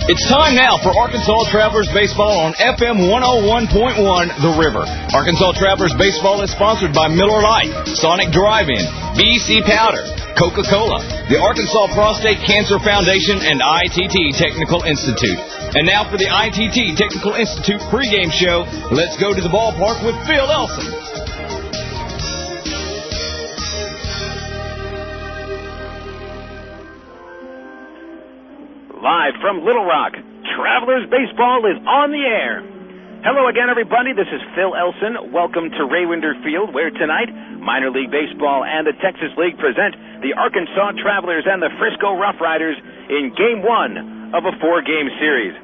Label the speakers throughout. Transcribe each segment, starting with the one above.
Speaker 1: It's time now for Arkansas Travelers Baseball on FM 101.1 The River. Arkansas Travelers Baseball is sponsored by Miller Lite, Sonic Drive-In, BC Powder, Coca-Cola, the Arkansas Prostate Cancer Foundation, and ITT Technical Institute. And now for the ITT Technical Institute pregame show. Let's go to the ballpark with Phil Elson.
Speaker 2: Live from Little Rock, Travelers Baseball is on the air. Hello again, everybody. This is Phil Elson. Welcome to Raywinder Field, where tonight, Minor League Baseball and the Texas League present the Arkansas Travelers and the Frisco RoughRiders in Game 1 of a 4-game series.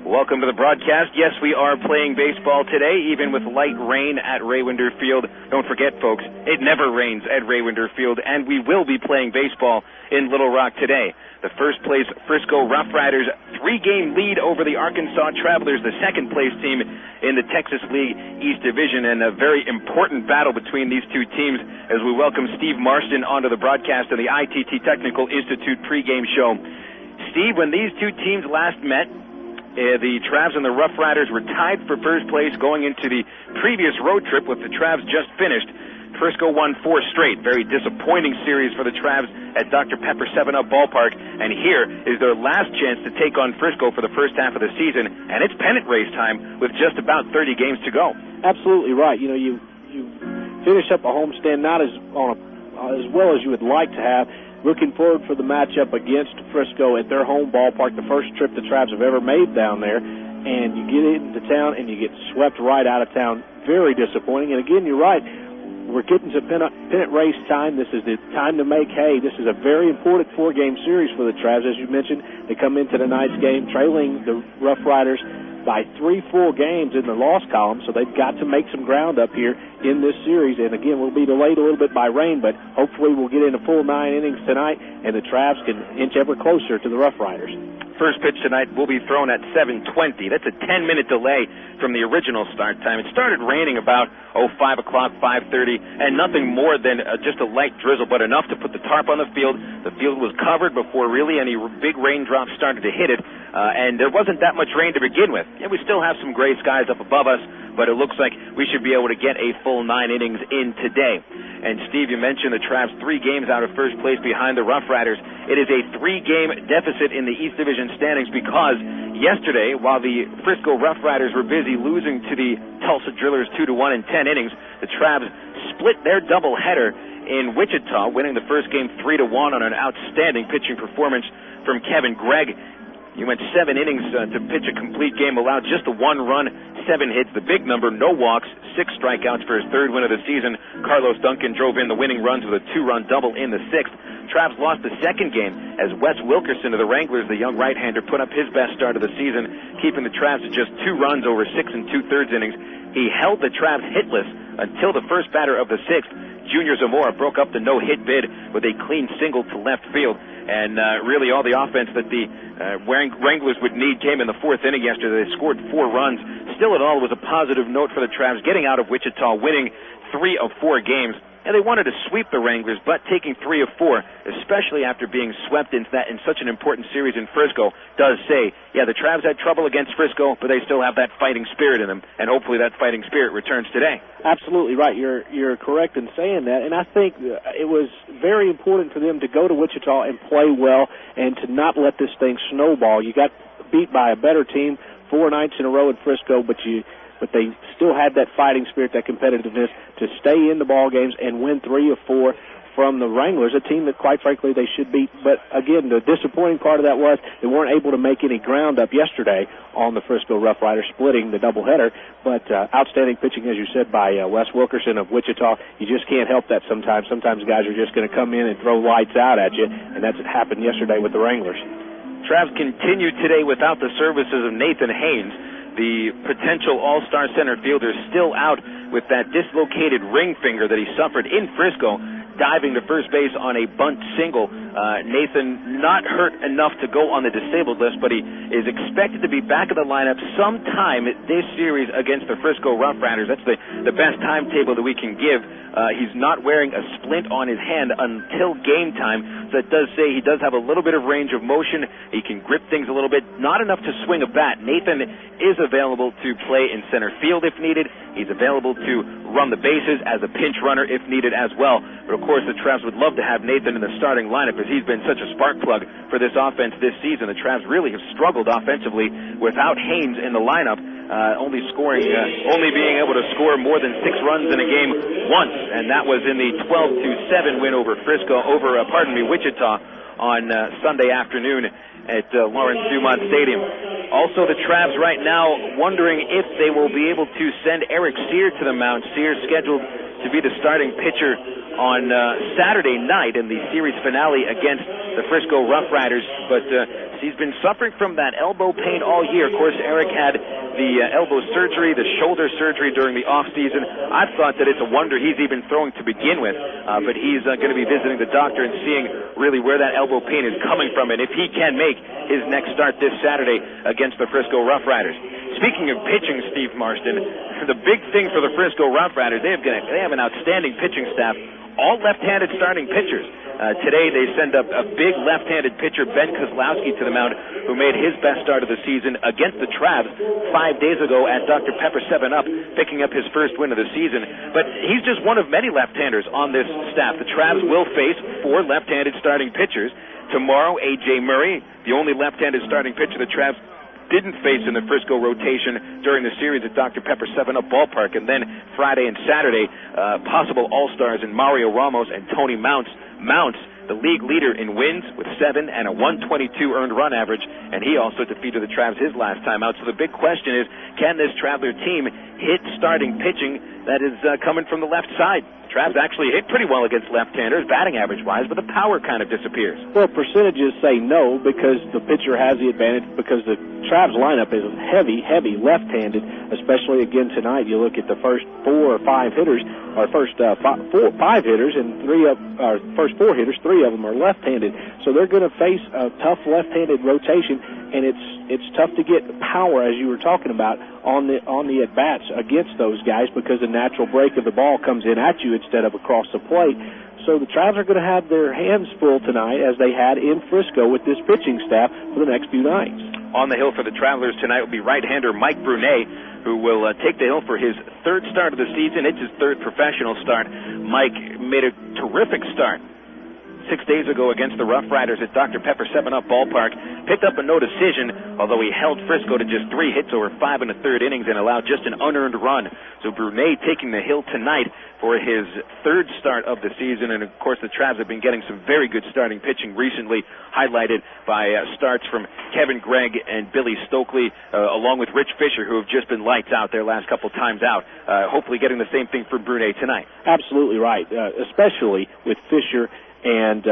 Speaker 2: Welcome to the broadcast. Yes, we are playing baseball today, even with light rain at Raywinder Field. Don't forget, folks, it never rains at Raywinder Field, and we will be playing baseball in Little Rock today. The first-place Frisco RoughRiders 3-game lead over the Arkansas Travelers, the second-place team in the Texas League East Division, and a very important battle between these two teams as we welcome Steve Marston onto the broadcast of the ITT Technical Institute pregame show. Steve, when these two teams last met, the Travs and the RoughRiders were tied for first place going into the previous road trip with the Travs just finished. Frisco won 4 straight. Very disappointing series for the Travs at Dr. Pepper 7-Up Ballpark. And here is their last chance to take on Frisco for the first half of the season. And it's pennant race time with just about 30 games to go.
Speaker 3: Absolutely right. You know, you finish up a homestand not as well as you would like to have. Looking forward for the matchup against Frisco at their home ballpark, the first trip the Travs have ever made down there. And you get into town and you get swept right out of town. Very disappointing. And again, you're right. We're getting to pennant race time. This is the time to make hay. This is a very important 4-game series for the Travs. As you mentioned, they come into tonight's game trailing the RoughRiders by 3 full games in the loss column, so they've got to make some ground up here in this series. And again, we'll be delayed a little bit by rain, but hopefully we'll get in a full 9 innings tonight, and the Travs can inch ever closer to the RoughRiders.
Speaker 2: First pitch tonight will be thrown at 7:20. That's a 10-minute delay from the original start time. It started raining about 5 o'clock, 5:30, and nothing more than just a light drizzle, but enough to put the tarp on the field. The field was covered before really any big raindrops started to hit it, and there wasn't that much rain to begin with. Yeah, we still have some gray skies up above us, but it looks like we should be able to get a full 9 innings in today. And Steve, you mentioned the Travs 3 games out of first place behind the RoughRiders. It is a 3-game deficit in the East Division standings because yesterday, while the Frisco RoughRiders were busy losing to the Tulsa Drillers 2-1 in 10 innings, the Travs split their doubleheader in Wichita, winning the first game 3-1 on an outstanding pitching performance from Kevin Gregg. He went 7 innings to pitch a complete game, allowed just a 1 run, 7 hits, the big number, no walks, 6 strikeouts for his 3rd win of the season. Carlos Duncan drove in the winning runs with a 2-run double in the 6th. Travs lost the 2nd game as Wes Wilkerson of the Wranglers, the young right-hander, put up his best start of the season, keeping the Travs to just 2 runs over 6 2/3 innings. He held the Travs hitless until the first batter of the 6th. Junior Zamora broke up the no-hit bid with a clean single to left field. And really all the offense that the Wranglers would need came in the 4th inning yesterday. They scored 4 runs. Still, it all was a positive note for the Travs, getting out of Wichita, winning 3 of 4 games. And they wanted to sweep the Wranglers, but taking 3 of 4, especially after being swept into that in such an important series in Frisco, does say, yeah, the Travs had trouble against Frisco, but they still have that fighting spirit in them, and hopefully that fighting spirit returns today.
Speaker 3: Absolutely right. You're correct in saying that, and I think it was very important for them to go to Wichita and play well and to not let this thing snowball. You got beat by a better team 4 nights in a row in Frisco, but they still had that fighting spirit, that competitiveness to stay in the ball games and win 3 of 4 from the Wranglers, a team that, quite frankly, they should beat. But, again, the disappointing part of that was they weren't able to make any ground up yesterday on the Frisco RoughRiders, splitting the doubleheader. But outstanding pitching, as you said, by Wes Wilkerson of Wichita. You just can't help that sometimes. Sometimes guys are just going to come in and throw lights out at you, and that's what happened yesterday with the Wranglers.
Speaker 2: Travs continued today without the services of Nathan Haynes. The potential all-star center fielder is still out with that dislocated ring finger that he suffered in Frisco, diving to first base on a bunt single Nathan not hurt enough to go on the disabled list, but he is expected to be back in the lineup sometime this series against the Frisco RoughRiders. That's the best timetable that we can give. He's not wearing a splint on his hand until game time, so it does say he does have a little bit of range of motion. He can grip things a little bit, not enough to swing a bat. Nathan is available to play in center field if needed. He's available to run the bases as a pinch runner if needed as well. But of course, the Travs would love to have Nathan in the starting lineup, as he's been such a spark plug for this offense this season. The Travs really have struggled offensively without Haynes in the lineup, only being able to score more than 6 runs in a game once, and that was in the 12-7 win over Wichita on Sunday afternoon at Lawrence Dumont Stadium. Also, the Travs right now wondering if they will be able to send Eric Sear to the mound. Sear scheduled to be the starting pitcher on Saturday night in the series finale against the Frisco RoughRiders, but he's been suffering from that elbow pain all year. Of course, Eric had the elbow surgery, the shoulder surgery during the off-season. I thought that it's a wonder he's even throwing to begin with, but he's going to be visiting the doctor and seeing really where that elbow pain is coming from, and if he can make his next start this Saturday against the Frisco RoughRiders. Speaking of pitching, Steve Marston, the big thing for the Frisco RoughRiders, they have an outstanding pitching staff, all left-handed starting pitchers. Today they send up a big left-handed pitcher, Ben Kozlowski, to the mound, who made his best start of the season against the Travs 5 days ago at Dr. Pepper 7-Up, picking up his first win of the season. But he's just one of many left-handers on this staff. The Travs will face 4 left-handed starting pitchers. Tomorrow, A.J. Murray, the only left-handed starting pitcher the Travs didn't face in the Frisco rotation during the series at Dr. Pepper 7-Up ballpark. And then Friday and Saturday, possible all-stars in Mario Ramos and Tony Mounts. Mounts, the league leader in wins with 7 and a 122 earned run average, and he also defeated the Travs his last time out. So the big question is, can this Traveler team hit starting pitching that is coming from the left side? Travs actually hit pretty well against left-handers, batting average-wise, but the power kind of disappears.
Speaker 3: Well, percentages say no because the pitcher has the advantage, because the Travs lineup is heavy left-handed, especially again tonight. You look at the first 4 or 5 hitters, or first 5 hitters, and first 4 hitters, 3 of them are left-handed. So they're going to face a tough left-handed rotation, and it's tough to get power, as you were talking about, on the at-bats against those guys, because the natural break of the ball comes in at you instead of across the plate. So the Travs are going to have their hands full tonight, as they had in Frisco with this pitching staff for the next few nights.
Speaker 2: On the hill for the Travelers tonight will be right-hander Mike Brunet, who will take the hill for his 3rd start of the season. It's his 3rd professional start. Mike made a terrific start 6 days ago against the RoughRiders at Dr. Pepper 7-Up ballpark. Picked up a no decision, although he held Frisco to just 3 hits over 5 1/3 innings and allowed just an unearned run. So Brunet taking the hill tonight for his 3rd start of the season. And of course, the Travs have been getting some very good starting pitching recently, highlighted by starts from Kevin Gregg and Billy Stokely, along with Rich Fisher, who have just been lights out their last couple times out. Hopefully getting the same thing for Brunet tonight.
Speaker 3: Absolutely right, especially with Fisher and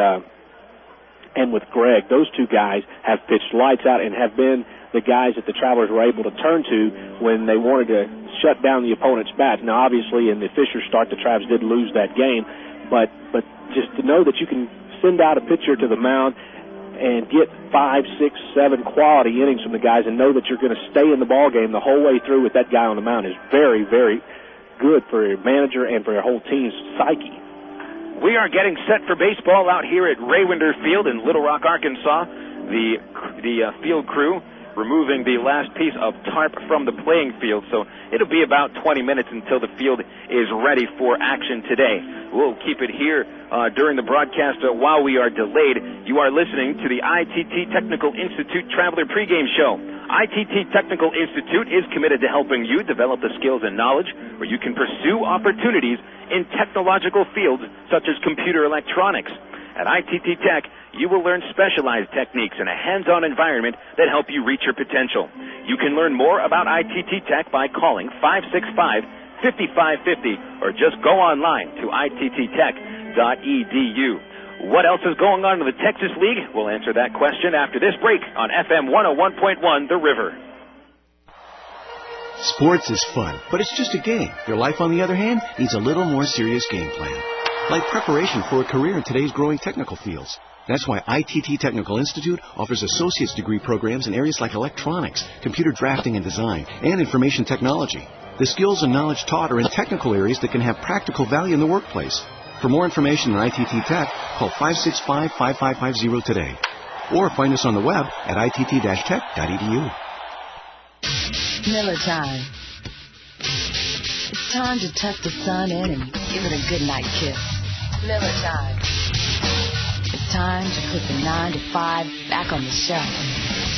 Speaker 3: with Gregg. Those 2 guys have pitched lights out and have been the guys that the Travelers were able to turn to when they wanted to shut down the opponent's bats. Now, obviously, in the Fisher start, the Travs did lose that game, but just to know that you can send out a pitcher to the mound and get 5, 6, 7 quality innings from the guys, and know that you're going to stay in the ball game the whole way through with that guy on the mound, is very, very good for your manager and for your whole team's psyche.
Speaker 2: We are getting set for baseball out here at Raywinder Field in Little Rock, Arkansas. The field crew removing the last piece of tarp from the playing field, so it'll be about 20 minutes until the field is ready for action today. We'll keep it here during the broadcast while we are delayed. You are listening to the ITT Technical Institute Traveler pregame show. ITT Technical Institute is committed to helping you develop the skills and knowledge where you can pursue opportunities in technological fields such as computer electronics. At ITT Tech, you will learn specialized techniques in a hands-on environment that help you reach your potential. You can learn more about ITT Tech by calling 565-5550 or just go online to ittech.edu. What else is going on in the Texas League? We'll answer that question after this break on FM 101.1 The River.
Speaker 4: Sports is fun, but it's just a game. Your life, on the other hand, needs a little more serious game plan, like preparation for a career in today's growing technical fields. That's why ITT Technical Institute offers associate's degree programs in areas like electronics, computer drafting and design, and information technology. The skills and knowledge taught are in technical areas that can have practical value in the workplace. For more information on ITT Tech, call 565-5550 today. Or find us on the web at itt-tech.edu.
Speaker 5: Miller time. It's time to tuck the sun in and give it a good night kiss. Miller time. It's time to put the 9 to 5 back on the shelf.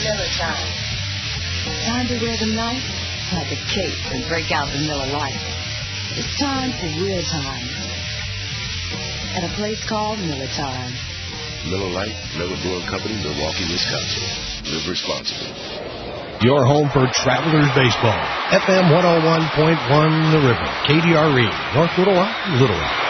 Speaker 5: Miller time. Time to wear the knife like a cape and break out the Miller Lite. It's time for real time. At a place called Miller Time.
Speaker 6: Miller Lite, Miller Brewing Company, Milwaukee, Wisconsin. Live responsibly.
Speaker 7: Your home for Travelers Baseball. FM 101.1 The River. KDRE, North Little Rock, Little Rock.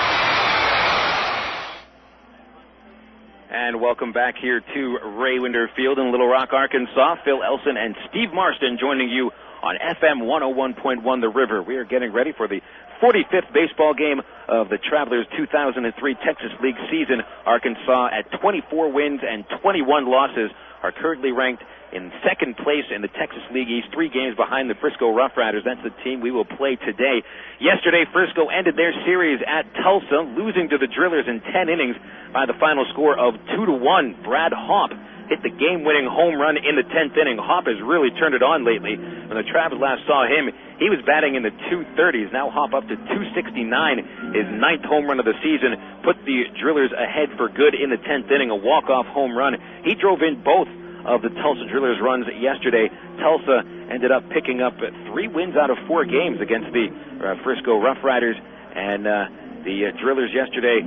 Speaker 2: And welcome back here to Raywinder Field in Little Rock, Arkansas. Phil Elson and Steve Marston joining you on FM 101.1 The River. We are getting ready for the 45th baseball game of the Travelers 2003 Texas League season. Arkansas at 24 wins and 21 losses are currently ranked in second place in the Texas League East, 3 games behind the Frisco RoughRiders. That's the team we will play today. Yesterday, Frisco ended their series at Tulsa, losing to the Drillers in 10 innings by the final score of 2-1. Brad Haupt hit the game-winning home run in the 10th inning. Haupt has really turned it on lately. When the Travelers last saw him, he was batting in the 230s. Now Haupt up to 269. His 9th home run of the season put the Drillers ahead for good in the 10th inning, a walk-off home run. He drove in both of the Tulsa Drillers runs yesterday. Tulsa ended up picking up 3 wins out of 4 games against the Frisco RoughRiders, and the Drillers yesterday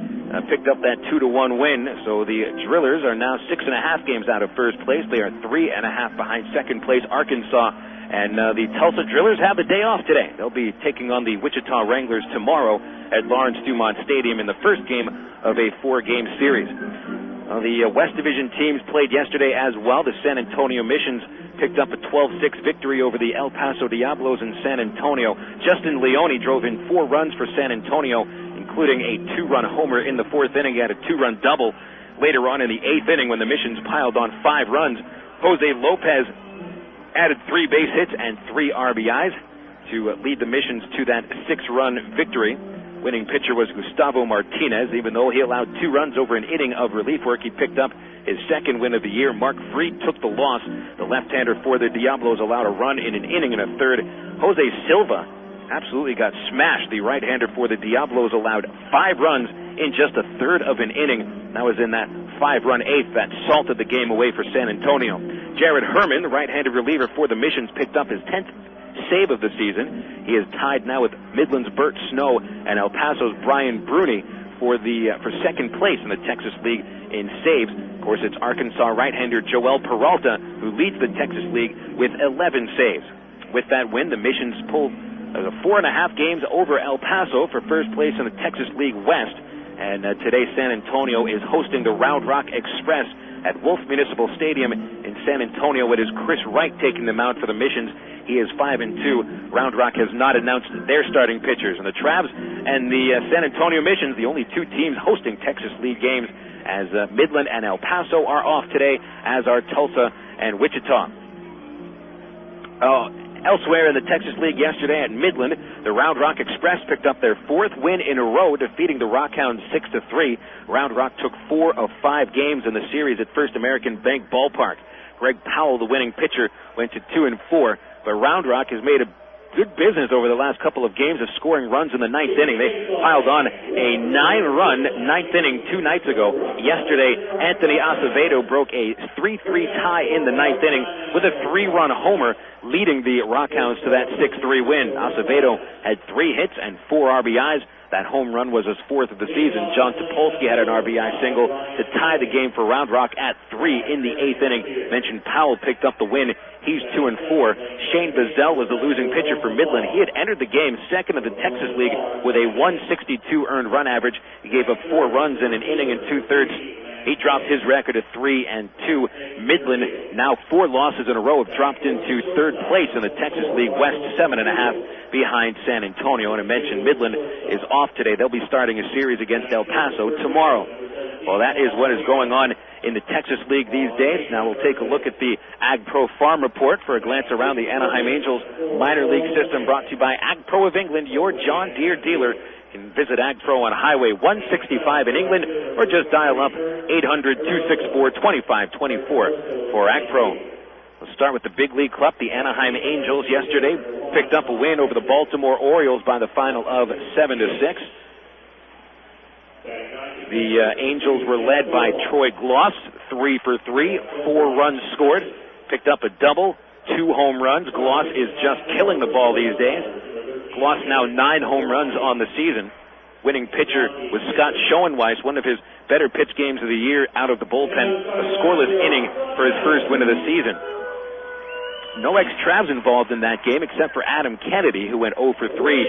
Speaker 2: picked up that 2-1 win. So the Drillers are now 6.5 games out of first place. They are 3.5 behind second place Arkansas, and the Tulsa Drillers have the day off today. They'll be taking on the Wichita Wranglers tomorrow at Lawrence Dumont Stadium in the first game of a 4-game series. The West Division teams played yesterday as well. The San Antonio Missions picked up a 12-6 victory over the El Paso Diablos in San Antonio. Justin Leone drove in 4 runs for San Antonio, including a 2-run homer in the 4th inning. He had a 2-run double later on in the 8th inning when the Missions piled on 5 runs. Jose Lopez added 3 base hits and 3 RBIs to lead the Missions to that 6-run victory. Winning pitcher was Gustavo Martinez. Even though he allowed 2 runs over an inning of relief work, he picked up his 2nd win of the year. Mark Freed took the loss. The left-hander for the Diablos allowed a run in an inning and a third. Jose Silva absolutely got smashed. The right-hander for the Diablos allowed 5 runs in just a third of an inning. That was in that 5-run 8th that salted the game away for San Antonio. Jared Herman, the right-handed reliever for the Missions, picked up his 10th save of the season. He is tied now with Midland's Burt Snow and El Paso's Brian Bruni for second place in the Texas League in saves. Of course, it's Arkansas right-hander Joel Peralta who leads the Texas League with 11 saves. With that win, the Missions pulled 4.5 games over El Paso for first place in the Texas League West. And today, San Antonio is hosting the Round Rock Express at Wolf Municipal Stadium in San Antonio. It is Chris Wright taking the mound for the Missions. He is 5-2. Round Rock has not announced their starting pitchers. And the Travs and the San Antonio Missions, the only 2 teams hosting Texas League games, as Midland and El Paso are off today, as are Tulsa and Wichita. Elsewhere in the Texas League yesterday at Midland, the Round Rock Express picked up their 4th win in a row, defeating the Rockhounds 6-3. Round Rock took 4 of 5 games in the series at First American Bank Ballpark. Greg Powell, the winning pitcher, went to 2-4, but Round Rock has made a good business over the last couple of games of scoring runs in the 9th inning. They piled on a 9-run 9th inning 2 nights ago. Yesterday, Anthony Acevedo broke a 3-3 tie in the 9th inning with a 3-run homer, leading the Rockhounds to that 6-3 win. Acevedo had 3 hits and 4 RBIs. That home run was his 4th of the season. John Topolsky had an RBI single to tie the game for Round Rock at 3 in the 8th inning. Mentioned Powell picked up the win. He's 2-4. Shane Bazell was the losing pitcher for Midland. He had entered the game 2nd of the Texas League with a 162 earned run average. He gave up 4 runs in an inning and 2/3. He dropped his record to 3-2. Midland, now 4 losses in a row, have dropped into 3rd place in the Texas League West, 7.5 behind San Antonio. And I mentioned Midland is off today. They'll be starting a series against El Paso tomorrow. Well, that is what is going on in the Texas League these days. Now we'll take a look at the Ag Pro Farm Report for a glance around the Anaheim Angels minor league system, brought to you by Ag Pro of England, your John Deere dealer. You can visit Ag Pro on Highway 165 in England, or just dial up 800-264-2524 for Ag Pro. We'll start with the big league club. The Anaheim Angels yesterday picked up a win over the Baltimore Orioles by the final of 7-6. The Angels were led by Troy Gloss, 3 for 3, 4 runs scored, picked up a double, 2 home runs. Gloss is just killing the ball these days. Gloss now 9 home runs on the season. Winning pitcher was Scott Schoenweiss, one of his better pitch games of the year out of the bullpen, a scoreless inning for his first win of the season. No ex-Travs involved in that game except for Adam Kennedy, who went 0 for 3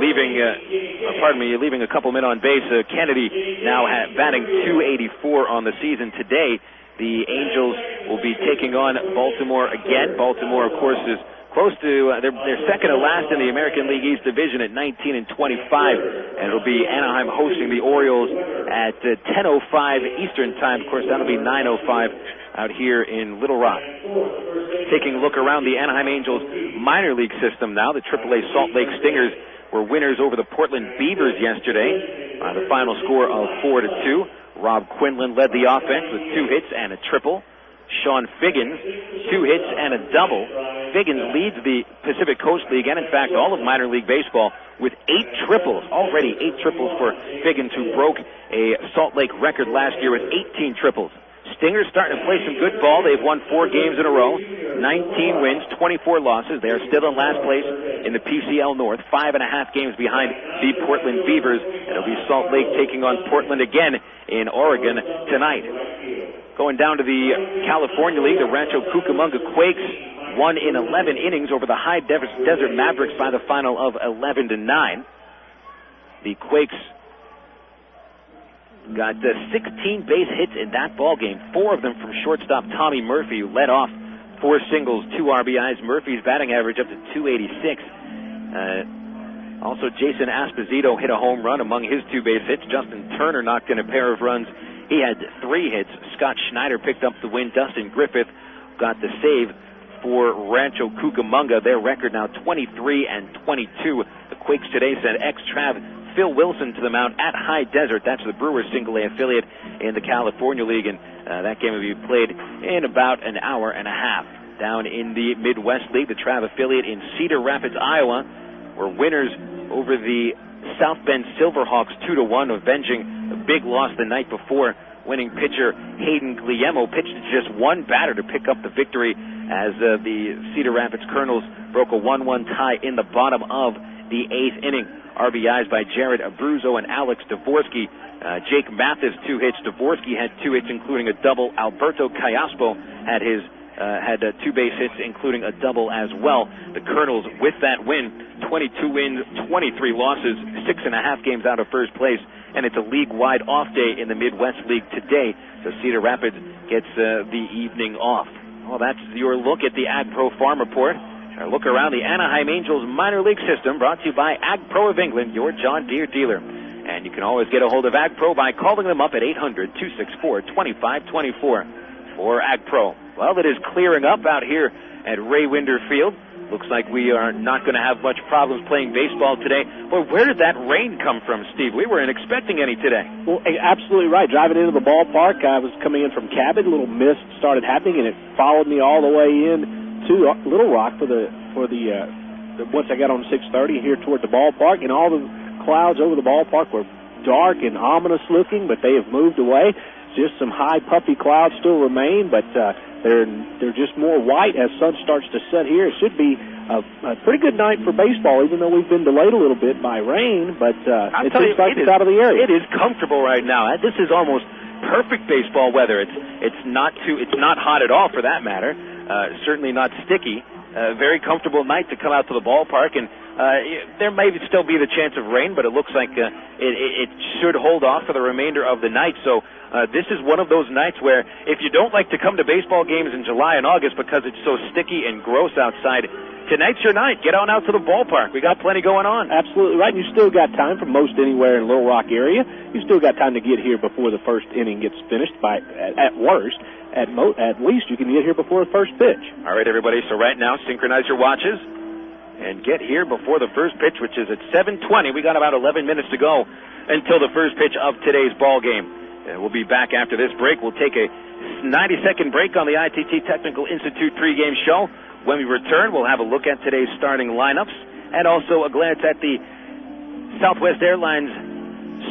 Speaker 2: leaving a couple men on base. Kennedy now batting .284 on the season today. The Angels will be taking on Baltimore again. Baltimore, of course, is close to they're second to last in the American League East Division at 19-25, and it'll be Anaheim hosting the Orioles at 10:05 Eastern Time. Of course, that'll be 9:05 out here in Little Rock. Taking a look around the Anaheim Angels minor league system now, the AAA Salt Lake Stingers were winners over the Portland Beavers yesterday by the final score of 4-2. Rob Quinlan led the offense with 2 hits and a triple. Sean Figgins, 2 hits and a double. Figgins leads the Pacific Coast League and, in fact, all of minor league baseball with 8 triples. Already 8 triples for Figgins, who broke a Salt Lake record last year with 18 triples. Stingers starting to play some good ball. They've won 4 games in a row, 19 wins, 24 losses. They are still in last place in the PCL North, 5.5 games behind the Portland Beavers. It'll be Salt Lake taking on Portland again in Oregon tonight. Going down to the California League, the Rancho Cucamonga Quakes won in 11 innings over the High Desert Mavericks by the final of 11-9. The Quakes got 16 base hits in that ball game, 4 of them from shortstop Tommy Murphy, who led off 4 singles, 2 RBIs. Murphy's batting average up to .286. Also, Jason Esposito hit a home run among his 2 base hits. Justin Turner knocked in a pair of runs. He had 3 hits. Scott Schneider picked up the win. Dustin Griffith got the save for Rancho Cucamonga. Their record now 23-22. The Quakes today sent ex-Trav Phil Wilson to the mound at High Desert. That's the Brewers single-A affiliate in the California League, and that game will be played in about an hour and a half. Down in the Midwest League, the Trav affiliate in Cedar Rapids, Iowa, were winners over the South Bend Silverhawks 2-1, avenging a big loss the night before. Winning pitcher Hayden Guillermo pitched just 1 batter to pick up the victory as the Cedar Rapids Colonels broke a 1-1 tie in the bottom of the 8th inning. RBIs by Jared Abruzzo and Alex Dvorsky. Jake Mathis 2 hits. Dvorsky had 2 hits, including a double. Alberto Callaspo had 2 base hits, including a double as well. The Colonels, with that win, 22 wins, 23 losses, 6.5 games out of first place, and it's a league-wide off day in the Midwest League today, so Cedar Rapids gets the evening off. Well, that's your look at the Ag Pro Farm Report. Our look around the Anaheim Angels minor league system, brought to you by Ag Pro of England, your John Deere dealer. And you can always get a hold of Ag Pro by calling them up at 800-264-2524 for Ag Pro. Well, it is clearing up out here at Ray Winder Field. Looks like we are not going to have much problems playing baseball today. But where did that rain come from, Steve? We weren't expecting any today.
Speaker 3: Well, absolutely right. Driving into the ballpark, I was coming in from Cabot. A little mist started happening, and it followed me all the way in to Little Rock for the once I got on 630 here toward the ballpark, and all the clouds over the ballpark were dark and ominous looking, but they have moved away. Just some high puffy clouds still remain, but they're just more white as sun starts to set here. It should be a pretty good night for baseball, even though we've been delayed a little bit by rain, but it seems like it's out of the area.
Speaker 2: It is comfortable right now. This is almost perfect baseball weather. It's not hot at all for that matter. Certainly not sticky. Very comfortable night to come out to the ballpark, and There may still be the chance of rain, but it looks like it should hold off for the remainder of the night. So this is one of those nights where if you don't like to come to baseball games in July and August because it's so sticky and gross outside, tonight's your night. Get on out to the ballpark. We got plenty going on.
Speaker 3: Absolutely right. And you still got time from most anywhere in Little Rock area. You still got time to get here before the first inning gets finished. At worst, at least you can get here before the first pitch.
Speaker 2: All right, everybody. So right now, synchronize your watches and get here before the first pitch, which is at 7:20. We got about 11 minutes to go until the first pitch of today's ball game. We'll be back after this break. We'll take a 90-second break on the ITT Technical Institute pregame show. When we return, we'll have a look at today's starting lineups and also a glance at the Southwest Airlines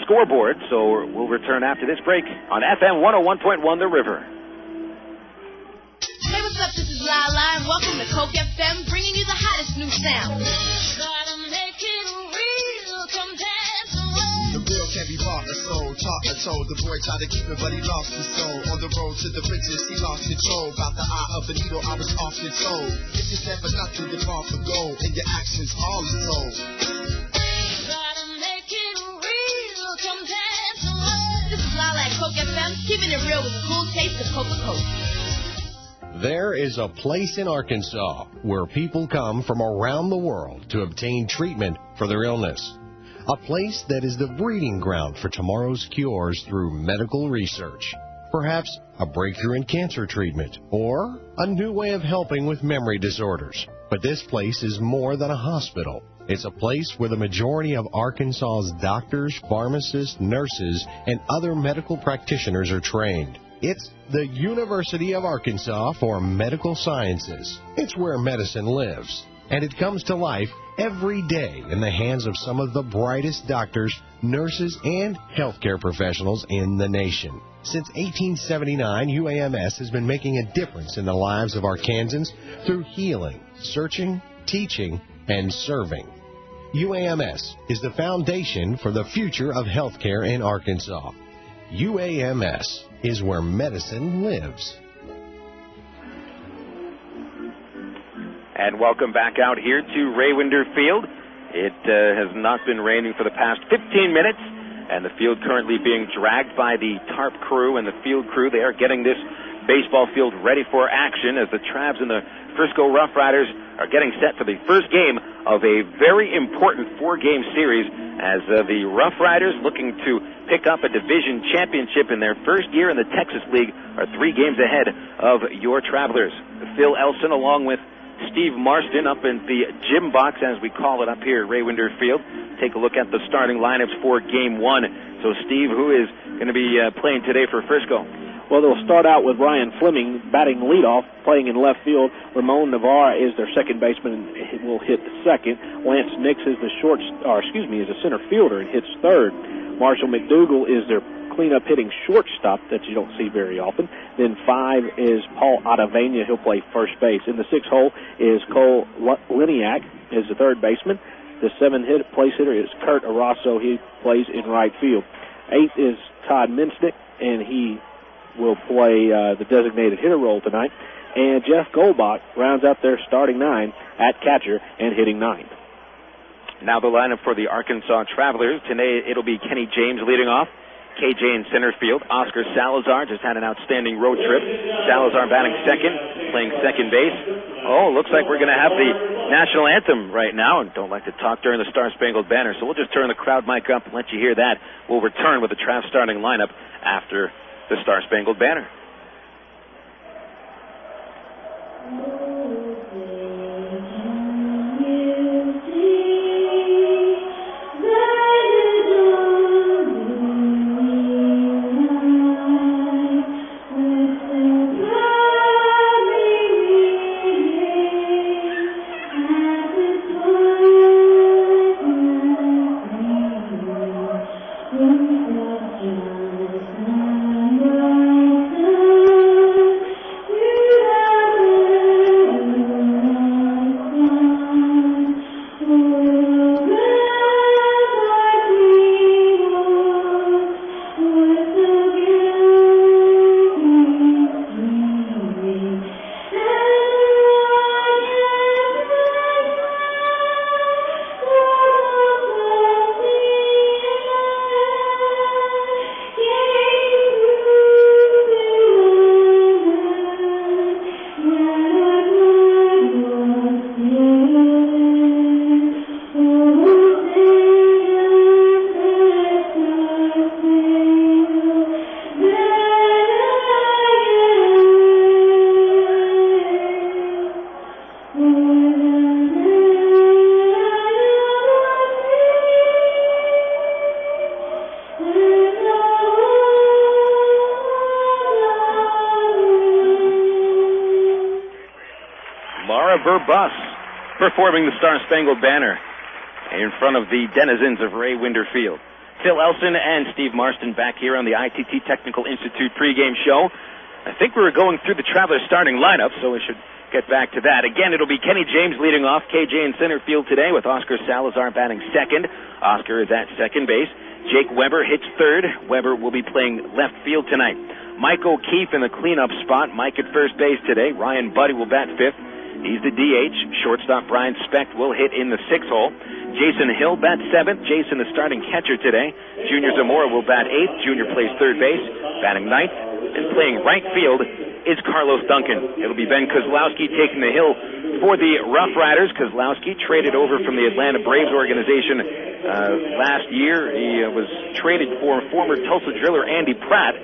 Speaker 2: scoreboard. So we'll return after this break on FM 101.1 The River.
Speaker 8: Hey, what's up? This is Lala, and welcome to Coke FM, bringing you the hottest new sound. Gotta make it real, come dance away.
Speaker 9: The real can't be bought, the soul, taught and told. The boy tried to keep it, but he lost his soul. On the road to the riches, he lost control. About the eye of a needle, I was off control. It's just never nothing to fall for gold, and your actions all is told.
Speaker 8: Gotta make it real, come dance away. This is Lala at Coke FM, keeping it real with a cool taste of Coca-Cola.
Speaker 7: There is a place in Arkansas where people come from around the world to obtain treatment for their illness. A place that is the breeding ground for tomorrow's cures through medical research. Perhaps a breakthrough in cancer treatment or a new way of helping with memory disorders. But this place is more than a hospital. It's a place where the majority of Arkansas's doctors, pharmacists, nurses, and other medical practitioners are trained. It's the University of Arkansas for Medical Sciences. It's where medicine lives, and it comes to life every day in the hands of some of the brightest doctors, nurses, and healthcare professionals in the nation. Since 1879, UAMS has been making a difference in the lives of Arkansans through healing, searching, teaching, and serving. UAMS is the foundation for the future of healthcare in Arkansas. UAMS is where medicine lives.
Speaker 2: And welcome back out here to Raywinder Field. It has not been raining for the past 15 minutes, and the field currently being dragged by the tarp crew and the field crew. They are getting this baseball field ready for action as the Travs and the Frisco RoughRiders are getting set for the first game of a very important four-game series as the RoughRiders, looking to pick up a division championship in their first year in the Texas League, are 3 games ahead of your Travelers. Phil Elson along with Steve Marston up in the gym box, as we call it up here at Raywinder Field. Take a look at the starting lineups for Game 1. So, Steve, who is going to be playing today for Frisco?
Speaker 3: Well, they'll start out with Ryan Fleming batting leadoff, playing in left field. Ramon Navarre is their second baseman and will hit second. Lance Nix is the is a center fielder and hits third. Marshall McDougal is their cleanup hitting shortstop that you don't see very often. Then 5 is Paul Ottavania. He'll play first base. In the 6th hole is Cole Liniak is the third baseman. The 7th place hitter is Kurt Arasso. He plays in right field. 8th is Todd Minstick, and he will play the designated hitter role tonight. And Jeff Goldbach rounds out their starting 9 at catcher and hitting 9th.
Speaker 2: Now the lineup for the Arkansas Travelers. Today it'll be Kenny James leading off. KJ in center field. Oscar Salazar just had an outstanding road trip. Salazar batting second, playing second base. Oh, looks like we're going to have the national anthem right now, and don't like to talk during the Star-Spangled Banner, so we'll just turn the crowd mic up and let you hear that. We'll return with the Travs starting lineup after the Star-Spangled Banner. Clara Verbus performing the Star-Spangled Banner in front of the denizens of Ray Winder Field. Phil Elson and Steve Marston back here on the ITT Technical Institute pregame show. I think we were going through the Travelers starting lineup, so we should get back to that. Again, it'll be Kenny James leading off, KJ in center field today with Oscar Salazar batting second. Oscar is at second base. Jake Weber hits third. Weber will be playing left field tonight. Mike O'Keefe in the cleanup spot. Mike at first base today. Ryan Buddy will bat fifth. He's the DH. Shortstop Brian Specht will hit in the sixth hole. Jason Hill bats seventh. Jason the starting catcher today. Junior Zamora will bat eighth. Junior plays third base. Batting ninth. And playing right field is Carlos Duncan. It'll be Ben Kozlowski taking the hill for the RoughRiders. Kozlowski traded over from the Atlanta Braves organization last year. He was traded for former Tulsa driller Andy Pratt.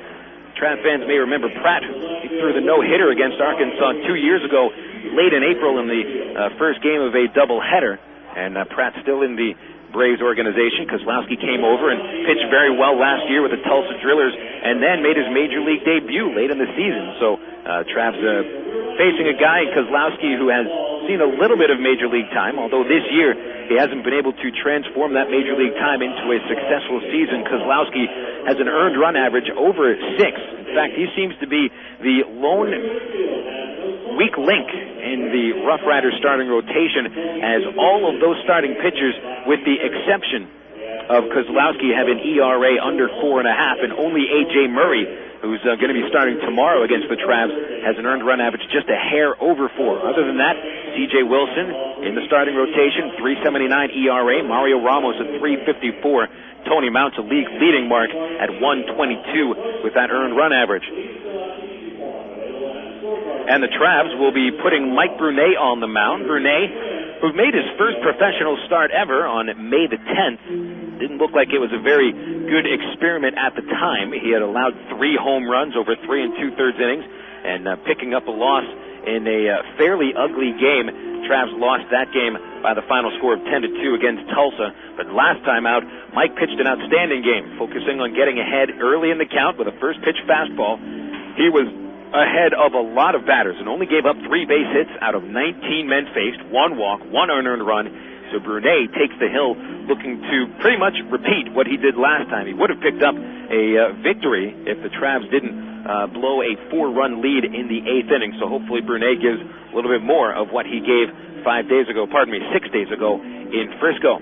Speaker 2: Trap fans may remember Pratt. He threw the no-hitter against Arkansas 2 years ago, late in April in the first game of a doubleheader. And Pratt's still in the Braves organization. Kozlowski came over and pitched very well last year with the Tulsa Drillers and then made his major league debut late in the season. So Trav's facing a guy, Kozlowski, who has seen a little bit of major league time, although this year he hasn't been able to transform that major league time into a successful season. Kozlowski has an earned run average over 6. In fact, he seems to be the lone weak link in the RoughRiders starting rotation, as all of those starting pitchers, with the exception of Kozlowski, have an ERA under 4.5, and only A.J. Murray, who's going to be starting tomorrow against the Travs, has an earned run average just a hair over 4. Other than that, C.J. Wilson in the starting rotation, 3.79 ERA. Mario Ramos at 3.54. Tony Mounts a league leading mark at 1.22 with that earned run average. And the Travs will be putting Mike Brunet on the mound. Brunet, who made his first professional start ever on May the 10th. Didn't look like it was a very good experiment at the time. He had allowed 3 home runs over 3 2/3 innings, and picking up a loss in a fairly ugly game. Travs lost that game by the final score of 10-2 against Tulsa. But last time out, Mike pitched an outstanding game, focusing on getting ahead early in the count with a first pitch fastball. He was ahead of a lot of batters and only gave up 3 base hits out of 19 men faced, 1 walk, 1 unearned run. So Brunet takes the hill looking to pretty much repeat what he did last time. He would have picked up a victory if the Travs didn't blow a 4-run lead in the 8th inning. So hopefully Brunet gives a little bit more of what he gave 6 days ago in Frisco.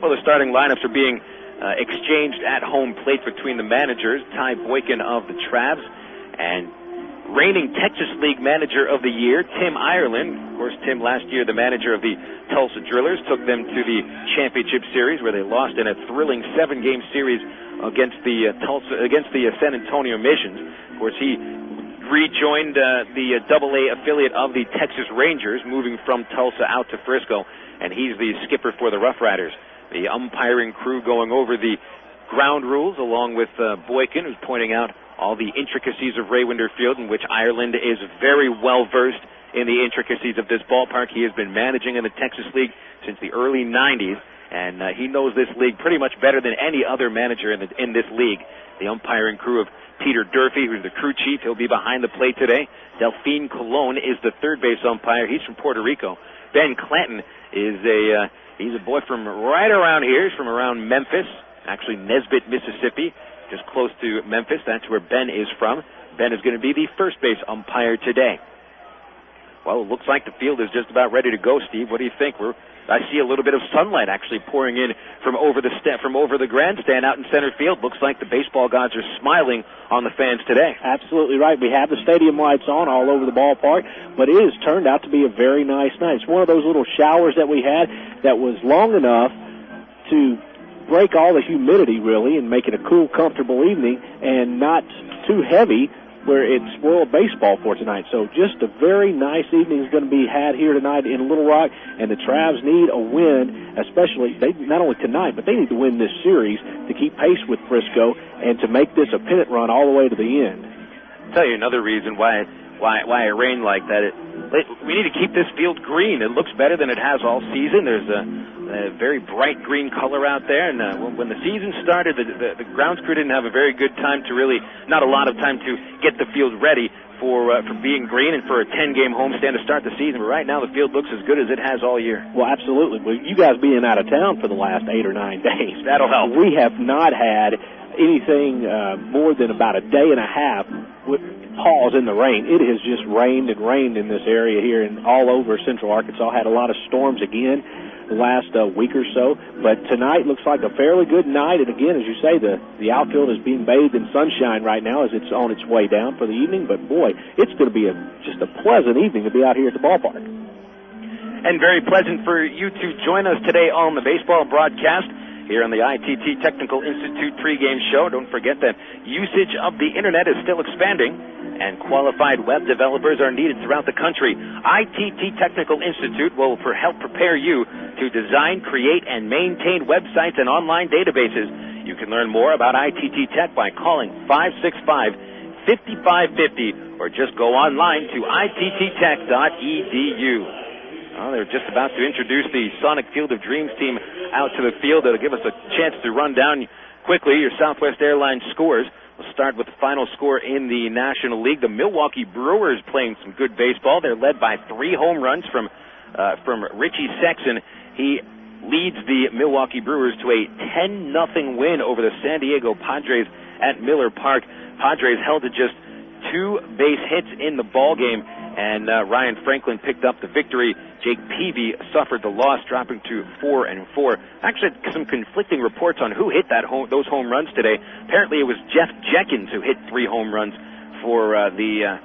Speaker 2: Well, the starting lineups are being exchanged at home plate between the managers. Ty Boykin of the Travs and reigning Texas League Manager of the Year, Tim Ireland. Of course, Tim last year, the manager of the Tulsa Drillers, took them to the championship series where they lost in a thrilling 7-game series against the San Antonio Missions. Of course, he rejoined the AA affiliate of the Texas Rangers, moving from Tulsa out to Frisco, and he's the skipper for the RoughRiders. The umpiring crew going over the ground rules, along with Boykin, who's pointing out all the intricacies of Ray Winder Field, in which Ireland is very well versed in the intricacies of this ballpark. He has been managing in the Texas League since the early 90s, and he knows this league pretty much better than any other manager in this league. The umpiring crew of Peter Durfee, who's the crew chief, he'll be behind the plate today. Delphine Colon is the third base umpire. He's from Puerto Rico. Ben Clanton is he's a boy from right around here. He's from around Memphis, actually Nesbitt, Mississippi, just close to Memphis. That's where Ben is from. Ben is going to be the first base umpire today. Well, it looks like the field is just about ready to go, Steve. What do you think? I see a little bit of sunlight actually pouring in from over the grandstand out in center field. Looks like the baseball gods are smiling on the fans today.
Speaker 3: Absolutely right. We have the stadium lights on all over the ballpark, but it has turned out to be a very nice night. It's one of those little showers that we had that was long enough to break all the humidity, really, and make it a cool, comfortable evening, and not too heavy where it spoiled baseball for tonight. So just a very nice evening is going to be had here tonight in Little Rock, and the Travs need a win, especially not only tonight, but they need to win this series to keep pace with Frisco and to make this a pennant run all the way to the end.
Speaker 2: I'll tell you another reason why it rained like that. We need to keep this field green. It looks better than it has all season. There's very bright green color out there, and when the season started, the grounds crew didn't have a very good time to really, not a lot of time to get the field ready for being green and for a 10-game homestand to start the season. But right now, the field looks as good as it has all year.
Speaker 3: Well, absolutely. Well, you guys being out of town for the last 8 or 9 days,
Speaker 2: that'll help.
Speaker 3: We have not had anything more than about a day and a half with pause in the rain. It has just rained and rained in this area here and all over central Arkansas. Had a lot of storms again the last week or so, but tonight looks like a fairly good night. And again, as you say, the outfield is being bathed in sunshine right now as it's on its way down for the evening. But boy, it's going to be just a pleasant evening to be out here at the ballpark.
Speaker 2: And very pleasant for you to join us today on the baseball broadcast here on the ITT Technical Institute pregame show. Don't forget that usage of the internet is still expanding, and qualified web developers are needed throughout the country. ITT Technical Institute will help prepare you to design, create, and maintain websites and online databases. You can learn more about ITT Tech by calling 565-5550 or just go online to ittech.edu. Well, they're just about to introduce the Sonic Field of Dreams team out to the field. That'll give us a chance to run down quickly your Southwest Airlines scores. We'll start with the final score in the National League. The Milwaukee Brewers playing some good baseball. They're led by 3 home runs from Richie Sexson. He leads the Milwaukee Brewers to a 10-0 win over the San Diego Padres at Miller Park. Padres held to just 2 base hits in the ball game, and Ryan Franklin picked up the victory. Jake Peavy suffered the loss, dropping to 4-4. Actually, some conflicting reports on who hit those home runs today. Apparently, it was Jeff Jenkins who hit 3 home runs for the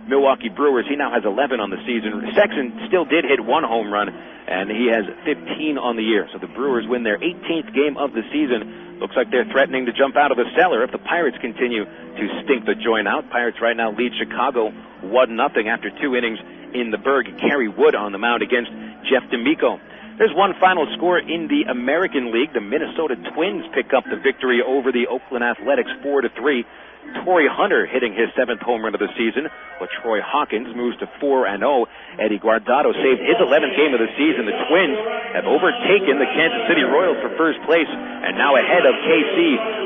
Speaker 2: Milwaukee Brewers. He now has 11 on the season. Sexton still did hit 1 home run, and he has 15 on the year. So the Brewers win their 18th game of the season. Looks like they're threatening to jump out of the cellar if the Pirates continue to stink the joint out. Pirates right now lead Chicago 1-0 after 2 innings in the Berg. Kerry Wood on the mound against Jeff D'Amico. There's one final score in the American League. The Minnesota Twins pick up the victory over the Oakland Athletics 4-3. Torrey Hunter hitting his 7th home run of the season, but Troy Hawkins moves to 4-0. Eddie Guardado saved his 11th game of the season. The Twins have overtaken the Kansas City Royals for first place and now ahead of KC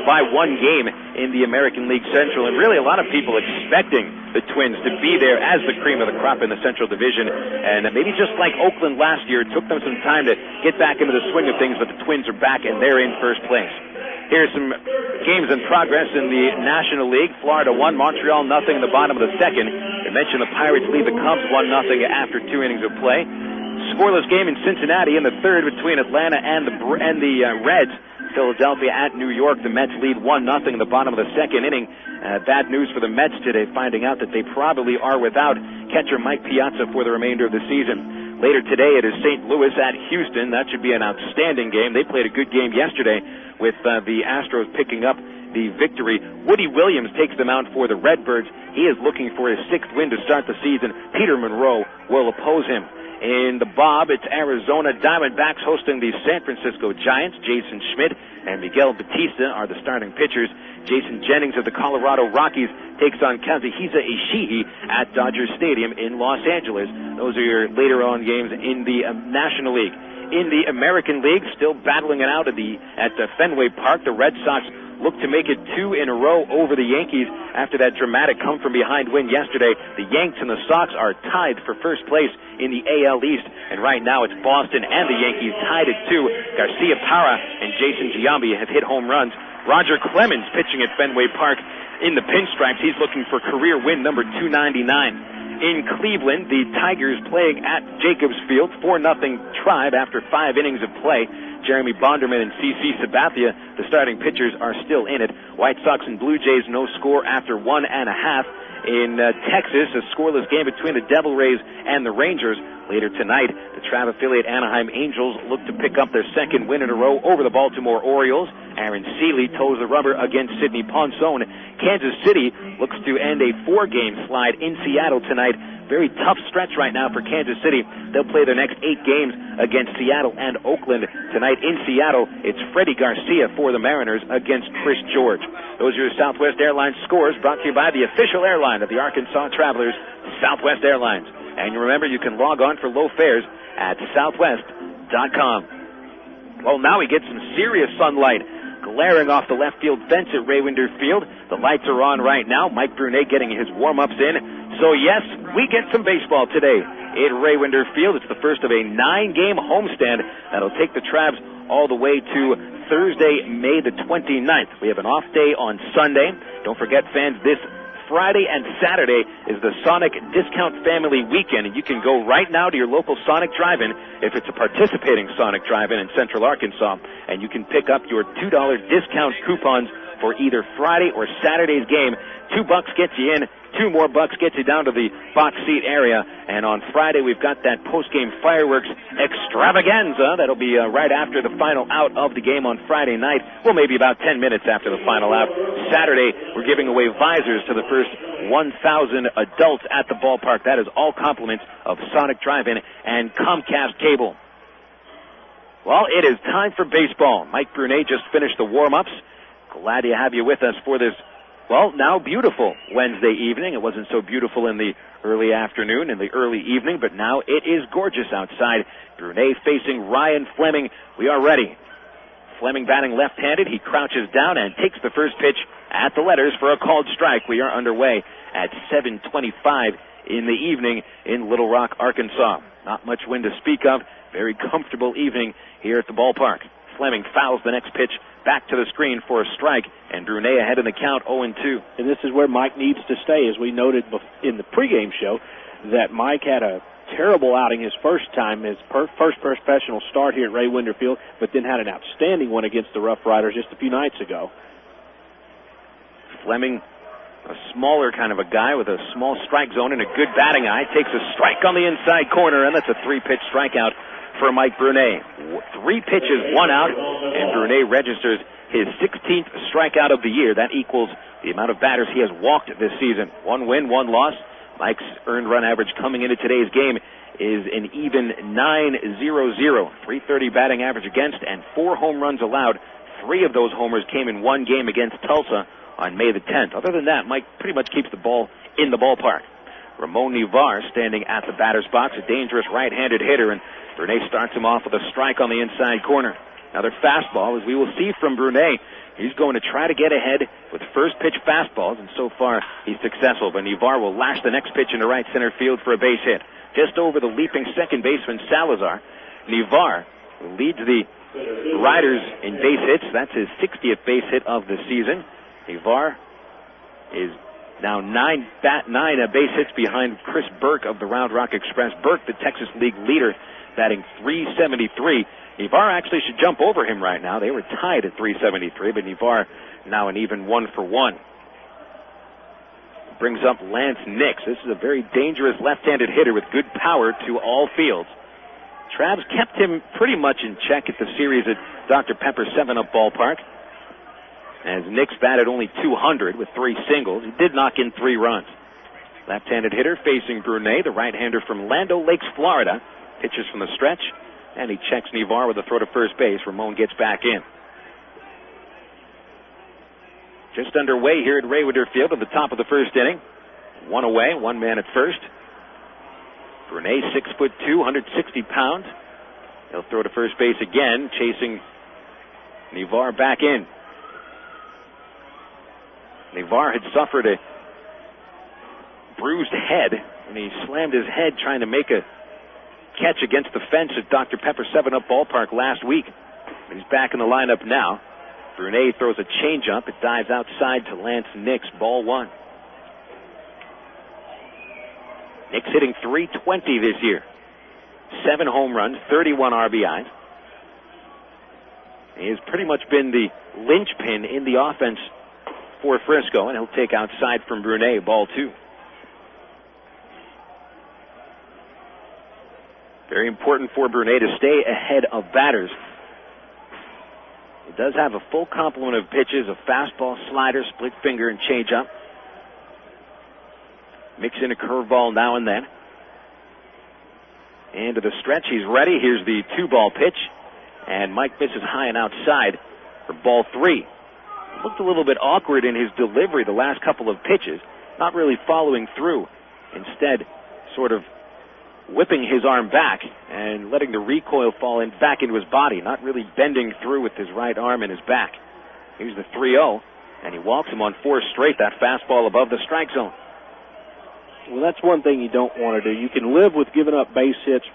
Speaker 2: by 1 game in the American League Central. And really a lot of people expecting the Twins to be there as the cream of the crop in the Central Division. And maybe just like Oakland last year, it took them some time to get back into the swing of things, but the Twins are back and they're in first place. Here's some games in progress in the National League. Florida 1, Montreal 0 in the bottom of the 2nd. I mentioned the Pirates lead the Cubs 1-0 after 2 innings of play. Scoreless game in Cincinnati in the 3rd between Atlanta and the Reds. Philadelphia at New York. The Mets lead 1-0 in the bottom of the 2nd inning. Bad news for the Mets today, finding out that they probably are without catcher Mike Piazza for the remainder of the season. Later today, it is St. Louis at Houston. That should be an outstanding game. They played a good game yesterday with the Astros picking up the victory. Woody Williams takes them out for the Redbirds. He is looking for his 6th win to start the season. Peter Monroe will oppose him. In the Bob, it's Arizona Diamondbacks hosting the San Francisco Giants. Jason Schmidt and Miguel Batista are the starting pitchers. Jason Jennings of the Colorado Rockies takes on Kazuhisa Ishii at Dodger Stadium in Los Angeles. Those are your later on games in the National League. In the American League, still battling it out at Fenway Park, the Red Sox look to make it 2 in a row over the Yankees after that dramatic come-from-behind win yesterday. The Yanks and the Sox are tied for first place in the AL East, and right now it's Boston and the Yankees tied at 2. Garcia Parra and Jason Giambi have hit home runs. Roger Clemens pitching at Fenway Park in the pinstripes. He's looking for career win number 299. In Cleveland, the Tigers playing at Jacobs Field, 4-0 Tribe after 5 innings of play. Jeremy Bonderman and C.C. Sabathia, the starting pitchers, are still in it. White Sox and Blue Jays, no score after 1.5. In Texas, a scoreless game between the Devil Rays and the Rangers. Later tonight, the Tribe affiliate Anaheim Angels look to pick up their 2nd win in a row over the Baltimore Orioles. Aaron Seeley toes the rubber against Sidney Ponson. Kansas City looks to end a 4-game slide in Seattle tonight. Very tough stretch right now for Kansas City. They'll play their next 8 games against Seattle and Oakland. Tonight in Seattle, it's Freddie Garcia for the Mariners against Chris George. Those are your Southwest Airlines scores, brought to you by the official airline of the Arkansas Travelers, Southwest Airlines. And remember, you can log on for low fares at southwest.com. Well, now we get some serious sunlight glaring off the left field fence at Raywinder Field. The lights are on right now. Mike Brunet getting his warm-ups in. So, yes, we get some baseball today at Raywinder Field. It's the first of a 9-game homestand that'll take the Travs all the way to Thursday, May the 29th. We have an off day on Sunday. Don't forget, fans, this Friday and Saturday is the Sonic Discount Family Weekend, and you can go right now to your local Sonic Drive-In if it's a participating Sonic Drive-In in Central Arkansas, and you can pick up your $2 discount coupons for either Friday or Saturday's game. $2 gets you in, $2 more gets you down to the box seat area, and on Friday we've got that post-game fireworks extravaganza that'll be right after the final out of the game on Friday night. Well, maybe about 10 minutes after the final out. Saturday, we're giving away visors to the first 1,000 adults at the ballpark. That is all compliments of Sonic Drive-In and Comcast Cable. Well, it is time for baseball. Mike Brunet just finished the warm-ups. Glad to have you with us for this, well, now beautiful Wednesday evening. It wasn't so beautiful in the early afternoon and the early evening, but now it is gorgeous outside. Brunet facing Ryan Fleming. We are ready. Fleming batting left-handed. He crouches down and takes the first pitch at the letters for a called strike. We are underway at 7:25 in the evening in Little Rock, Arkansas. Not much wind to speak of. Very comfortable evening here at the ballpark. Fleming fouls the next pitch back to the screen for a strike, and Brunet ahead in the count 0-2.
Speaker 3: And this is where Mike needs to stay. As we noted in the pregame show, that Mike had a terrible outing his first time, his first professional start here at Raywinder Field, but then had an outstanding one against the RoughRiders just a few nights ago.
Speaker 2: Fleming, a smaller kind of a guy with a small strike zone and a good batting eye, takes a strike on the inside corner, and that's a 3-pitch strikeout for Mike Brunet. 3 pitches, 1 out, and Brunet registers his 16th strikeout of the year. That equals the amount of batters he has walked this season. 1 win, 1 loss. Mike's earned run average coming into today's game is an even .900. .330 batting average against, and 4 home runs allowed. 3 of those homers came in one game against Tulsa on May the 10th. Other than that, Mike pretty much keeps the ball in the ballpark. Ramon Nivar standing at the batter's box, a dangerous right-handed hitter, and Brunet starts him off with a strike on the inside corner. Another fastball, as we will see from Brunet. He's going to try to get ahead with first pitch fastballs, and so far he's successful. But Nivar will lash the next pitch into right center field for a base hit. Just over the leaping second baseman Salazar. Nivar leads the Riders in base hits. That's his 60th base hit of the season. Nivar is now 9 base hits behind Chris Burke of the Round Rock Express. Burke, the Texas League leader, batting .373. Nivar actually should jump over him right now. They were tied at .373, but Nivar now an even 1-for-1. Brings up Lance Nix. This is a very dangerous left-handed hitter with good power to all fields. Travs kept him pretty much in check at the series at Dr. Pepper 7-Up Ballpark, as Nix batted only .200 with 3 singles. He did knock in 3 runs. Left-handed hitter facing Brunet, the right-hander from Land O'Lakes, Florida. Pitches from the stretch, and he checks Nivar with a throw to first base. Ramon gets back in. Just underway here at Raywinder Field at the top of the first inning. 1 away, 1 man at first. Brunet, 6'2", 160 pounds. He'll throw to first base again, chasing Nivar back in. Nivar had suffered a bruised head, and he slammed his head trying to make a catch against the fence at Dr. Pepper 7-Up Ballpark last week. He's back in the lineup now. Brunet throws a changeup. It dives outside to Lance Nix. Ball 1. Nix hitting .320 this year. 7 home runs, 31 RBIs. He has pretty much been the linchpin in the offense for Frisco, and he'll take outside from Brunet. Ball 2. Very important for Brunet to stay ahead of batters. He does have a full complement of pitches, a fastball, slider, split finger, and changeup. Mix in a curveball now and then. Into the stretch, he's ready. Here's the 2-ball pitch, and Mike misses high and outside for ball 3. Looked a little bit awkward in his delivery the last couple of pitches, not really following through. Instead, sort of whipping his arm back and letting the recoil fall back into his body, not really bending through with his right arm and his back. Here's the 3-0, and he walks him on 4 straight, that fastball above the strike zone.
Speaker 3: Well, that's one thing you don't want to do. You can live with giving up base hits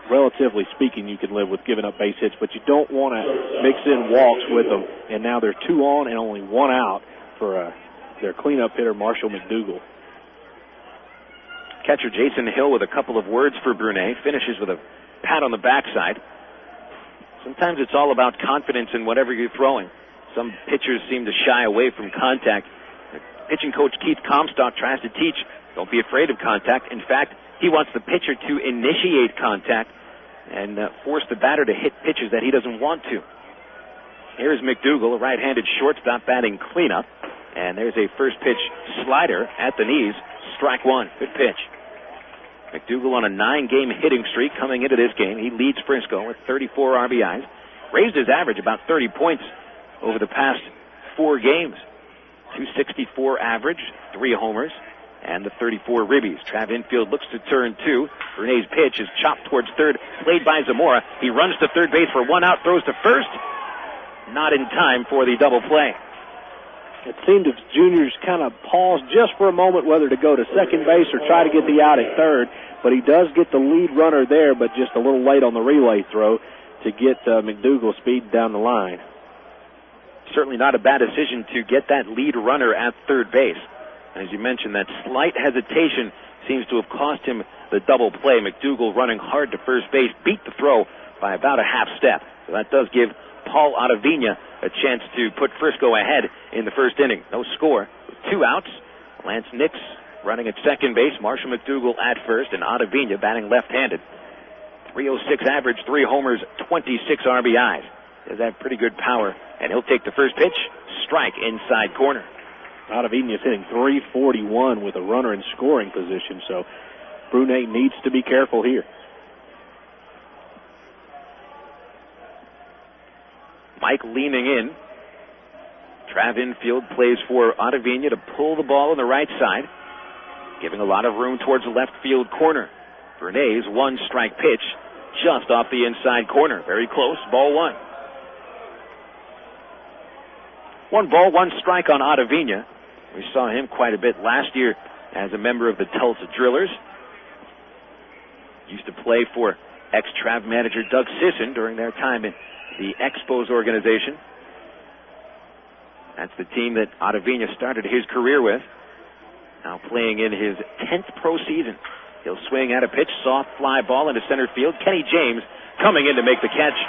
Speaker 3: relatively speaking, you can live with giving up base hits, but you don't want to mix in walks with them. And now they're 2 on and only 1 out for their cleanup hitter, Marshall McDougal.
Speaker 2: Catcher Jason Hill with a couple of words for Brunet, finishes with a pat on the backside. Sometimes it's all about confidence in whatever you're throwing. Some pitchers seem to shy away from contact. Pitching coach Keith Comstock tries to teach, don't be afraid of contact. In fact, he wants the pitcher to initiate contact and force the batter to hit pitches that he doesn't want to. Here's McDougal, a right-handed shortstop batting cleanup. And there's a first pitch slider at the knees. Strike 1. Good pitch. McDougal on a 9-game hitting streak coming into this game. He leads Frisco with 34 RBIs. Raised his average about 30 points over the past 4 games. 264 average, 3 homers, and the 34 ribbies. Trav infield looks to turn 2. Brunet's pitch is chopped towards third, played by Zamora. He runs to third base for 1 out, throws to first. Not in time for the double play.
Speaker 3: It seemed as juniors kind of paused just for a moment whether to go to second base or try to get the out at third, but he does get the lead runner there, but just a little late on the relay throw to get McDougal speed down the line.
Speaker 2: Certainly not a bad decision to get that lead runner at third base. As you mentioned, that slight hesitation seems to have cost him the double play. McDougal running hard to first base, beat the throw by about a half step. So that does give Paul Ottavina a chance to put Frisco ahead in the first inning. No score. With 2 outs, Lance Nix running at second base, Marshall McDougal at first, and Ottavina batting left-handed. 306 average, 3 homers, 26 RBIs. He does have pretty good power, and he'll take the first pitch. Strike inside corner.
Speaker 3: Ottavina is hitting .341 with a runner in scoring position, so Brunet needs to be careful here.
Speaker 2: Mike leaning in. Trav infield plays for Ottavina to pull the ball on the right side, giving a lot of room towards the left field corner. Brunet's 1-strike pitch just off the inside corner. Very close, ball 1. 1 ball, 1 strike on Ottavina. We saw him quite a bit last year as a member of the Tulsa Drillers. Used to play for ex-Trav manager Doug Sisson during their time in the Expos organization. That's the team that Ottavina started his career with. Now playing in his 10th pro season. He'll swing at a pitch, soft fly ball into center field. Kenny James coming in to make the catch.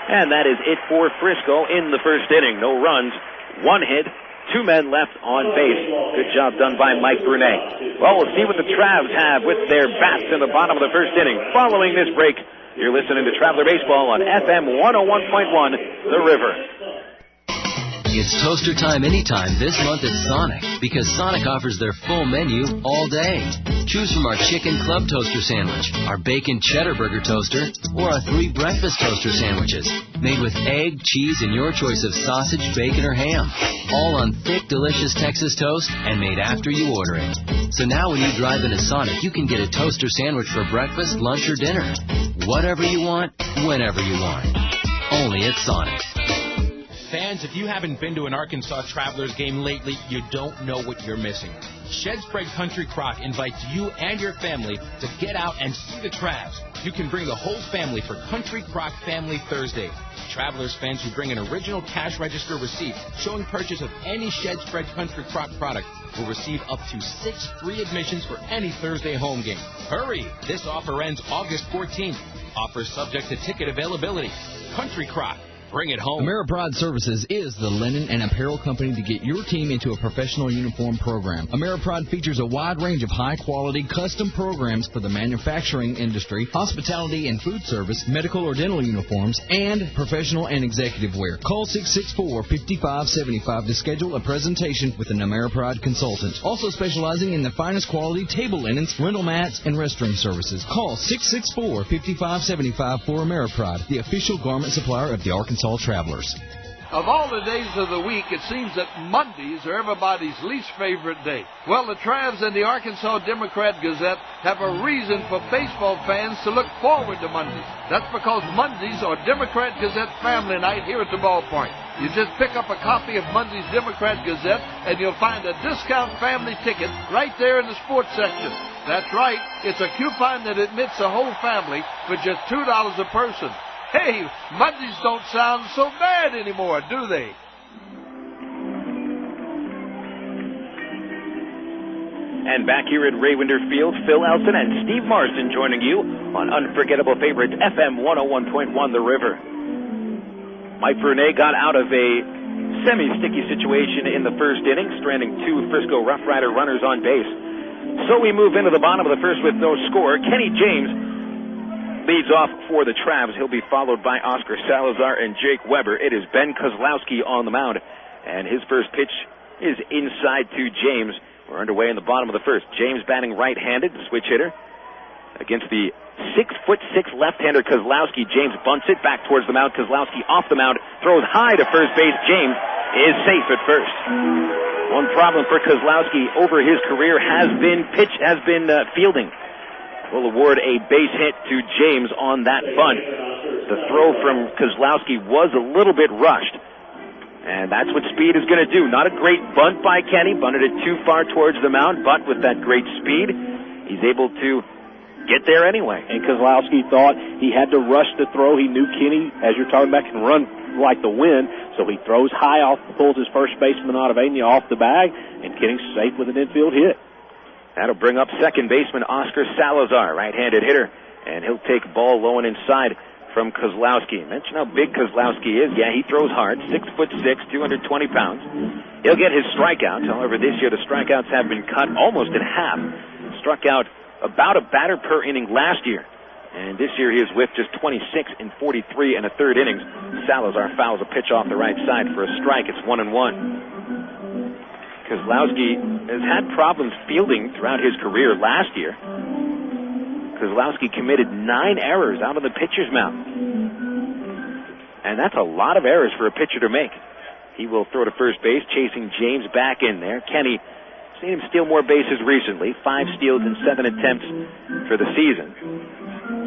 Speaker 2: And that is it for Frisco in the first inning. No runs, 1 hit, 2 men left on base. Good job done by Mike Brunet. Well, we'll see what the Travs have with their bats in the bottom of the first inning. Following this break, you're listening to Traveler Baseball on FM 101.1, The River.
Speaker 10: It's toaster time anytime this month at Sonic, because Sonic offers their full menu all day. Choose from our Chicken Club Toaster Sandwich, our Bacon Cheddar Burger Toaster, or our 3 Breakfast Toaster Sandwiches, made with egg, cheese, and your choice of sausage, bacon, or ham. All on thick, delicious Texas toast and made after you order it. So now when you drive into Sonic, you can get a toaster sandwich for breakfast, lunch, or dinner. Whatever you want, whenever you want. Only at Sonic.
Speaker 11: Fans, if you haven't been to an Arkansas Travelers game lately, you don't know what you're missing. Shedspread Country Crock invites you and your family to get out and see the Travs. You can bring the whole family for Country Crock Family Thursday. Travelers fans who bring an original cash register receipt showing purchase of any Shedspread Country Crock product will receive up to 6 free admissions for any Thursday home game. Hurry! This offer ends August 14th. Offer subject to ticket availability. Country Crock. Bring it home.
Speaker 12: AmeriPride Services is the linen and apparel company to get your team into a professional uniform program. AmeriPride features a wide range of high-quality custom programs for the manufacturing industry, hospitality and food service, medical or dental uniforms, and professional and executive wear. Call 664-5575 to schedule a presentation with an AmeriPride consultant. Also specializing in the finest quality table linens, rental mats, and restroom services. Call 664-5575 for AmeriPride, the official garment supplier of the Arkansas Travelers.
Speaker 13: Of all the days of the week, it seems that Mondays are everybody's least favorite day. Well, the Travs and the Arkansas Democrat-Gazette have a reason for baseball fans to look forward to Mondays. That's because Mondays are Democrat-Gazette family night here at the ballpark. You just pick up a copy of Monday's Democrat-Gazette, and you'll find a discount family ticket right there in the sports section. That's right, it's a coupon that admits the whole family for just $2 a person. Hey, Mondays don't sound so bad anymore, do they?
Speaker 2: And back here at Raywinder Field, Phil Elson and Steve Marsden joining you on Unforgettable Favorites FM 101.1 The River. Mike Brunet got out of a semi-sticky situation in the first inning, stranding 2 Frisco RoughRider runners on base. So we move into the bottom of the first with no score. Kenny James leads off for the Travs. He'll be followed by Oscar Salazar and Jake Weber. It is Ben Kozlowski on the mound, and his first pitch is inside to James. We're underway in the bottom of the first. James batting right-handed, switch hitter, against the 6'6" left-hander Kozlowski. James bunts it back towards the mound. Kozlowski off the mound, throws high to first base. James is safe at first. One problem for Kozlowski over his career has been fielding. We'll award a base hit to James on that bunt. The throw from Kozlowski was a little bit rushed, and that's what speed is going to do. Not a great bunt by Kenny, bunted it too far towards the mound, but with that great speed, he's able to get there anyway.
Speaker 3: And Kozlowski thought he had to rush the throw. He knew Kenny, as you're talking about, can run like the wind, so he throws high off, pulls his first baseman Ottavania off the bag, and Kenny's safe with an infield hit.
Speaker 2: That'll bring up second baseman Oscar Salazar, right-handed hitter, and he'll take ball low and inside from Kozlowski. Mention how big Kozlowski is. Yeah, he throws hard, 6'6", 220 pounds. He'll get his strikeouts. However, this year the strikeouts have been cut almost in half. Struck out about a batter per inning last year, and this year he is with just 26 in 43 and a third innings. Salazar fouls a pitch off the right side for a strike. It's 1-1. Kozlowski has had problems fielding throughout his career last year. Kozlowski committed 9 errors out of the pitcher's mound. And that's a lot of errors for a pitcher to make. He will throw to first base, chasing James back in there. Kenny, seen him steal more bases recently. 5 steals in 7 attempts for the season.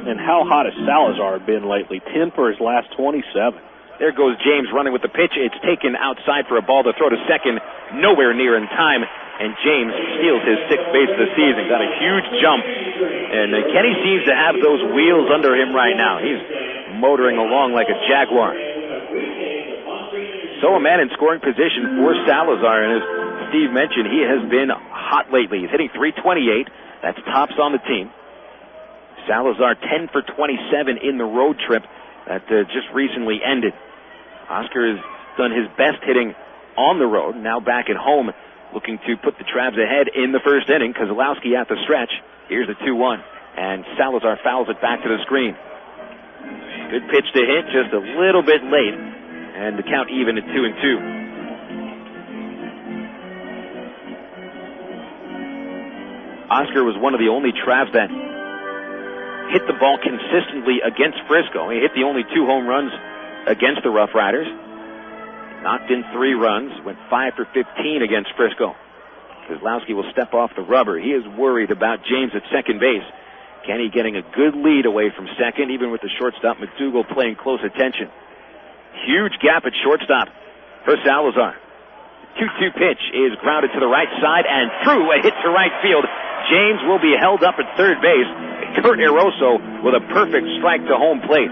Speaker 3: And how hot has Salazar been lately? 10 for his last 27.
Speaker 2: There goes James running with the pitch. It's taken outside for a ball to throw to second. Nowhere near in time. And James steals his 6th base of the season. Got a huge jump. And Kenny seems to have those wheels under him right now. He's motoring along like a Jaguar. So a man in scoring position for Salazar. And as Steve mentioned, he has been hot lately. He's hitting .328. That's tops on the team. Salazar 10 for 27 in the road trip that just recently ended. Oscar has done his best hitting on the road. Now back at home, looking to put the Travs ahead in the first inning. Kozlowski at the stretch. Here's the 2-1. And Salazar fouls it back to the screen. Good pitch to hit, just a little bit late. And the count even at 2-2. Oscar was one of the only Travs that hit the ball consistently against Frisco. He hit the only 2 home runs against the RoughRiders. Knocked in 3 runs, went 5 for 15 against Frisco. Kozlowski will step off the rubber. He is worried about James at second base. Kenny getting a good lead away from second, even with the shortstop McDougal playing close attention. Huge gap at shortstop for Salazar. 2-2 pitch is grounded to the right side and through, a hit to right field. James will be held up at third base. Kurt Eroso with a perfect strike to home plate.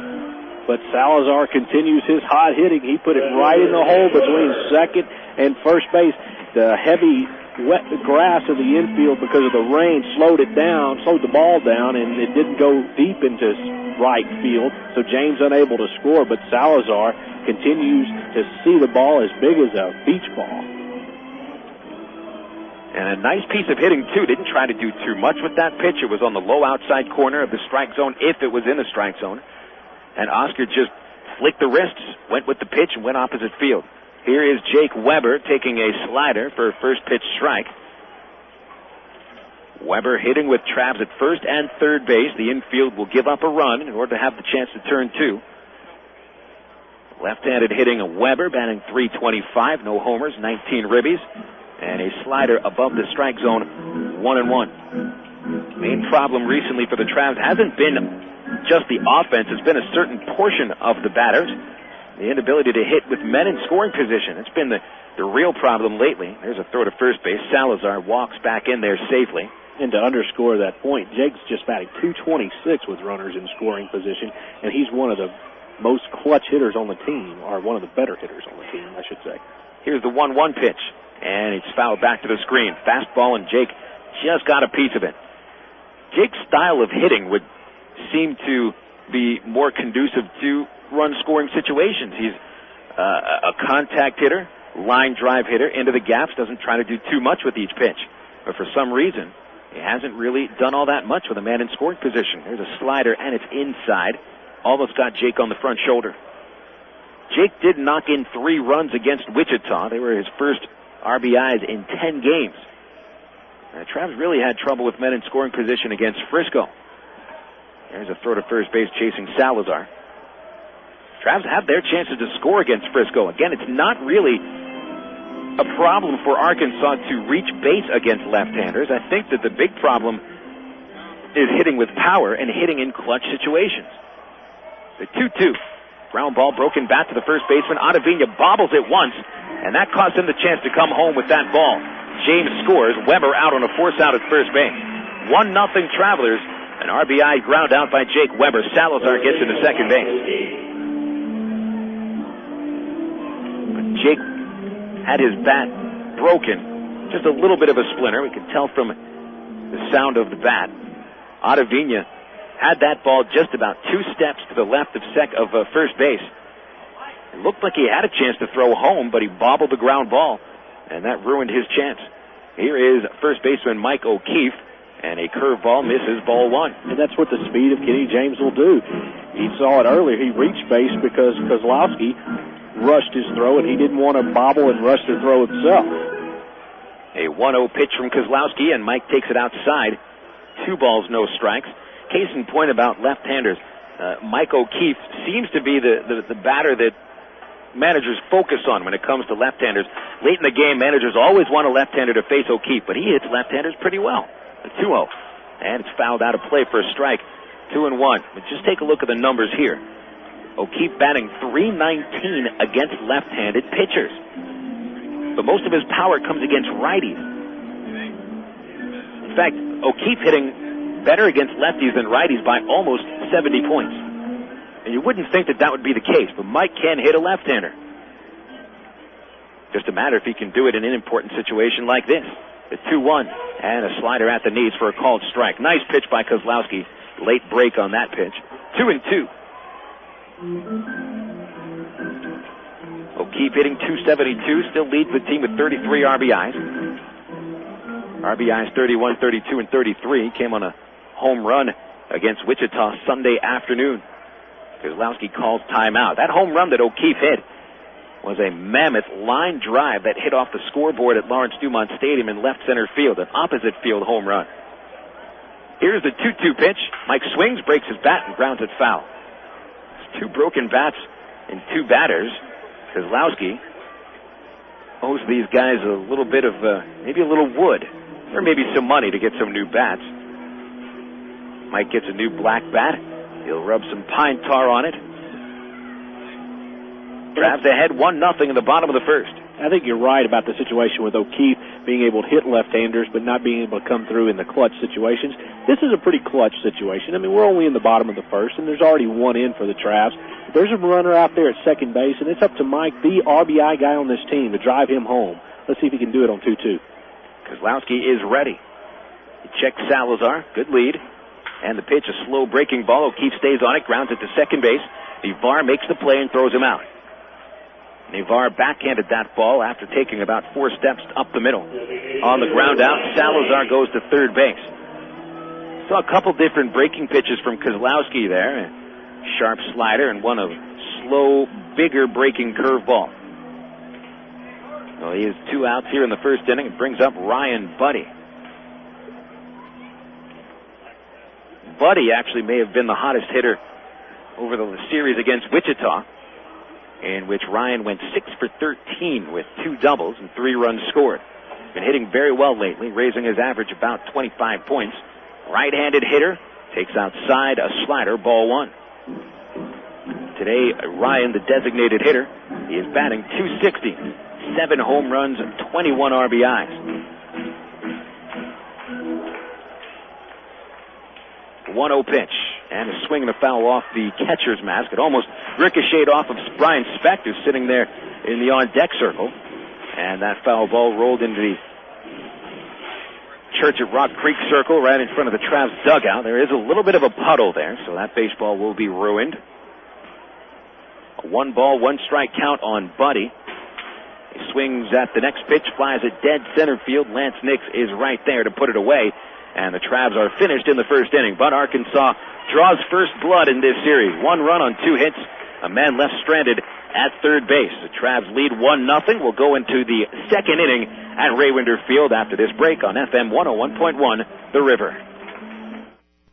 Speaker 3: But Salazar continues his hot hitting. He put it right in the hole between second and first base. The heavy wet grass of the infield because of the rain slowed the ball down, and it didn't go deep into right field. So James unable to score, but Salazar continues to see the ball as big as a beach ball.
Speaker 2: And a nice piece of hitting, too. Didn't try to do too much with that pitch. It was on the low outside corner of the strike zone, if it was in the strike zone. And Oscar just flicked the wrists, went with the pitch, and went opposite field. Here is Jake Weber taking a slider for a first pitch strike. Weber hitting with Travs at first and third base. The infield will give up a run in order to have the chance to turn 2. Left-handed hitting of Weber, batting .325, no homers, 19 ribbies, and a slider above the strike zone, 1-1. Main problem recently for the Travs hasn't been just the offense. It's been a certain portion of the batters. The inability to hit with men in scoring position. It's been the real problem lately. There's a throw to first base. Salazar walks back in there safely.
Speaker 3: And to underscore that point, Jake's just batting .226 with runners in scoring position, and he's one of the most clutch hitters on the team, or one of the better hitters on the team, I should say.
Speaker 2: Here's the 1-1 pitch, and it's fouled back to the screen. Fastball, and Jake just got a piece of it. Jake's style of hitting would seem to be more conducive to run-scoring situations. He's a contact hitter, line drive hitter, into the gaps, doesn't try to do too much with each pitch. But for some reason, he hasn't really done all that much with a man in scoring position. There's a slider, and it's inside. Almost got Jake on the front shoulder. Jake did knock in 3 runs against Wichita. They were his first RBIs in 10 games. And the Travs really had trouble with men in scoring position against Frisco. There's a throw to first base chasing Salazar. Travs have their chances to score against Frisco. Again, it's not really a problem for Arkansas to reach base against left-handers. I think that the big problem is hitting with power and hitting in clutch situations. The 2-2. Ground ball, broken bat to the first baseman. Ottavina bobbles it once, and that cost him the chance to come home with that ball. James scores. Weber out on a force out at first base. 1-0 Travelers. An RBI ground out by Jake Weber. Salazar gets into second base. But Jake had his bat broken. Just a little bit of a splinter. We could tell from the sound of the bat. Ottavina had that ball just about 2 steps to the left of first base. It looked like he had a chance to throw home, but he bobbled the ground ball, and that ruined his chance. Here is first baseman Mike O'Keefe, and a curveball misses, ball 1.
Speaker 3: And that's what the speed of Kenny James will do. He saw it earlier. He reached base because Kozlowski rushed his throw, and he didn't want to bobble and rush the throw himself.
Speaker 2: A 1-0 pitch from Kozlowski, and Mike takes it outside. 2 balls, no strikes. Case in point about left-handers, Mike O'Keefe seems to be the batter that managers focus on when it comes to left-handers. Late in the game, managers always want a left-hander to face O'Keefe, but he hits left-handers pretty well. A 2-0, and it's fouled out of play for a strike. 2-1. But just take a look at the numbers here. O'Keefe batting .319 against left-handed pitchers, but most of his power comes against righties. In fact, O'Keefe hitting better against lefties than righties by almost 70 points. And you wouldn't think that would be the case, but Mike can hit a left-hander. Just a matter if he can do it in an important situation like this. The 2-1, and a slider at the knees for a called strike. Nice pitch by Kozlowski. Late break on that pitch. 2-2. O'Keefe hitting .272, still leads the team with 33 RBIs. RBIs 31, 32, and 33. Came on a home run against Wichita Sunday afternoon. Kozlowski calls timeout. That home run that O'Keefe hit was a mammoth line drive that hit off the scoreboard at Lawrence Dumont Stadium in left center field, an opposite field home run. Here's the 2-2 pitch. Mike swings, breaks his bat, and grounds it foul. It's 2 broken bats and 2 batters. Kozlowski owes these guys a little bit of, maybe a little wood, or maybe some money to get some new bats. Mike gets a new black bat. He'll rub some pine tar on it. Travs ahead 1-0 in the bottom of the first.
Speaker 3: I think you're right about the situation with O'Keefe being able to hit left-handers but not being able to come through in the clutch situations. This is a pretty clutch situation. I mean, we're only in the bottom of the first, and there's already 1 in for the Travs. There's a runner out there at second base, and it's up to Mike, the RBI guy on this team, to drive him home. Let's see if he can do it on 2-2.
Speaker 2: Kozlowski is ready. He checks Salazar. Good lead. And the pitch, a slow breaking ball. O'Keefe stays on it, grounds it to second base. Navar makes the play and throws him out. Navar backhanded that ball after taking about 4 steps up the middle. On the ground out, Salazar goes to third base. Saw a couple different breaking pitches from Kozlowski there. A sharp slider and one of slow, bigger breaking curveball. Well, he has 2 outs here in the first inning. It brings up Ryan Buddy. Buddy actually may have been the hottest hitter over the series against Wichita. in which Ryan went 6 for 13 with 2 doubles and 3 runs scored. Been hitting very well lately, raising his average about 25 points. Right-handed hitter, takes outside a slider, ball 1. Today, Ryan, the designated hitter, he is batting .260, 7 home runs and 21 RBIs. 1-0 pitch, and a swing and a foul off the catcher's mask. It almost ricocheted off of Brian Speck, who's sitting there in the on-deck circle. And that foul ball rolled into the Church at Rock Creek circle right in front of the Travs dugout. There is a little bit of a puddle there, so that baseball will be ruined. A 1-ball, 1-strike count on Buddy. He swings at the next pitch, flies at dead center field. Lance Nix is right there to put it away. And the Travs are finished in the first inning. But Arkansas draws first blood in this series. 1 run on 2 hits. A man left stranded at third base. The Travs lead 1-0. We'll go into the second inning at Raywinder Field after this break on FM 101.1, The River.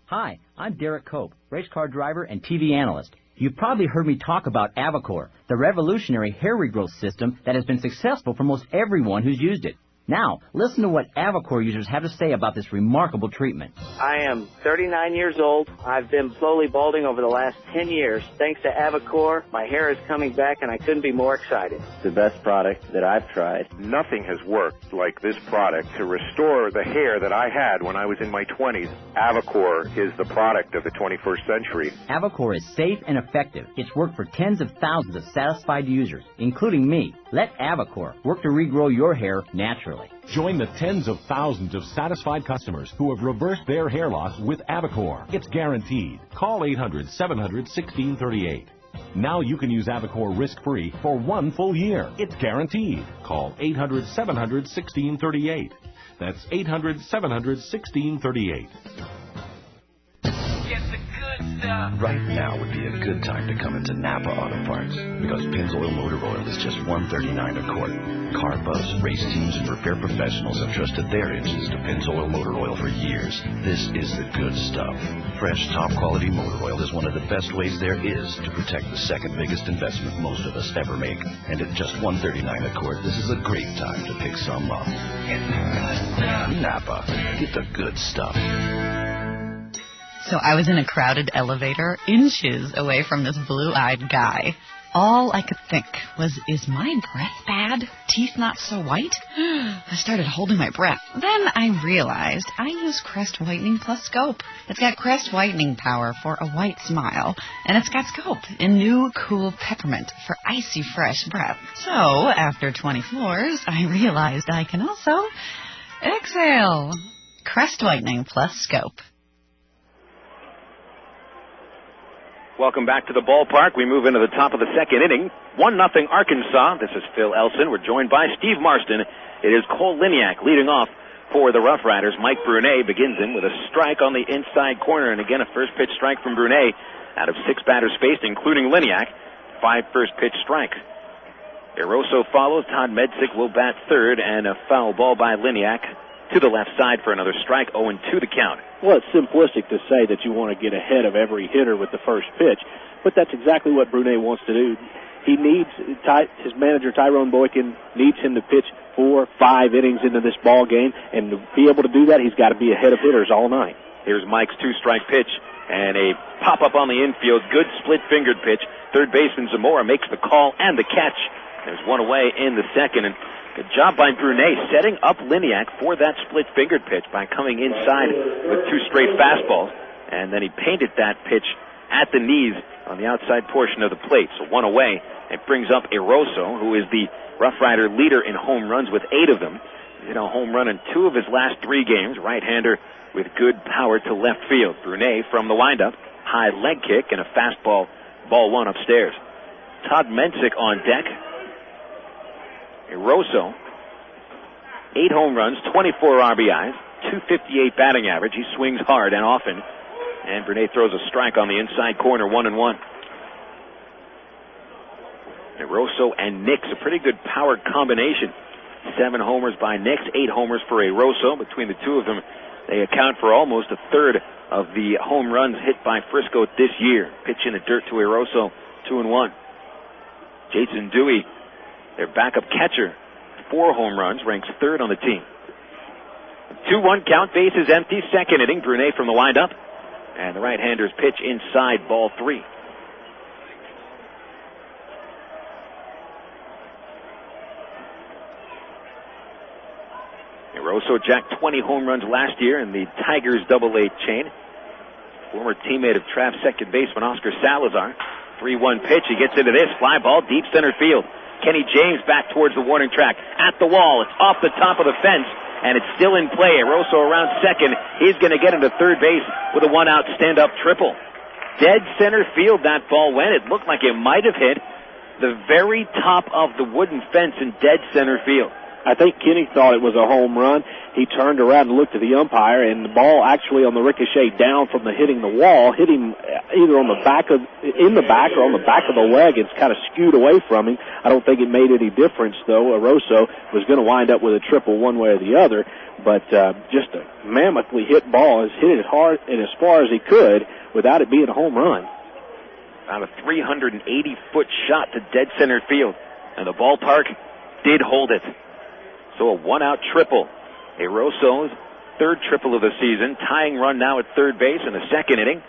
Speaker 14: Hi, I'm Derek Cope, race car driver and TV analyst. You've probably heard me talk about Avacor, the revolutionary hair regrowth system that has been successful for most everyone who's used it. Now, listen to what Avacor users have to say about this remarkable treatment.
Speaker 15: I am 39 years old. I've been slowly balding over the last 10 years. Thanks to Avacor, my hair is coming back, and I couldn't be more excited.
Speaker 16: The best product that I've tried.
Speaker 17: Nothing has worked like this product to restore the hair that I had when I was in my 20s. Avacor is the product of the 21st century.
Speaker 14: Avacor is safe and effective. It's worked for tens of thousands of satisfied users, including me. Let Avacor work to regrow your hair naturally.
Speaker 18: Join the tens of thousands of satisfied customers who have reversed their hair loss with Avacor. It's guaranteed. Call 800-700-1638. Now you can use Avacor risk-free for 1 full year. It's guaranteed. Call 800-700-1638. That's 800-700-1638.
Speaker 19: Right now would be a good time to come into Napa Auto Parts because Pennzoil Motor Oil is just $1.39 a quart. Car buffs, race teams, and repair professionals have trusted their engines to Pennzoil Motor Oil for years. This is the good stuff. Fresh, top-quality motor oil is one of the best ways there is to protect the second biggest investment most of us ever make. And at just $1.39 a quart, this is a great time to pick some up. Napa, get the good stuff.
Speaker 20: So I was in a crowded elevator, inches away from this blue-eyed guy. All I could think was, is my breath bad? Teeth not so white? I started holding my breath. Then I realized I use Crest Whitening Plus Scope. It's got Crest Whitening power for a white smile, and it's got Scope in new cool peppermint for icy fresh breath. So, after 20 floors, I realized I can also exhale. Crest Whitening Plus Scope.
Speaker 2: Welcome back to the ballpark. We move into the top of the second inning. 1-0 Arkansas. This is Phil Elson. We're joined by Steve Marston. It is Cole Liniak leading off for the RoughRiders. Mike Brunet begins in with a strike on the inside corner. And again, a first pitch strike from Brunet out of 6 batters faced, including Liniak. 5 first pitch strikes. Eroso follows. Todd Medsick will bat third, and a foul ball by Liniak to the left side for another strike. 0-2 the count.
Speaker 3: Well, it's simplistic to say that you want to get ahead of every hitter with the first pitch, but that's exactly what Brunet wants to do. He needs, his manager Tyrone Boykin needs him to pitch 4-5 innings into this ball game, and to be able to do that, he's got to be ahead of hitters all night.
Speaker 2: Here's Mike's 2-strike pitch, and a pop-up on the infield. Good split-fingered pitch. Third baseman Zamora makes the call and the catch. There's one away in the second, and good job by Brunet setting up Liniak for that split-fingered pitch by coming inside with 2 straight fastballs. And then he painted that pitch at the knees on the outside portion of the plate. So 1 away. It brings up Eroso, who is the Rough Rider leader in home runs with 8 of them. He hit a home run in 2 of his last 3 games. Right-hander with good power to left field. Brunet from the windup. High leg kick and a fastball. Ball 1 upstairs. Todd Mensick on deck. Eroso, 8 home runs, 24 RBIs, 258 batting average. He swings hard and often. And Brunet throws a strike on the inside corner, 1-1. Eroso and Nix, a pretty good power combination. 7 homers by Nix, 8 homers for Eroso. Between the two of them, they account for almost a third of the home runs hit by Frisco this year. Pitch in the dirt to Eroso, 2-1. Jason Dewey, their backup catcher, 4 home runs, ranks 3rd on the team. 2-1 count, bases empty, second inning. Brunet from the windup. And the right-hander's pitch inside, ball 3. Rosso jacked 20 home runs last year in the Tigers Double-A chain. Former teammate of Trav's second baseman Oscar Salazar. 3-1 pitch. He gets into this. Fly ball, deep center field. Kenny James back towards the warning track. At the wall. It's off the top of the fence, and it's still in play. Rosso around second. He's going to get into third base with a one-out stand-up triple. Dead center field that ball went. It looked like it might have hit the very top of the wooden fence in dead center field.
Speaker 3: I think Kenny thought it was a home run. He turned around and looked at the umpire, and the ball actually on the ricochet down from the hitting the wall hit him either on the back of, in the back or on the back of the leg. It's kind of skewed away from him. I don't think it made any difference, though. Rosso was going to wind up with a triple one way or the other, but just a mammothly hit ball. Has hit it hard and as far as he could without it being a home run.
Speaker 2: About a 380-foot shot to dead center field, and the ballpark did hold it. So a one-out triple. A Rosso's 3rd triple of the season. Tying run now at third base in the second inning.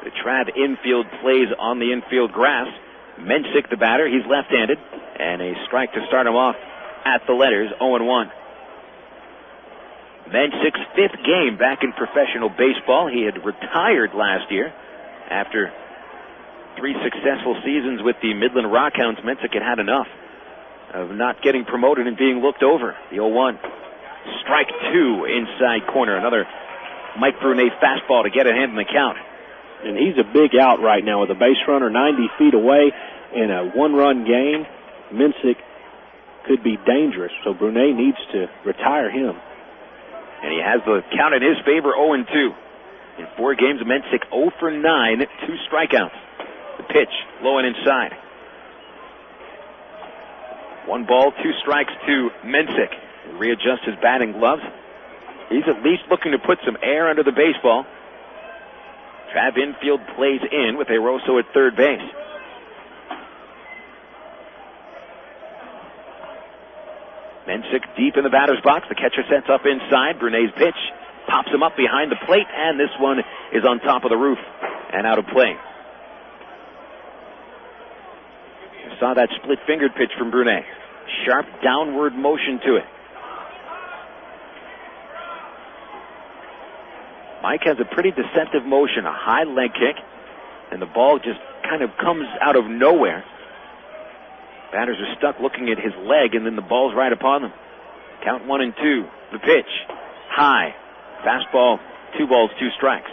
Speaker 2: The Trav infield plays on the infield grass. Mensick, the batter, he's left-handed. And a strike to start him off at the letters, 0-1. Mensick's 5th game back in professional baseball. He had retired last year after 3 successful seasons with the Midland Rockhounds. Mensick had enough of not getting promoted and being looked over. The 0-1. Strike 2 inside corner. Another Mike Brunet fastball to get a hand in the count.
Speaker 3: And he's a big out right now with a base runner 90 feet away in a one-run game. Mensick could be dangerous, so Brunet needs to retire him.
Speaker 2: And he has the count in his favor, 0-2. In 4 games, Mensick 0 for 9, 2 strikeouts. The pitch, low and inside. 1 ball, 2 strikes to Mensick. Readjust his batting gloves. He's at least looking to put some air under the baseball. Trav infield plays in with a Rosso at third base. Mensick deep in the batter's box. The catcher sets up inside. Brunet's pitch pops him up behind the plate, and this one is on top of the roof and out of play. Saw that split-fingered pitch from Brunet. Sharp downward motion to it. Mike has a pretty deceptive motion, a high leg kick, and the ball just kind of comes out of nowhere. Batters are stuck looking at his leg, and then the ball's right upon them. Count 1-2. The pitch. High. Fastball. 2 balls, 2 strikes.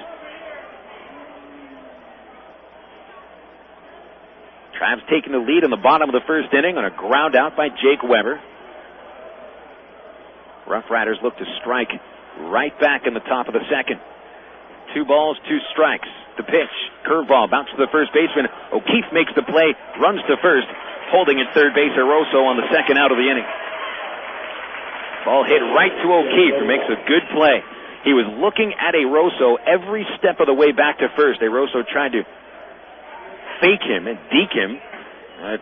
Speaker 2: Trav's taking the lead in the bottom of the first inning on a ground out by Jake Weber. RoughRiders look to strike right back in the top of the second. 2 balls, 2 strikes. The pitch. Curveball. Bounce to the first baseman. O'Keefe makes the play. Runs to first. Holding at third base, Rosso on the second out of the inning. Ball hit right to O'Keefe, who makes a good play. He was looking at Rosso every step of the way back to first. Rosso tried to fake him and deke him.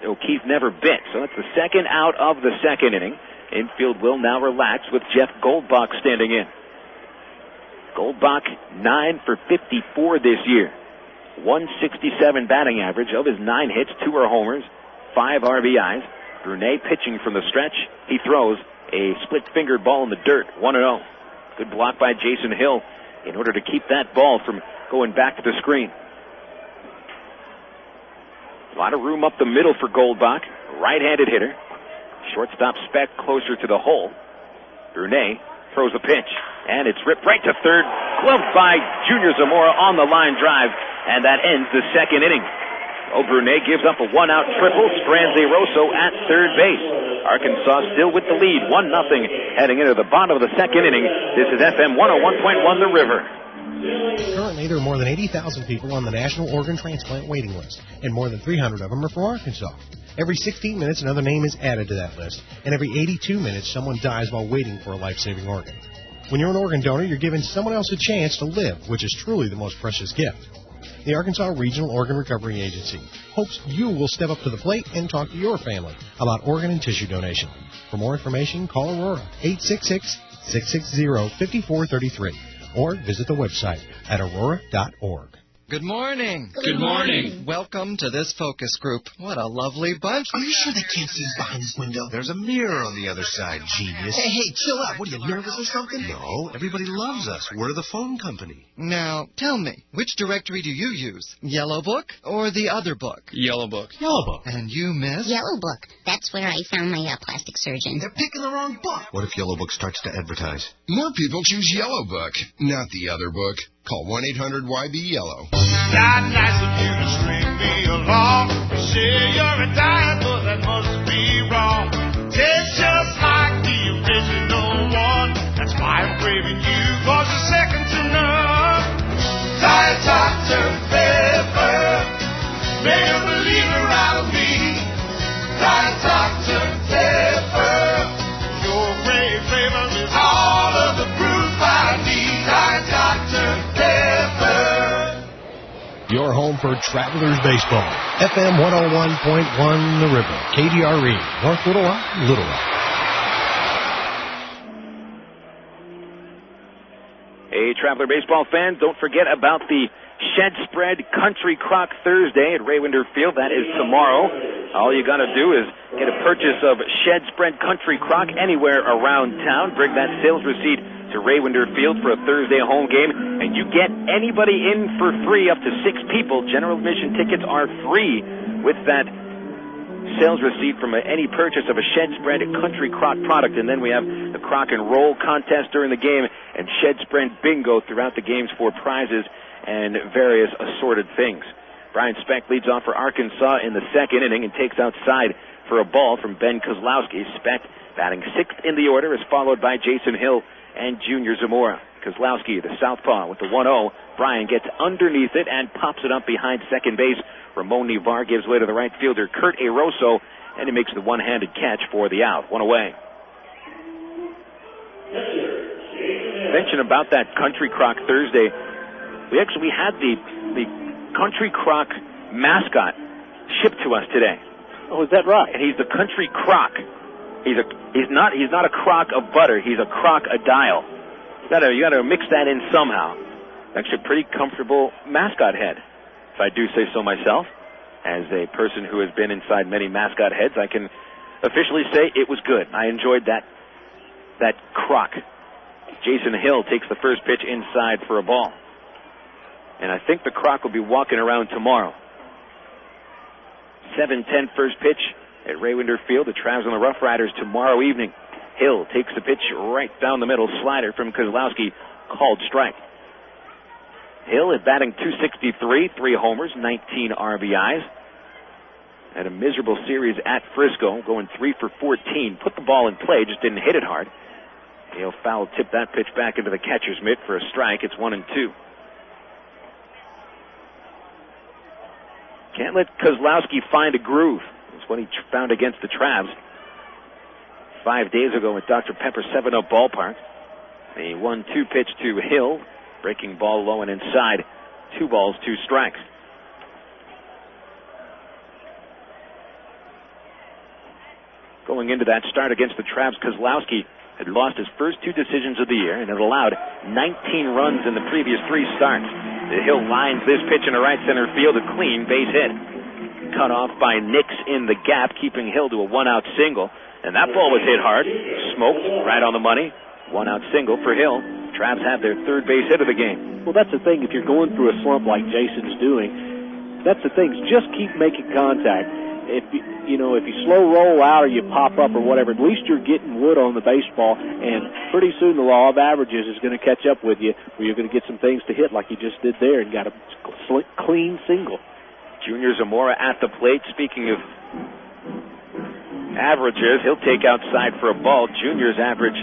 Speaker 2: O'Keefe never bit. So that's the second out of the second inning. Infield will now relax with Jeff Goldbach standing in. Goldbach 9 for 54 this year. 167 batting average. Of his 9 hits, 2 are homers, 5 RBIs. Brunet pitching from the stretch. He throws a split-fingered ball in the dirt, 1-0. Good block by Jason Hill in order to keep that ball from going back to the screen. A lot of room up the middle for Goldbach. Right-handed hitter. Shortstop Speck closer to the hole. Brunet throws a pitch, and it's ripped right to third. Gloved by Junior Zamora on the line drive, and that ends the second inning. Brunet gives up a 1-out triple, strands Rosso at third base. Arkansas still with the lead, 1-0, heading into the bottom of the second inning. This is FM 101.1 The River.
Speaker 7: Currently, there are more than 80,000 people on the National Organ Transplant waiting list, and more than 300 of them are from Arkansas. Every 16 minutes, another name is added to that list, and every 82 minutes, someone dies while waiting for a life-saving organ. When you're an organ donor, you're giving someone else a chance to live, which is truly the most precious gift. The Arkansas Regional Organ Recovery Agency hopes you will step up to the plate and talk to your family about organ and tissue donation. For more information, call Aurora 866-660-5433 or visit the website at aurora.org.
Speaker 21: Good morning.
Speaker 22: Good morning.
Speaker 21: Welcome to this focus group. What a lovely bunch.
Speaker 22: Are you sure they can't see us behind this window?
Speaker 6: There's a mirror on the other side, genius.
Speaker 22: Hey, chill out. What, are you nervous or something?
Speaker 6: No, everybody loves us. We're the phone company.
Speaker 21: Now, tell me, which directory do you use? Yellow Book or the other book?
Speaker 22: Yellow Book.
Speaker 6: Yellow Book.
Speaker 21: And you, miss?
Speaker 23: Yellow Book. That's where I found my plastic surgeon.
Speaker 22: They're picking the wrong book.
Speaker 6: What if Yellow Book starts to advertise?
Speaker 24: More people choose Yellow Book, not the other book. Call 1-800-YB-YELLOW.
Speaker 9: Not nice of you to string me along. Say you're a diet, but that must be wrong. Tastes just like the original one. That's why I'm craving you, 'cause you're second to none. Diet Dr. Pepper, make a believer out of me. Diet Dr. Pepper, your great flavor is all of the proof I need. Diet Dr. Pepper.
Speaker 7: Your home for Travelers Baseball. FM 101.1 The River. KDRE. North Little Rock, Little Rock.
Speaker 2: Hey, Traveler baseball fans, don't forget about the Shed Spread Country Crock Thursday at Raywinder Field. That is tomorrow. All you got to do is get a purchase of Shed Spread Country Crock anywhere around town. Bring that sales receipt to Raywinder Field for a Thursday home game, and you get anybody in for free, up to 6 people. General admission tickets are free with that sales receipt from any purchase of a Shed Spread Country Crock product. And then we have the Crock and Roll contest during the game and Shed Spread Bingo throughout the games for prizes and various assorted things. Brian Speck leads off for Arkansas in the second inning and takes outside for a ball from Ben Kozlowski. Speck, batting 6th in the order, is followed by Jason Hill and Junior Zamora. Kozlowski, the southpaw, with the 1-0. Brian gets underneath it and pops it up behind second base. Ramon Nivar gives way to the right fielder, Kurt Aroso, and he makes the one-handed catch for the out. One away. Mention about that Country Crock Thursday. We had the Country Crock mascot shipped to us today.
Speaker 3: Oh, is that right?
Speaker 2: And he's the Country Crock. He's not a crock of butter. He's a crocodile. You gotta mix that in somehow. Actually, a pretty comfortable mascot head, if I do say so myself. As a person who has been inside many mascot heads, I can officially say it was good. I enjoyed that crock. Jason Hill takes the first pitch inside for a ball. And I think the crock will be walking around tomorrow. 7:10 first pitch at Raywinder Field. The Travs and the RoughRiders tomorrow evening. Hill takes the pitch right down the middle. Slider from Kozlowski, called strike. Hill is batting .263, 3 homers, 19 RBIs. Had a miserable series at Frisco, going 3 for 14. Put the ball in play, just didn't hit it hard. He'll foul tip that pitch back into the catcher's mitt for a strike. It's 1-2. Can't let Kozlowski find a groove. That's what he found against the Travs 5 days ago at Dr. Pepper 7-Up Ballpark. A 1-2 pitch to Hill. Breaking ball low and inside. 2 balls, 2 strikes. Going into that start against the Travs, Kozlowski had lost his first 2 decisions of the year and had allowed 19 runs in the previous 3 starts. The Hill lines this pitch in the right center field, a clean base hit. Cut off by Nix in the gap, keeping Hill to a 1-out single. And that ball was hit hard, smoked right on the money. 1-out single for Hill. Travs have their 3rd base hit of the game.
Speaker 3: Well, that's the thing. If you're going through a slump like Jason's doing, that's the thing. Just keep making contact. If you slow roll out or you pop up or whatever, at least you're getting wood on the baseball, and pretty soon the law of averages is going to catch up with you, where you're going to get some things to hit like you just did there and got a clean single.
Speaker 2: Junior Zamora at the plate. Speaking of averages, he'll take outside for a ball. Junior's average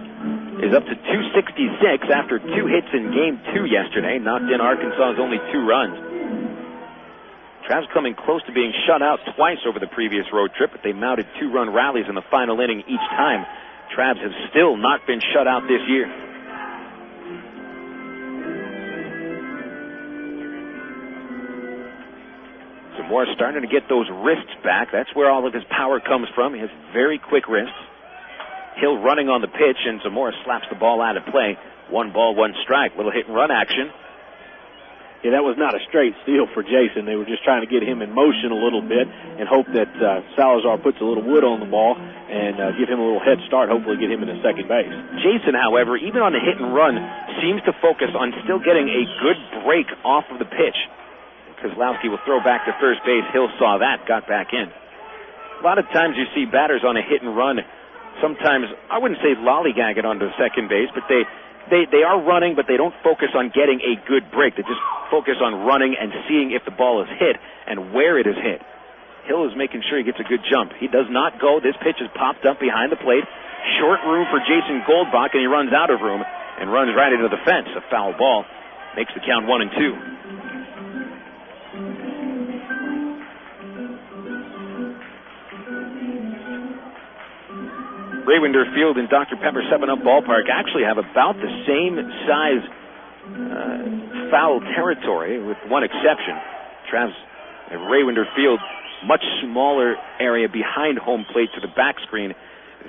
Speaker 2: is up to .266 after 2 hits in Game 2 yesterday. Knocked in Arkansas's only 2 runs. Travs coming close to being shut out twice over the previous road trip, but they mounted 2-run rallies in the final inning each time. Travs have still not been shut out this year. Zamora starting to get those wrists back. That's where all of his power comes from. He has very quick wrists. Hill running on the pitch, and Zamora slaps the ball out of play. 1 ball, 1 strike. Little hit and run action.
Speaker 3: Yeah, that was not a straight steal for Jason. They were just trying to get him in motion a little bit and hope that Salazar puts a little wood on the ball and give him a little head start, hopefully get him into second base.
Speaker 2: Jason, however, even on the hit and run, seems to focus on still getting a good break off of the pitch. Kozlowski will throw back to first base. Hill saw that, got back in. A lot of times you see batters on a hit and run. Sometimes, I wouldn't say lollygag it onto second base, but they are running, but they don't focus on getting a good break. They just focus on running and seeing if the ball is hit and where it is hit. Hill is making sure he gets a good jump. He does not go. This pitch is popped up behind the plate. Short room for Jason Goldbach, and he runs out of room and runs right into the fence. A foul ball makes the count 1-2. Rawinder Field and Dr. Pepper 7-Up Ballpark actually have about the same size foul territory, with one exception. Travs at Rawinder Field, much smaller area behind home plate to the back screen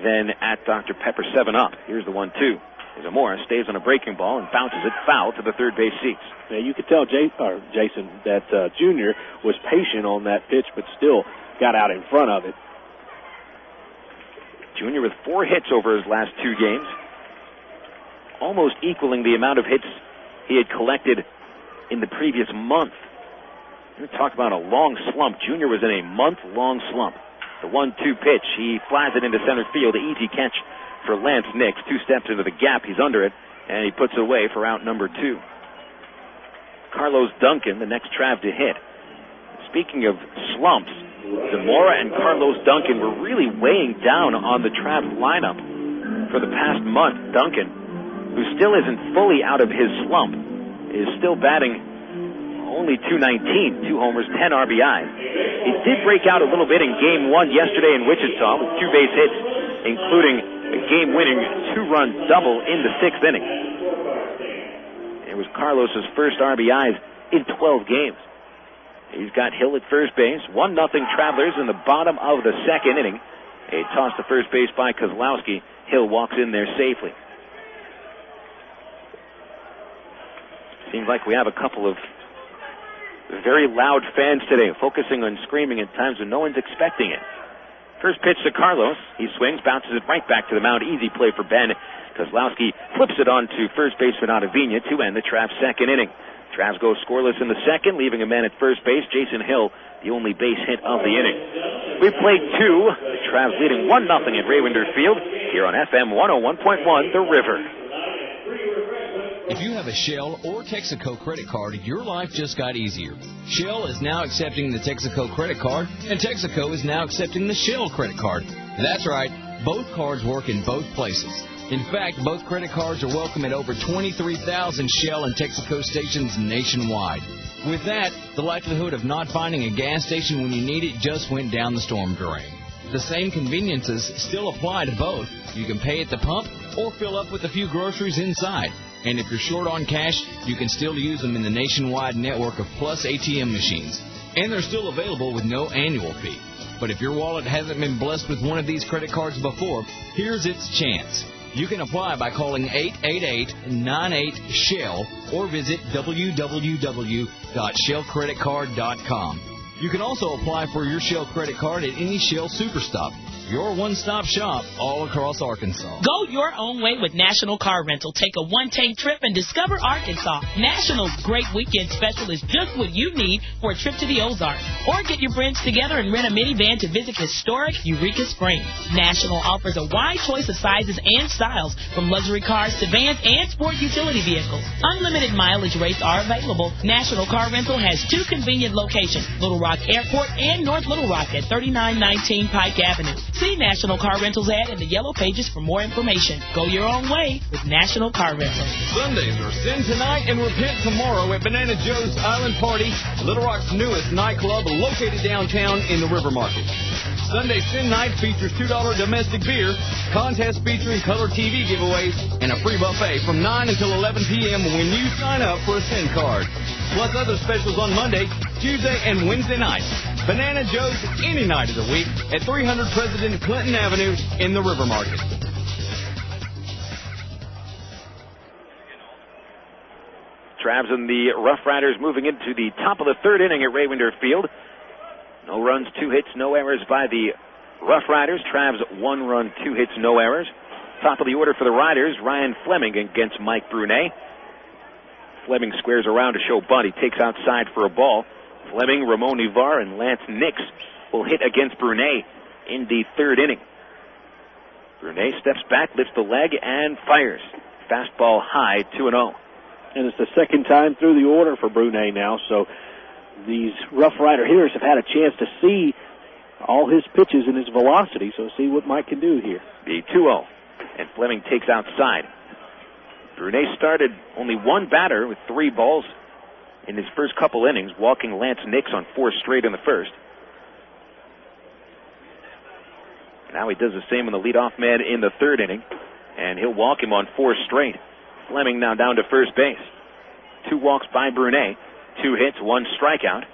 Speaker 2: than at Dr. Pepper 7-Up. Here's the 1-2. Zamora stays on a breaking ball and bounces it foul to the third base seats.
Speaker 3: Yeah, you could tell Jason that Junior was patient on that pitch, but still got out in front of it.
Speaker 2: Junior with 4 hits over his last 2 games, almost equaling the amount of hits he had collected in the previous month. We talk about a long slump. Junior was in a month-long slump. The 1-2 pitch, he flies it into center field. An easy catch for Lance Nix. 2 steps into the gap, he's under it, and he puts it away for out number 2. Carlos Duncan, the next Trav to hit. Speaking of slumps, Zamora and Carlos Duncan were really weighing down on the Travs lineup for the past month. Duncan, who still isn't fully out of his slump, is still batting only .219, 2 homers, 10 RBIs. He did break out a little bit in Game 1 yesterday in Wichita with 2 base hits, including a game-winning 2-run double in the 6th inning. It was Carlos's first RBIs in 12 games. He's got Hill at first base. 1-0 Travelers in the bottom of the 2nd inning. A toss to first base by Kozlowski. Hill walks in there safely. Seems like we have a couple of very loud fans today, focusing on screaming at times when no one's expecting it. First pitch to Carlos. He swings, bounces it right back to the mound. Easy play for Ben. Kozlowski flips it on to first baseman Ottavina to end the Travs 2nd inning. Travs go scoreless in the 2nd, leaving a man at first base. Jason Hill, the only base hit of the inning. We played 2. The Travs leading 1-0 at Rawinder Field here on FM 101.1, The River.
Speaker 12: If you have a Shell or Texaco credit card, your life just got easier. Shell is now accepting the Texaco credit card, and Texaco is now accepting the Shell credit card. That's right, both cards work in both places. In fact, both credit cards are welcome at over 23,000 Shell and Texaco stations nationwide. With that, the likelihood of not finding a gas station when you need it just went down the storm drain. The same conveniences still apply to both. You can pay at the pump or fill up with a few groceries inside. And if you're short on cash, you can still use them in the nationwide network of Plus ATM machines. And they're still available with no annual fee. But if your wallet hasn't been blessed with one of these credit cards before, here's its chance. You can apply by calling 888-98-SHELL or visit www.shellcreditcard.com. You can also apply for your Shell credit card at any Shell Superstop, your one-stop shop all across Arkansas.
Speaker 1: Go your own way with National Car Rental. Take a one-tank trip and discover Arkansas. National's great weekend special is just what you need for a trip to the Ozarks. Or get your friends together and rent a minivan to visit historic Eureka Springs. National offers a wide choice of sizes and styles, from luxury cars to vans and sport utility vehicles. Unlimited mileage rates are available. National Car Rental has 2 convenient locations, Little Rock Airport and North Little Rock at 3919 Pike Avenue. See National Car Rental's ad in the yellow pages for more information. Go your own way with National Car Rental.
Speaker 12: Sundays are sin tonight and repent tomorrow at Banana Joe's Island Party, Little Rock's newest nightclub located downtown in the River Market. Sunday Sin Night features $2 domestic beer, contest featuring color TV giveaways, and a free buffet from 9 until 11 p.m. when you sign up for a Sin card.
Speaker 4: plus other specials on Monday, Tuesday, and Wednesday nights. Banana Joe's any night of the week at 300 President Clinton Avenue in the River Market.
Speaker 2: Travs and the RoughRiders moving into the top of the third inning at Ravender Field. No runs, 2 hits, no errors by the RoughRiders. Travs 1 run, 2 hits, no errors. Top of the order for the Riders, Ryan Fleming against Mike Brunet. Fleming squares around to show bunt. He takes outside for a ball. Fleming, Ramon Ivar, and Lance Nix will hit against Brunet in the third inning. Brunet steps back, lifts the leg, and fires. Fastball high, 2-0.
Speaker 3: And it's the second time through the order for Brunet now, so these RoughRider hitters have had a chance to see all his pitches and his velocity, so see what Mike can do here.
Speaker 2: The 2-0, and Fleming takes outside. Brunet started only one batter with 3 balls in his first couple innings, walking Lance Nix on 4 straight in the first. Now he does the same on the leadoff man in the third inning, and he'll walk him on 4 straight. Fleming now down to first base. 2 walks by Brunet, 2 hits, 1 strikeout.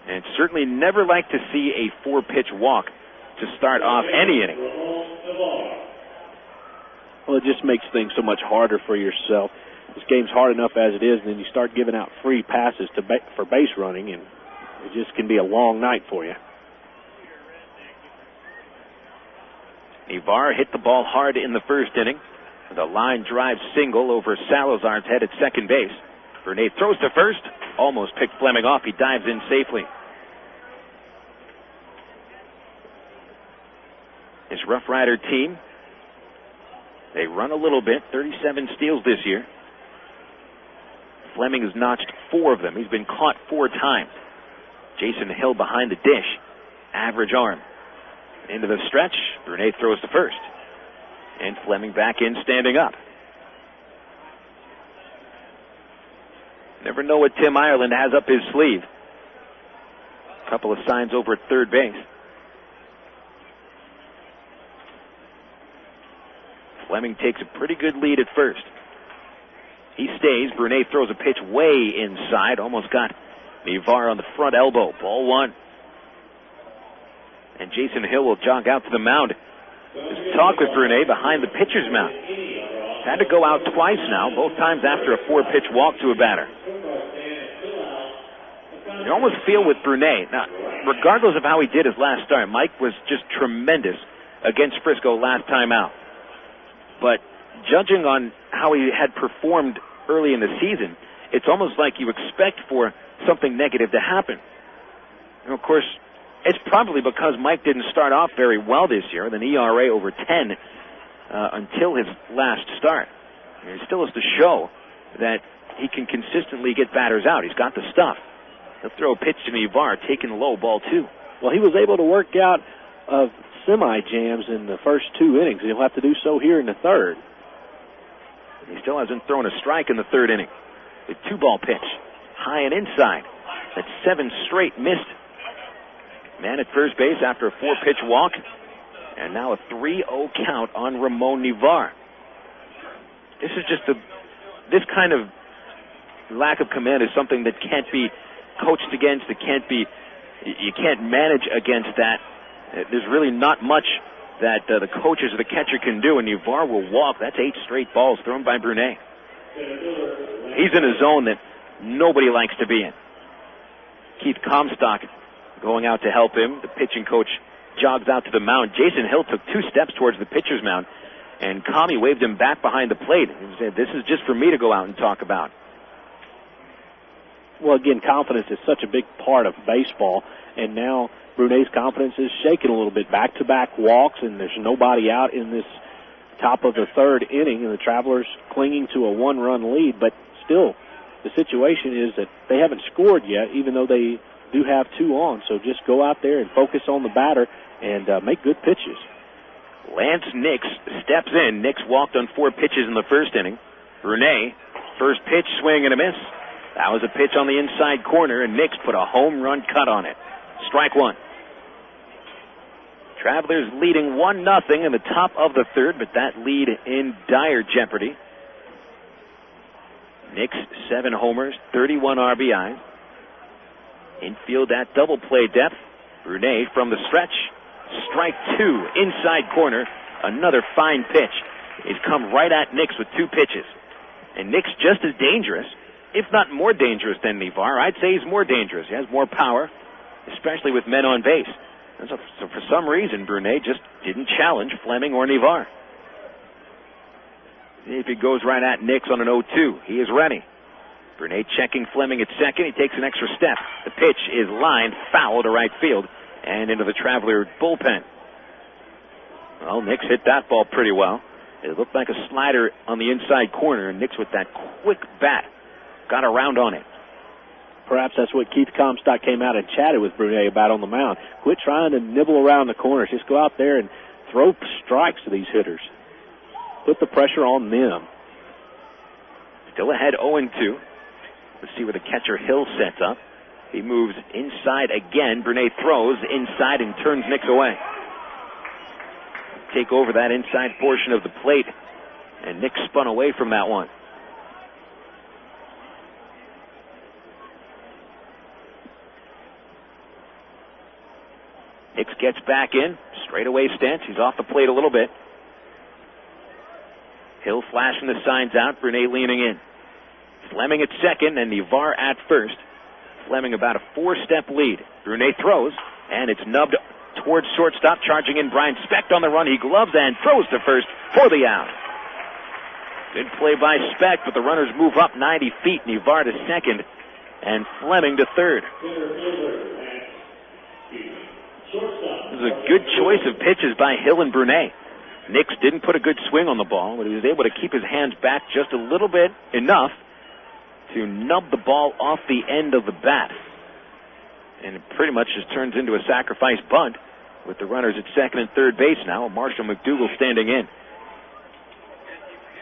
Speaker 2: And certainly never like to see a 4-pitch walk to start off any inning.
Speaker 3: Well, it just makes things so much harder for yourself. This game's hard enough as it is, and then you start giving out free passes for base running, and it just can be a long night for you.
Speaker 2: Ivar hit the ball hard in the first inning with a line drive single over Salazar's head at second base. Brunet throws to first, almost picked Fleming off. He dives in safely. This RoughRider team, they run a little bit, 37 steals this year. Fleming has notched 4 of them. He's been caught 4 times. Jason Hill behind the dish. Average arm. Into the stretch, Brunet throws to first. And Fleming back in, standing up. Never know what Tim Ireland has up his sleeve. A couple of signs over at third base. Fleming takes a pretty good lead at first. He stays. Brunet throws a pitch way inside. Almost got Ivar on the front elbow. Ball 1. And Jason Hill will jog out to the mound. There's talk with Brunet behind the pitcher's mound. Had to go out twice now, both times after a 4-pitch walk to a batter. You almost feel with Brunet, now, regardless of how he did his last start, Mike was just tremendous against Frisco last time out. But judging on how he had performed early in the season, it's almost like you expect for something negative to happen. And of course, it's probably because Mike didn't start off very well this year, with an ERA over 10 until his last start. And he still has to show that he can consistently get batters out. He's got the stuff. He'll throw a pitch to Ivar, taking the low, ball 2.
Speaker 3: Well, he was able to work out of semi-jams in the first 2 innings, and he'll have to do so here in the third.
Speaker 2: He still hasn't thrown a strike in the third inning. A 2-ball pitch, high and inside. That's 7 straight missed. Man at first base after a 4-pitch walk. And now a 3-0 count on Ramon Ivar. This is just this kind of lack of command is something that can't be coached against. You can't manage against that. There's really not much that the coaches or the catcher can do, and Ivar will walk. That's 8 straight balls thrown by Brunet. He's in a zone that nobody likes to be in. Keith Comstock going out to help him. The pitching coach jogs out to the mound. Jason Hill took 2 steps towards the pitcher's mound, and Comey waved him back behind the plate. He said, "This is just for me to go out and talk about."
Speaker 3: Well, again, confidence is such a big part of baseball, and now Brunet's confidence is shaken a little bit. Back-to-back walks, and there's nobody out in this top of the third inning, and the Travelers clinging to a 1-run lead. But still, the situation is that they haven't scored yet, even though they do have 2 on. So just go out there and focus on the batter and make good pitches.
Speaker 2: Lance Nix steps in. Nix walked on 4 pitches in the first inning. Brunet, first pitch, swing and a miss. That was a pitch on the inside corner, and Nix put a home run cut on it. Strike 1. Travelers leading 1-0 in the top of the third, but that lead in dire jeopardy. Nix, 7 homers, 31 RBIs. Infield at double play depth. Brunet from the stretch. Strike 2, inside corner. Another fine pitch. He's come right at Nix with 2 pitches. And Nix just as dangerous, if not more dangerous than Nivar. I'd say he's more dangerous. He has more power, especially with men on base. And so for some reason, Brunet just didn't challenge Fleming or Nivar. If he goes right at Nix on an 0-2, he is ready. Brunet checking Fleming at second. He takes an extra step. The pitch is lined foul to right field and into the Traveler bullpen. Well, Nix hit that ball pretty well. It looked like a slider on the inside corner, and Nix with that quick bat got around on it.
Speaker 3: Perhaps that's what Keith Comstock came out and chatted with Brunet about on the mound. Quit trying to nibble around the corners. Just go out there and throw strikes to these hitters. Put the pressure on them.
Speaker 2: Still ahead 0-2. Let's see where the catcher Hill sets up. He moves inside again. Brunet throws inside and turns Nix away. Take over that inside portion of the plate. And Nix spun away from that one. Nix gets back in. Straightaway stance. He's off the plate a little bit. Hill flashing the signs out. Brunet leaning in. Fleming at second and Nivar at first. Fleming about a 4-step lead. Brunet throws, and it's nubbed towards shortstop. Charging in Brian Specht on the run. He gloves and throws to first for the out. Good play by Specht, but the runners move up 90 feet. Nivar to second, and Fleming to third. This is a good choice of pitches by Hill and Brunet. Nix didn't put a good swing on the ball, but he was able to keep his hands back just a little bit, enough to nub the ball off the end of the bat. And it pretty much just turns into a sacrifice bunt with the runners at second and third base now. Marshall McDougal standing in.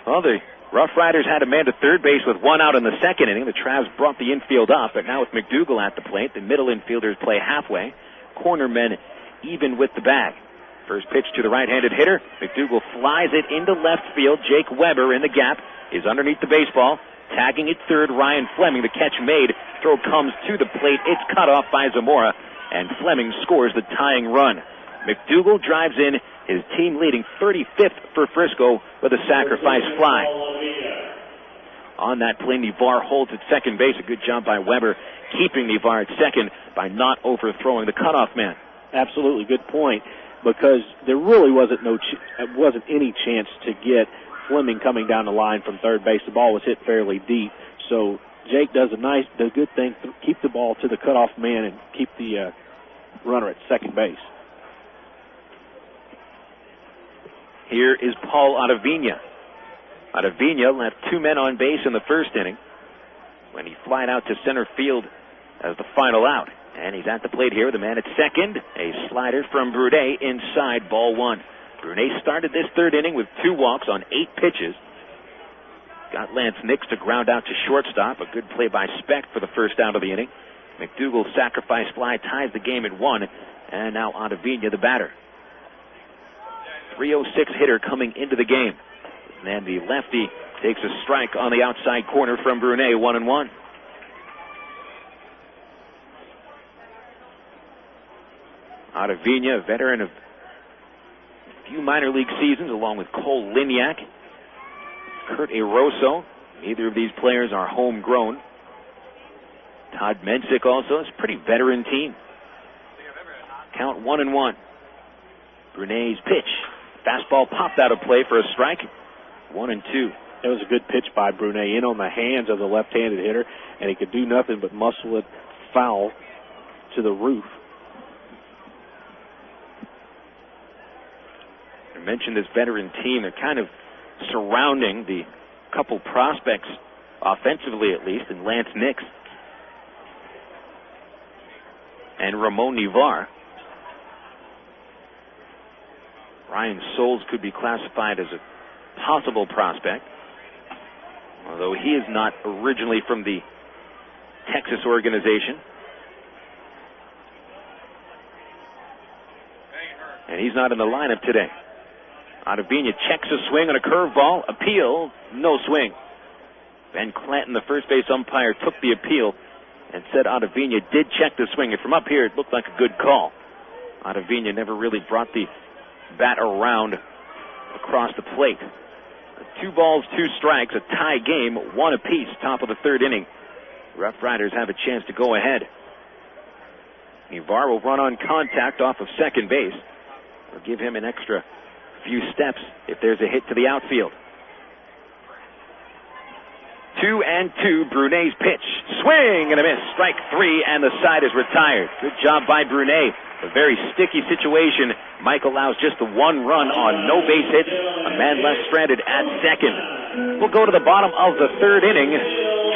Speaker 2: Well, the RoughRiders had a man to third base with 1 out in the second inning. The Travs brought the infield up, but now with McDougal at the plate, the middle infielders play halfway. Corner men even with the bag. First pitch to the right-handed hitter. McDougal flies it into left field. Jake Weber in the gap is underneath the baseball. Tagging at third, Ryan Fleming. The catch made. Throw comes to the plate. It's cut off by Zamora, and Fleming scores the tying run. McDougal drives in his team-leading 35th for Frisco with a sacrifice fly. On that play, Nivar holds at second base. A good job by Weber keeping Nivar at second by not overthrowing the cutoff man.
Speaker 3: Absolutely good point, because there really wasn't any chance to get Fleming coming down the line from third base. The ball was hit fairly deep, so Jake does the good thing, keep the ball to the cutoff man and keep the runner at second base.
Speaker 2: Here is Paul Ottavina. Ottavina left 2 men on base in the first inning when he flied out to center field as the final out. And he's at the plate here with a man at second. A slider from Brunet inside, ball 1. Brunet started this third inning with 2 walks on 8 pitches. Got Lance Nix to ground out to shortstop. A good play by Specht for the first out of the inning. McDougal's sacrifice fly ties the game at 1. And now Ottavina, the batter. 306 hitter coming into the game. And then the lefty takes a strike on the outside corner from Brunet, 1-1. Ottavina, a veteran of a few minor league seasons, along with Cole Liniak, Kurt Eroso. Neither of these players are homegrown. Todd Mensick also. It's a pretty veteran team. Count 1-1. Brunet's pitch. Fastball popped out of play for a strike. 1-2.
Speaker 3: It was a good pitch by Brunet in on the hands of the left-handed hitter, and he could do nothing but muscle it foul to the roof. I mentioned this veteran team. They're kind of surrounding the couple prospects, offensively at least, in Lance Nix and Ramon Nivar. Ryan Souls could be classified as a possible prospect, although he is not originally from the Texas organization. And he's not in the lineup today. Ottavina checks a swing on a curveball. Appeal. No swing.
Speaker 2: Ben Clanton, the first base umpire, took the appeal and said Ottavina did check the swing. And from up here, it looked like a good call. Ottavina never really brought the bat around across the plate. 2 balls, 2 strikes, a tie game, 1 apiece, top of the 3rd inning. Rough Riders have a chance to go ahead. Ivar will run on contact off of second base. We'll give him an extra few steps if there's a hit to the outfield. 2-2, Brunet's pitch. Swing and a miss. Strike 3, and the side is retired. Good job by Brunet. A very sticky situation. Mike allows just the 1 run on no base hits. A man left stranded at second. We'll go to the bottom of the 3rd inning.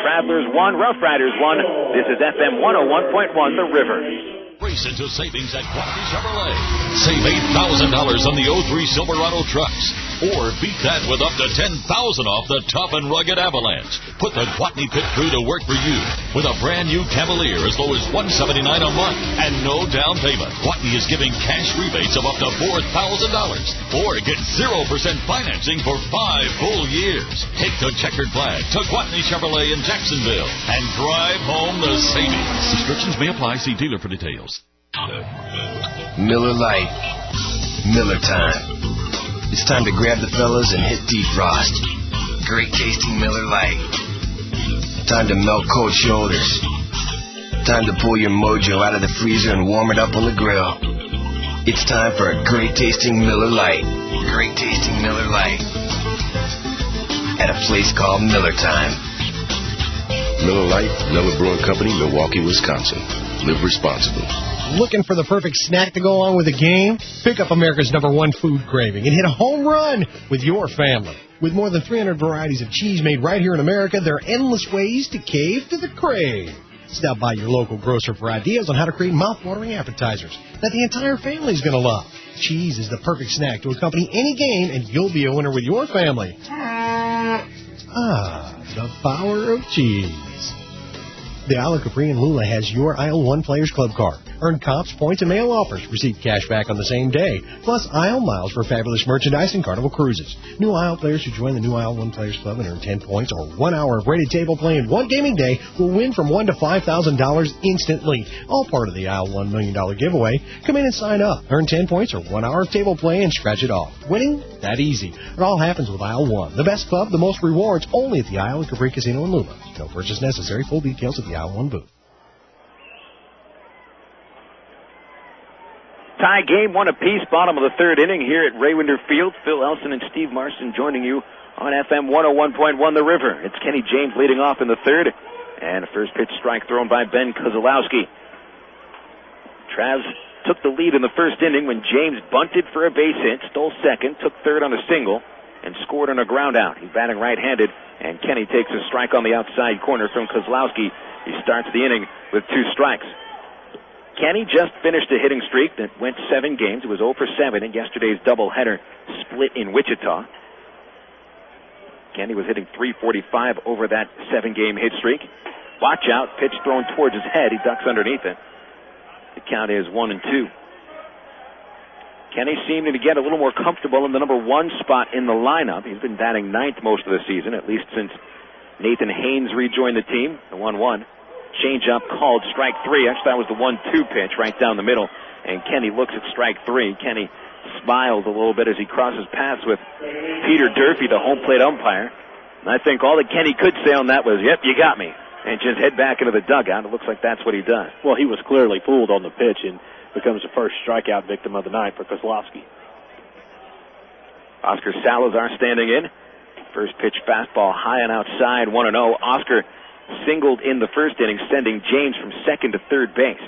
Speaker 2: Travelers 1, Rough Riders 1. This is FM 101.1, The River.
Speaker 5: Race into savings at Guatney Chevrolet. Save $8,000 on the 03 Silverado trucks. Or beat that with up to $10,000 off the tough and rugged Avalanche. Put the Guatney pit crew to work for you with a brand new Cavalier as low as $179 a month and no down payment. Guatney is giving cash rebates of up to $4,000. Or get 0% financing for 5 full years. Take the checkered flag to Guatney Chevrolet in Jacksonville and drive home the savings. Restrictions may apply. See dealer for details.
Speaker 8: Miller Lite. Miller time. It's time to grab the fellas and hit defrost. Great tasting Miller Lite. Time to melt cold shoulders. Time to pull your mojo out of the freezer and warm it up on the grill. It's time for a great tasting Miller Lite. Great tasting Miller Lite. At a place called Miller Time.
Speaker 6: Miller Lite, Miller Brewing Company, Milwaukee, Wisconsin. Live responsibly.
Speaker 7: Looking for the perfect snack to go along with the game? Pick up America's #1 food craving and hit a home run with your family. With more than 300 varieties of cheese made right here in America, there are endless ways to cave to the crave. Stop by your local grocer for ideas on how to create mouth-watering appetizers that the entire family is going to love. Cheese is the perfect snack to accompany any game, and you'll be a winner with your family. The power of cheese. The Isle of Capri and Lula has your Isle 1 Players Club card. Earn comps, points, and mail offers. Receive cash back on the same day. Plus Isle miles for fabulous merchandise and Carnival cruises. New Isle players who join the new Isle 1 Players Club and earn 10 points or 1 hour of rated table play in one gaming day will win from $1,000 to $5,000 instantly. All part of the Isle $1 million giveaway. Come in and sign up. Earn 10 points or 1 hour of table play and scratch it off. Winning? That easy. It all happens with Isle 1. The best club, the most rewards, only at the Isle of Capri Casino in Lula. No purchase necessary. Full details at the Isle 1 booth.
Speaker 2: Tie game, 1 apiece, bottom of the 3rd inning here at Raywinder Field. Phil Elson and Steve Marston joining you on FM 101.1 The River. It's Kenny James leading off in the 3rd. And a first pitch strike thrown by Ben Kozlowski. Travs took the lead in the 1st inning when James bunted for a base hit, stole 2nd, took 3rd on a single, and scored on a ground out. He's batting right-handed, and Kenny takes a strike on the outside corner from Kozlowski. He starts the inning with 2 strikes. Kenny just finished a hitting streak that went 7 games. It was 0 for 7 in yesterday's doubleheader split in Wichita. Kenny was hitting .345 over that 7-game hit streak. Watch out, pitch thrown towards his head. He ducks underneath it. The count is 1-2. Kenny seeming to get a little more comfortable in the number 1 spot in the lineup. He's been batting 9th most of the season, at least since Nathan Haynes rejoined the team, the 1-1. Change-up called strike 3. Actually, that was the 1-2 pitch right down the middle. And Kenny looks at strike 3. Kenny smiles a little bit as he crosses paths with Peter Durfee, the home plate umpire. And I think all that Kenny could say on that was, yep, you got me. And just head back into the dugout. It looks like that's what he does.
Speaker 3: Well, he was clearly fooled on the pitch and becomes the first strikeout victim of the night for Kozlowski.
Speaker 2: Oscar Salazar standing in. First pitch fastball high and outside, 1-0. Oscar singled in the 1st inning, sending James from 2nd to 3rd base.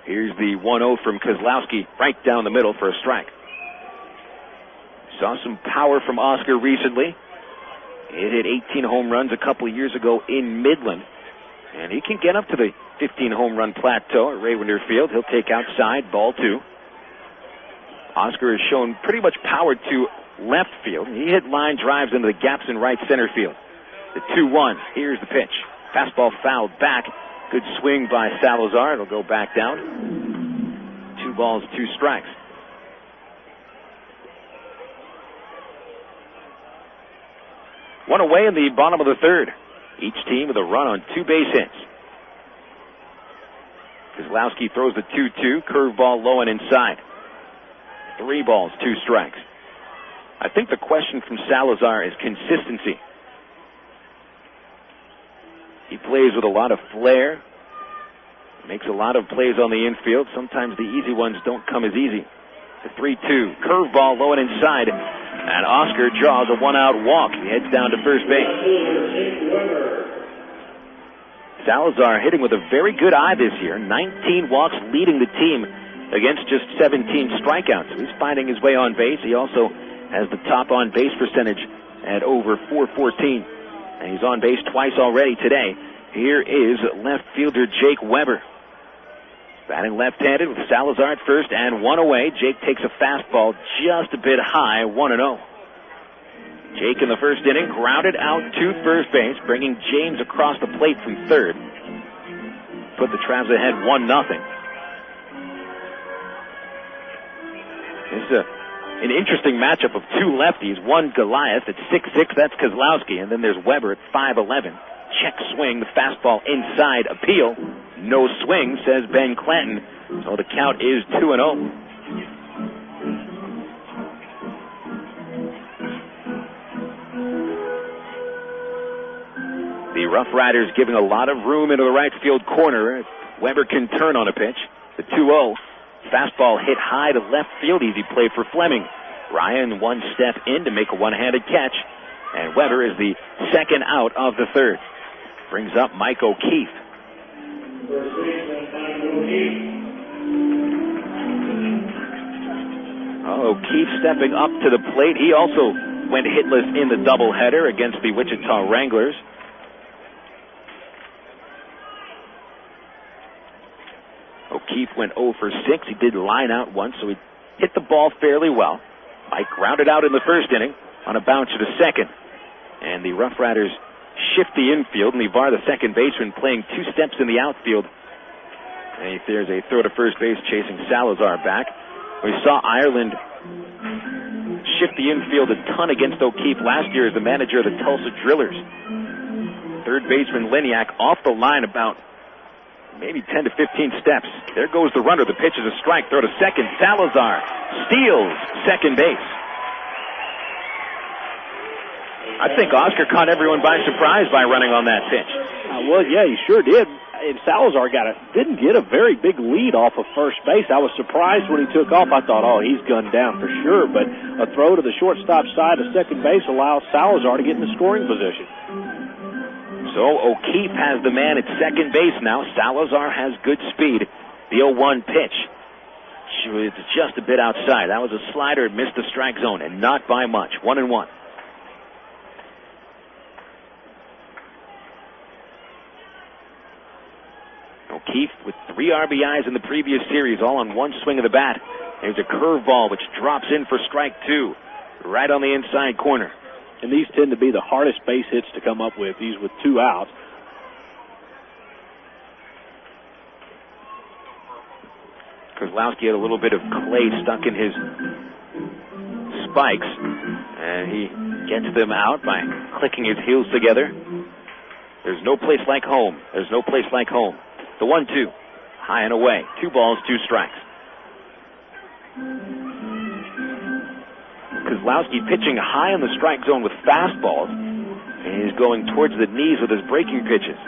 Speaker 2: Here's the 1-0 from Kozlowski, right down the middle for a strike. Saw some power from Oscar recently. He hit 18 home runs a couple of years ago in Midland. And he can get up to the 15 home run plateau at Raywinder Field. He'll take outside, ball 2. Oscar has shown pretty much power to left field. He hit line drives into the gaps in right center field. The 2-1. Here's the pitch. Fastball fouled back. Good swing by Salazar. It'll go back down. 2 balls, 2 strikes. One away in the bottom of the third. Each team with a run on 2 base hits. Kozlowski throws the 2-2. Curveball low and inside. 3 balls, 2 strikes. I think the question from Salazar is consistency. He plays with a lot of flair. Makes a lot of plays on the infield. Sometimes the easy ones don't come as easy. The 3-2. Curveball low and inside. And Oscar draws a 1-out walk. He heads down to first base. Salazar hitting with a very good eye this year. 19 walks, leading the team against just 17 strikeouts. So he's finding his way on base. He also has the top on base percentage at over .414. And he's on base twice already today. Here is left fielder Jake Weber. Batting left-handed with Salazar at first and 1 away. Jake takes a fastball just a bit high, 1-0. Jake in the first inning grounded out to first base, bringing James across the plate from third. Put the Travs ahead 1-0. This is an interesting matchup of 2 lefties. One Goliath at 6'6", that's Kozlowski, and then there's Weber at 5'11". Check swing, the fastball inside, appeal. No swing, says Ben Clanton. So the count is 2-0. The RoughRiders giving a lot of room into the right field corner. Weber can turn on a pitch. The 2-0. Fastball hit high to left field. Easy play for Fleming. Ryan 1 step in to make a one-handed catch. And Weber is the second out of the third. Brings up Mike O'Keefe. O'Keefe stepping up to the plate. He also went hitless in the doubleheader against the Wichita Wranglers. O'Keefe went 0 for 6. He did line out once, so he hit the ball fairly well. Mike grounded out in the first inning on a bounce to the second. And the RoughRiders shift the infield. Levar, the second baseman, playing 2 steps in the outfield. And there's a throw to first base chasing Salazar back. We saw Ireland shift the infield a ton against O'Keefe last year as the manager of the Tulsa Drillers. Third baseman Liniak off the line about maybe 10 to 15 steps. There goes the runner. The pitch is a strike. Throw to second. Salazar steals second base. I think Oscar caught everyone by surprise by running on that pitch.
Speaker 3: Well, yeah, he sure did. And Salazar didn't get a very big lead off of first base. I was surprised when he took off. I thought, oh, he's gunned down for sure. But a throw to the shortstop side of second base allows Salazar to get in the scoring position.
Speaker 2: So O'Keefe has the man at second base now. Salazar has good speed. The 0-1 pitch. It's just a bit outside. That was a slider. It missed the strike zone, and not by much. 1-1. O'Keefe with 3 RBIs in the previous series, all on 1 swing of the bat. There's a curveball which drops in for strike 2, right on the inside corner.
Speaker 3: And these tend to be the hardest base hits to come up with, these with 2 outs.
Speaker 2: Kozlowski had a little bit of clay stuck in his spikes, and he gets them out by clicking his heels together. There's no place like home. There's no place like home. The 1-2, high and away. 2 balls, 2 strikes. Kozlowski pitching high in the strike zone with fastballs. And he's going towards the knees with his breaking pitches.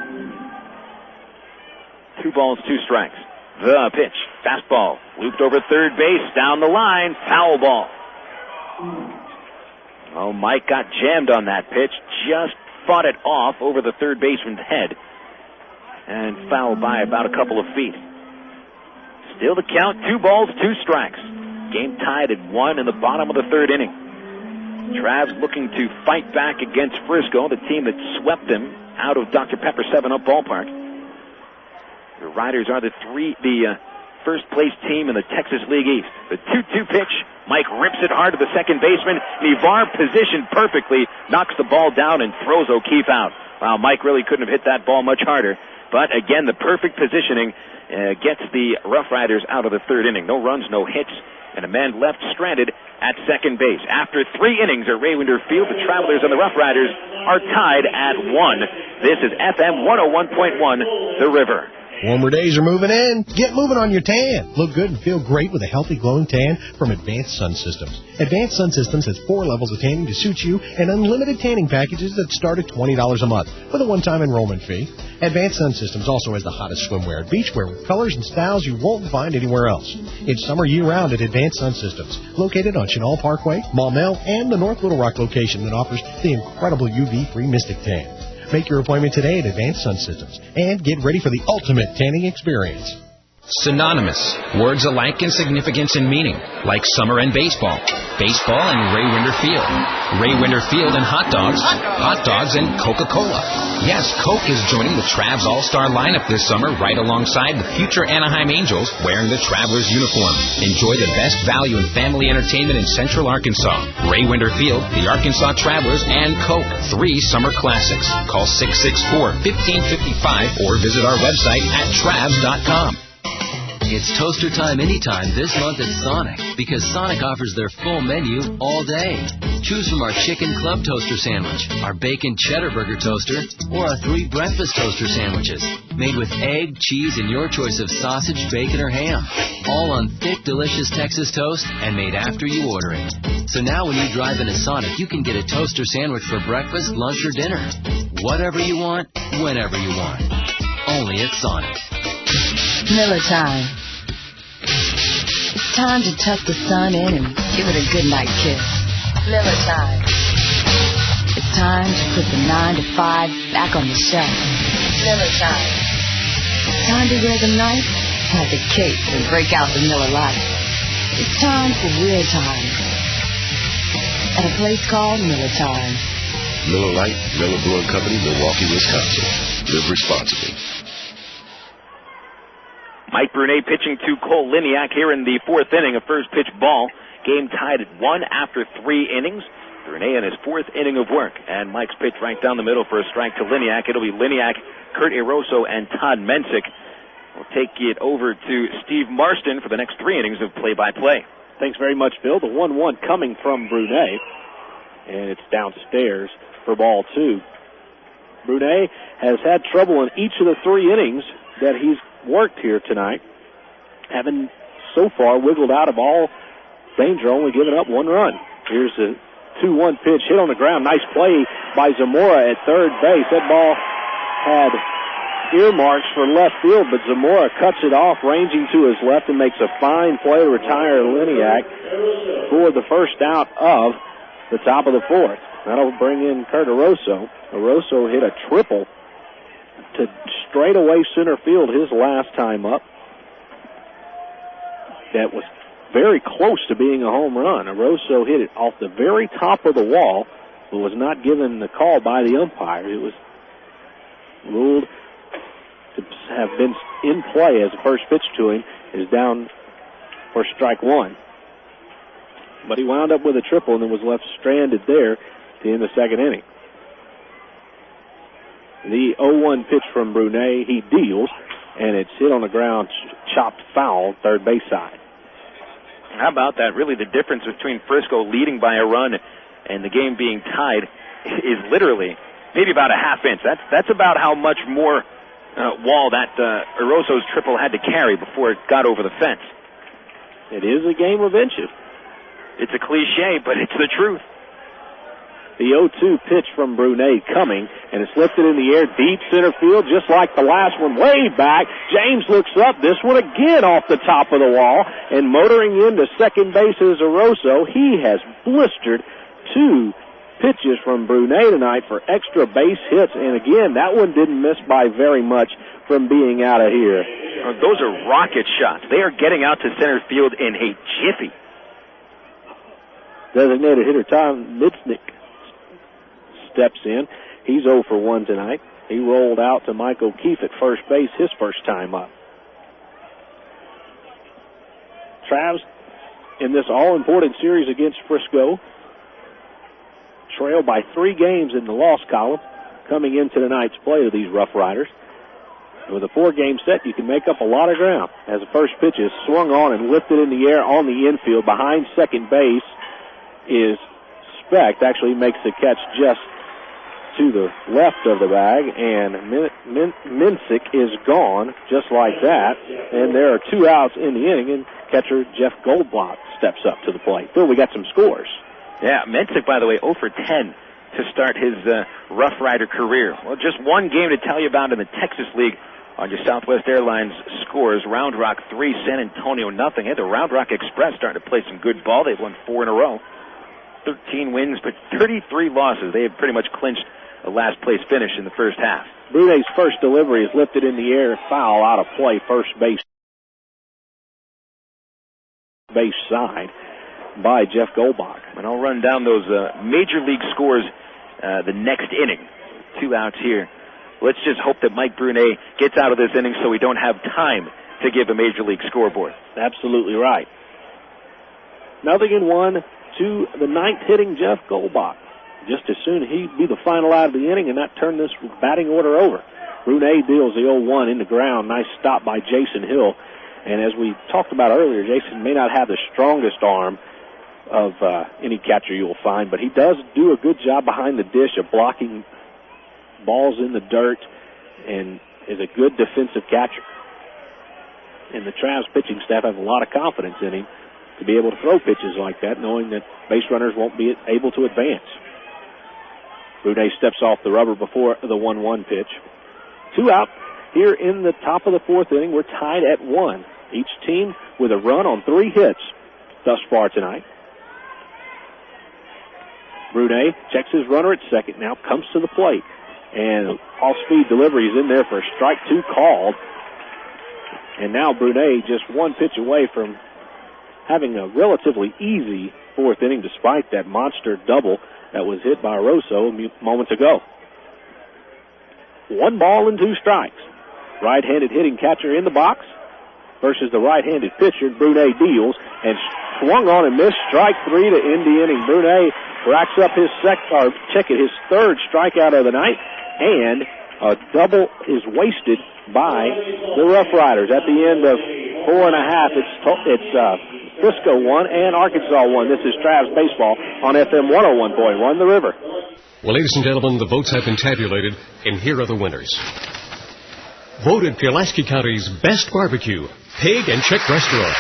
Speaker 2: 2 balls, 2 strikes. The pitch, fastball, looped over third base, down the line, foul ball. Oh, Mike got jammed on that pitch, just fought it off over the third baseman's head. And fouled by about a couple of feet. Still the count, 2 balls, 2 strikes. Game tied at 1 in the bottom of the third inning. Travs looking to fight back against Frisco, the team that swept them out of Dr. Pepper 7-Up Ballpark. The Riders are the first place team in the Texas League East. The 2-2 pitch. Mike rips it hard to the second baseman. Nevar positioned perfectly, knocks the ball down and throws O'Keefe out. Wow, Mike really couldn't have hit that ball much harder. But again, the perfect positioning gets the RoughRiders out of the third inning. No runs, no hits, and a man left stranded at second base. After 3 innings at Raywinder Field, the Travelers and the RoughRiders are tied at 1. This is FM 101.1, The River.
Speaker 7: Warmer days are moving in. Get moving on your tan. Look good and feel great with a healthy, glowing tan from Advanced Sun Systems. Advanced Sun Systems has 4 levels of tanning to suit you and unlimited tanning packages that start at $20 a month with a one-time enrollment fee. Advanced Sun Systems also has the hottest swimwear and beachwear with colors and styles you won't find anywhere else. It's summer year-round at Advanced Sun Systems, located on Chenal Parkway, Maumelle, and the North Little Rock location that offers the incredible UV-free Mystic Tan. Make your appointment today at Advanced Sun Systems and get ready for the ultimate tanning experience.
Speaker 10: Synonymous. Words alike in significance and meaning, like summer and baseball. Baseball and Raywinder Field. Raywinder Field and hot dogs. Hot dogs and Coca-Cola. Yes, Coke is joining the Travs All-Star lineup this summer right alongside the future Anaheim Angels wearing the Travelers uniform. Enjoy the best value in family entertainment in Central Arkansas. Raywinder Field, the Arkansas Travelers, and Coke. 3 summer classics. Call 664-1555 or visit our website at travs.com.
Speaker 11: It's toaster time anytime this month at Sonic, because Sonic offers their full menu all day. Choose from our Chicken Club Toaster Sandwich, our Bacon Cheddar Burger Toaster, or our 3 Breakfast Toaster Sandwiches, made with egg, cheese, and your choice of sausage, bacon, or ham. All on thick, delicious Texas toast and made after you order it. So now when you drive into Sonic, you can get a toaster sandwich for breakfast, lunch, or dinner. Whatever you want, whenever you want. Only at Sonic.
Speaker 13: Miller time. It's time to tuck the sun in and give it a goodnight kiss. Miller time. It's time to put the 9 to 5 back on the shelf. Miller time. It's time to wear the knife, have the cape, and break out the Miller Lite. It's time for real time. At a place called Miller Time.
Speaker 6: Miller Lite, Miller Brewing Company, Milwaukee, Wisconsin. Live responsibly.
Speaker 2: Mike Brunet pitching to Cole Liniak here in the 4th inning of first pitch ball. Game tied at 1 after 3 innings. Brunet in his 4th inning of work. And Mike's pitch right down the middle for a strike to Liniak. It'll be Liniak, Kurt Eroso, and Todd Mensick. We'll take it over to Steve Marston for the next 3 innings of play-by-play.
Speaker 3: Thanks very much, Bill. The 1-1 coming from Brunet. And it's downstairs for ball 2. Brunet has had trouble in each of the 3 innings that he's worked here tonight, having so far wiggled out of all danger, only giving up 1 run. Here's a 2-1 pitch hit on the ground. Nice play by Zamora at third base. That ball had earmarks for left field, but Zamora cuts it off, ranging to his left, and makes a fine play to retire Liniak for the first out of the top of the 4th. That'll bring in Kurt Eroso. Eroso hit a triple to straightaway center field his last time up. That was very close to being a home run. Eroso hit it off the very top of the wall, but was not given the call by the umpire. It was ruled to have been in play as the first pitch to him is down for strike 1. But he wound up with a triple and then was left stranded there to end the 2nd inning. The 0-1 pitch from Brunet, he deals, and it's hit on the ground, chopped foul, third base side.
Speaker 2: How about that? Really, the difference between Frisco leading by a run and the game being tied is literally maybe about a half inch. That's about how much more wall that Eroso's triple had to carry before it got over the fence.
Speaker 3: It is a game of inches.
Speaker 2: It's a cliche, but it's the truth.
Speaker 3: The 0-2 pitch from Brunet coming, and it's lifted in the air deep center field, just like the last one, way back. James looks up, this one again off the top of the wall, and motoring into second base is Eroso. He has blistered 2 pitches from Brunet tonight for extra base hits, and again, that one didn't miss by very much from being out of here.
Speaker 2: Those are rocket shots. They are getting out to center field in a jiffy.
Speaker 3: Designated hitter Tom Mitznick steps in. He's 0 for 1 tonight. He rolled out to Mike O'Keefe at first base his first time up. Travs, in this all-important series against Frisco, trailed by 3 games in the loss column coming into tonight's play of these RoughRiders. And with a 4-game set, you can make up a lot of ground as the first pitch is swung on and lifted in the air on the infield behind second base. is Specht. Actually makes the catch just to the left of the bag, and Minsick is gone just like that. And there are 2 outs in the inning, and catcher Jeff Goldblatt steps up to the plate. Phil, we got some scores.
Speaker 2: Yeah, Minsick, by the way, 0 for 10 to start his Rough Rider career. Well, just one game to tell you about in the Texas League on your Southwest Airlines scores. Round Rock 3, San Antonio nothing. And the Round Rock Express starting to play some good ball. They've won 4 in a row. 13 wins, but 33 losses. They have pretty much clinched a last-place finish in the first half.
Speaker 3: Brunet's first delivery is lifted in the air, foul out of play, first base side by Jeff Goldbach.
Speaker 2: And I'll run down those Major League scores the next inning. 2 outs here. Let's just hope that Mike Brunet gets out of this inning so we don't have time to give a Major League scoreboard.
Speaker 3: Absolutely right. 0-1 to the 9th hitting Jeff Goldbach. Just as soon he'd be the final out of the inning and not turn this batting order over. Brunet deals the 0-1 in the ground. Nice stop by Jason Hill. And as we talked about earlier, Jason may not have the strongest arm of any catcher you'll find, but he does do a good job behind the dish of blocking balls in the dirt and is a good defensive catcher. And the Travs pitching staff have a lot of confidence in him to be able to throw pitches like that, knowing that base runners won't be able to advance. Brunet steps off the rubber before the 1-1 pitch. 2 out here in the top of the 4th inning. We're tied at 1. Each team with a run on 3 hits thus far tonight. Brunet checks his runner at second, now comes to the plate. And off-speed delivery is in there for a strike 2 called. And now Brunet just 1 pitch away from having a relatively easy 4th inning despite that monster double that was hit by Rosso moments ago. 1 ball and 2 strikes. Right-handed hitting catcher in the box versus the right-handed pitcher. Brunet deals and swung on and missed. Strike 3 to end the inning. Brunet racks up his his 3rd strikeout of the night, and a double is wasted by the Rough Riders. At the end of 4.5, it's Frisco 1 and Arkansas 1. This is Travs Baseball on FM 101.1 The River.
Speaker 14: Well, ladies and gentlemen, the votes have been tabulated, and here are the winners. Voted Pulaski County's best barbecue, Pig and Chick Restaurant.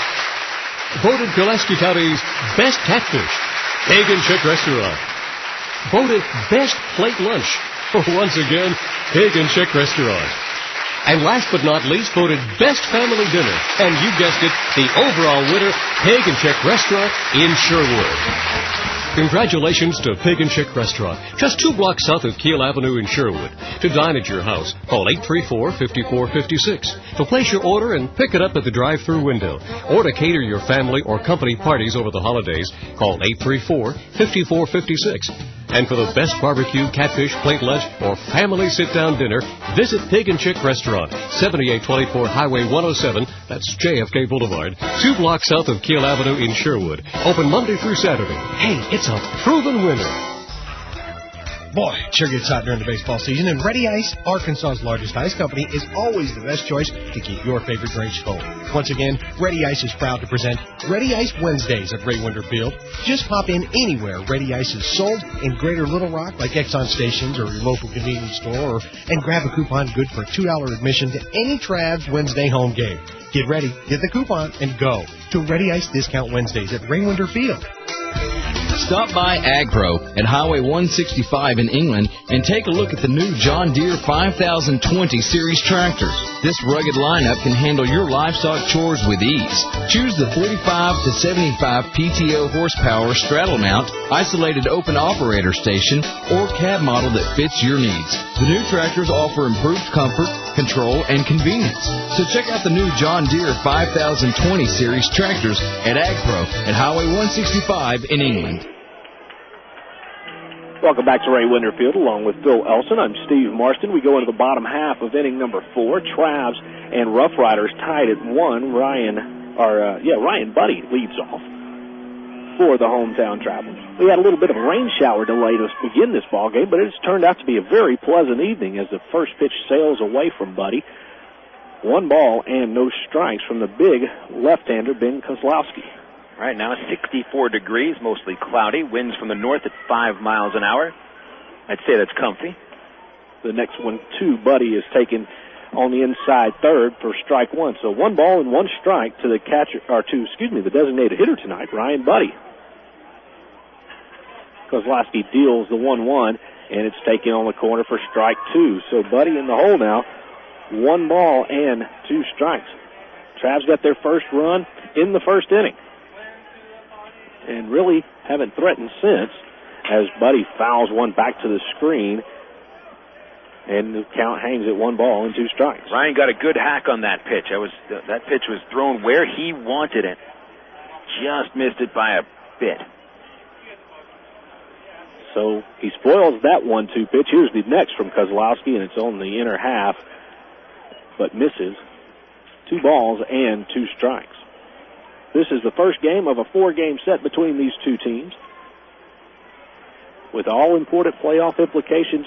Speaker 14: Voted Pulaski County's best catfish, Pig and Chick Restaurant. Voted best plate lunch, once again, Pig and Chick Restaurant. And last but not least, voted best family dinner. And you guessed it, the overall winner, Pig and Chick Restaurant in Sherwood. Congratulations to Pig and Chick Restaurant, just 2 blocks south of Kiel Avenue in Sherwood. To dine at your house, call 834-5456. To place your order and pick it up at the drive-thru window. Or to cater your family or company parties over the holidays, call 834-5456. And for the best barbecue, catfish, plate lunch, or family sit-down dinner, visit Pig and Chick Restaurant, 7824 Highway 107, that's JFK Boulevard, 2 blocks south of Kiel Avenue in Sherwood. Open Monday through Saturday. Hey, it's a proven winner.
Speaker 15: Boy, it sure gets hot during the baseball season, and Ready Ice, Arkansas's largest ice company, is always the best choice to keep your favorite drinks cold. Once again, Ready Ice is proud to present Ready Ice Wednesdays at Ray Winder Field. Just pop in anywhere Ready Ice is sold in Greater Little Rock, like Exxon stations or your local convenience store, and grab a coupon good for a $2 admission to any Travs Wednesday home game. Get ready, get the coupon, and go to Ready Ice Discount Wednesdays at Ray Winder Field.
Speaker 12: Stop by AgPro at Highway 165 in England and take a look at the new John Deere 5020 Series tractors. This rugged lineup can handle your livestock chores with ease. Choose the 45 to 75 PTO horsepower straddle mount, isolated open operator station, or cab model that fits your needs. The new tractors offer improved comfort, control, and convenience. So check out the new John Deere 5020 Series tractors at AgPro at Highway 165 in England.
Speaker 3: Welcome back to Ray Winder Field along with Bill Elson. I'm Steve Marston. We go into the bottom half of inning number 4. Travs and Rough Riders tied at 1. Ryan Buddy leads off for the hometown Travelers. We had a little bit of a rain shower delay to begin this ball game, but it's turned out to be a very pleasant evening as the first pitch sails away from Buddy. 1 ball and no strikes from the big left-hander Ben Kozlowski.
Speaker 2: Right now, 64 degrees, mostly cloudy. Winds from the north at 5 miles an hour. I'd say that's comfy.
Speaker 3: The next 1-2, Buddy is taken on the inside third for strike one. So 1 ball and 1 strike to the catcher, or to, the designated hitter tonight, Ryan Buddy. Kozlowski deals the 1-1, and it's taken on the corner for strike 2. So Buddy in the hole now, 1 ball and 2 strikes. Travs got their first run in the first inning, and really haven't threatened since, as Buddy fouls one back to the screen, and the count hangs at 1 ball and 2 strikes.
Speaker 2: Ryan got a good hack on that pitch. That pitch was thrown where he wanted it. Just missed it by a bit.
Speaker 3: So he spoils that 1-2 pitch. Here's the next from Kozlowski, and it's on the inner half, but misses. 2 balls and 2 strikes. This is the first game of a 4-game set between these two teams, with all important playoff implications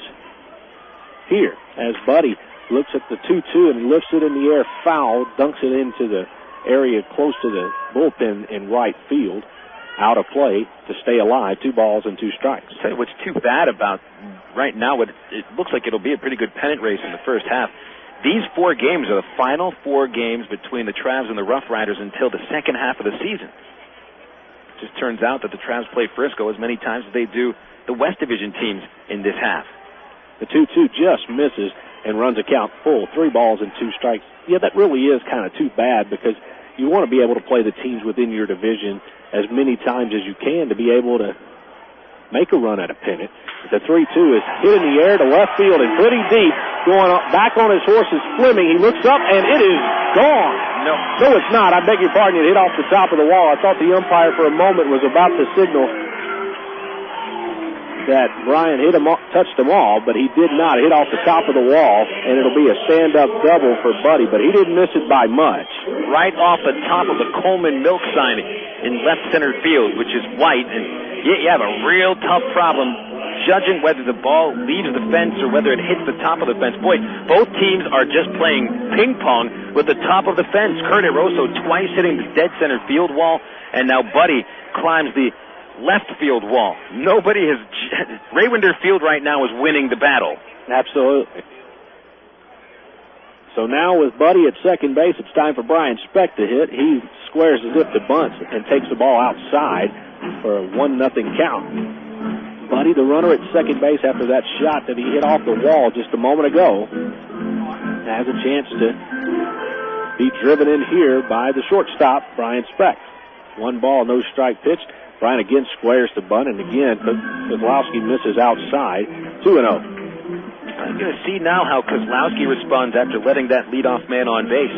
Speaker 3: here, as Buddy looks at the 2-2 and lifts it in the air foul, dunks it into the area close to the bullpen in right field, out of play to stay alive. 2 balls and 2 strikes.
Speaker 2: I'll tell you what's too bad about right now, it looks like it'll be a pretty good pennant race in the first half. These 4 games are the final 4 games between the Travs and the RoughRiders until the second half of the season. It just turns out that the Travs play Frisco as many times as they do the West Division teams in this half.
Speaker 3: The 2-2 just misses and runs a count full. 3 balls and 2 strikes. Yeah, that really is kind of too bad, because you want to be able to play the teams within your division as many times as you can to be able to make a run at a pennant. The 3-2 is hit in the air to left field and pretty deep. Going back on his horse is Fleming. He looks up and it is gone. No, it's not. I beg your pardon. It hit off the top of the wall. I thought the umpire for a moment was about to signal that Brian touched them all, but he did not. Hit off the top of the wall, and it'll be a stand-up double for Buddy, but he didn't miss it by much.
Speaker 2: Right off the top of the Coleman Milk sign in left center field, which is white, and you have a real tough problem judging whether the ball leaves the fence or whether it hits the top of the fence. Boy, both teams are just playing ping pong with the top of the fence. Kurt Eroso twice hitting the dead center field wall, and now Buddy climbs the left field wall. Nobody has... Raywinder Field right now is winning the battle.
Speaker 3: Absolutely. So now with Buddy at second base, it's time for Brian Speck to hit. He squares as if to bunt and takes the ball outside for a 1-0 count. Buddy, the runner at second base after that shot that he hit off the wall just a moment ago, has a chance to be driven in here by the shortstop, Brian Speck. 1 ball, no strike pitch. Brian again squares the bunt, and again, Kozlowski misses outside. 2-0.
Speaker 2: I'm going to see now how Kozlowski responds after letting that leadoff man on base.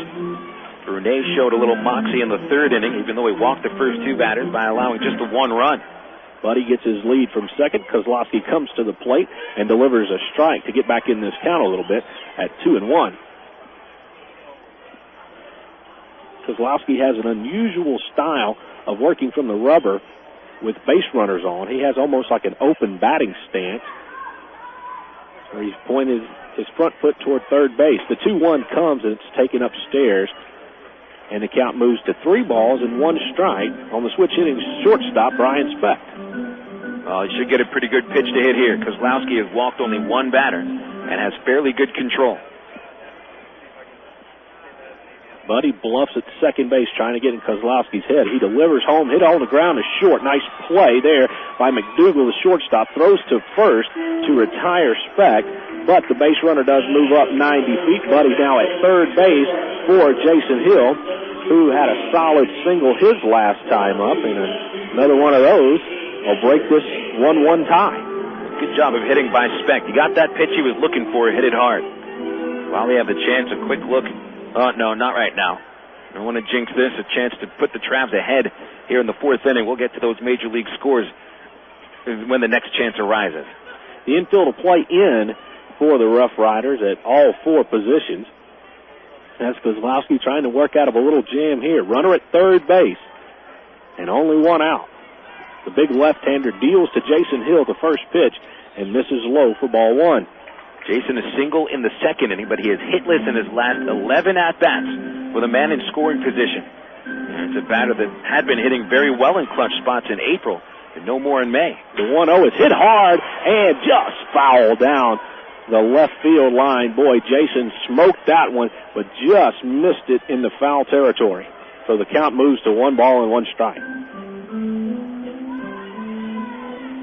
Speaker 2: Brune showed a little moxie in the 3rd inning, even though he walked the first 2 batters by allowing just the 1 run.
Speaker 3: Buddy gets his lead from second. Kozlowski comes to the plate and delivers a strike to get back in this count a little bit at 2-1. Kozlowski has an unusual style of working from the rubber with base runners on. He has almost like an open batting stance, where he's pointed his front foot toward third base. The 2-1 comes, and it's taken upstairs, and the count moves to 3 balls and 1 strike on the switch hitting shortstop, Brian Speck.
Speaker 2: Well, he should get a pretty good pitch to hit here. Kozlowski has walked only 1 batter and has fairly good control.
Speaker 3: Buddy bluffs at second base, trying to get in Kozlowski's head. He delivers home, hit on the ground, is short. Nice play there by McDougal, the shortstop. Throws to first to retire Speck, but the base runner does move up 90 feet. Buddy now at third base for Jason Hill, who had a solid single his last time up, and another one of those will break this 1-1 tie.
Speaker 2: Good job of hitting by Speck. He got that pitch he was looking for, hit it hard. While we have the chance, a quick look. Oh, no, not right now. I don't want to jinx this. A chance to put the Travs ahead here in the 4th inning. We'll get to those major league scores when the next chance arises.
Speaker 3: The infield will play in for the RoughRiders at all 4 positions. That's Kozlowski trying to work out of a little jam here. Runner at third base, and only 1 out. The big left-hander deals to Jason Hill the first pitch and misses low for ball 1.
Speaker 2: Jason is single in the 2nd inning, but he is hitless in his last 11 at-bats with a man in scoring position. It's a batter that had been hitting very well in clutch spots in April, and no more in May.
Speaker 3: The 1-0 is hit hard and just fouled down the left field line. Boy, Jason smoked that one, but just missed it in the foul territory. So the count moves to 1 ball and 1 strike.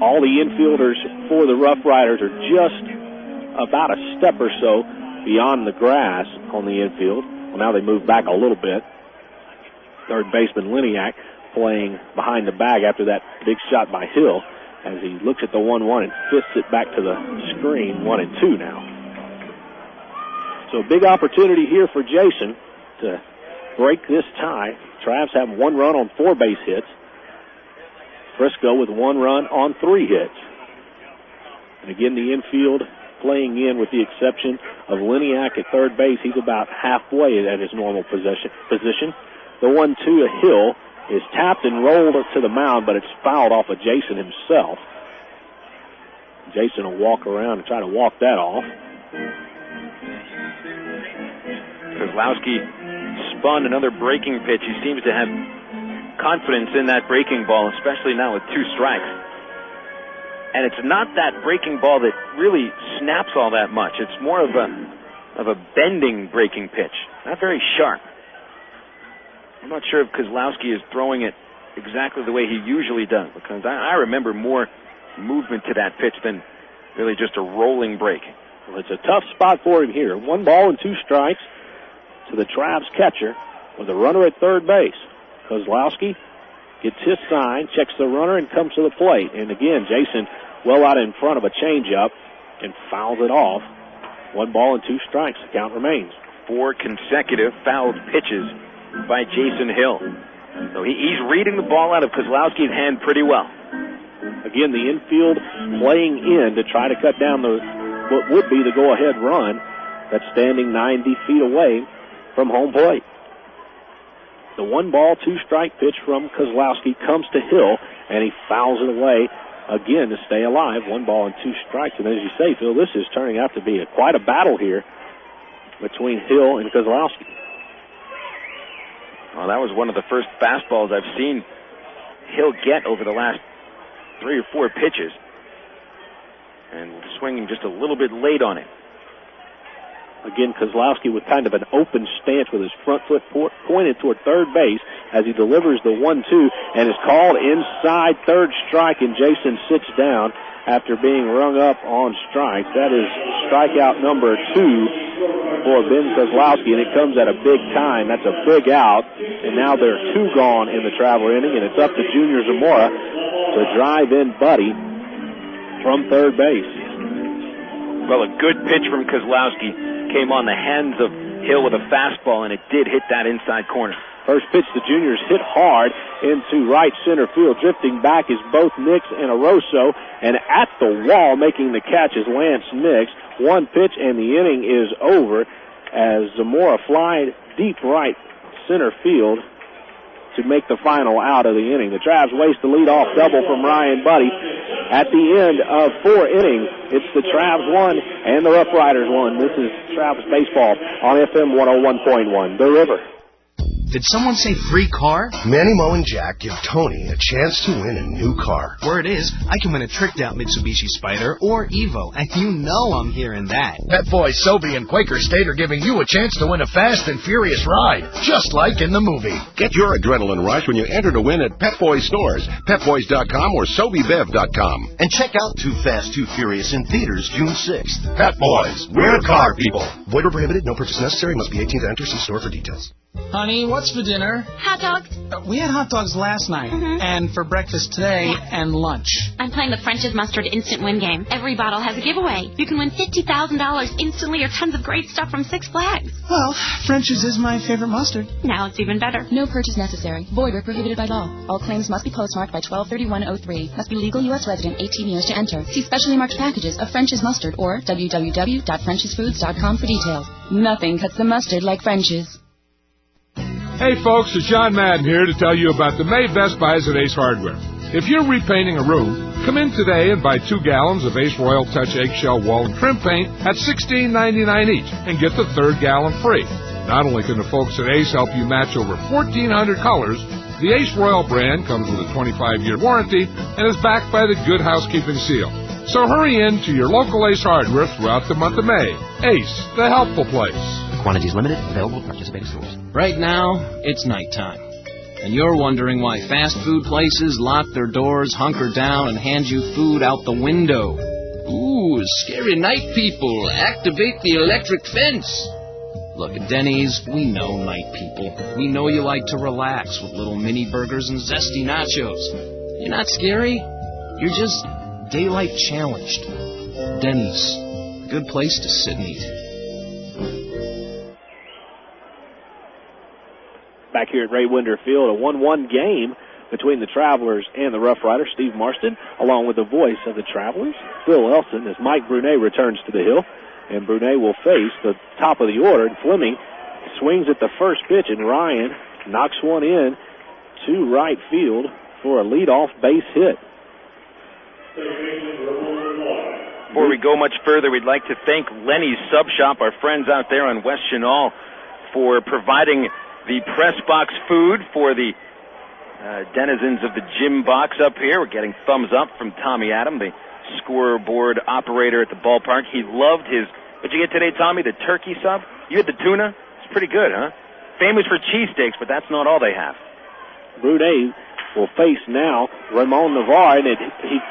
Speaker 3: All the infielders for the Rough Riders are just about a step or so beyond the grass on the infield. Well, now they move back a little bit. Third baseman Liniak playing behind the bag after that big shot by Hill as he looks at the 1-1 and fists it back to the screen. 1-2 now. So a big opportunity here for Jason to break this tie. Travs have 1 run on 4 base hits. Frisco with 1 run on 3 hits. And again, the infield playing in with the exception of Liniak at third base. He's about halfway at his normal position. The 1-2 to Hill is tapped and rolled to the mound, but it's fouled off of Jason himself. Jason will walk around and try to walk that off.
Speaker 2: Kozlowski spun another breaking pitch. He seems to have confidence in that breaking ball, especially now with 2 strikes. And it's not that breaking ball that really snaps all that much. It's more of a bending breaking pitch. Not very sharp. I'm not sure if Kozlowski is throwing it exactly the way he usually does, because I remember more movement to that pitch than really just a rolling break.
Speaker 3: Well, it's a tough spot for him here. 1 ball and 2 strikes to the Travs catcher with a runner at third base. Kozlowski gets his sign, checks the runner, and comes to the plate. And again, Jason well out in front of a changeup and fouls it off. 1 ball and 2 strikes. The count remains.
Speaker 2: 4 consecutive fouled pitches by Jason Hill. So he's reading the ball out of Kozlowski's hand pretty well.
Speaker 3: Again, the infield playing in to try to cut down what would be the go-ahead run that's standing 90 feet away from home plate. The 1 ball, 2 strike pitch from Kozlowski comes to Hill, and he fouls it away again to stay alive. 1 ball and 2 strikes. And as you say, Phil, this is turning out to be quite a battle here between Hill and Kozlowski.
Speaker 2: Well, that was one of the first fastballs I've seen Hill get over the last 3 or 4 pitches. And swinging just a little bit late on it.
Speaker 3: Again, Kozlowski with kind of an open stance with his front foot pointed toward third base as he delivers the 1-2 and is called inside third strike, and Jason sits down after being rung up on strike. That is strikeout number 2 for Ben Kozlowski, and it comes at a big time. That's a big out, and now there are 2 gone in the traveler inning, and it's up to Junior Zamora to drive in Buddy from third base.
Speaker 2: Well, a good pitch from Kozlowski came on the hands of Hill with a fastball, and it did hit that inside corner.
Speaker 3: First pitch, the Juniors hit hard into right center field. Drifting back is both Nix and Aroso, and at the wall making the catch is Lance Nix. 1 pitch, and the inning is over as Zamora flied deep right center field to make the final out of the inning. The Travs waste the leadoff double from Ryan Buddy. At the end of 4 innings, it's the Travs 1 and the Rough Riders 1. This is Travs baseball on FM 101.1, The River.
Speaker 16: Did someone say free car?
Speaker 17: Manny, Mo, and Jack give Tony a chance to win a new car.
Speaker 16: Word is, I can win a tricked-out Mitsubishi Spider or Evo, and you know I'm hearing that.
Speaker 18: Pet Boys, Sobe, and Quaker State are giving you a chance to win a fast and furious ride, just like in the movie.
Speaker 6: Get your adrenaline rush when you enter to win at Pet Boys stores, petboys.com or SobeBev.com.
Speaker 17: And check out Too Fast, Too Furious in theaters June 6th.
Speaker 18: Pet Boys, we're car people.
Speaker 17: Void or prohibited, no purchase necessary, must be 18 to enter, see store for details.
Speaker 19: Honey, what's for dinner?
Speaker 25: Hot dogs.
Speaker 19: We had hot dogs last night, and for breakfast today, and lunch.
Speaker 25: I'm playing the French's Mustard Instant Win game. Every bottle has a giveaway. You can win $50,000 instantly or tons of great stuff from Six Flags.
Speaker 19: Well, French's is my favorite mustard.
Speaker 25: Now it's even better.
Speaker 26: No purchase necessary. Void or prohibited by law. All claims must be postmarked by 12/31/03. Must be legal U.S. resident, 18 years to enter. See specially marked packages of French's Mustard or www.frenchesfoods.com for details. Nothing cuts the mustard like French's.
Speaker 27: Hey folks, it's John Madden here to tell you about the May Best Buys at Ace Hardware. If you're repainting a room, come in today and buy 2 gallons of Ace Royal Touch Eggshell Wall and Trim Paint at $16.99 each and get the 3rd gallon free. Not only can the folks at Ace help you match over 1,400 colors, the Ace Royal brand comes with a 25-year warranty and is backed by the Good Housekeeping seal. So hurry in to your local Ace Hardware throughout the month of May. Ace, the helpful place.
Speaker 10: Quantities limited, available at participating stores.
Speaker 11: Right now, it's nighttime. And you're wondering why fast food places lock their doors, hunker down, and hand you food out the window. Ooh, scary night people. Activate the electric fence. Look, at Denny's, we know night people. We know you like to relax with little mini burgers and zesty nachos. You're not scary. You're just daylight challenged. Denny's, good place to sit and eat.
Speaker 3: Back here at Ray Winder Field, a 1-1 game between the Travelers and the Rough Riders. Steve Marston, along with the voice of the Travelers, Bill Elson, as Mike Brunet returns to the hill. And Brunet will face the top of the order. And Fleming swings at the first pitch, and Ryan knocks one in to right field for a leadoff base hit.
Speaker 2: Before we go much further, we'd like to thank Lenny's Sub Shop, our friends out there on West Chenal, for providing the press box food for the denizens of the gym box up here. We're getting thumbs up from Tommy Adam, the scoreboard operator at the ballpark. He loved his, what'd you get today, Tommy? The turkey sub? You had the tuna? It's pretty good, huh? Famous for cheesesteaks, but that's not all they have.
Speaker 3: Brunet will face now Ramon Navarre, and he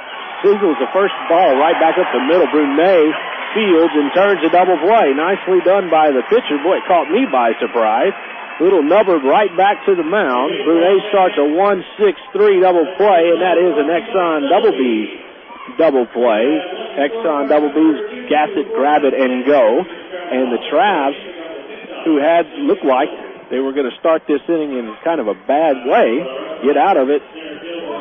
Speaker 3: signals the first ball right back up the middle. Brunet fields and turns a double play. Nicely done by the pitcher. Boy, it caught me by surprise. Little nubber right back to the mound. Brunet starts a 1-6-3 double play, and that is an Exxon Double B's double play. Exxon Double B's gas it, grab it, and go. And the Travs, who had looked like they were going to start this inning in kind of a bad way, get out of it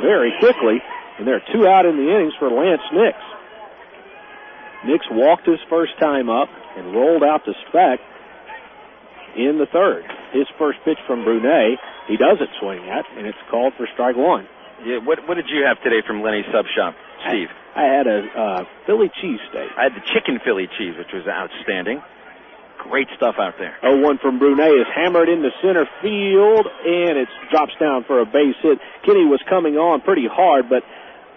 Speaker 3: very quickly. And there are two out in the innings for Lance Nix. Nix walked his first time up and rolled out to Speck in the third. His first pitch from Brunet, he doesn't swing at, and it's called for strike one.
Speaker 2: Yeah, what did you have today from Lenny's Sub Shop, Steve?
Speaker 3: I had a Philly cheesesteak.
Speaker 2: I had the chicken Philly cheese, which was outstanding. Great stuff out there.
Speaker 3: 0-1 from Brunet is hammered into center field, and it drops down for a base hit. Kenny was coming on pretty hard, but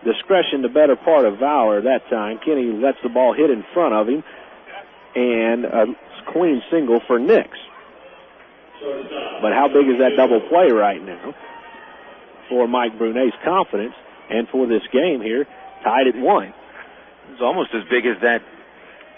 Speaker 3: discretion the better part of valor that time. Kenny lets the ball hit in front of him, and a clean single for Nix. But how big is that double play right now for Mike Brunet's confidence and for this game here, tied at 1?
Speaker 2: It's almost as big as that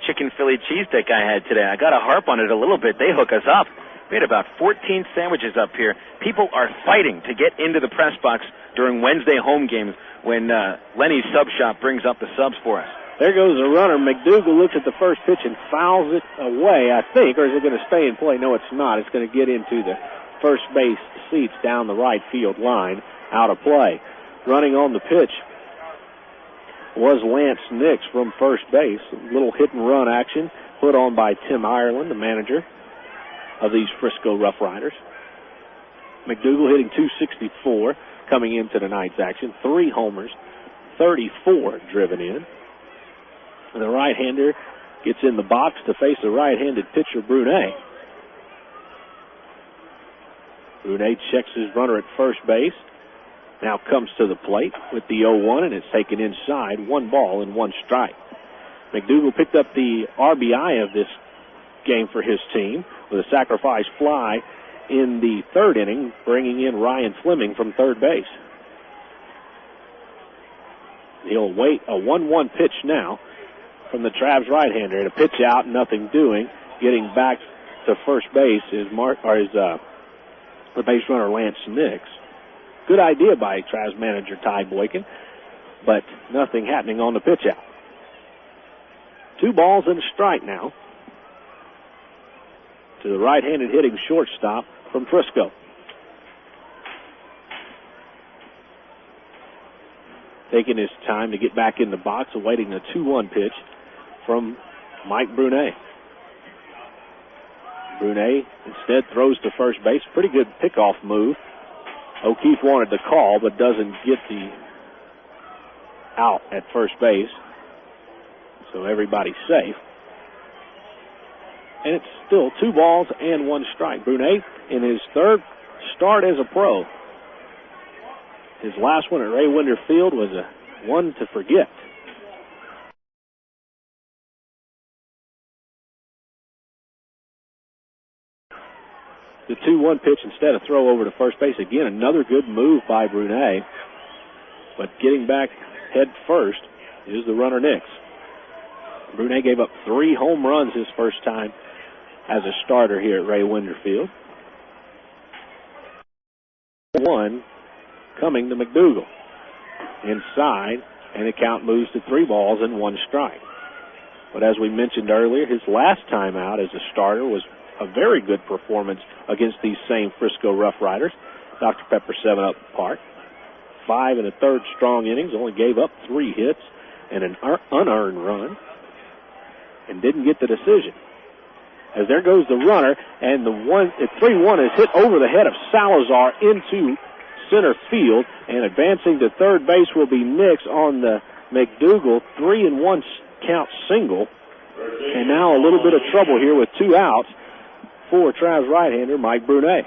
Speaker 2: chicken Philly cheesesteak I had today. I got to harp on it a little bit. They hook us up. We had about 14 sandwiches up here. People are fighting to get into the press box during Wednesday home games when Lenny's Sub Shop brings up the subs for us.
Speaker 3: There goes the runner. McDougal looks at the first pitch and fouls it away, I think, or is it going to stay in play? No, it's not. It's going to get into the first base seats down the right field line, out of play. Running on the pitch was Lance Nix from first base. A little hit and run action put on by Tim Ireland, the manager of these Frisco Rough Riders. McDougal hitting .264 coming into tonight's action. 3 homers, 34 driven in. And the right-hander gets in the box to face the right-handed pitcher, Brunet. Brunet checks his runner at first base. Now comes to the plate with the 0-1, and it's taken inside. 1 ball and 1 strike. McDougal picked up the RBI of this game for his team with a sacrifice fly in the third inning, bringing in Ryan Fleming from third base. He'll wait a 1-1 pitch now from the Travs right-hander. And a pitch out, nothing doing. Getting back to first base is the base runner Lance Nix. Good idea by Travs manager Ty Boykin, but nothing happening on the pitch out. 2 balls and a strike now to the right-handed hitting shortstop from Frisco. Taking his time to get back in the box, awaiting the 2-1 pitch from Mike Brunet. Brunet instead throws to first base. Pretty good pickoff move. O'Keefe wanted the call, but doesn't get the out at first base. So everybody's safe. and it's still 2 balls and 1 strike. Brunet in his third start as a pro. His last one at Ray Winder Field was a one to forget. The 2-1 pitch instead of throw over to first base. Again, another good move by Brunet. But getting back head first is the runner Nix. Brunet gave up 3 home runs his first time as a starter here at Ray Winder Field. 1 coming to McDougal. Inside, and the count moves to 3 balls and 1 strike. But as we mentioned earlier, his last time out as a starter was a very good performance against these same Frisco RoughRiders. Dr. Pepper 7-up Park. 5 1/3 strong innings, only gave up 3 hits and an unearned run, and didn't get the decision. As there goes the runner, and the 3-1 is hit over the head of Salazar into center field, and advancing to third base will be Nix on the McDougal 3-1 count single. And now a little bit of trouble here with 2 outs for Trav's right-hander Mike Brunet.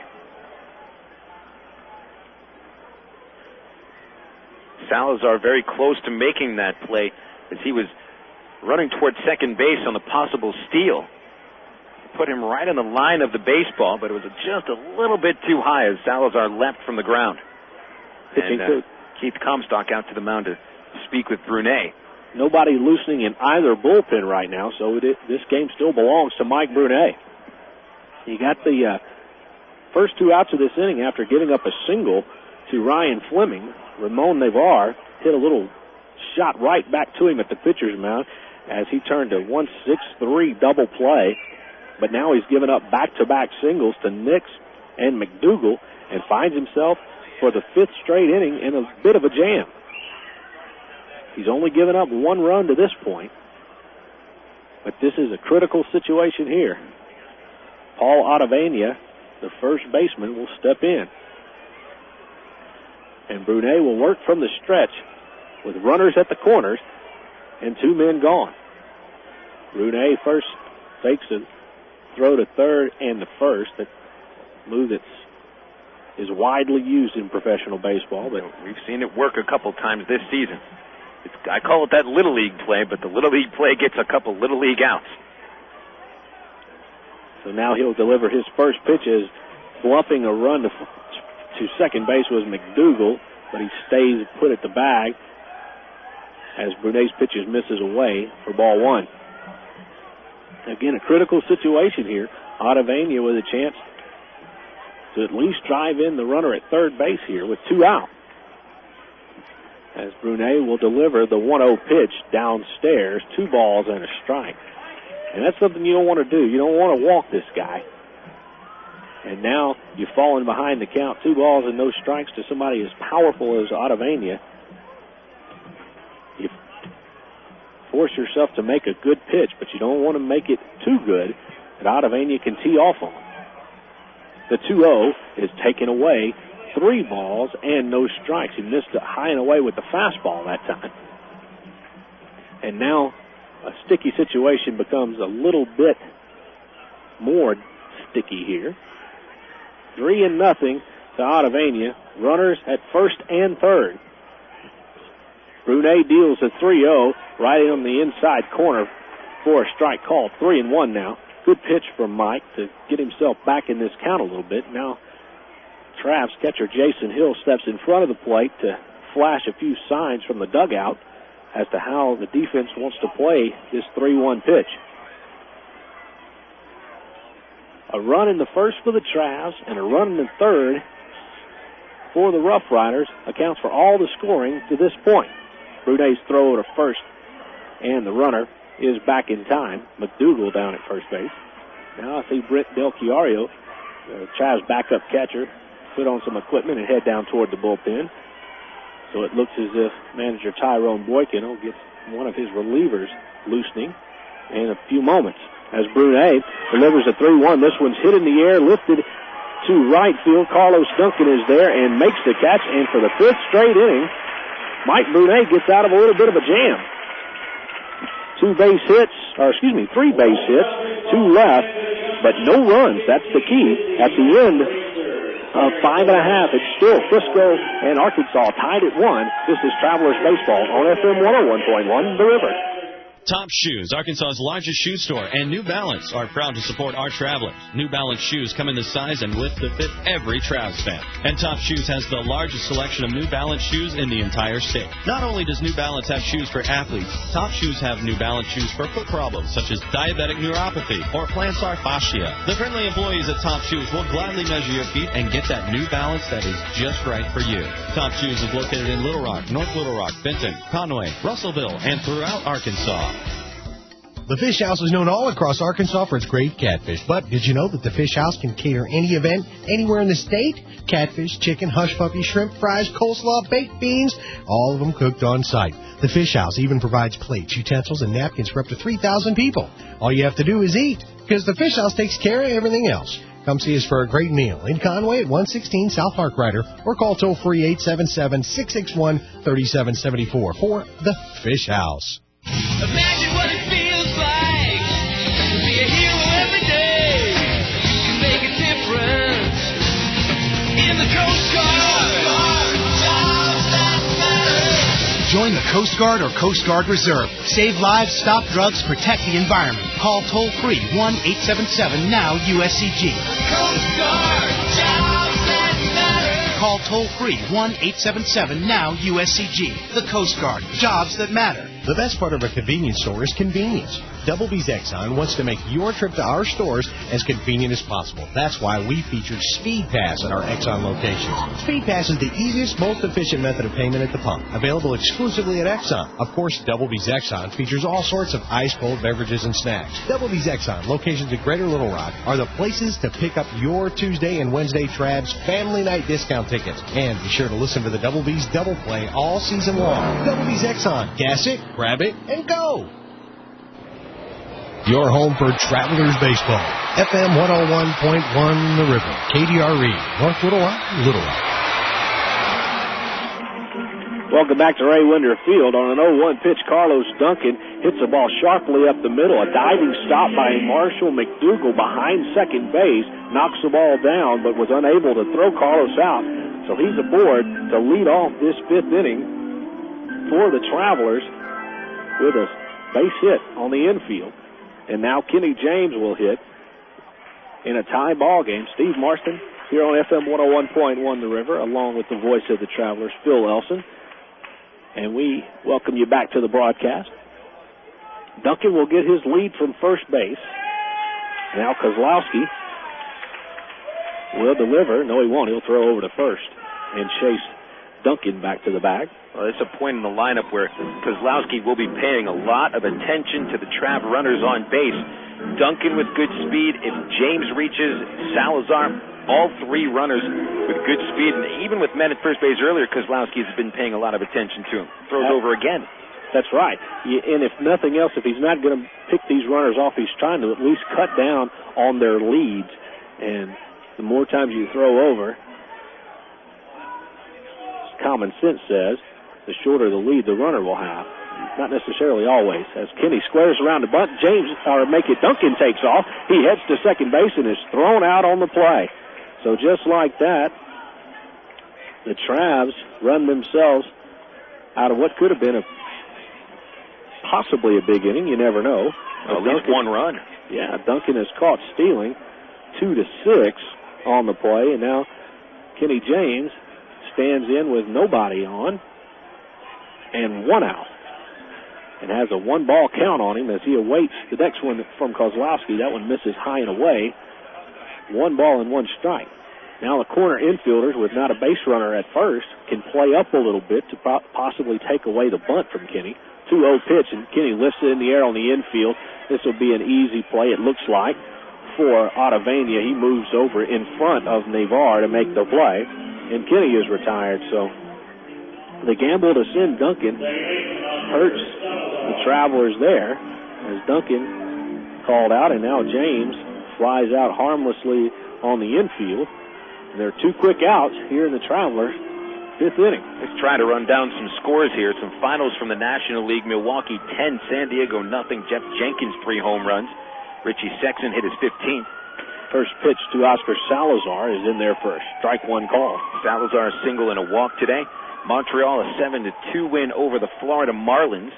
Speaker 2: Salazar very close to making that play as he was running towards second base on the possible steal. Put him right on the line of the baseball, but it was just a little bit too high as Salazar leapt from the ground. And Keith Comstock out to the mound to speak with Brunet.
Speaker 3: Nobody loosening in either bullpen right now, so this game still belongs to Mike Brunet. He got the first 2 outs of this inning after giving up a single to Ryan Fleming. Ramon Navarre hit a little shot right back to him at the pitcher's mound as he turned a 1-6-3 double play. But now he's given up back-to-back singles to Nix and McDougal and finds himself for the 5th straight inning in a bit of a jam. He's only given up 1 run to this point, but this is a critical situation here. Paul Ottavania, the first baseman, will step in. And Brunet will work from the stretch with runners at the corners and 2 men gone. Brunet first takes a throw to third and the first, that move that is widely used in professional baseball. But
Speaker 2: we've seen it work a couple times this season. I call it that Little League play, but the Little League play gets a couple Little League outs.
Speaker 3: So now he'll deliver his first pitch as bluffing a run to second base was McDougal, but he stays put at the bag as Brunet's pitches misses away for ball 1. Again, a critical situation here. Ottavania with a chance to at least drive in the runner at third base here with 2 out. As Brunet will deliver the 1-0 pitch downstairs, 2 balls and a strike. And that's something you don't want to do. You don't want to walk this guy. And now you've fallen behind the count, 2 balls and no strikes to somebody as powerful as Ottavania. You force yourself to make a good pitch, but you don't want to make it too good that Ottavania can tee off on. The 2-0 is taken away, 3 balls and no strikes. He missed it high and away with the fastball that time. And now a sticky situation becomes a little bit more sticky here. 3-0 to Ottavania. Runners at first and third. Brunet deals a 3-0 right on the inside corner for a strike call. 3-1 now. Good pitch from Mike to get himself back in this count a little bit. Now Trav's catcher Jason Hill steps in front of the plate to flash a few signs from the dugout as to how the defense wants to play this 3-1 pitch. A run in the first for the Travs and a run in the third for the RoughRiders accounts for all the scoring to this point. Brunet's throw to first, and the runner is back in time. McDougal down at first base. Now I see Britt Del Chiario, Trav's backup catcher, put on some equipment and head down toward the bullpen. So it looks as if manager Tyrone Boykin will get one of his relievers loosening in a few moments. As Brunet delivers a 3-1, this one's hit in the air, lifted to right field. Carlos Duncan is there and makes the catch, and for the 5th straight inning, Mike Brunet gets out of a little bit of a jam. three base hits, 2 left, but no runs. That's the key. At the end of 5.5, it's still Frisco and Arkansas tied at 1. This is Travelers Baseball on FM 101.1 The River.
Speaker 1: Top Shoes, Arkansas's largest shoe store, and New Balance are proud to support our travelers. New Balance shoes come in the size and width that fit every Travs fan. And Top Shoes has the largest selection of New Balance shoes in the entire state. Not only does New Balance have shoes for athletes, Top Shoes have New Balance shoes for foot problems such as diabetic neuropathy or plantar fascia. The friendly employees at Top Shoes will gladly measure your feet and get that New Balance that is just right for you. Top Shoes is located in Little Rock, North Little Rock, Benton, Conway, Russellville, and throughout Arkansas.
Speaker 15: The Fish House is known all across Arkansas for its great catfish. But did you know that the Fish House can cater any event anywhere in the state? Catfish, chicken, hush puppy, shrimp, fries, coleslaw, baked beans, all of them cooked on site. The Fish House even provides plates, utensils, and napkins for up to 3,000 people. All you have to do is eat, because the Fish House takes care of everything else. Come see us for a great meal in Conway at 116 South RoughRider, or call toll-free 877-661-3774 for the Fish House.
Speaker 9: Imagine what it feels like to be a hero every day. You can make a difference in the Coast Guard. Jobs that matter.
Speaker 16: Join the Coast Guard or Coast Guard Reserve. Save lives, stop drugs, protect the environment. Call toll-free 1-877-NOW-USCG.
Speaker 9: Coast Guard. Jobs that matter.
Speaker 16: Call toll-free 1-877-NOW-USCG. The Coast Guard. Jobs that matter.
Speaker 15: The best part of a convenience store is convenience. Double B's Exxon wants to make your trip to our stores as convenient as possible. That's why we featured Speed Pass at our Exxon locations. Speed Pass is the easiest, most efficient method of payment at the pump, available exclusively at Exxon. Of course, Double B's Exxon features all sorts of ice-cold beverages and snacks. Double B's Exxon, locations at Greater Little Rock, are the places to pick up your Tuesday and Wednesday Travs Family Night discount tickets. And be sure to listen to the Double B's Double Play all season long. Double B's Exxon. Gas it, grab it, and go! Your home for Travelers Baseball. FM 101.1 The River. KDRE. North Little Rock, Little Rock.
Speaker 3: Welcome back to Ray Winder Field. On an 0-1 pitch, Carlos Duncan hits the ball sharply up the middle. A diving stop by Marshall McDougal behind second base. Knocks the ball down, but was unable to throw Carlos out. So he's aboard to lead off this fifth inning for the Travelers with a base hit on the infield. And now Kenny James will hit in a tie ball game. Steve Marston here on FM 101.1 The River, along with the voice of the Travelers, Phil Elson. And we welcome you back to the broadcast. Duncan will get his lead from first base. Now Kozlowski will deliver. No, he won't. He'll throw over to first and chase Duncan back to the bag.
Speaker 2: Well, it's a point in the lineup where Kozlowski will be paying a lot of attention to the Trav runners on base. Duncan with good speed. If James reaches, Salazar, all three runners with good speed. And even with men at first base earlier, Kozlowski has been paying a lot of attention to him. Throws over again.
Speaker 3: That's right. And if nothing else, if he's not going to pick these runners off, he's trying to at least cut down on their leads. And the more times you throw over, common sense says, the shorter the lead the runner will have. Not necessarily always. As Kenny squares around the bunt, Duncan takes off. He heads to second base and is thrown out on the play. So just like that, the Travs run themselves out of what could have been possibly a big inning. You never know.
Speaker 2: At least one run.
Speaker 3: Yeah, Duncan is caught stealing 2-6 on the play, and now Kenny James stands in with nobody on and one out, and has a one-ball count on him as he awaits the next one from Kozlowski. That one misses high and away. 1 ball and 1 strike. Now the corner infielders, with not a base runner at first, can play up a little bit to possibly take away the bunt from Kenny. 2-0 pitch, and Kenny lifts it in the air on the infield. This will be an easy play, it looks like, for Ottavania. He moves over in front of Navarre to make the play, and Kenny is retired, so the gamble to send Duncan hurts the Travelers there, as Duncan called out, and now James flies out harmlessly on the infield. And there are 2 quick outs here in the Travelers fifth inning.
Speaker 2: Let's try to run down some scores here. Some finals from the National League. Milwaukee 10, San Diego nothing. Jeff Jenkins 3 home runs. Richie Sexton hit his 15th.
Speaker 3: First pitch to Oscar Salazar is in there for a strike one call.
Speaker 2: Salazar a single and a walk today. Montreal a 7-2 win over the Florida Marlins.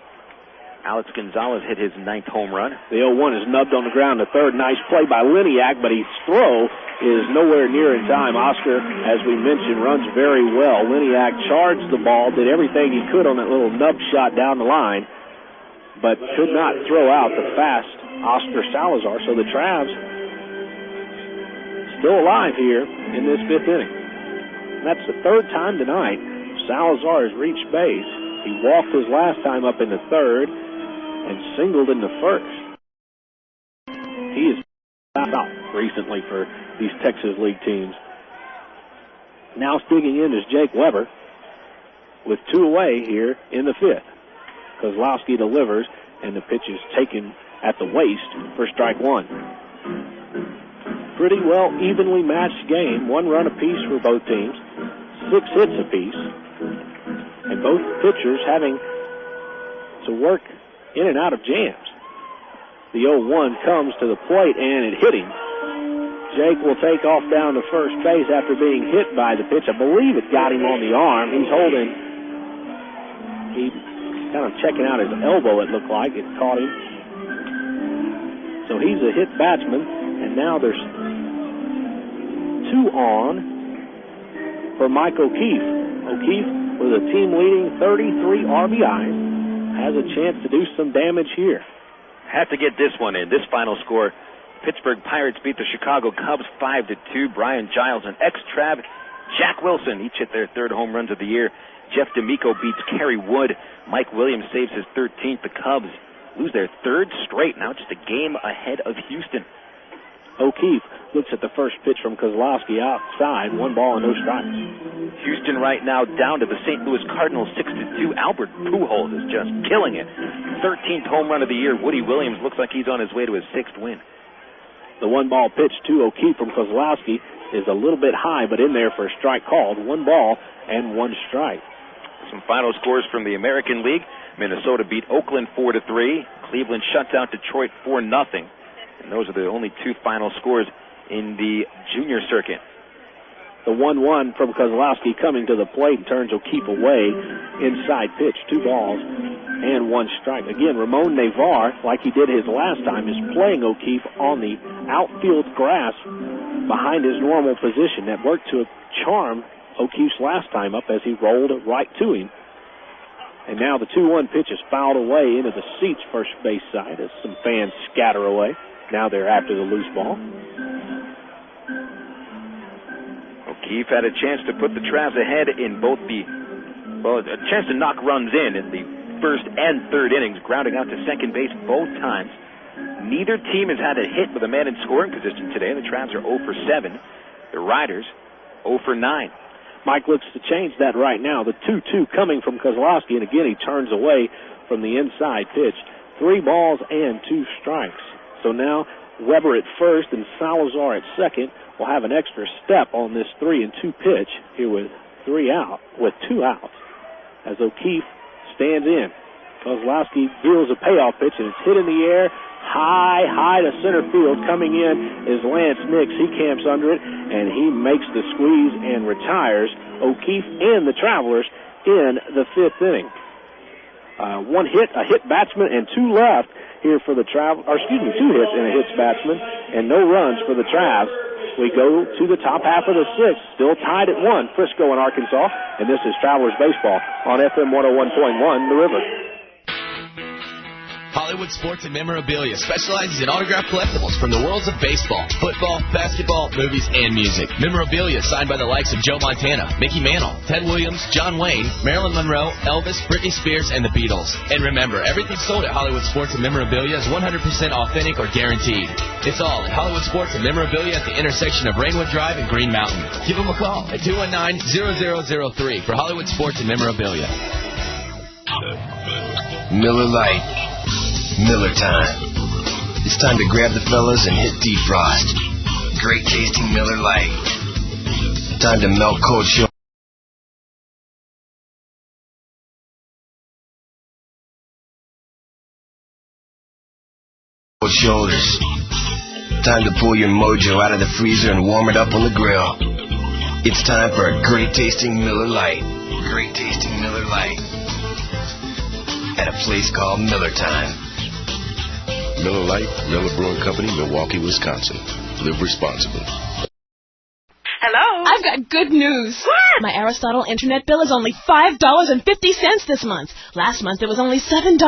Speaker 2: Alex Gonzalez hit his 9th home run.
Speaker 3: The 0-1 is nubbed on the ground to third. Nice play by Liniak, but his throw is nowhere near in time. Oscar, as we mentioned, runs very well. Liniak charged the ball, did everything he could on that little nub shot down the line, but could not throw out the fast Oscar Salazar. So the Travs still alive here in this fifth inning. And that's the third time tonight Salazar has reached base. He walked his last time up in the third and singled in the first. He is out recently for these Texas League teams. Now digging in is Jake Weber with 2 away here in the fifth. Kozlowski delivers, and the pitch is taken at the waist for strike one. Pretty well evenly matched game. 1 run apiece for both teams. 6 hits apiece. And both pitchers having to work in and out of jams. The 0-1 comes to the plate, and it hit him. Jake will take off down to first base after being hit by the pitch. I believe it got him on the arm. He's kind of checking out his elbow, it looked like. It caught him. So he's a hit batsman, and now there's 2 on for Mike O'Keefe. O'Keefe, with a team-leading 33 RBIs, has a chance to do some damage here.
Speaker 2: Have to get this one in. This final score, Pittsburgh Pirates beat the Chicago Cubs 5-2. Brian Giles and ex-Trav Jack Wilson each hit their 3rd home runs of the year. Jeff D'Amico beats Kerry Wood. Mike Williams saves his 13th. The Cubs lose their 3rd straight, now just a game ahead of Houston.
Speaker 3: O'Keefe looks at the first pitch from Kozlowski outside. 1 ball and no strikes.
Speaker 2: Houston right now down to the St. Louis Cardinals 6-2. Albert Pujols is just killing it. 13th home run of the year. Woody Williams looks like he's on his way to his 6th win.
Speaker 3: The 1-ball pitch to O'Keefe from Kozlowski is a little bit high, but in there for a strike called. 1 ball and 1 strike.
Speaker 2: Some final scores from the American League. Minnesota beat Oakland 4-3. Cleveland shuts out Detroit 4-0. And those are the only 2 final scores in the junior circuit.
Speaker 3: The 1-1 from Kozlowski coming to the plate and turns O'Keefe away. Inside pitch, 2 balls and 1 strike. Again, Ramon Navar, like he did his last time, is playing O'Keefe on the outfield grass behind his normal position. That worked to charm O'Keefe's last time up as he rolled right to him. And now the 2-1 pitch is fouled away into the seats first base side as some fans scatter away. Now they're after the loose ball.
Speaker 2: O'Keefe had a chance to put the Travs ahead in both a chance to knock runs in the first and 3rd innings, grounding out to second base both times. Neither team has had a hit with a man in scoring position today. The Travs are 0 for 7. The Riders 0 for 9.
Speaker 3: Mike looks to change that right now. The 2-2 coming from Kozlowski, and again he turns away from the inside pitch. 3 balls and 2 strikes. So now Weber at first and Salazar at second will have an extra step on this 3-2 pitch here with 2 outs. As O'Keefe stands in, Kozlowski deals a payoff pitch, and it's hit in the air, high to center field. Coming in is Lance Nix. He camps under it, and he makes the squeeze and retires O'Keefe and the Travelers in the 5th inning. 1 hit, a hit batsman, and 2 left here for the 2 hits and a hits batsman, and no runs for the Travs. We go to the top half of the 6th, still tied at 1, Frisco and Arkansas, and this is Travelers Baseball on FM 101.1, The River.
Speaker 4: Hollywood Sports and Memorabilia specializes in autographed collectibles from the worlds of baseball, football, basketball, movies, and music. Memorabilia signed by the likes of Joe Montana, Mickey Mantle, Ted Williams, John Wayne, Marilyn Monroe, Elvis, Britney Spears, and the Beatles. And remember, everything sold at Hollywood Sports and Memorabilia is 100% authentic or guaranteed. It's all at Hollywood Sports and Memorabilia at the intersection of Rainwood Drive and Green Mountain. Give them a call at 219-0003 for Hollywood Sports and Memorabilia.
Speaker 8: Miller Lite. Miller time. It's time to grab the fellas and hit defrost. Great tasting Miller Lite. Time to melt cold show. shoulders. Time to pull your mojo out of the freezer and warm it up on the grill. It's time for a great tasting Miller Lite. Great tasting Miller Lite. At a place called Miller Time.
Speaker 6: Miller Lite, Miller Brewing Company, Milwaukee, Wisconsin. Live responsibly.
Speaker 5: Hello? I've got good news. What? My Aristotle internet bill is only $5.50 this month. Last month it was only $7.
Speaker 7: And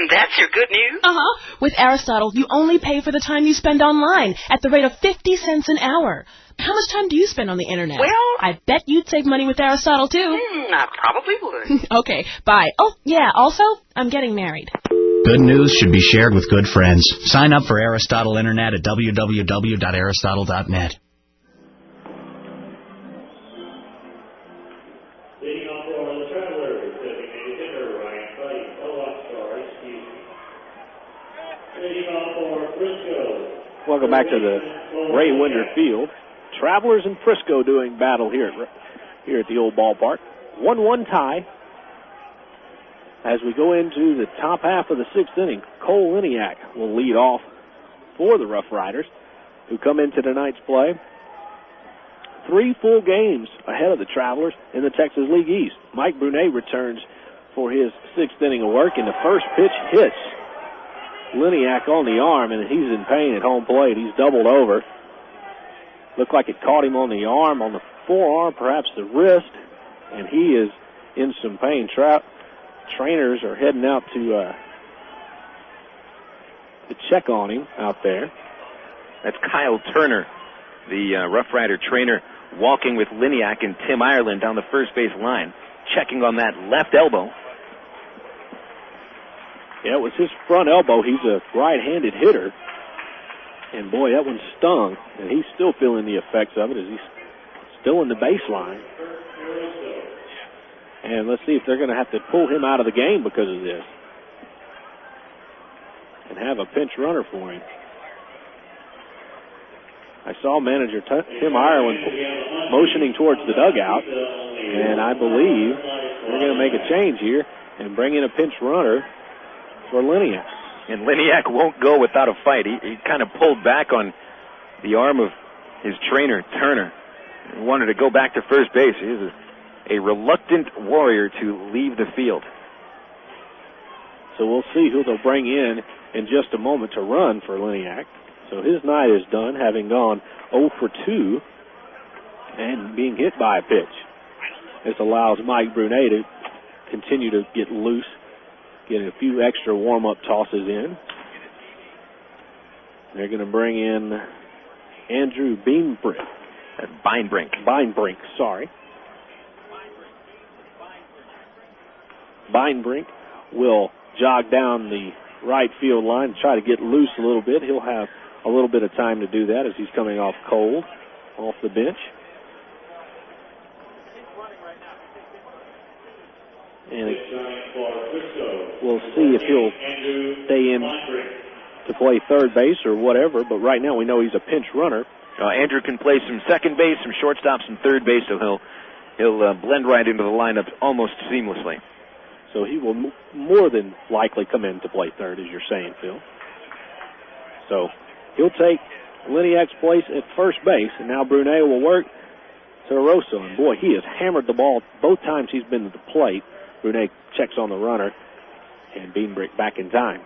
Speaker 7: that's your good news?
Speaker 5: Uh-huh. With Aristotle, you only pay for the time you spend online at the rate of 50 cents an hour. How much time do you spend on the internet?
Speaker 7: Well,
Speaker 5: I bet you'd save money with Aristotle, too.
Speaker 7: I probably would.
Speaker 5: Okay, bye. Oh, yeah, also, I'm getting married.
Speaker 20: Good news should be shared with good friends. Sign up for Aristotle Internet at www.aristotle.net.
Speaker 3: Welcome back to the Ray Winder Field. Travelers and Frisco doing battle here at the old ballpark. 1-1 tie. As we go into the top half of the sixth inning, Cole Liniak will lead off for the RoughRiders, who come into tonight's play 3 full games ahead of the Travelers in the Texas League East. Mike Brunet returns for his sixth inning of work, and the first pitch hits Liniak on the arm, and he's in pain at home plate. He's doubled over. Looked like it caught him on the arm, on the forearm, perhaps the wrist, and he is in some pain. Trainers are heading out to check on him out there.
Speaker 2: That's Kyle Turner, the Rough Rider trainer, walking with Liniak and Tim Ireland down the first base line, checking on that left elbow.
Speaker 3: Yeah, it was his front elbow. He's a right-handed hitter. And, boy, that one stung. And he's still feeling the effects of it as he's still in the baseline. And let's see if they're going to have to pull him out of the game because of this. And have a pinch runner for him. I saw manager Tim Ireland motioning towards the dugout. And I believe they're going to make a change here and bring in a pinch runner for Liniak.
Speaker 2: And Liniak won't go without a fight. He kind of pulled back on the arm of his trainer, Turner. He wanted to go back to first base. He is a reluctant warrior to leave the field.
Speaker 3: So we'll see who they'll bring in just a moment to run for Liniak. So his night is done, having gone 0 for 2 and being hit by a pitch. This allows Mike Brunet to continue to get loose, get a few extra warm-up tosses in. They're going to bring in Andrew Beinbrink, sorry. Beinbrink will jog down the right field line and try to get loose a little bit. He'll have a little bit of time to do that as he's coming off cold, off the bench. And we'll see if he'll stay in to play third base or whatever, but right now we know he's a pinch runner.
Speaker 2: Andrew can play some second base, some shortstop, some third base, so he'll blend right into the lineup almost seamlessly.
Speaker 3: So he will more than likely come in to play third, as you're saying, Phil. So he'll take Liniak's place at first base, and now Brunet will work to Rosso. And boy, he has hammered the ball both times he's been to the plate. Brunet checks on the runner, and Beinbrink back in time.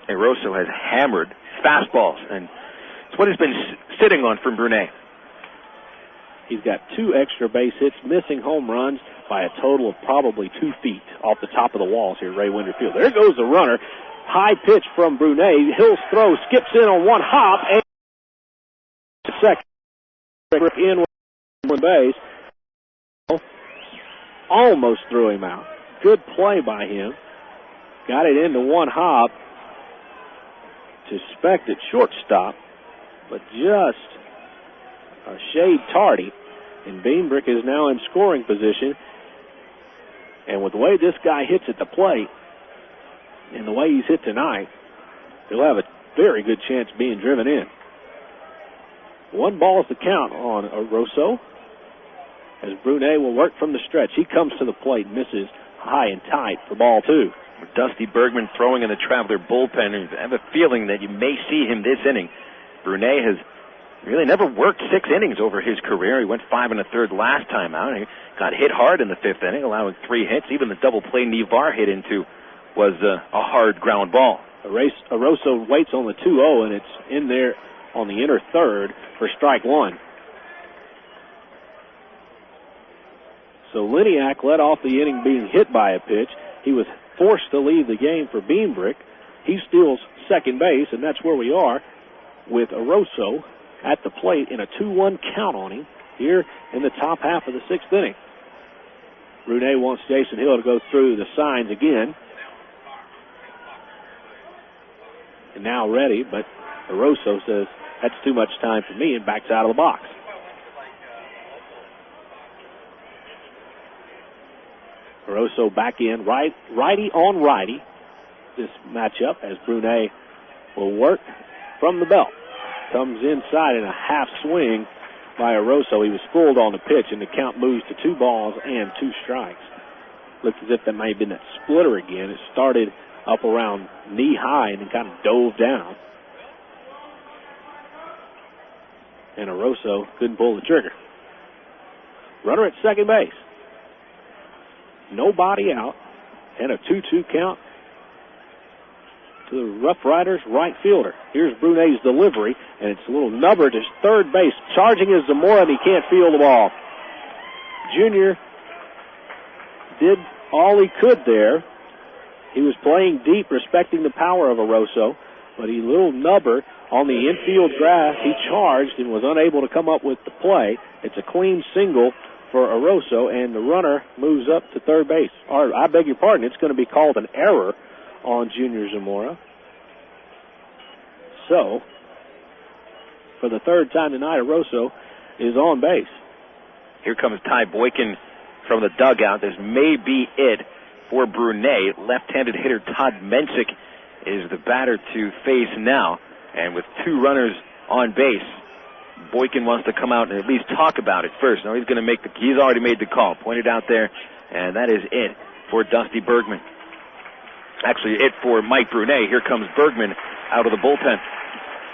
Speaker 2: And Rosso has hammered fastballs, and it's what he's been sitting on from Brunet.
Speaker 3: He's got 2 extra base hits, missing home runs by a total of probably 2 feet off the top of the walls here at Ray Winder Field. There goes the runner. High pitch from Brunet. Hill's throw skips in on one hop, and second in one base. Almost threw him out. Good play by him. Got it into one hop to Specht at shortstop, but just a shade tardy. And Beinbrink is now in scoring position. And with the way this guy hits at the plate and the way he's hit tonight, he'll have a very good chance of being driven in. 1 ball is the count on Rosso, as Brunet will work from the stretch. He comes to the plate, misses high and tight for ball 2.
Speaker 2: Dusty Bergman throwing in the Traveler bullpen. I have a feeling that you may see him this inning. Brunet has really never worked 6 innings over his career. He went 5 1/3 last time out. He got hit hard in the 5th inning, allowing 3 hits. Even the double play Nivar hit into was a hard ground ball.
Speaker 3: Aroso waits on the 2-0, and it's in there on the inner third for strike 1. So Liniak led off the inning being hit by a pitch. He was forced to leave the game for Beambrick. He steals second base, and that's where we are with Aroso at the plate in a 2-1 count on him here in the top half of the 6th inning. Brunet wants Jason Hill to go through the signs again. And now ready, but Aroso says, that's too much time for me, and backs out of the box. Aroso back in, righty on righty, this matchup, as Brunet will work from the belt. Comes inside in a half swing by Aroso. He was fooled on the pitch, and the count moves to 2 balls and 2 strikes. Looks as if that may have been that splitter again. It started up around knee high and then kind of dove down. And Aroso couldn't pull the trigger. Runner at second base. Nobody out, and a 2-2 count to the RoughRiders right fielder. Here's Brunet's delivery, and it's a little nubber to third base. Charging is Zamora, and he can't field the ball. Junior did all he could there. He was playing deep, respecting the power of Aroso, but he little nubber on the infield grass. He charged and was unable to come up with the play. It's a clean single for Aroso, and the runner moves up to third base. Or, I beg your pardon, it's going to be called an error on Junior Zamora. So, for the third time tonight, Aroso is on base.
Speaker 2: Here comes Ty Boykin from the dugout. This may be it for Brunet. Left-handed hitter Todd Mensick is the batter to face now. And with 2 runners on base, Boykin wants to come out and at least talk about it first. No, he's already made the call, pointed out there, and that is it for Dusty Bergman. Actually, it for Mike Brunet. Here comes Bergman out of the bullpen.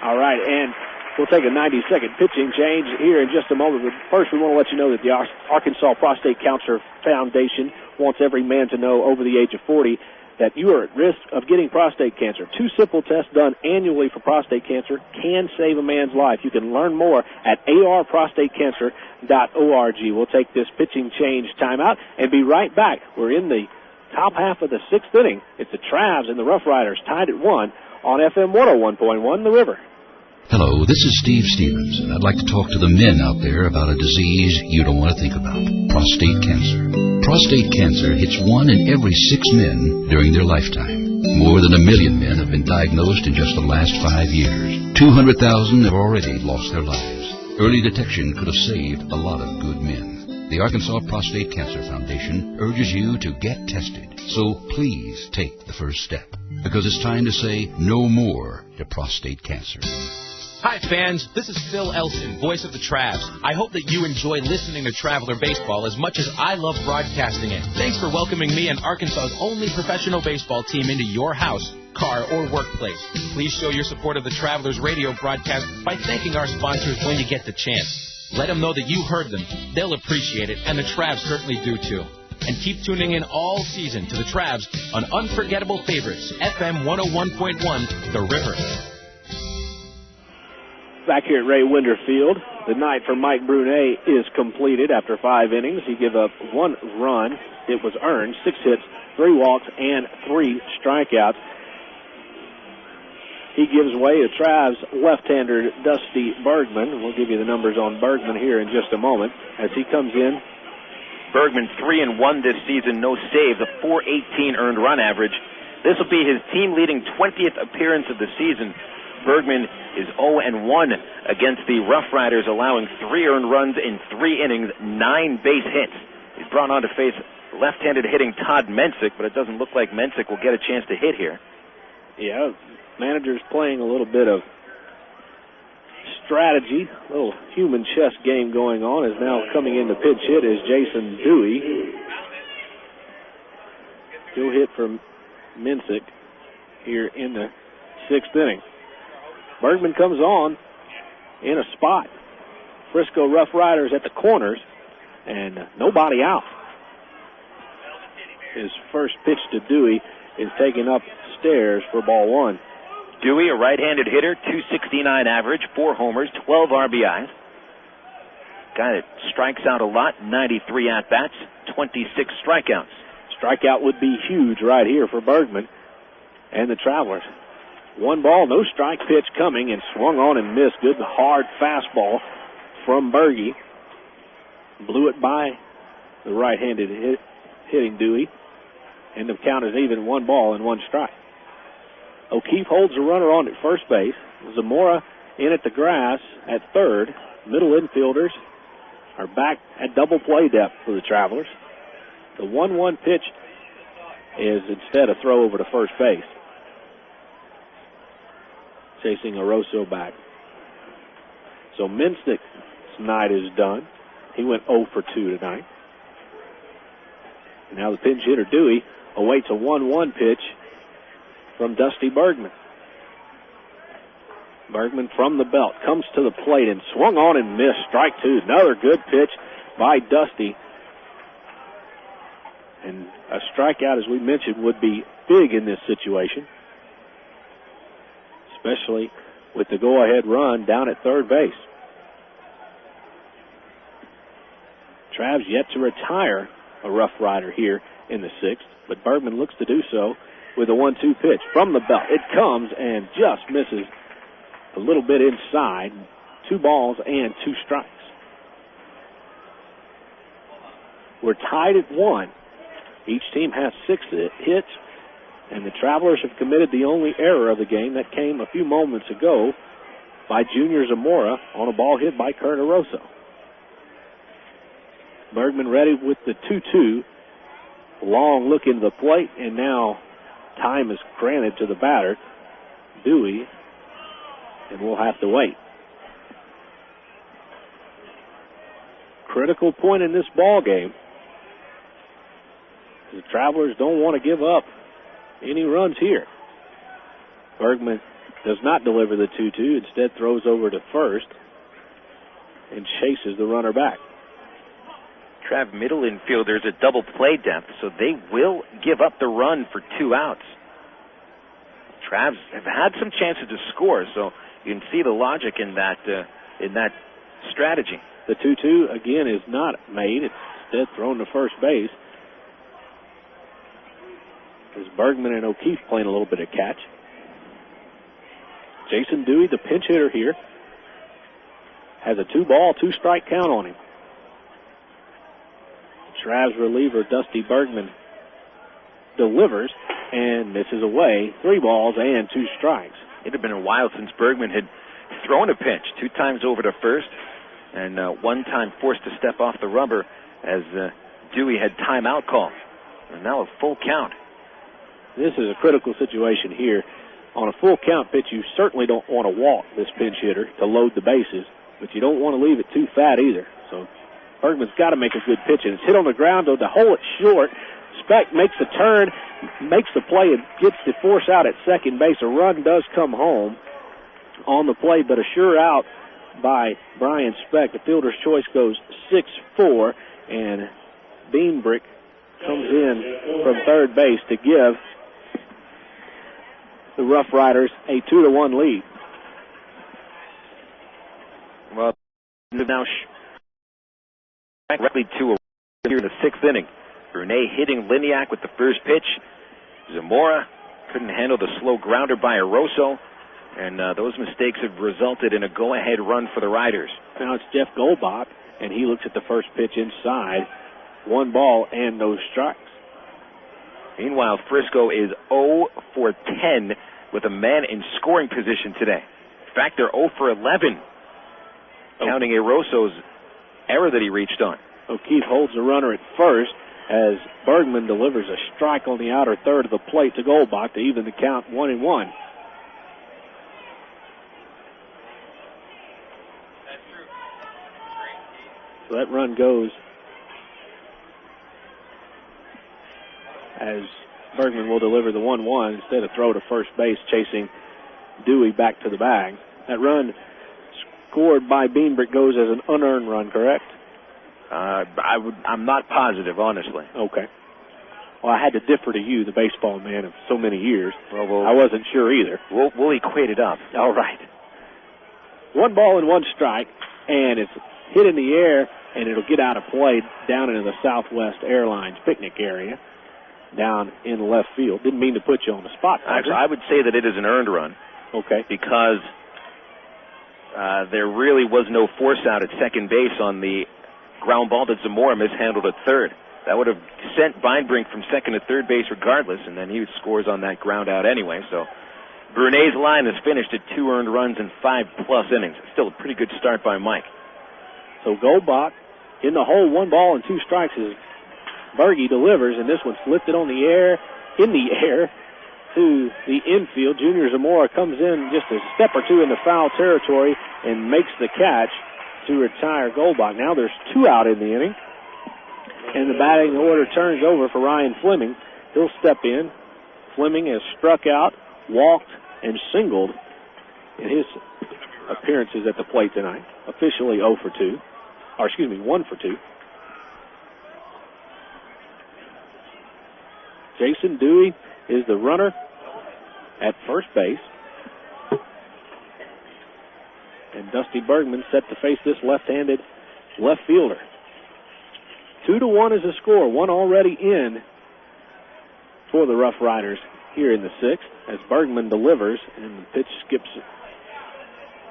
Speaker 3: All right, and we'll take a 90-second pitching change here in just a moment. But first, we want to let you know that the Arkansas Prostate Cancer Foundation wants every man to know over the age of 40 that you are at risk of getting prostate cancer. 2 simple tests done annually for prostate cancer can save a man's life. You can learn more at arprostatecancer.org. We'll take this pitching change timeout and be right back. We're in the top half of the 6th inning. It's the Travs and the RoughRiders tied at 1 on FM 101.1 The River.
Speaker 12: Hello, this is Steve Stevens, and I'd like to talk to the men out there about a disease you don't want to think about: prostate cancer. Prostate cancer hits 1 in every 6 men during their lifetime. More than 1 million men have been diagnosed in just the last 5 years. 200,000 have already lost their lives. Early detection could have saved a lot of good men. The Arkansas Prostate Cancer Foundation urges you to get tested. So please take the first step, because it's time to say no more to prostate cancer.
Speaker 13: Hi, fans. This is Phil Elson, voice of the Travs. I hope that you enjoy listening to Traveler Baseball as much as I love broadcasting it. Thanks for welcoming me and Arkansas's only professional baseball team into your house, car, or workplace. Please show your support of the Travelers radio broadcast by thanking our sponsors when you get the chance. Let them know that you heard them. They'll appreciate it, and the Travs certainly do, too. And keep tuning in all season to the Travs on Unforgettable Favorites, FM 101.1, The River.
Speaker 3: Back here at Ray Winder Field, the night for Mike Brunet is completed after 5 innings. He gave up 1 run. It was earned, 6 hits, 3 walks, and 3 strikeouts. He gives way to Trav's left-hander Dusty Bergman. We'll give you the numbers on Bergman here in just a moment as he comes in.
Speaker 2: Bergman 3-1 this season, no saves, a .418 earned run average. This will be his team-leading 20th appearance of the season. Bergman is 0-1 against the RoughRiders, allowing 3 earned runs in 3 innings, 9 base hits. He's brought on to face left-handed hitting Todd Mensick, but it doesn't look like Mensick will get a chance to hit here.
Speaker 3: Yeah, manager's playing a little bit of strategy, a little human chess game going on. Is now coming in to pitch hit is Jason Dewey. He'll hit from Minsick here in the 6th inning. Bergman comes on in a spot. Frisco RoughRiders at the corners, and nobody out. His first pitch to Dewey is taken upstairs for ball 1.
Speaker 2: Dewey, a right-handed hitter, 269 average, 4 homers, 12 RBIs. Guy that strikes out a lot, 93 at-bats, 26 strikeouts.
Speaker 3: Strikeout would be huge right here for Bergman and the Travelers. 1 ball, no strike pitch coming, and swung on and missed. Good hard fastball from Berge. Blew it by the right-handed hitting Dewey. And the count is even, 1 ball and 1 strike. O'Keefe holds the runner on at first base. Zamora in at the grass at third. Middle infielders are back at double play depth for the Travelers. The 1-1 pitch is instead a throw over to first base. Chasing Aroso back. So Minstick's night is done. He went 0 for 2 tonight. And now the pinch hitter Dewey awaits a 1-1 pitch from Dusty Bergman. Bergman from the belt comes to the plate and swung on and missed. Strike 2. Another good pitch by Dusty. And a strikeout, as we mentioned, would be big in this situation, especially with the go-ahead run down at third base. Trav's yet to retire a Rough Rider here in the 6th, but Bergman looks to do so with a 1-2 pitch from the belt. It comes and just misses a little bit inside. 2 balls and 2 strikes. We're tied at 1. Each team has 6 hits, and the Travelers have committed the only error of the game that came a few moments ago by Junior Zamora on a ball hit by Kurt Aroso. Bergman ready with the 2-2. Long look into the plate, and now time is granted to the batter, Dewey, and we'll have to wait. Critical point in this ball game. The Travelers don't want to give up any runs here. Bergman does not deliver the 2-2, instead throws over to first and chases the runner back.
Speaker 2: Trav middle infielders at double play depth, so they will give up the run for 2 outs. Travs have had some chances to score, so you can see the logic in that strategy.
Speaker 3: The 2-2 again is not made; it's instead thrown to first base. As Bergman and O'Keefe playing a little bit of catch. Jason Dewey, the pinch hitter here, has a 2-ball, 2-strike count on him. Trav's reliever Dusty Bergman delivers and misses away. 3 balls and 2 strikes.
Speaker 2: It had been a while since Bergman had thrown a pitch. 2 times over to first, and 1 time forced to step off the rubber as Dewey had timeout called. And now a full count.
Speaker 3: This is a critical situation here. On a full count pitch, you certainly don't want to walk this pinch hitter to load the bases, but you don't want to leave it too fat either. So Bergman's got to make a good pitch, and it's hit on the ground, though, to hold it short. Speck makes the turn, makes the play, and gets the force out at second base. A run does come home on the play, but a sure out by Brian Speck. The fielder's choice goes 6-4, and Beanbrick comes in from third base to give the Rough Riders a 2-1 lead.
Speaker 2: Well, now directly to a here in the 6th inning. Brune hitting Liniak with the first pitch. Zamora couldn't handle the slow grounder by Aroso, and those mistakes have resulted in a go-ahead run for the Riders.
Speaker 3: Now it's Jeff Goldbach, and he looks at the first pitch inside. 1 ball and no strikes.
Speaker 2: Meanwhile, Frisco is 0 for 10 with a man in scoring position today. In fact, they're 0 for 11, counting Aroso's error that he reached on.
Speaker 3: O'Keefe holds the runner at first as Bergman delivers a strike on the outer third of the plate to Goldbach to even the count 1-1. So that run goes as Bergman will deliver the 1-1 instead of throw to first base, chasing Dewey back to the bag. That run scored by Beanbrick goes as an unearned run, correct?
Speaker 2: I'm not positive, honestly.
Speaker 3: Okay. Well, I had to differ to you, the baseball man of so many years. Well, I wasn't sure either.
Speaker 2: We'll equate it up.
Speaker 3: All right. 1 ball and 1 strike, and it's hit in the air, and it'll get out of play down into the Southwest Airlines picnic area, down in left field. Didn't mean to put you on the spot, Roger.
Speaker 2: I would say that it is an earned run.
Speaker 3: Okay.
Speaker 2: Because there really was no force out at second base on the ground ball that Zamora mishandled at third. That would have sent Beinbrink from second to third base regardless, and then he scores on that ground out anyway. So Brunet's line is finished at 2 earned runs in 5+ innings. Still a pretty good start by Mike.
Speaker 3: So Goldbach in the hole, 1 ball and 2 strikes as Berge delivers, and this one's lifted in the air to the infield. Junior Zamora comes in just a step or two into foul territory and makes the catch to retire Goldbach. Now there's 2 out in the inning, and the batting order turns over for Ryan Fleming. He'll step in. Fleming has struck out, walked, and singled in his appearances at the plate tonight. Officially 1 for 2. Jason Dewey is the runner at first base. And Dusty Bergman set to face this left-handed left fielder. 2-1 is the score. 1 already in for the Rough Riders here in the 6th as Bergman delivers, and the pitch skips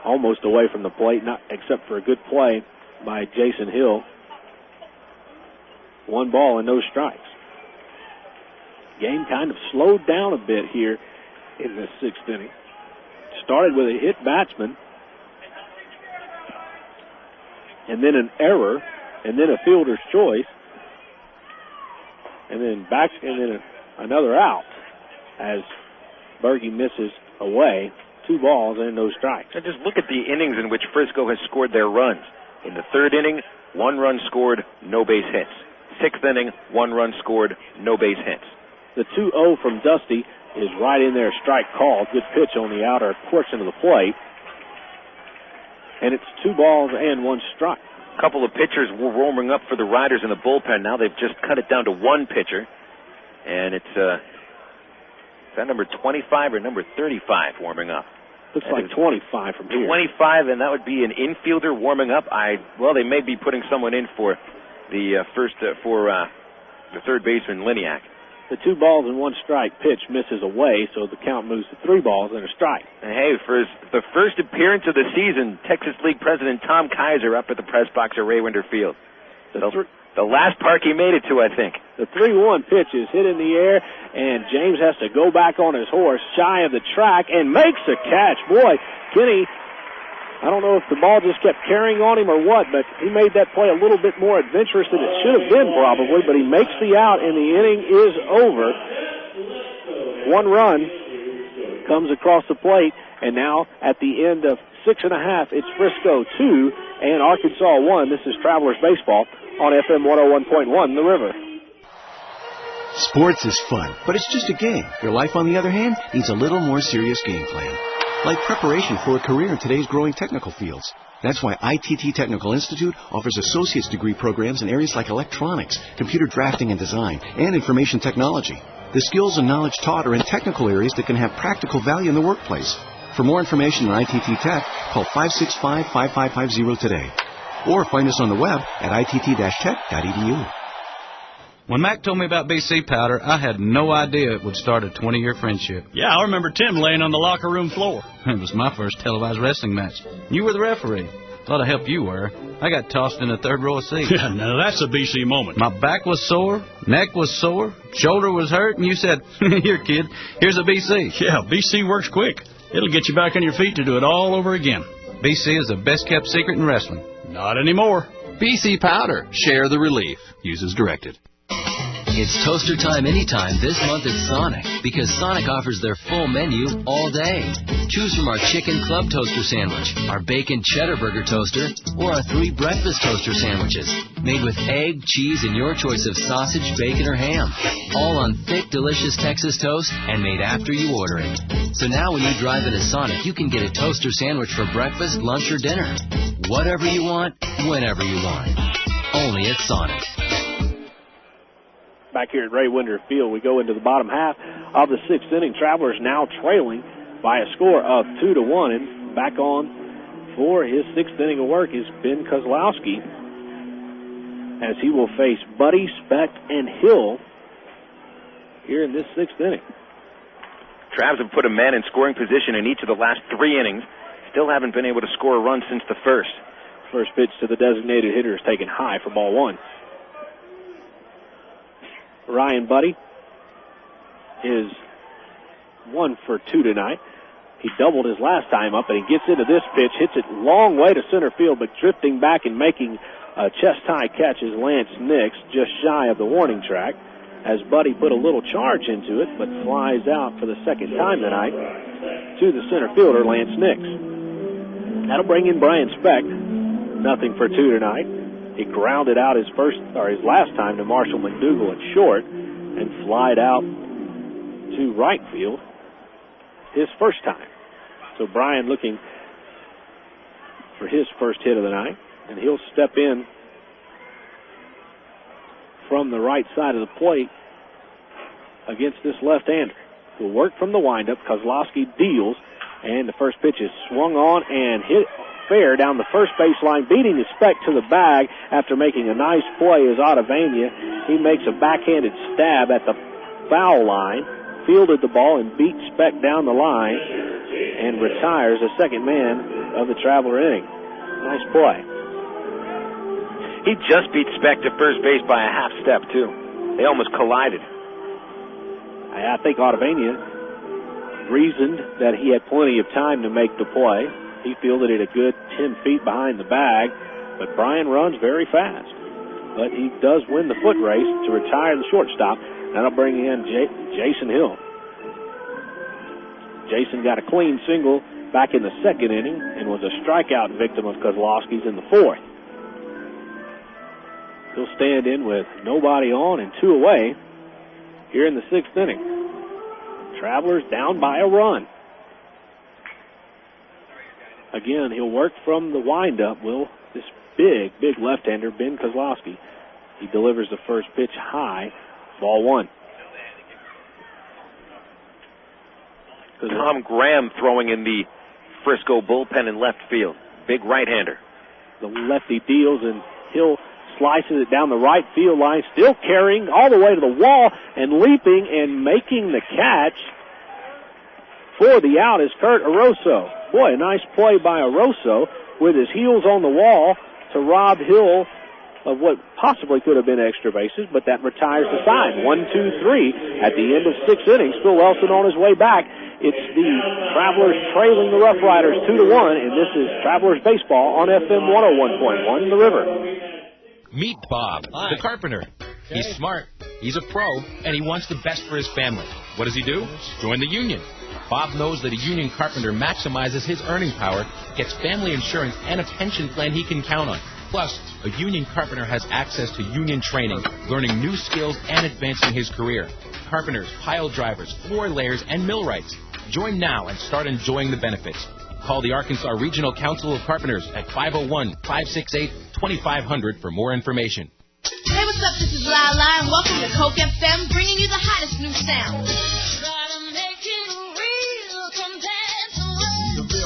Speaker 3: almost away from the plate, not except for a good play by Jason Hill. 1 ball and no strikes. Game kind of slowed down a bit here in the 6th inning. Started with a hit batsman, and then an error, and then a fielder's choice, and then another out as Berge misses away. 2 balls and no strikes.
Speaker 2: And just look at the innings in which Frisco has scored their runs. In the 3rd inning, 1 run scored, no base hits. 6th inning, 1 run scored, no base hits.
Speaker 3: The 2-0 from Dusty is right in there, strike called. Good pitch on the outer portion of the plate. And it's 2 balls and 1 strike.
Speaker 2: A couple of pitchers were warming up for the Riders in the bullpen. Now they've just cut it down to 1 pitcher. And it's is that number 25 or number 35 warming up?
Speaker 3: Looks like 25 from here.
Speaker 2: 25, and that would be an infielder warming up. They may be putting someone in for the the third baseman Liniak.
Speaker 3: The 2 balls and 1 strike pitch misses away, so the count moves to 3 balls and a strike.
Speaker 2: And hey, for the first appearance of the season, Texas League President Tom Kaiser up at the press box at Ray Winder Field. The last park he made it to, I think.
Speaker 3: The 3-1 pitch is hit in the air, and James has to go back on his horse shy of the track and makes a catch. Boy, Kenny, I don't know if the ball just kept carrying on him or what, but he made that play a little bit more adventurous than it should have been probably, but he makes the out, and the inning is over. 1 run comes across the plate, and now at the end of 6.5, it's Frisco 2 and Arkansas 1. This is Travelers Baseball on FM 101.1 The River.
Speaker 14: Sports is fun, but it's just a game. Your life, on the other hand, needs a little more serious game plan, like preparation for a career in today's growing technical fields. That's why ITT Technical Institute offers associate's degree programs in areas like electronics, computer drafting and design, and information technology. The skills and knowledge taught are in technical areas that can have practical value in the workplace. For more information on ITT Tech, call 565-5550 today. Or find us on the web at itt-tech.edu.
Speaker 17: When Mac told me about BC Powder, I had no idea it would start a 20-year friendship.
Speaker 18: Yeah, I remember Tim laying on the locker room floor.
Speaker 17: It was my first televised wrestling match. You were the referee. A lot of help you were. I got tossed in the 3rd row of seats.
Speaker 18: Yeah, now that's a BC moment.
Speaker 17: My back was sore, neck was sore, shoulder was hurt, and you said, "Here, kid, here's a BC."
Speaker 18: Yeah, BC works quick. It'll get you back on your feet to do it all over again.
Speaker 17: BC is the best-kept secret in wrestling.
Speaker 18: Not anymore.
Speaker 21: BC Powder. Share the relief. Use as directed.
Speaker 11: It's toaster time anytime this month at Sonic, because Sonic offers their full menu all day. Choose from our chicken club toaster sandwich, our bacon cheddar burger toaster, or our 3 breakfast toaster sandwiches. Made with egg, cheese, and your choice of sausage, bacon, or ham. All on thick, delicious Texas toast and made after you order it. So now when you drive into Sonic, you can get a toaster sandwich for breakfast, lunch, or dinner. Whatever you want, whenever you want. Only at Sonic.
Speaker 3: Back here at Ray Winder Field, we go into the bottom half of the 6th inning. Travelers now trailing by a score of 2-1, and back on for his 6th inning of work is Ben Kozlowski, as he will face Buddy, Speck, and Hill here in this 6th inning.
Speaker 2: Travs have put a man in scoring position in each of the last 3 innings. Still haven't been able to score a run since the first.
Speaker 3: First pitch to the designated hitter is taken high for ball 1. Ryan Buddy is 1 for 2 tonight. He doubled his last time up, and he gets into this pitch, hits it long way to center field, but drifting back and making a chest-high catch is Lance Nix, just shy of the warning track, as Buddy put a little charge into it, but flies out for the second time tonight to the center fielder, Lance Nix. That'll bring in Brian Speck. 0 for 2 tonight. He grounded out his last time to Marshall McDougal at short and flied out to right field his first time. So Brian looking for his first hit of the night, and he'll step in from the right side of the plate against this left-hander. He'll work from the windup. Kozlowski deals, and the first pitch is swung on and hit fair down the first baseline, beating the Speck to the bag after making a nice play as Ottavania. He makes a backhanded stab at the foul line, fielded the ball and beat Speck down the line, and retires the second man of the Traveler inning. Nice play.
Speaker 2: He just beat Speck to first base by a half step, too. They almost collided.
Speaker 3: I think Ottavania reasoned that he had plenty of time to make the play. He fielded it a good 10 feet behind the bag, but Brian runs very fast. But he does win the foot race to retire the shortstop. That'll bring in Jason Hill. Jason got a clean single back in the second inning and was a strikeout victim of Kozlowski's in the fourth. He'll stand in with nobody on and 2 away here in the 6th inning. Travelers down by a run. Again, he'll work from the windup. Will this big left-hander, Ben Kozlowski. He delivers the first pitch high, ball 1.
Speaker 2: Tom Graham throwing in the Frisco bullpen in left field. Big right-hander.
Speaker 3: The lefty deals, and Hill slices it down the right field line, still carrying all the way to the wall and leaping and making the catch for the out is Kurt Aroso. Boy, a nice play by Aroso with his heels on the wall to rob Hill of what possibly could have been extra bases, but that retires the side. 1, 2, 3 at the end of 6 innings. Phil Elson on his way back. It's the Travelers trailing the RoughRiders 2-1, and this is Travelers baseball on FM 101.1 The River.
Speaker 13: Meet Bob, the carpenter. He's smart, he's a pro, and he wants the best for his family. What does he do? Join the union. Bob knows that a union carpenter maximizes his earning power, gets family insurance, and a pension plan he can count on. Plus, a union carpenter has access to union training, learning new skills, and advancing his career. Carpenters, pile drivers, floor layers, and millwrights. Join now and start enjoying the benefits. Call the Arkansas Regional Council of Carpenters at 501-568-2500 for more information.
Speaker 19: Hey, what's up? This is Lala, and welcome to Coke FM, bringing you the hottest new sound.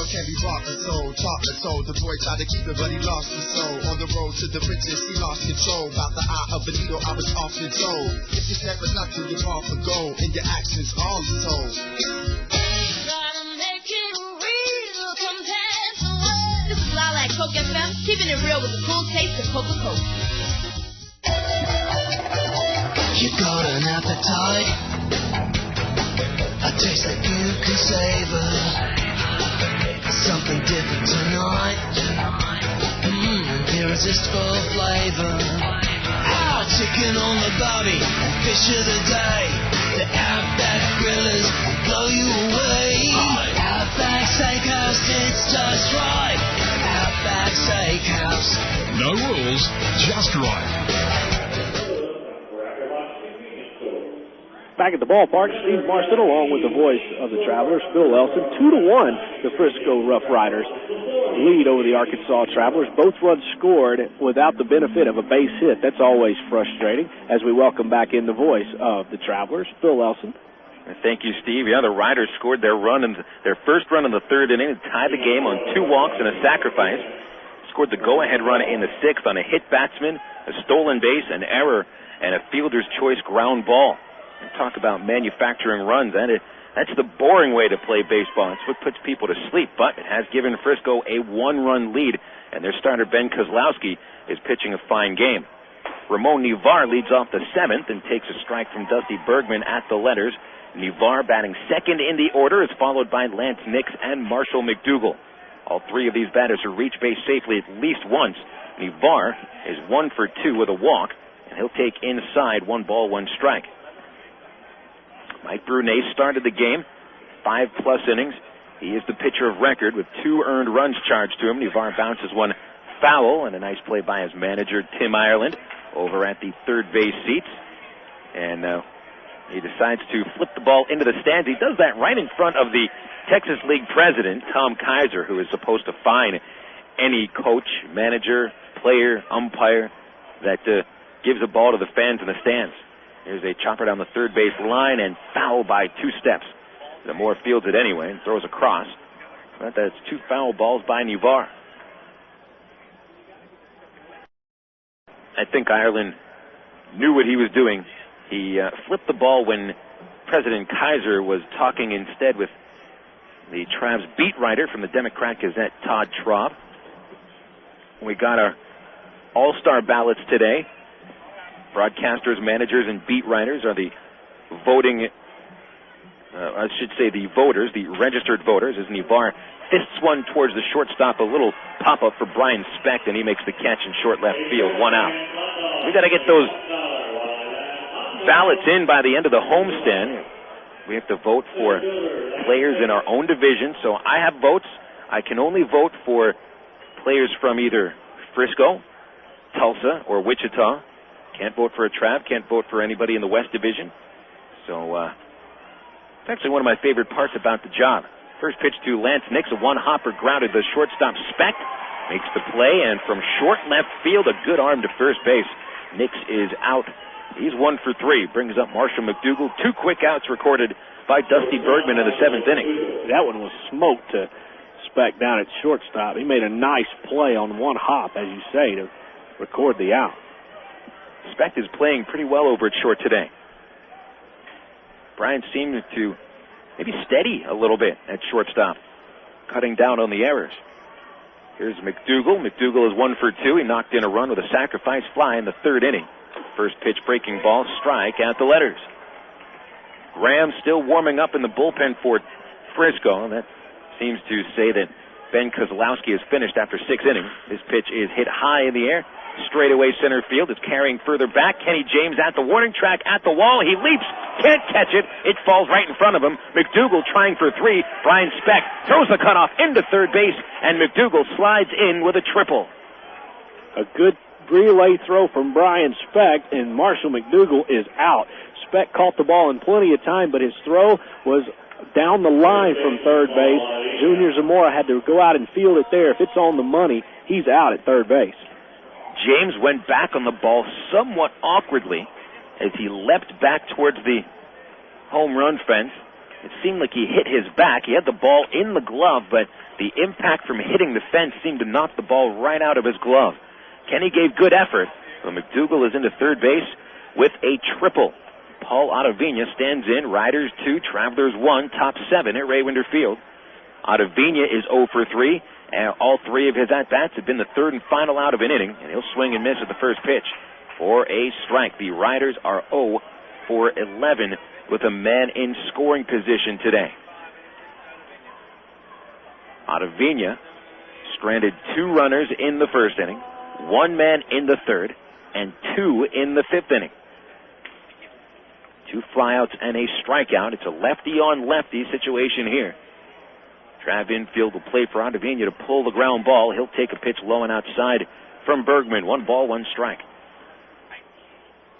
Speaker 21: Can be bought and sold, chocolate sold. The boy tried to keep it, but he lost his soul. On the road to the riches, he lost control. About the eye of a needle, I was often told. If you said was not to, you're off for gold, and your actions all told.
Speaker 19: This is Lala at Coke FM, keeping it real with the cool taste of Coca-Cola.
Speaker 9: You got an appetite, a taste that you can savor. Something different tonight. Irresistible flavor. Our chicken Cooking on the barbie, fish of the day. The Outback Grillers blow you away. Outback Steakhouse, it's just right. Outback Steakhouse.
Speaker 10: No rules, just right.
Speaker 3: Back at the ballpark, Steve Marston along with the voice of the Travelers, Phil Elson. 2-1, the Frisco RoughRiders lead over the Arkansas Travelers. Both runs scored without the benefit of a base hit. That's always frustrating as we welcome back in the voice of the Travelers, Phil Elson.
Speaker 2: Thank you, Steve. Yeah, the Riders scored their first run in the third inning and tied the game on 2 walks and a sacrifice. Scored the go-ahead run in the 6th on a hit batsman, a stolen base, an error, and a fielder's choice ground ball. And talk about manufacturing runs. That's the boring way to play baseball. It's what puts people to sleep. But it has given Frisco a 1-run lead, and their starter Ben Kozlowski is pitching a fine game. Ramon Nivar leads off the 7th and takes a strike from Dusty Bergman at the letters. Nivar batting second in the order is followed by Lance Nix and Marshall McDougall. All 3 of these batters have reached base safely at least once. Nivar is 1 for 2 with a walk, and he'll take inside 1 ball, 1 strike. Mike Brunet started the game, 5+ innings. He is the pitcher of record with 2 earned runs charged to him. Nivar bounces 1 foul, and a nice play by his manager, Tim Ireland, over at the third base seats. And he decides to flip the ball into the stands. He does that right in front of the Texas League president, Tom Kaiser, who is supposed to fine any coach, manager, player, umpire that gives a ball to the fans in the stands. There's a chopper down the third base line and foul by 2 steps. Zamora fields it anyway and throws across. But that's 2 foul balls by Nivar. I think Ireland knew what he was doing. He flipped the ball when President Kaiser was talking instead with the Travs beat writer from the Democrat Gazette, Todd Traub. We got our all-star ballots today. Broadcasters, managers, and beat writers are the voting, the voters, the registered voters, as Nivar fists one towards the shortstop, a little pop-up for Brian Specht, and he makes the catch in short left field, 1 out. We got to get those ballots in by the end of the homestand. We have to vote for players in our own division, so I have votes. I can only vote for players from either Frisco, Tulsa, or Wichita. Can't vote for a Trav, can't vote for anybody in the West Division. So, it's actually one of my favorite parts about the job. First pitch to Lance Nix, a 1-hopper grounded the shortstop Specht. Makes the play, and from short left field, a good arm to first base. Nix is out. He's 1 for 3. Brings up Marshall McDougall. 2 quick outs recorded by Dusty Bergman in the 7th inning.
Speaker 3: That one was smoked to Specht down at shortstop. He made a nice play on 1 hop, as you say, to record the out.
Speaker 2: Specht is playing pretty well over at short today. Bryant seemed to maybe steady a little bit at shortstop, cutting down on the errors. Here's McDougall. McDougall is 1 for 2. He knocked in a run with a sacrifice fly in the 3rd inning. First pitch breaking ball, strike at the letters. Graham still warming up in the bullpen for Frisco. That seems to say that Ben Kozlowski is finished after 6 innings. This pitch is hit high in the air. Straightaway center field. It's carrying further back. Kenny James at the warning track, at the wall. He leaps. Can't catch it. It falls right in front of him. McDougall trying for 3. Brian Specht throws the cutoff into third base, and McDougall slides in with a triple.
Speaker 3: A good relay throw from Brian Specht, and Marshall McDougall is out. Specht caught the ball in plenty of time, but his throw was down the line from third base. Junior Zamora had to go out and field it there. If it's on the money, he's out at third base.
Speaker 2: James went back on the ball somewhat awkwardly as he leapt back towards the home run fence. It seemed like he hit his back. He had the ball in the glove, but the impact from hitting the fence seemed to knock the ball right out of his glove. Kenny gave good effort, but McDougall is into third base with a triple. Paul Ottavina stands in. Riders 2, Travelers 1, top 7 at Raywinder Field. Ottavina is 0 for 3. And all 3 of his at-bats have been the 3rd and final out of an inning, and he'll swing and miss at the first pitch for a strike. The Riders are 0 for 11 with a man in scoring position today. Ottavina stranded 2 runners in the first inning, 1 man in the 3rd, and 2 in the 5th inning. 2 flyouts and a strikeout. It's a lefty-on-lefty situation here. Trav infield will play for Ottavina to pull the ground ball. He'll take a pitch low and outside from Bergman. 1 ball, 1 strike.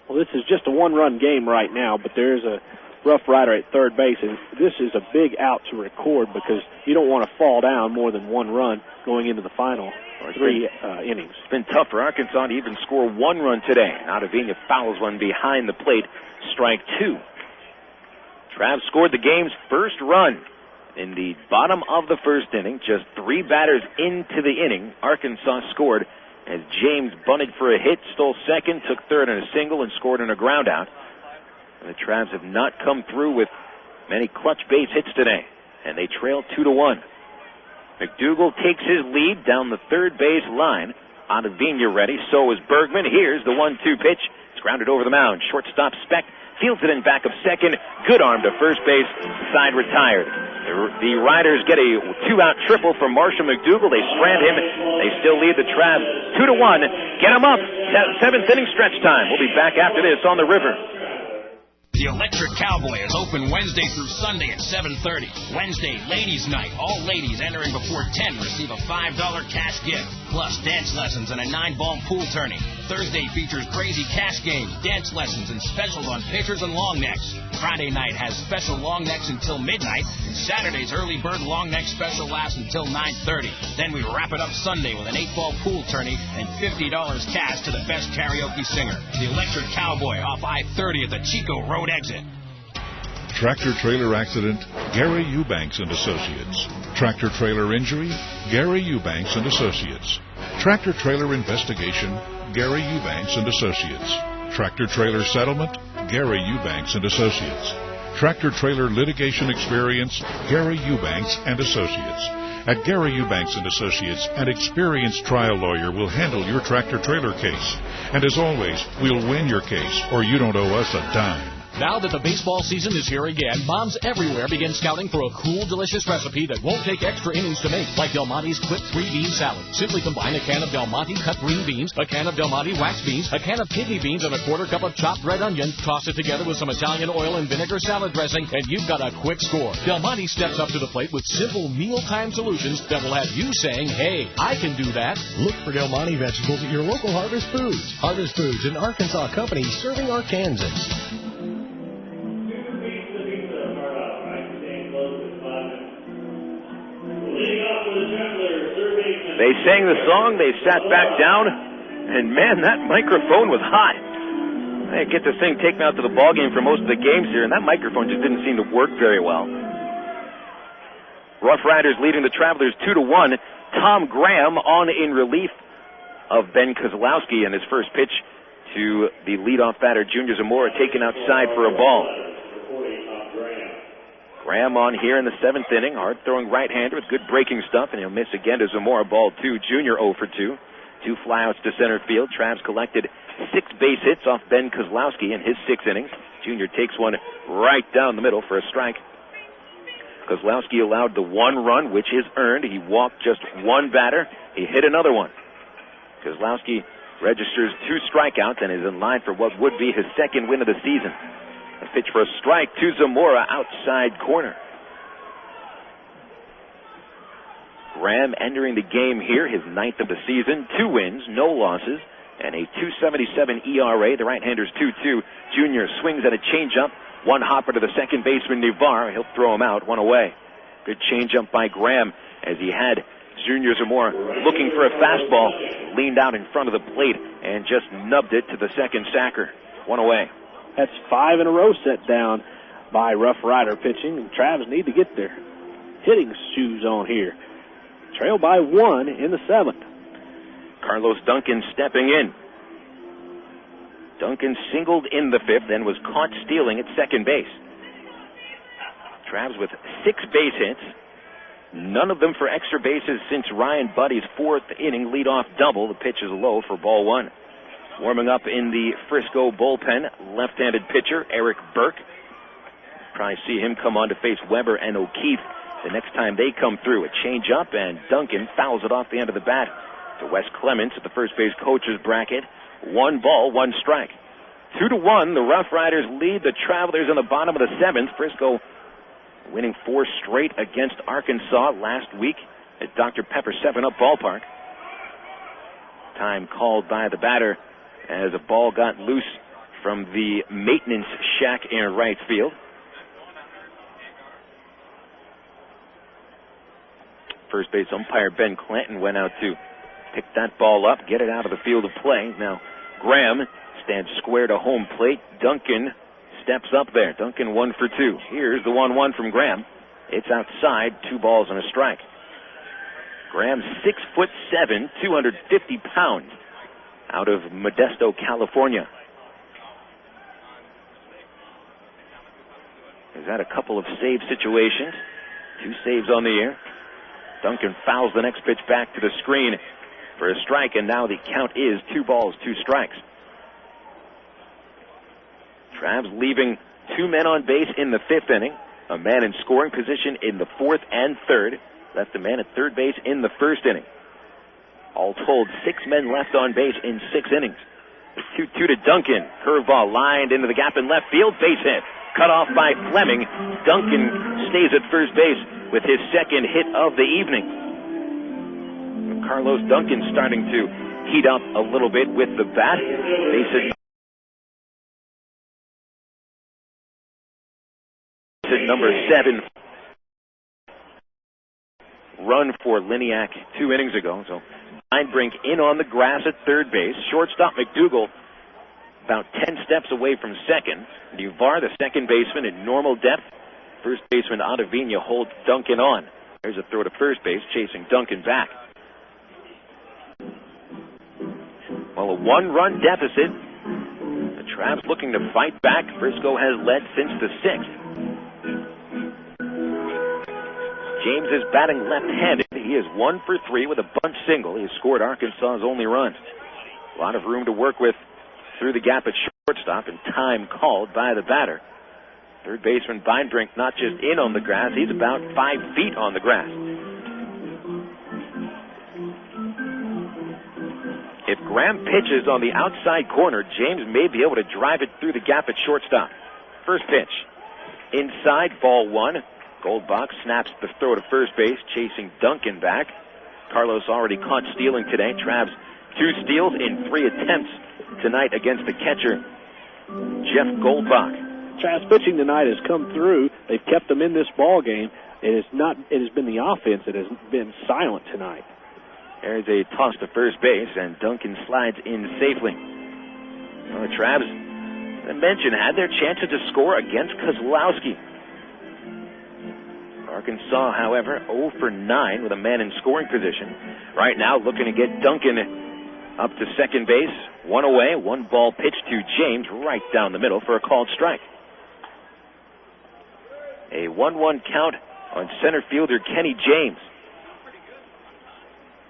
Speaker 3: Well, this is just a 1-run game right now, but there's a Rough Rider at third base, and this is a big out to record because you don't want to fall down more than 1 run going into the final 3 innings.
Speaker 2: It's been tough for Arkansas to even score 1 run today. Ottavina fouls one behind the plate, strike 2. Trav scored the game's first run in the bottom of the 1st inning. Just 3 batters into the inning, Arkansas scored as James bunted for a hit, stole second, took third on a single, and scored on a ground out. And the Travs have not come through with many clutch base hits today, and they trail 2-1. McDougal takes his lead down the third base line. Ottavina ready, so is Bergman. Here's the 1-2 pitch. It's grounded over the mound. Shortstop Speck fields it in back of second. Good arm to first base. Side retired. The Riders get a 2-out triple from Marshall McDougal. They strand him. They still lead the Travs 2-1. Get him up. 7th inning stretch time. We'll be back after this on the River.
Speaker 1: The Electric Cowboy is open Wednesday through Sunday at 7:30. Wednesday, Ladies' Night. All ladies entering before 10 receive a $5 cash gift, plus dance lessons and a 9-ball pool tourney. Thursday features crazy cash games, dance lessons, and specials on pitchers and long necks. Friday night has special long necks until midnight, and Saturday's early bird long neck special lasts until 9:30. Then we wrap it up Sunday with an 8-ball pool tourney and $50 cash to the best karaoke singer. The Electric Cowboy off I-30 at the Chico Road exit.
Speaker 10: Tractor trailer accident, Gary Eubanks and Associates. Tractor trailer injury, Gary Eubanks and Associates. Tractor trailer investigation, Gary Eubanks and Associates. Tractor trailer settlement, Gary Eubanks and Associates. Tractor trailer litigation experience, Gary Eubanks and Associates. At Gary Eubanks and Associates, an experienced trial lawyer will handle your tractor trailer case. And as always, we'll win your case, or you don't owe us a dime.
Speaker 22: Now that the baseball season is here again, moms everywhere begin scouting for a cool, delicious recipe that won't take extra innings to make, like Del Monte's Quick 3-Bean Salad. Simply combine a can of Del Monte cut green beans, a can of Del Monte wax beans, a can of kidney beans, and a quarter cup of chopped red onion. Toss it together with some Italian oil and vinegar salad dressing, and you've got a quick score. Del Monte steps up to the plate with simple mealtime solutions that will have you saying, hey, I can do that.
Speaker 15: Look for Del Monte vegetables at your local Harvest Foods. Harvest Foods, an Arkansas company serving Arkansas.
Speaker 2: They sang the song, they sat back down, and man, that microphone was hot. I get this thing taken out to the ballgame for most of the games here, and that microphone just didn't seem to work very well. Rough Riders leading the Travelers 2-1. Tom Graham on in relief of Ben Kozlowski, and his first pitch to the leadoff batter, Junior Zamora, taken outside for a ball. Graham on here in the 7th inning, hard-throwing right-hander with good breaking stuff, and he'll miss again to Zamora. Ball 2, Junior 0 for 2. 2 flyouts to center field. Travs collected 6 base hits off Ben Kozlowski in his 6 innings. Junior takes one right down the middle for a strike. Kozlowski allowed the 1 run, which is earned. He walked just 1 batter. He hit another one. Kozlowski registers 2 strikeouts and is in line for what would be his 2nd win of the season. A pitch for a strike to Zamora, outside corner. Graham entering the game here, his 9th of the season. 2 wins, no losses, and a 2.77 ERA. The right-hander's 2-2. Junior swings at a changeup. 1 hopper to the second baseman, Navarre. He'll throw him out, 1 away. Good changeup by Graham as he had Junior Zamora looking for a fastball. Leaned out in front of the plate and just nubbed it to the second sacker. 1 away.
Speaker 3: That's 5 in a row set down by Rough Rider pitching, and Travs need to get their hitting shoes on here. Trail by 1 in the 7th.
Speaker 2: Carlos Duncan stepping in. Duncan singled in the 5th and was caught stealing at second base. Travs with 6 base hits, none of them for extra bases since Ryan Buddy's 4th inning leadoff double. The pitch is low for ball 1. Warming up in the Frisco bullpen, left-handed pitcher Eric Burke. Probably see him come on to face Weber and O'Keefe the next time they come through. A change-up, and Duncan fouls it off the end of the bat to Wes Clements at the first base coach's bracket. 1 ball, 1 strike. 2-1, the RoughRiders lead the Travelers in the bottom of the 7th. Frisco winning 4 straight against Arkansas last week at Dr. Pepper 7-Up Ballpark. Time called by the batter as a ball got loose from the maintenance shack in right field. First base umpire Ben Clanton went out to pick that ball up, get it out of the field of play. Now Graham stands square to home plate. Duncan steps up there. Duncan 1 for 2. Here's the 1-1 from Graham. It's outside, 2 balls and a strike. Graham 6'7", 250 pounds, out of Modesto, California. He's had a couple of save situations. 2 saves on the year. Duncan fouls the next pitch back to the screen for a strike, and now the count is 2 balls, 2 strikes. Travs leaving 2 men on base in the 5th inning, a man in scoring position in the 4th and 3rd, left a man at 3rd base in the 1st inning. All told, 6 men left on base in 6 innings. The 2-2 to Duncan. Curveball lined into the gap in left field, base hit. Cut off by Fleming. Duncan stays at first base with his 2nd hit of the evening. Carlos Duncan starting to heat up a little bit with the bat. Base hit number 7. Run for Liniak 2 innings ago. So Steinbrink in on the grass at 3rd base. Shortstop McDougal about 10 steps away from 2nd. Duvar, the 2nd baseman, in normal depth. First baseman Ottavina holds Duncan on. There's a throw to first base, chasing Duncan back. Well, a 1-run deficit. The Travs looking to fight back. Frisco has led since the 6th. James is batting left-handed. He is 1 for 3 with a bunt single. He has scored Arkansas's only runs. A lot of room to work with through the gap at shortstop, and time called by the batter. 3rd baseman Steinbrink not just in on the grass, he's about 5 feet on the grass. If Graham pitches on the outside corner, James may be able to drive it through the gap at shortstop. First pitch. Inside, ball 1. Goldbach snaps the throw to first base, chasing Duncan back. Carlos already caught stealing today. Travs 2 steals in 3 attempts tonight against the catcher, Jeff Goldbach.
Speaker 3: Travs pitching tonight has come through. They've kept them in this ball game. It has been the offense that has been silent tonight.
Speaker 2: There's a toss to first base, and Duncan slides in safely. Well, the Travs, I mentioned, had their chances to score against Kozlowski. Arkansas, however, 0 for 9 with a man in scoring position. Right now, looking to get Duncan up to 2nd base. 1 away, 1 ball pitch to James right down the middle for a called strike. A 1-1 count on center fielder Kenny James.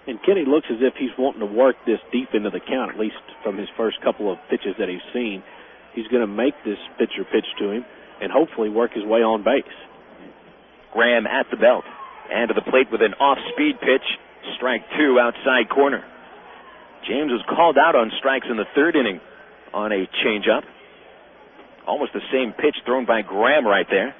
Speaker 3: And Kenny looks as if he's wanting to work this deep into the count, at least from his first couple of pitches that he's seen. He's going to make this pitcher pitch to him and hopefully work his way on base.
Speaker 2: Graham at the belt and to the plate with an off-speed pitch. Strike 2 outside corner. James was called out on strikes in the 3rd inning on a changeup. Almost the same pitch thrown by Graham right there.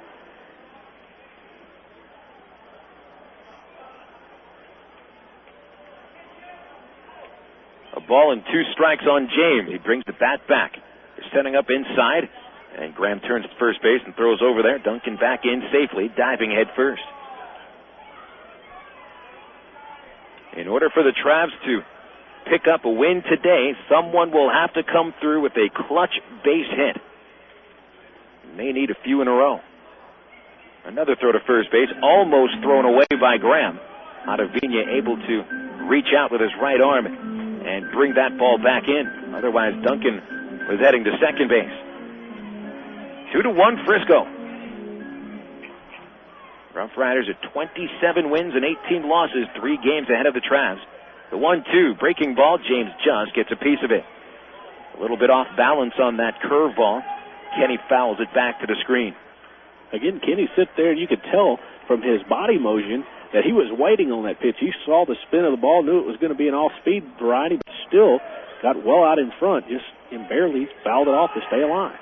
Speaker 2: A ball and 2 strikes on James. He brings the bat back. They're setting up inside, and Graham turns to first base and throws over there. Duncan back in safely, diving head first. In order for the Travs to pick up a win today, someone will have to come through with a clutch base hit. May need a few in a row. Another throw to first base, almost thrown away by Graham. Ottavina able to reach out with his right arm and bring that ball back in. Otherwise, Duncan was heading to 2nd base. 2-1 Frisco. RoughRiders at 27 wins and 18 losses, 3 games ahead of the Travs. The 1-2 breaking ball, James just gets a piece of it. A little bit off balance on that curveball. Kenny fouls it back to the screen.
Speaker 3: Again, Kenny sit there, and you could tell from his body motion that he was waiting on that pitch. He saw the spin of the ball, knew it was going to be an off-speed variety, but still got well out in front, just barely fouled it off to stay alive.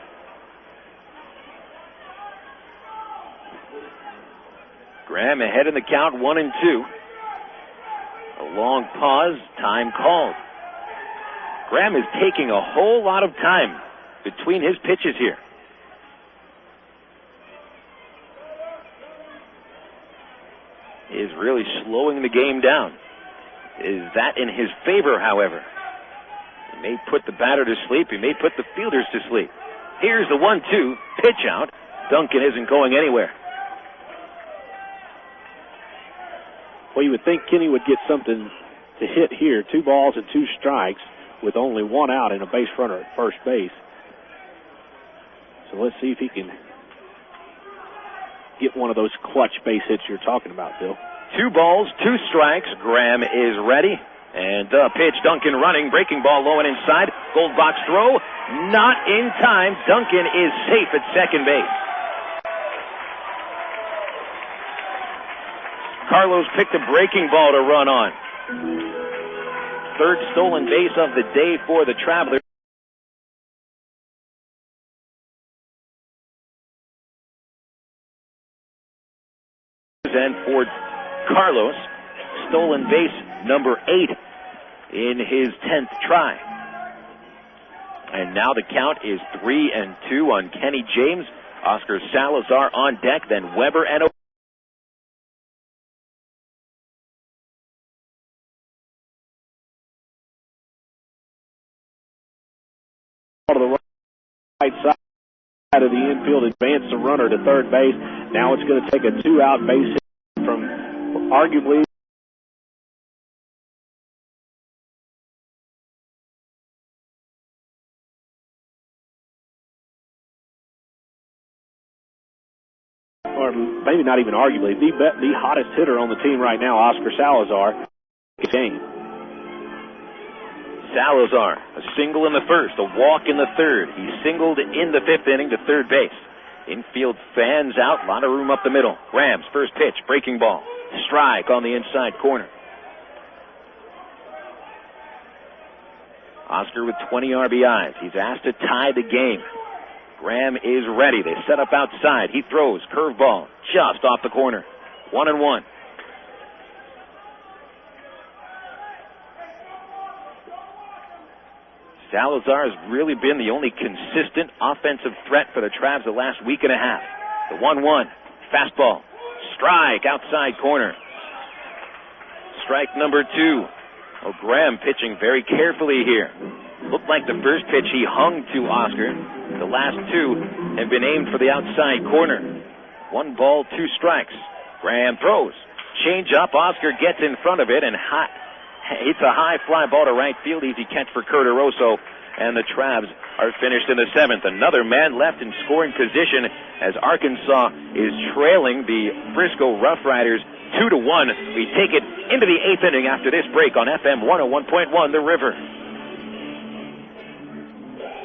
Speaker 2: Graham ahead in the count, 1-2. A long pause, time called. Graham is taking a whole lot of time between his pitches here. He is really slowing the game down. Is that in his favor, however? He may put the batter to sleep. He may put the fielders to sleep. Here's the 1-2, pitch out. Duncan isn't going anywhere.
Speaker 3: Well, you would think Kenny would get something to hit here. 2 balls and 2 strikes with only 1 out and a base runner at first base. So let's see if he can get one of those clutch base hits you're talking about, Bill.
Speaker 2: 2 balls, 2 strikes. Graham is ready. And the pitch, Duncan running, breaking ball low and inside. Gold box throw, not in time. Duncan is safe at second base. Carlos picked a breaking ball to run on. Third stolen base of the day for the Travelers. And for Carlos, stolen base number 8 in his 10th try. And now the count is 3-2 on Kenny James. Oscar Salazar on deck, then Weber and
Speaker 3: to the right side of the infield, advance the runner to third base. Now it's going to take a 2-out base hit from arguably or maybe not even arguably, the hottest hitter on the team right now, Oscar Salazar. Game.
Speaker 2: Salazar, a single in the first, a walk in the third. He singled in the 5th inning to third base. Infield fans out, a lot of room up the middle. Rams, first pitch, breaking ball. Strike on the inside corner. Oscar with 20 RBIs. He's asked to tie the game. Graham is ready. They set up outside. He throws, curveball, just off the corner. 1-1. Salazar has really been the only consistent offensive threat for the Travs the last week and a half. The 1-1, fastball, strike, outside corner. Strike number 2. Oh, Graham pitching very carefully here. Looked like the first pitch he hung to Oscar. The last 2 have been aimed for the outside corner. 1 ball, 2 strikes. Graham throws. Change up, Oscar gets in front of it and it's a high fly ball to right field. Easy catch for Kurt Aroso. And the Travs are finished in the 7th. Another man left in scoring position as Arkansas is trailing the Frisco RoughRiders 2-1. We take it into the 8th inning after this break on FM 101.1 The River.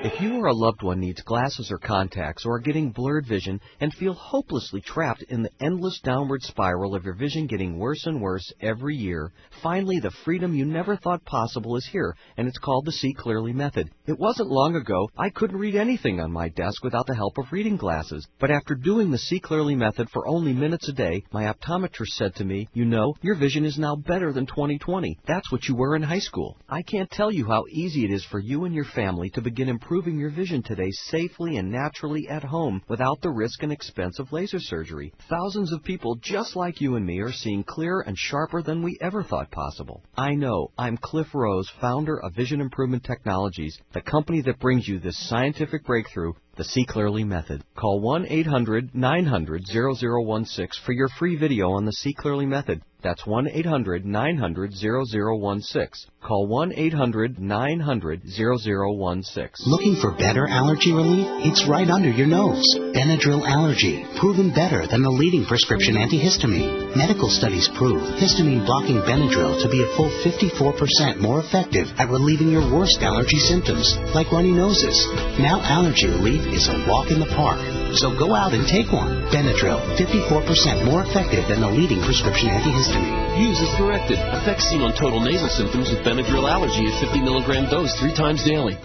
Speaker 4: If you or a loved one needs glasses or contacts or are getting blurred vision and feel hopelessly trapped in the endless downward spiral of your vision getting worse and worse every year, finally the freedom you never thought possible is here, and it's called the See Clearly method. It wasn't long ago I couldn't read anything on my desk without the help of reading glasses, but after doing the See Clearly method for only minutes a day, my optometrist said to me, "You know, your vision is now better than 20/20. That's what you were in high school." I can't tell you how easy it is for you and your family to begin improving your vision today safely and naturally at home without the risk and expense of laser surgery. Thousands of people just like you and me are seeing clearer and sharper than we ever thought possible. I know. I'm Cliff Rose, founder of Vision Improvement Technologies, the company that brings you this scientific breakthrough, the See Clearly method. Call 1-800-900-0016 for your free video on the See Clearly method. That's 1-800-900-0016. Call 1-800-900-0016.
Speaker 16: Looking for better allergy relief? It's right under your nose. Benadryl Allergy, proven better than the leading prescription antihistamine. Medical studies prove histamine-blocking Benadryl to be a full 54% more effective at relieving your worst allergy symptoms, like runny noses. Now allergy relief is a walk in the park. So go out and take one. Benadryl, 54% more effective than the leading prescription antihistamine.
Speaker 6: Use as directed. Effects seen on total nasal symptoms with Benadryl allergy at 50 milligram dose 3 times daily.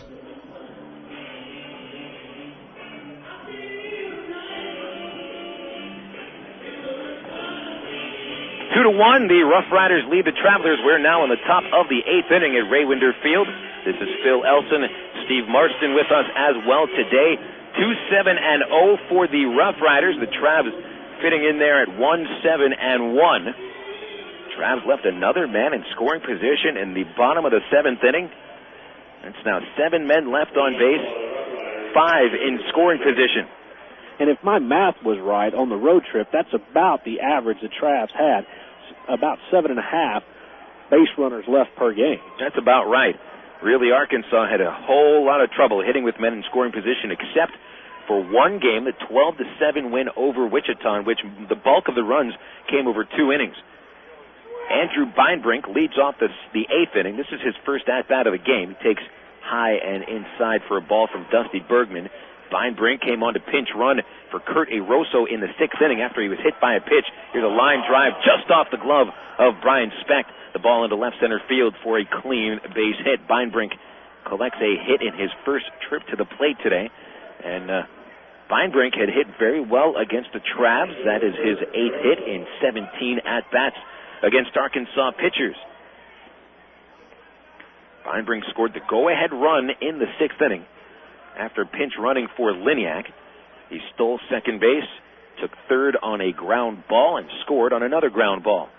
Speaker 2: 2-1, the Rough Riders lead the Travelers. We're now in the top of the 8th inning at Raywinder Field. This is Phil Elson, Steve Marston with us as well today. 2-7-0 for the Rough Riders. The Travs fitting in there at 1-7-1. Travs left another man in scoring position in the bottom of the 7th inning. It's now 7 men left on base, 5 in scoring position.
Speaker 3: And if my math was right on the road trip, that's about the average the Travs had, about 7.5 base runners left per game.
Speaker 2: That's about right. Really, Arkansas had a whole lot of trouble hitting with men in scoring position, except for one game, the 12-7 win over Wichita, in which the bulk of the runs came over 2 innings. Andrew Beinbrink leads off the 8th inning. This is his first at-bat of the game. He takes high and inside for a ball from Dusty Bergman. Beinbrink came on to pinch run for Kurt Eroso in the 6th inning after he was hit by a pitch. Here's a line drive just off the glove of Brian Specht. The ball into left center field for a clean base hit. Beinbrink collects a hit in his first trip to the plate today. And Beinbrink had hit very well against the Travs. That is his 8th hit in 17 at-bats against Arkansas pitchers. Beinbrink scored the go-ahead run in the 6th inning. After pinch running for Liniak, he stole second base, took third on a ground ball, and scored on another ground ball.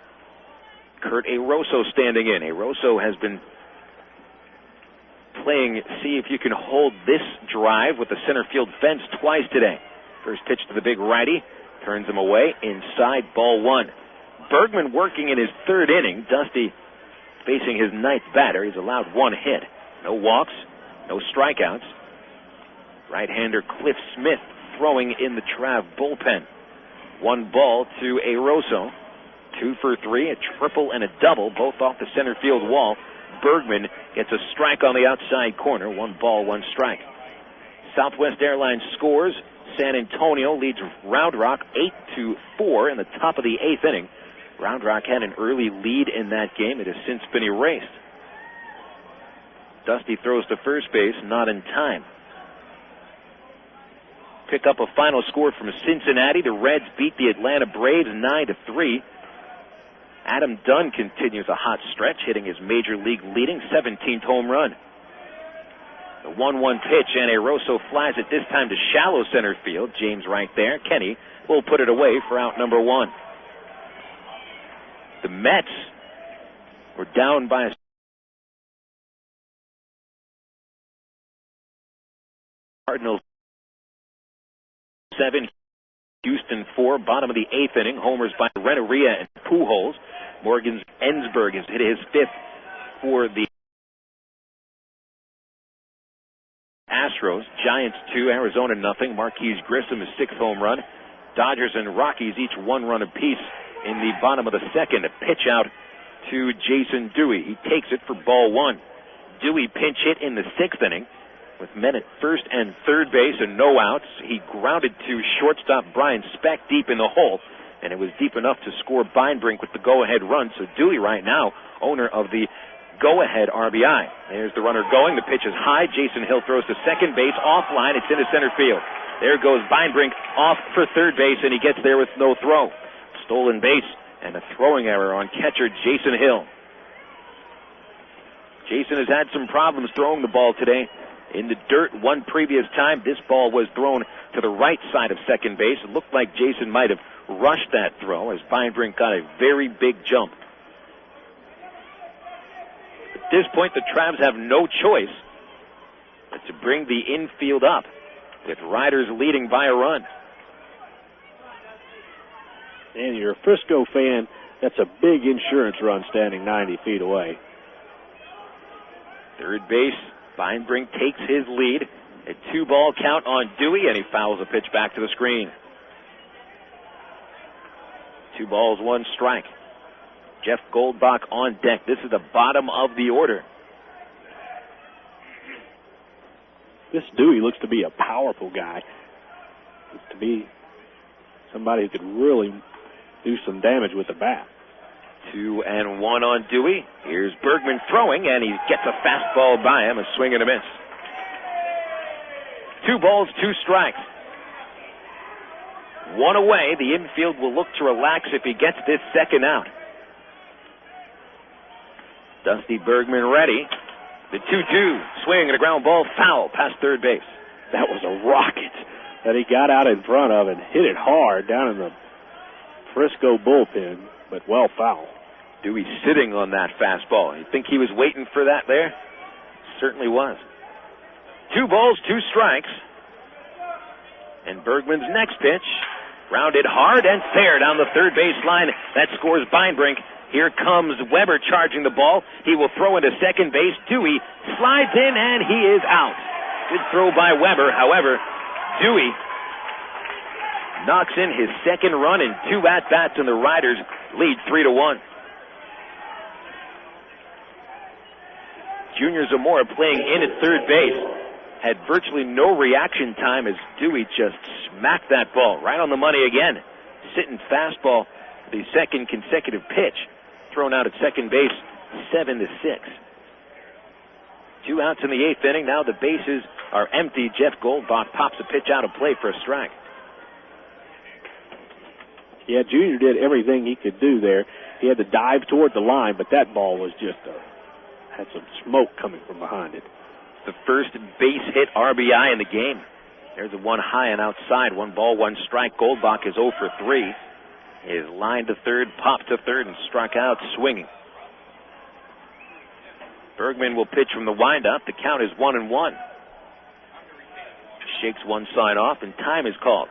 Speaker 2: Kurt Eroso standing in. Eroso has been playing see if you can hold this drive with the center field fence twice today. First pitch to the big righty, turns him away, inside, ball 1. Bergman working in his 3rd inning. Dusty facing his 9th batter. He's allowed 1 hit. No walks, no strikeouts. Right-hander Cliff Smith throwing in the Trav bullpen. 1 ball to Eroso. 2 for 3, a triple and a double, both off the center field wall. Bergman gets a strike on the outside corner. 1 ball, 1 strike. Southwest Airlines scores. San Antonio leads Round Rock 8-4 in the top of the 8th inning. Round Rock had an early lead in that game. It has since been erased. Dusty throws to first base, not in time. Pick up a final score from Cincinnati. The Reds beat the Atlanta Braves 9-3. Adam Dunn continues a hot stretch, hitting his major league leading 17th home run. The 1-1 pitch, and Eroso flies it this time to shallow center field. James right there. Kenny will put it away for out number 1. The Mets were down by a Cardinals 7, Houston 4, bottom of the 8th inning. Homers by Renneria and Pujols. Morgan Ensberg has hit his 5th for the Astros. Giants 2, Arizona nothing. Marquise Grissom his 6th home run. Dodgers and Rockies each 1 run apiece in the bottom of the 2nd. A pitch out to Jason Dewey. He takes it for ball 1. Dewey pinch hit in the 6th inning. With men at first and third base and no outs, he grounded to shortstop Brian Specht deep in the hole, and it was deep enough to score Beinbrink with the go-ahead run. So Dewey right now, owner of the go-ahead RBI. There's the runner going. The pitch is high. Jason Hill throws to second base, offline. It's into center field. There goes Beinbrink off for third base, and he gets there with no throw. Stolen base and a throwing error on catcher Jason Hill. Jason has had some problems throwing the ball today. In the dirt one previous time, this ball was thrown to the right side of second base. It looked like Jason might have rushed that throw as Beinbrink got a very big jump. At this point, the Travs have no choice but to bring the infield up, with Riders leading by a run.
Speaker 3: And you're a Frisco fan, that's a big insurance run standing 90 feet away.
Speaker 2: Third base, Beinbrink takes his lead. A 2-ball count on Dewey, and he fouls a pitch back to the screen. 2 balls, 1 strike. Jeff Goldbach on deck. This is the bottom of the order.
Speaker 3: This Dewey looks to be a powerful guy. to be somebody who could really do some damage with the bat.
Speaker 2: 2-1 on Dewey. Here's Bergman throwing, and he gets a fastball by him, a swing and a miss. 2 balls, 2 strikes. 1 away. The infield will look to relax if he gets this second out. Dusty Bergman ready. The 2-2 swing and a ground ball foul past third base.
Speaker 3: That was a rocket that he got out in front of and hit it hard down in the Frisco bullpen, but well foul.
Speaker 2: Dewey sitting on that fastball. You think he was waiting for that there? Certainly was. 2 balls, 2 strikes. And Bergman's next pitch, rounded hard and fair down the third base line. That scores Beinbrink. Here comes Weber charging the ball. He will throw into second base. Dewey slides in, and he is out. Good throw by Weber. However, Dewey knocks in his second run in 2 at-bats, and the Riders lead 3-1. Junior Zamora playing in at third base had virtually no reaction time as Dewey just smacked that ball right on the money again. Sitting fastball, the second consecutive pitch, thrown out at second base, 7-6. 2 outs in the 8th inning. Now the bases are empty. Jeff Goldbach pops a pitch out of play for a strike.
Speaker 3: Yeah, Junior did everything he could do there. He had to dive toward the line, but that ball was just had some smoke coming from behind it.
Speaker 2: The first base hit RBI in the game. There's a 1 high and outside. 1 ball, 1 strike. Goldbach is 0 for 3. Is lined to third, popped to third, and struck out swinging. Bergman will pitch from the windup. The count is 1-1. Shakes one side off, and time is called.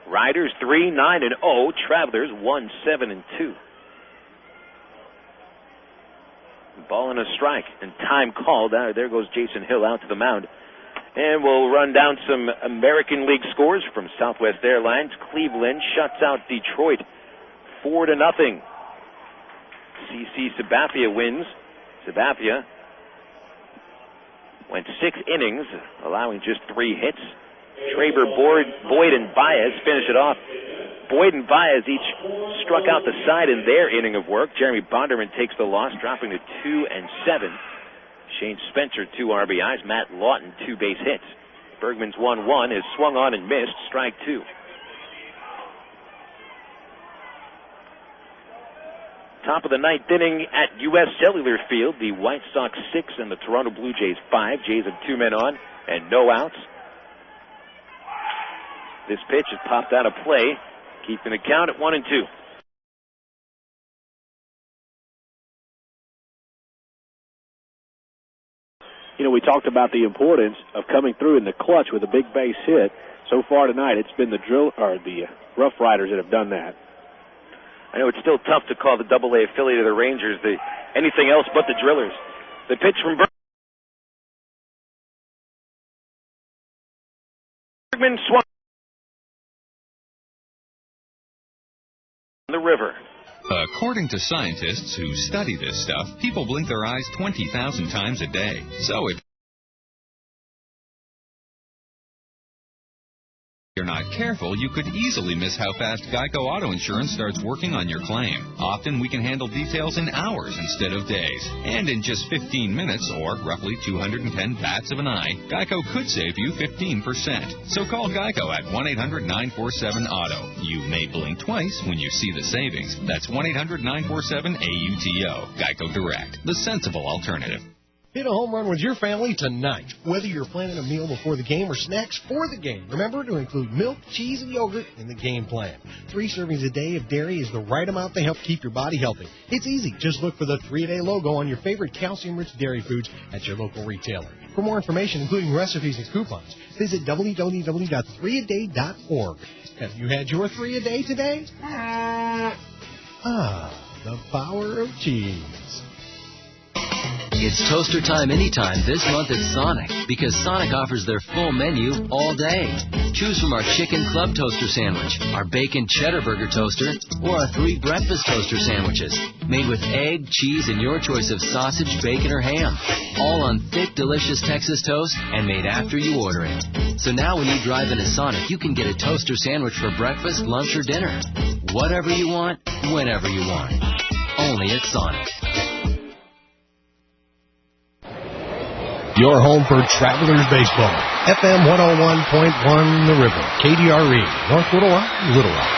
Speaker 2: Riders 3-9-0. Travelers 1-7-2. Ball and a strike, and time called. There goes Jason Hill out to the mound. And we'll run down some American League scores from Southwest Airlines. Cleveland shuts out Detroit 4-0. CC Sabathia wins. Sabathia went 6 innings, allowing just 3 hits. Traber, Boyd, and Baez finish it off. Boyd and Baez each struck out the side in their inning of work. Jeremy Bonderman takes the loss, dropping to 2-7. Shane Spencer, 2 RBIs. Matt Lawton, 2 base hits. Bergman's 1-1 is swung on and missed. Strike 2. Top of the 9th inning at U.S. Cellular Field. The White Sox 6 and the Toronto Blue Jays 5. Jays have 2 men on and no outs. This pitch is popped out of play, keeping the count at 1-2.
Speaker 3: You know, we talked about the importance of coming through in the clutch with a big base hit. So far tonight, it's been the Rough Riders that have done that.
Speaker 2: I know it's still tough to call the AA affiliate of the Rangers anything else but the Drillers. The pitch from Bergman swung the river.
Speaker 7: According to scientists who study this stuff, people blink their eyes 20,000 times a day. So if you're not careful, you could easily miss how fast Geico Auto Insurance starts working on your claim. Often we can handle details in hours instead of days. And in just 15 minutes, or roughly 210 bats of an eye, Geico could save you 15%. So call Geico at 1-800-947-AUTO. You may blink twice when you see the savings. That's 1-800-947-AUTO. Geico Direct, the sensible alternative.
Speaker 15: Hit a home run with your family tonight. Whether you're planning a meal before the game or snacks for the game, remember to include milk, cheese, and yogurt in the game plan. 3 servings a day of dairy is the right amount to help keep your body healthy. It's easy. Just look for the 3-a-day logo on your favorite calcium-rich dairy foods at your local retailer. For more information, including recipes and coupons, visit www.3aday.org. Have you had your 3-a-day today? The power of cheese.
Speaker 11: It's toaster time anytime this month at Sonic, because Sonic offers their full menu all day. Choose from our chicken club toaster sandwich, our bacon cheddar burger toaster, or our 3 breakfast toaster sandwiches. Made with egg, cheese, and your choice of sausage, bacon, or ham. All on thick, delicious Texas toast and made after you order it. So now when you drive into Sonic, you can get a toaster sandwich for breakfast, lunch, or dinner. Whatever you want, whenever you want. Only at Sonic.
Speaker 15: Your home for Travelers Baseball. FM 101.1 The River. KDRE. North Little Rock, Little Rock.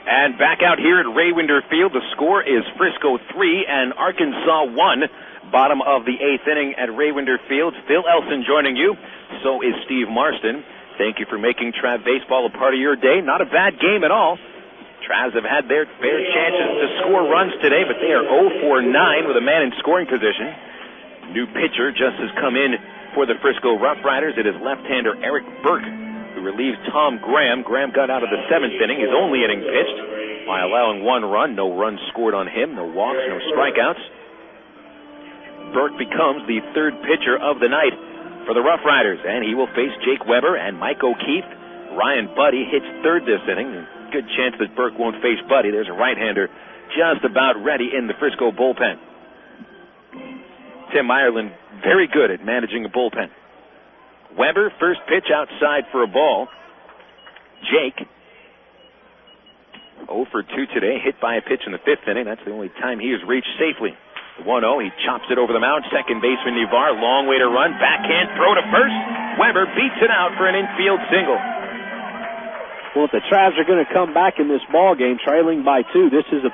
Speaker 2: And back out here at Raywinder Field, the score is Frisco 3 and Arkansas 1. Bottom of the 8th inning at Raywinder Field. Phil Elson joining you. So is Steve Marston. Thank you for making Trav Baseball a part of your day. Not a bad game at all. Travs have had their fair chances to score runs today, but they are 0 for 9 with a man in scoring position. New pitcher just has come in for the Frisco RoughRiders. It is left-hander Eric Burke, who relieves Tom Graham. Graham got out of the 7th inning, his only inning pitched, by allowing 1 run. No runs scored on him, no walks, no strikeouts. Burke becomes the 3rd pitcher of the night for the RoughRiders, and he will face Jake Weber and Mike O'Keefe. Ryan Buddy hits 3rd this inning. Good chance that Burke won't face Buddy. There's a right-hander just about ready in the Frisco bullpen. Tim Ireland very good at managing a bullpen. Weber, first pitch outside for a ball. Jake, 0 for 2 today, hit by a pitch in the 5th inning. That's the only time he has reached safely. 1-0, he chops it over the mound. Second baseman Nivar, long way to run. Backhand throw to first. Weber beats it out for an infield single.
Speaker 3: Well, if the Travs are going to come back in this ball game trailing by 2, this is a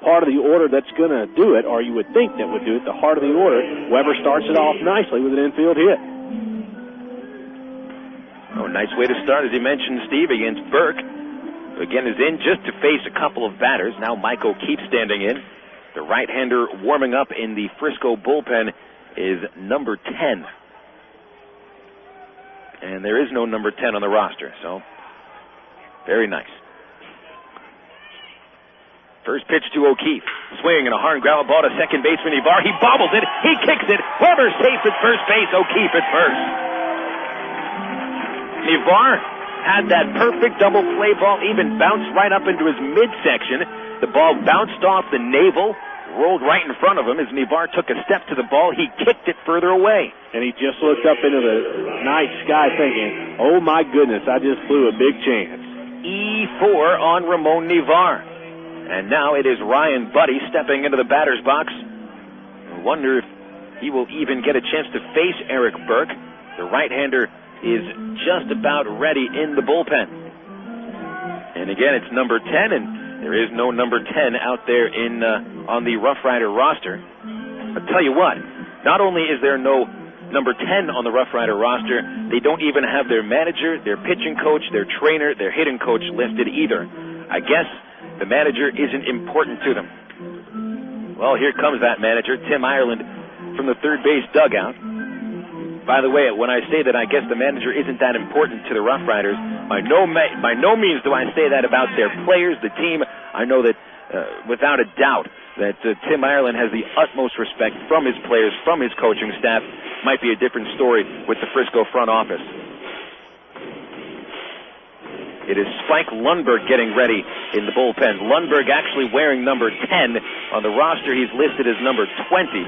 Speaker 3: part of the order that's going to do it, or you would think that would do it, the heart of the order. Weber starts it off nicely with an infield hit.
Speaker 2: Oh, nice way to start, as you mentioned, Steve, against Burke, who again is in just to face a couple of batters. Now Mike O'Keefe standing in. The right-hander warming up in the Frisco bullpen is number 10. And there is no number 10 on the roster, so very nice. First pitch to O'Keefe. Swing and a hard ground ball to second baseman Nivar. He bobbles it. He kicks it. Weber safe at first base. O'Keefe at first. Nivar had that perfect double play ball, even bounced right up into his midsection. The ball bounced off the navel, rolled right in front of him. As Nivar took a step to the ball, he kicked it further away.
Speaker 3: And he just looked up into the night sky thinking, oh my goodness, I just blew a big chance.
Speaker 2: E4 on Ramon Nivar. And now it is Ryan Buddy stepping into the batter's box. I wonder if he will even get a chance to face Eric Burke. The right-hander is just about ready in the bullpen. And again, it's number 10, and there is no number 10 out there in on the Rough Rider roster. I'll tell you what, not only is there no number 10 on the Rough Rider roster, they don't even have their manager, their pitching coach, their trainer, their hitting coach listed either. I guess the manager isn't important to them. Well, here comes that manager, Tim Ireland, from the third base dugout. By the way, when I say that I guess the manager isn't that important to the Rough Riders, by no means do I say that about their players, the team. I know that without a doubt that Tim Ireland has the utmost respect from his players, from his coaching staff. Might be a different story with the Frisco front office. It is Spike Lundberg getting ready in the bullpen. Lundberg actually wearing number 10. On the roster, he's listed as number 20.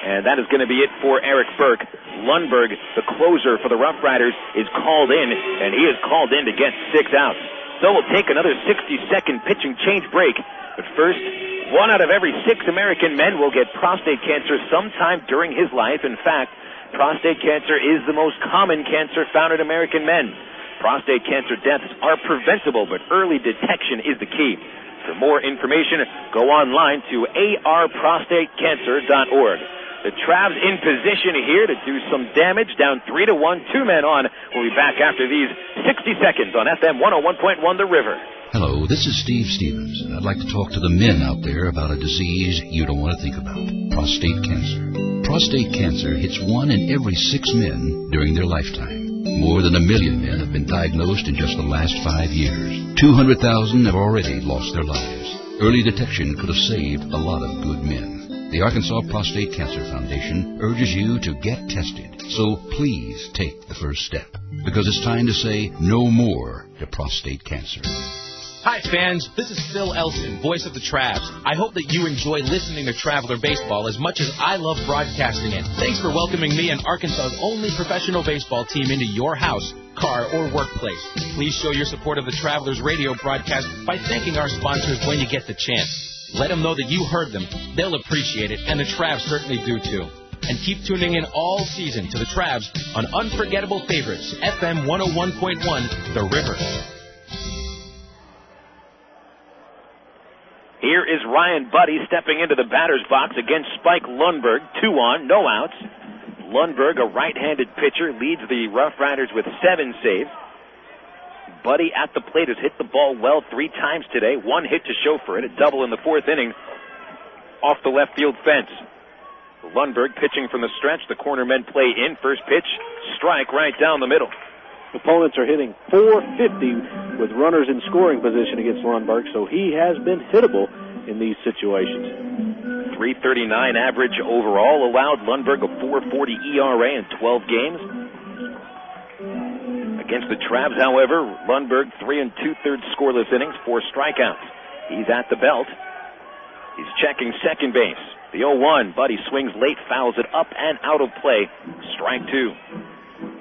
Speaker 2: And that is going to be it for Eric Burke. Lundberg, the closer for the Rough Riders, is called in, and he is called in to get 6 outs. So we'll take another 60-second pitching change break. But first, 1 out of every 6 American men will get prostate cancer sometime during his life. In fact, prostate cancer is the most common cancer found in American men. Prostate cancer deaths are preventable, but early detection is the key. For more information, go online to arprostatecancer.org. The Travs in position here to do some damage, down 3-1, 2 men on. We'll be back after these 60 seconds on FM 101.1 The River.
Speaker 12: Hello, this is Steve Stevens, and I'd like to talk to the men out there about a disease you don't want to think about, prostate cancer. Prostate cancer hits 1 in every 6 men during their lifetime. More than 1 million men have been diagnosed in just the last 5 years. 200,000 have already lost their lives. Early detection could have saved a lot of good men. The Arkansas Prostate Cancer Foundation urges you to get tested. So please take the first step, because it's time to say no more to prostate cancer.
Speaker 13: Hi, fans. This is Phil Elson, voice of the Travs. I hope that you enjoy listening to Traveler Baseball as much as I love broadcasting it. Thanks for welcoming me and Arkansas's only professional baseball team into your house, car, or workplace. Please show your support of the Travelers radio broadcast by thanking our sponsors when you get the chance. Let them know that you heard them. They'll appreciate it, and the Travs certainly do, too. And keep tuning in all season to the Travs on Unforgettable Favorites, FM 101.1, The River.
Speaker 2: Here is Ryan Buddy stepping into the batter's box against Spike Lundberg. 2 on, no outs. Lundberg, a right-handed pitcher, leads the RoughRiders with 7 saves. Buddy at the plate has hit the ball well 3 times today. 1 hit to show for it, a double in the 4th inning off the left field fence. Lundberg pitching from the stretch. The corner men play in. First pitch, strike right down the middle.
Speaker 3: Opponents are hitting .450 with runners in scoring position against Lundberg, so he has been hittable in these situations.
Speaker 2: .339 average overall allowed. Lundberg a .440 ERA in 12 games. Against the Travs, however, Lundberg 3 2/3 scoreless innings, 4 strikeouts. He's at the belt. He's checking second base. The 0-1, Buddy swings late, fouls it up and out of play. Strike 2.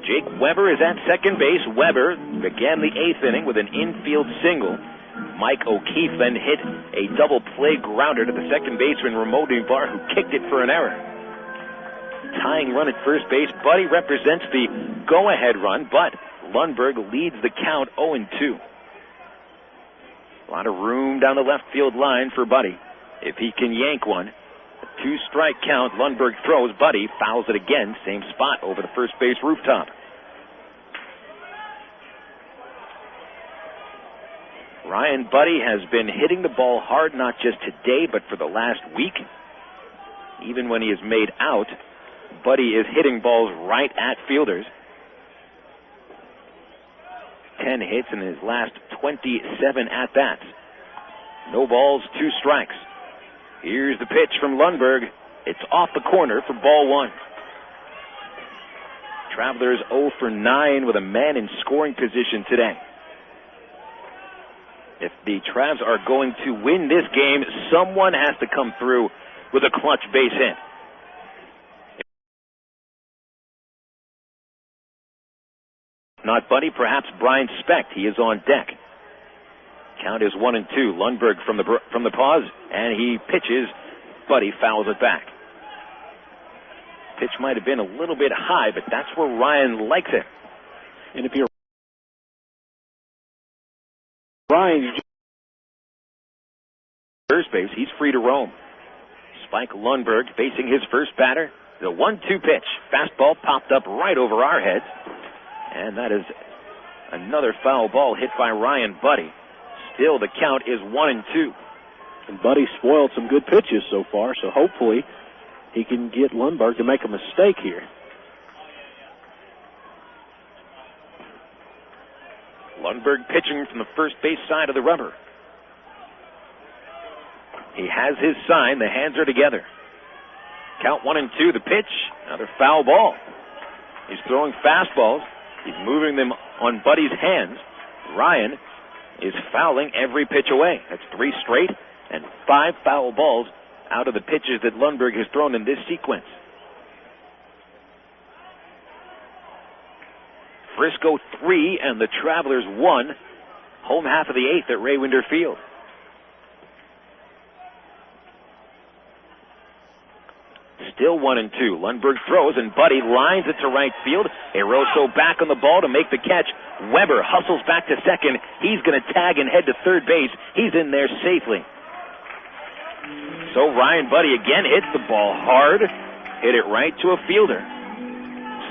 Speaker 2: Jake Weber is at second base. Weber began the 8th inning with an infield single. Mike O'Keefe then hit a double play grounder to the second baseman Ramon Barr, who kicked it for an error. Tying run at first base. Buddy represents the go-ahead run, but Lundberg leads the count 0-2. A lot of room down the left field line for Buddy. If he can yank one. A 2-strike count. Lundberg throws. Buddy fouls it again. Same spot over the first base rooftop. Ryan Buddy has been hitting the ball hard, not just today, but for the last week. Even when he is made out, Buddy is hitting balls right at fielders. 10 hits in his last 27 at-bats. No balls, 2 strikes. Here's the pitch from Lundberg. It's off the corner for ball 1. Travelers 0 for 9 with a man in scoring position today. If the Travs are going to win this game, someone has to come through with a clutch base hit. Not Buddy, perhaps Brian Specht. He is on deck. Count is 1-2. Lundberg from the pause, and he pitches. Buddy fouls it back. Pitch might have been a little bit high, but that's where Ryan likes it.
Speaker 3: And if you're Ryan,
Speaker 2: first base, he's free to roam. Spike Lundberg facing his first batter. The 1-2 pitch. Fastball popped up right over our heads. And that is another foul ball hit by Ryan Buddy. Still, the count is 1-2.
Speaker 3: And Buddy spoiled some good pitches so far, so hopefully he can get Lundberg to make a mistake here.
Speaker 2: Lundberg pitching from the first base side of the rubber. He has his sign. The hands are together. Count 1-2. The pitch. Another foul ball. He's throwing fastballs. He's moving them on Buddy's hands. Ryan is fouling every pitch away. That's 3 straight and 5 foul balls out of the pitches that Lundberg has thrown in this sequence. Frisco 3 and the Travelers 1. Home half of the 8th at Ray Winder Field. Still 1-2. Lundberg throws and Buddy lines it to right field. Eroso back on the ball to make the catch. Weber hustles back to second. He's going to tag and head to third base. He's in there safely. So Ryan Buddy again hits the ball hard. Hit it right to a fielder.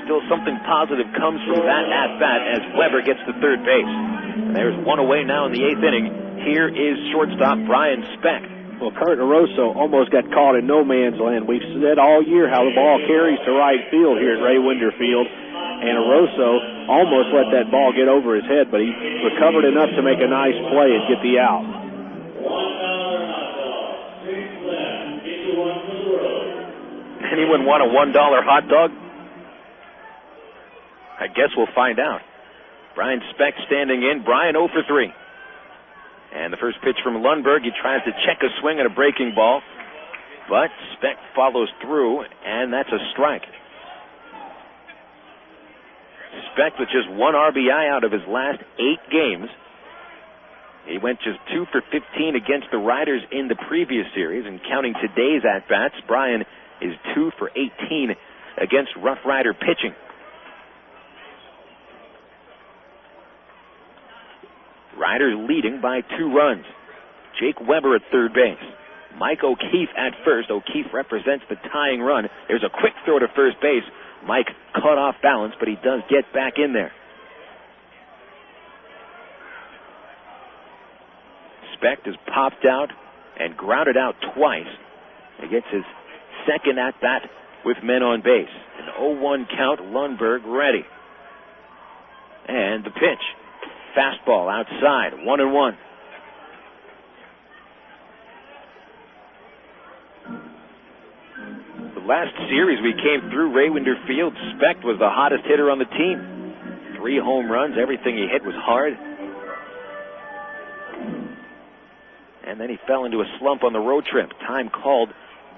Speaker 2: Still something positive comes from that at-bat as Weber gets to third base. And there's one away now in the 8th inning. Here is shortstop Brian Specht.
Speaker 3: Well, Kurt Eroso almost got caught in no man's land. We've said all year how the ball carries to right field here at Ray Winder Field. And Eroso almost let that ball get over his head, but he recovered enough to make a nice play and get the out.
Speaker 2: Anyone want a $1 hot dog? I guess we'll find out. Brian Speck standing in. Brian 0 for 3. And the first pitch from Lundberg. He tries to check a swing at a breaking ball. But Speck follows through, and that's a strike. Speck with just 1 RBI out of his last 8 games. He went just 2 for 15 against the Riders in the previous series. And counting today's at-bats, Brian is 2 for 18 against Rough Rider pitching. Riders leading by 2 runs. Jake Weber at third base. Mike O'Keefe at first. O'Keefe represents the tying run. There's a quick throw to first base. Mike caught off balance, but he does get back in there. Speck has popped out and grounded out twice. He gets his second at-bat with men on base. An 0-1 count, Lundberg ready. And the pitch. Fastball outside, 1-1. The last series we came through, Ray Winder Field, Speck was the hottest hitter on the team. 3 home runs, everything he hit was hard. And then he fell into a slump on the road trip. Time called.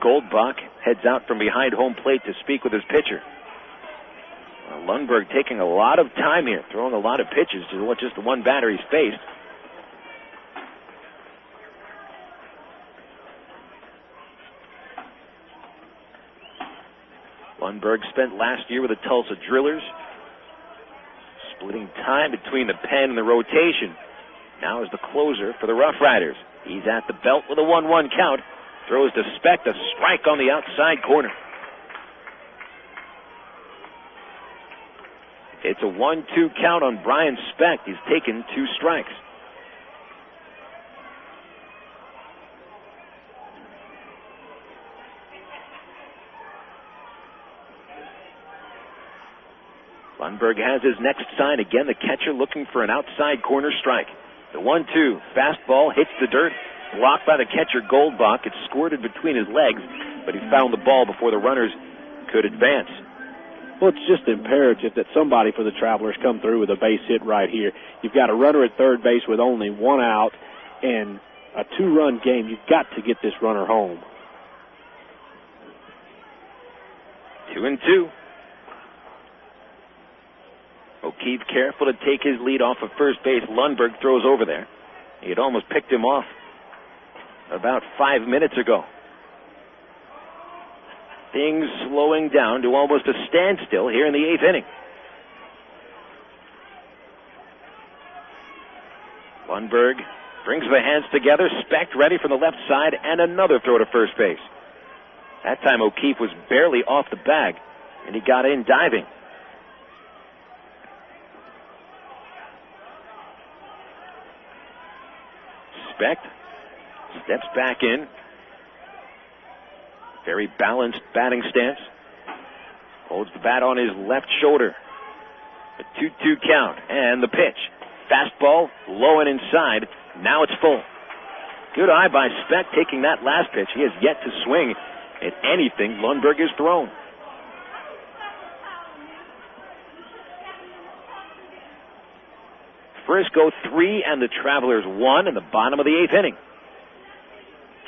Speaker 2: Goldbach heads out from behind home plate to speak with his pitcher. Lundberg taking a lot of time here, throwing a lot of pitches to just the one batter he's faced. Lundberg spent last year with the Tulsa Drillers, splitting time between the pen and the rotation. Now is the closer for the Rough Riders. He's at the belt with a 1-1 count. Throws to Speck, a strike on the outside corner. It's a 1-2 count on Brian Speck. He's taken 2 strikes. Lundberg has his next sign. Again, the catcher looking for an outside corner strike. The 1-2. Fastball hits the dirt. Blocked by the catcher, Goldbach. It squirted between his legs, but he found the ball before the runners could advance.
Speaker 3: Well, it's just imperative that somebody for the Travelers come through with a base hit right here. You've got a runner at third base with only 1 out and a 2-run game. You've got to get this runner home.
Speaker 2: 2-2. O'Keefe careful to take his lead off of first base. Lundberg throws over there. He had almost picked him off about 5 minutes ago. Things slowing down to almost a standstill here in the 8th inning. Lundberg brings the hands together. Speck ready from the left side, and another throw to first base. That time O'Keefe was barely off the bag, and he got in diving. Speck steps back in. Very balanced batting stance. Holds the bat on his left shoulder. A 2-2 count. And the pitch. Fastball, low and inside. Now it's full. Good eye by Speck taking that last pitch. He has yet to swing at anything Lundberg has thrown. Frisco 3 and the Travelers 1 in the bottom of the 8th inning.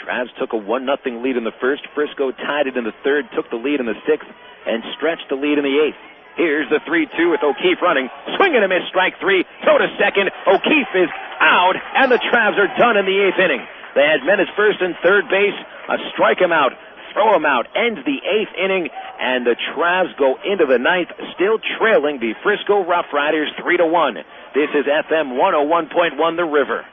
Speaker 2: Travs took a 1-0 lead in the first. Frisco tied it in the third, took the lead in the 6th, and stretched the lead in the 8th. Here's the 3-2 with O'Keefe running. Swing and a miss, strike 3. Throw to second. O'Keefe is out, and the Travs are done in the 8th inning. They had men at first and third base. A strike him out, throw him out, ends the 8th inning, and the Travs go into the 9th, still trailing the Frisco Rough Riders 3-1. This is FM 101.1 The River.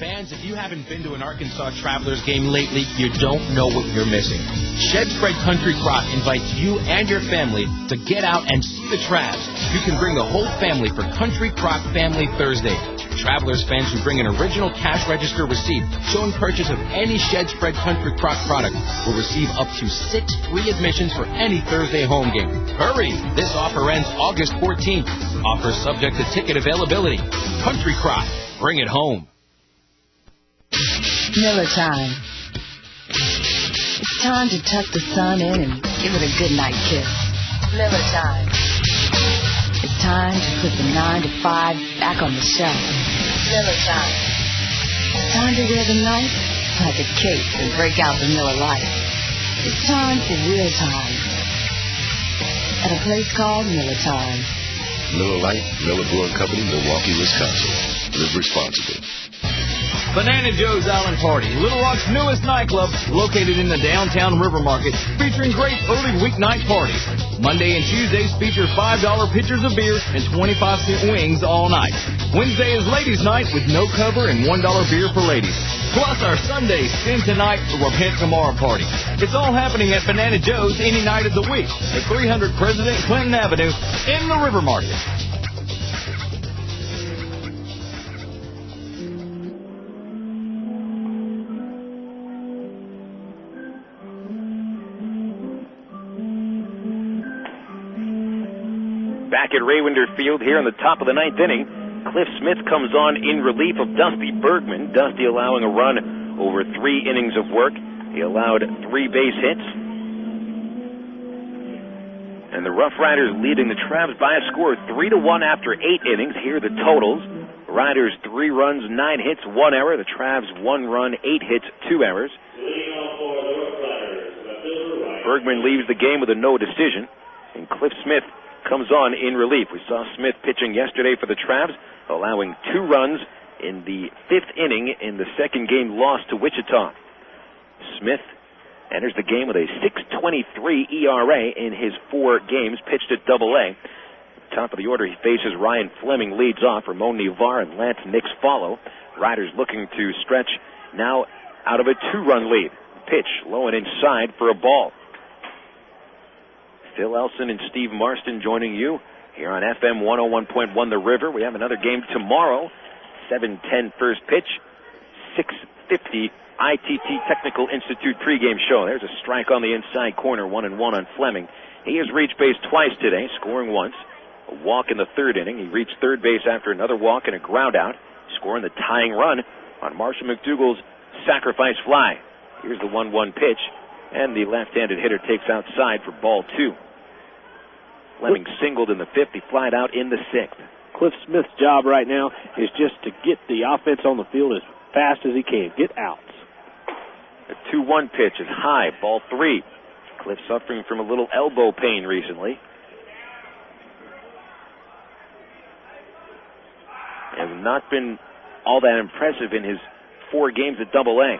Speaker 13: Fans, if you haven't been to an Arkansas Travelers game lately, you don't know what you're missing. Shedspread Country Crock invites you and your family to get out and see the Travs. You can bring the whole family for Country Crock Family Thursday. Travelers fans who bring an original cash register receipt showing purchase of any Shedspread Country Crock product will receive up to 6 free admissions for any Thursday home game. Hurry! This offer ends August 14th. Offer subject to ticket availability. Country Crock. Bring it home.
Speaker 5: Miller time. It's time to tuck the sun in and give it a good night kiss. Miller time. It's time to put the 9 to 5 back on the shelf. Miller time. It's time to wear the night like a cape and break out the Miller Lite. It's time for real time. At a place called Miller Time.
Speaker 8: Miller Lite, Miller Brewing Company, Milwaukee, Wisconsin. Live responsibly.
Speaker 23: Banana Joe's Island Party, Little Rock's newest nightclub, located in the downtown River Market, featuring great early weeknight parties. Monday and Tuesdays feature $5 pitchers of beer and 25-cent wings all night. Wednesday is ladies' night with no cover and $1 beer for ladies. Plus our Sunday Spin Tonight or Repent Tomorrow party. It's all happening at Banana Joe's any night of the week at 300 President Clinton Avenue in the River Market.
Speaker 2: Back at Raywinder Field here in the top of the ninth inning, Cliff Smith comes on in relief of Dusty Bergman. Dusty allowing a run over 3 innings of work. He allowed 3 base hits. And the RoughRiders leading the Travs by a score of 3-1 after 8 innings. Here are the totals. Riders 3 runs, 9 hits, 1 error. The Travs 1 run, 8 hits, 2 errors. Bergman leaves the game with a no decision, and Cliff Smith comes on in relief. We saw Smith pitching yesterday for the Travs, allowing 2 runs in the 5th inning in the second game loss to Wichita. Smith enters the game with a 6.23 ERA in his 4 games pitched at Double-A. Top of the order, he faces Ryan Fleming, leads off. Ramon Nivar and Lance Nix follow. Riders looking to stretch now out of a 2-run lead. Pitch low and inside for a ball. Phil Elson and Steve Marston joining you here on FM 101.1 The River. We have another game tomorrow, 7:10 first pitch, 6:50 ITT Technical Institute pregame show. There's a strike on the inside corner, 1-1 on Fleming. He has reached base twice today, scoring once. A walk in the 3rd inning. He reached 3rd base after another walk and a ground out, scoring the tying run on Marshall McDougall's sacrifice fly. Here's the 1-1 pitch, and the left-handed hitter takes outside for ball 2. Fleming singled in the 5th. He flied out in the 6th.
Speaker 3: Cliff Smith's job right now is just to get the offense on the field as fast as he can. Get outs.
Speaker 2: The 2-1 pitch is high, ball 3. Cliff suffering from a little elbow pain recently. Has not been all that impressive in his 4 games at Double-A.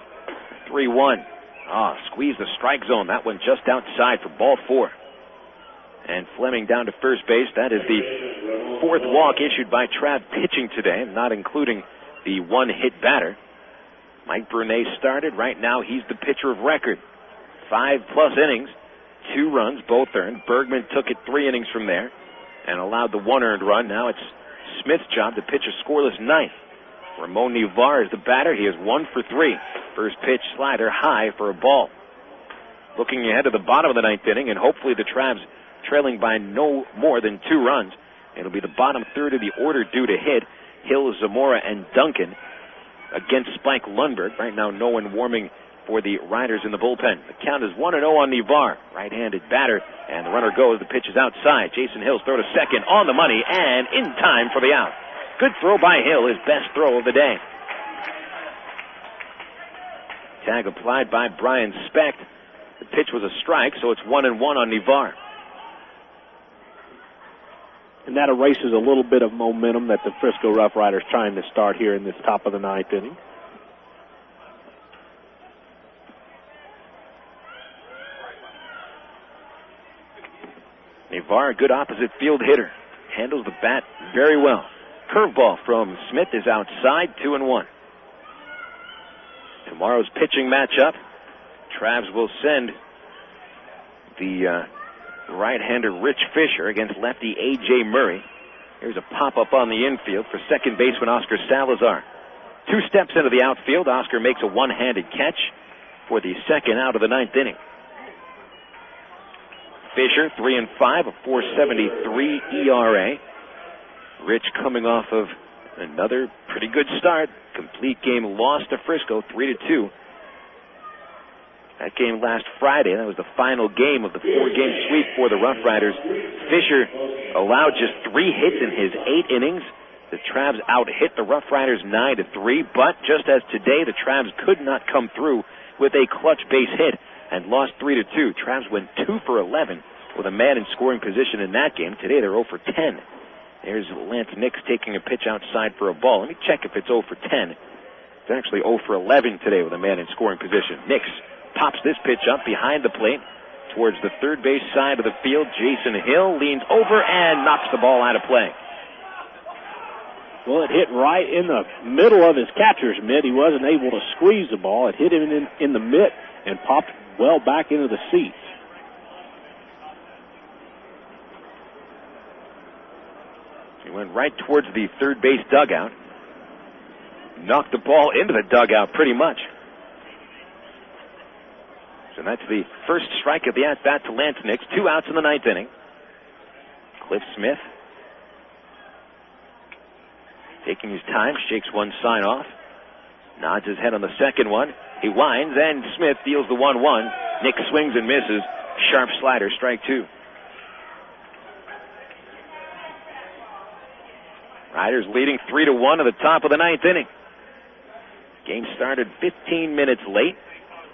Speaker 2: 3-1. Squeezed the strike zone. That one just outside for ball 4. And Fleming down to first base. That is the 4th walk issued by Trav pitching today, not including the 1-hit batter. Mike Brunet started. Right now, he's the pitcher of record. 5+ innings, 2 runs, both earned. Bergman took it 3 innings from there and allowed the 1 earned run. Now it's Smith's job to pitch a scoreless 9th. Ramon Nivar is the batter. He is 1 for 3. First pitch slider high for a ball. Looking ahead to the bottom of the 9th inning, and hopefully the Travs trailing by no more than 2 runs. It'll be the bottom 3rd of the order due to hit. Hill, Zamora, and Duncan against Spike Lundberg. Right now, no one warming for the Riders in the bullpen. The count is 1-0 on Nivar. Right-handed batter, and the runner goes. The pitch is outside. Jason Hill's throw to second on the money and in time for the out. Good throw by Hill, his best throw of the day. Tag applied by Brian Specht. The pitch was a strike, so it's 1-1 on Nivar.
Speaker 3: And that erases a little bit of momentum that the Frisco RoughRiders trying to start here in this top of the 9th inning.
Speaker 2: Nivar, a good opposite field hitter. Handles the bat very well. Curveball from Smith is outside, 2-1. Tomorrow's pitching matchup, Travs will send the right-hander Rich Fisher against lefty A.J. Murray. Here's a pop-up on the infield for second baseman Oscar Salazar. 2 steps into the outfield, Oscar makes a one-handed catch for the second out of the 9th inning. Fisher, 3-5, a 4.73 ERA. Rich coming off of another pretty good start. Complete game loss to Frisco, 3-2. That game last Friday, that was the final game of the 4-game sweep for the RoughRiders. Fisher allowed just 3 hits in his 8 innings. The Travs out-hit the RoughRiders 9-3, but just as today, the Travs could not come through with a clutch base hit and lost 3-2. Travs went 2 for 11 with a man in scoring position in that game. Today, they're 0 for 10. There's Lance Nix taking a pitch outside for a ball. Let me check if it's 0 for 10. It's actually 0 for 11 today with a man in scoring position. Nix pops this pitch up behind the plate towards the third base side of the field. Jason Hill leans over and knocks the ball out of play.
Speaker 3: Well, it hit right in the middle of his catcher's mitt. He wasn't able to squeeze the ball. It hit him in the mitt and popped well back into the seats.
Speaker 2: He went right towards the third base dugout. Knocked the ball into the dugout pretty much. So that's the first strike of the at-bat to Lance Nix. 2 outs in the 9th inning. Cliff Smith taking his time, shakes one sign off, nods his head on the second one. He winds, and Smith deals the 1-1. Nix swings and misses. Sharp slider, strike 2. Riders leading 3-1 at the top of the 9th inning. Game started 15 minutes late.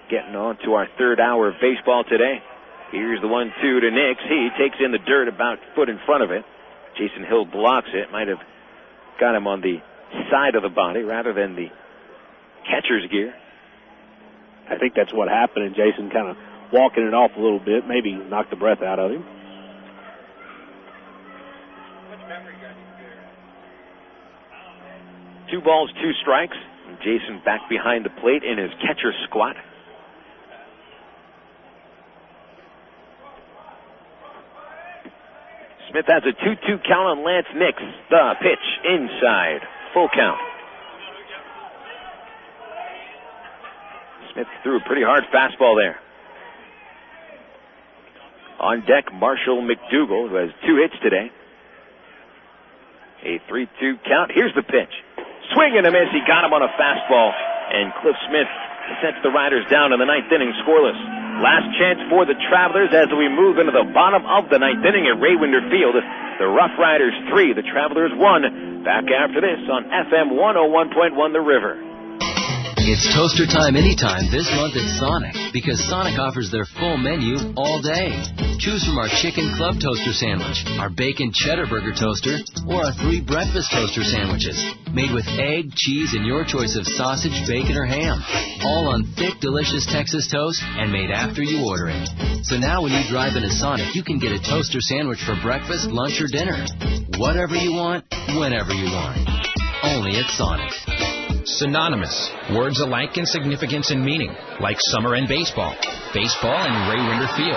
Speaker 2: Getting on to our 3rd hour of baseball today. Here's the 1-2 to Nix. He takes in the dirt about a foot in front of it. Jason Hill blocks it. Might have got him on the side of the body rather than the catcher's gear.
Speaker 3: I think that's what happened, and Jason kind of walking it off a little bit, maybe knocked the breath out of him.
Speaker 2: Two balls, 2 strikes. And Jason back behind the plate in his catcher squat. Smith has a 2-2 count on Lance Nix. The pitch inside. Full count. Smith threw a pretty hard fastball there. On deck, Marshall McDougal, who has 2 hits today. A 3-2 count. Here's the pitch. Swing and a miss. He got him on a fastball. And Cliff Smith sets the Riders down in the 9th inning scoreless. Last chance for the Travelers as we move into the bottom of the 9th inning at Raywinder Field. The RoughRiders 3, the Travelers 1. Back after this on FM 101.1 The River.
Speaker 11: It's toaster time anytime this month at Sonic, because Sonic offers their full menu all day. Choose from our chicken club toaster sandwich, our bacon cheddar burger toaster, or our 3 breakfast toaster sandwiches, made with egg, cheese, and your choice of sausage, bacon, or ham. All on thick, delicious Texas toast and made after you order it. So now when you drive into Sonic, you can get a toaster sandwich for breakfast, lunch, or dinner. Whatever you want, whenever you want. Only at Sonic.
Speaker 1: Synonymous. Words alike in significance and meaning, like summer and baseball. Baseball and Raywinder Field.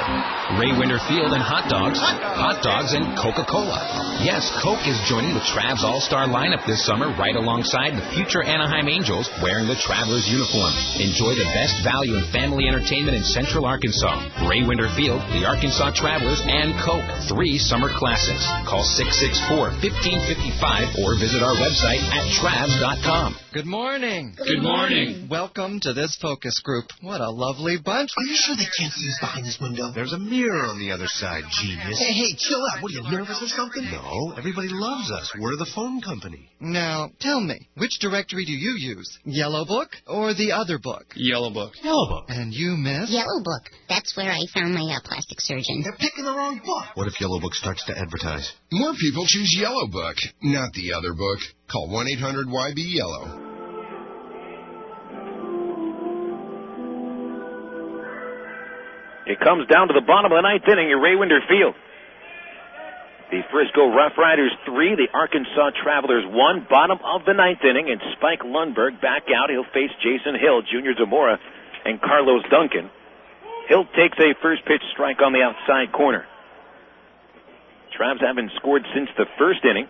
Speaker 1: Raywinder Field and hot dogs. Hot dogs and Coca-Cola. Yes, Coke is joining the Travs All-Star lineup this summer right alongside the future Anaheim Angels wearing the Travelers uniform. Enjoy the best value in family entertainment in Central Arkansas. Raywinder Field, the Arkansas Travelers, and Coke. 3 summer classics. Call 664-1555 or visit our website at travs.com.
Speaker 14: Good morning.
Speaker 1: Good morning.
Speaker 14: Welcome to this focus group. What a lovely bunch.
Speaker 17: Are you sure they can't see us behind this window?
Speaker 14: There's a mirror on the other side, genius.
Speaker 17: Hey, chill out. What are you, nervous or something?
Speaker 14: No, everybody loves us. We're the phone company. Now, tell me, which directory do you use? Yellow Book or the other book?
Speaker 1: Yellow Book.
Speaker 14: Yellow Book. And you, miss?
Speaker 20: Yellow Book. That's where I found my plastic surgeon.
Speaker 17: They're picking the wrong book.
Speaker 14: What if Yellow Book starts to advertise?
Speaker 24: More people choose Yellow Book, not the other book. Call 1-800-YB-YELLOW.
Speaker 2: It comes down to the bottom of the 9th inning at Raywinder Field. The Frisco RoughRiders 3, the Arkansas Travelers 1, bottom of the 9th inning, and Spike Lundberg back out. He'll face Jason Hill, Junior Zamora, and Carlos Duncan. Hill takes a first pitch strike on the outside corner. Travs haven't scored since the first inning.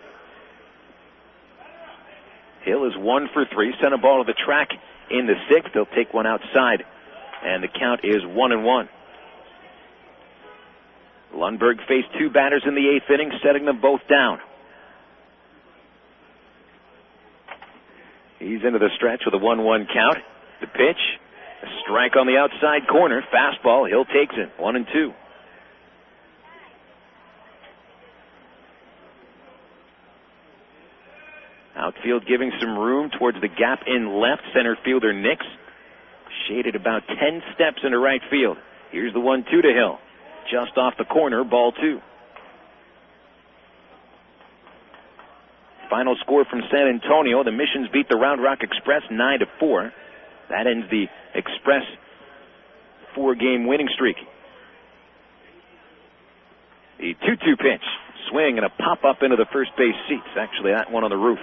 Speaker 2: Hill is 1 for 3, sent a ball to the track in the 6th. They'll take one outside, and the count is 1-1. Lundberg faced 2 batters in the 8th inning, setting them both down. He's into the stretch with a 1-1 count. The pitch A strike on the outside corner. Fastball. Hill takes it. 1-2. Outfield giving some room towards the gap in left. Center fielder Nix shaded about 10 steps into right field. Here's the 1-2 to Hill. Just off the corner, ball 2. Final score from San Antonio. The Missions beat the Round Rock Express 9-4. That ends the Express 4-game winning streak. The 2-2 pitch. Swing and a pop-up into the first base seats. Actually, that one on the roof.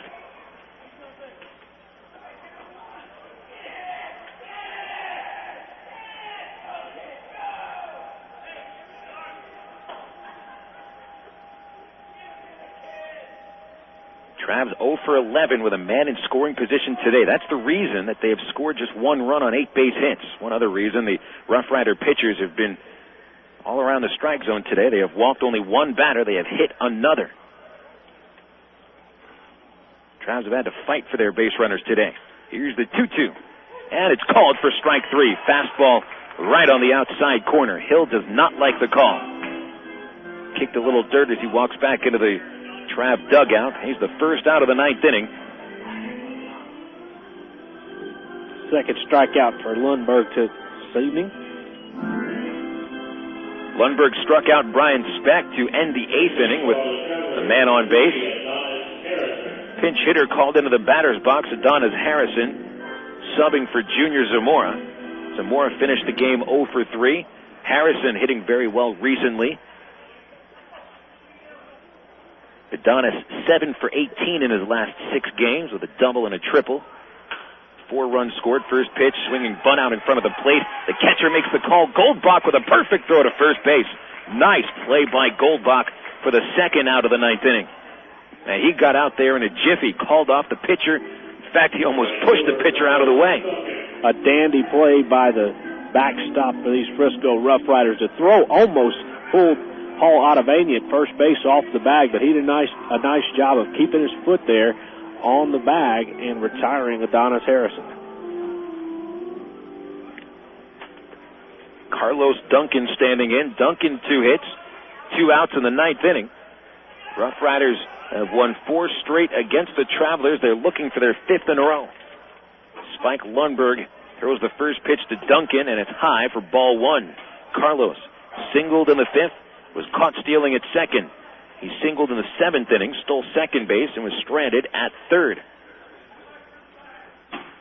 Speaker 2: Travs 0 for 11 with a man in scoring position today. That's the reason that they have scored just 1 run on 8 base hits. One other reason, the Rough Rider pitchers have been all around the strike zone today. They have walked only 1 batter. They have hit another. Travs have had to fight for their base runners today. Here's the 2-2. And it's called for strike 3. Fastball right on the outside corner. Hill does not like the call. Kicked a little dirt as he walks back into the Trav dugout. He's the first out of the 9th inning.
Speaker 3: Second strikeout for Lundberg this evening.
Speaker 2: Lundberg struck out Brian Speck to end the 8th inning with a man on base. Pinch hitter called into the batter's box, Adonis Harrison, subbing for Junior Zamora. Zamora finished the game 0 for 3. Harrison hitting very well recently. Adonis 7 for 18 in his last 6 games with a double and a triple. 4 runs scored. First pitch, swinging bunt out in front of the plate. The catcher makes the call. Goldbach with a perfect throw to first base. Nice play by Goldbach for the second out of the 9th inning. Now, he got out there in a jiffy, called off the pitcher. In fact, he almost pushed the pitcher out of the way.
Speaker 3: A dandy play by the backstop for these Frisco Rough Riders. The throw almost pulled Paul Ottavania at first base off the bag, but he did a nice job of keeping his foot there on the bag and retiring Adonis Harrison.
Speaker 2: Carlos Duncan standing in. Duncan 2 hits, 2 outs in the 9th inning. Rough Riders have won 4 straight against the Travelers. They're looking for their 5th in a row. Spike Lundberg throws the first pitch to Duncan, and it's high for ball 1. Carlos singled in the 5th. Was caught stealing at second. He singled in the 7th inning, stole second base, and was stranded at third.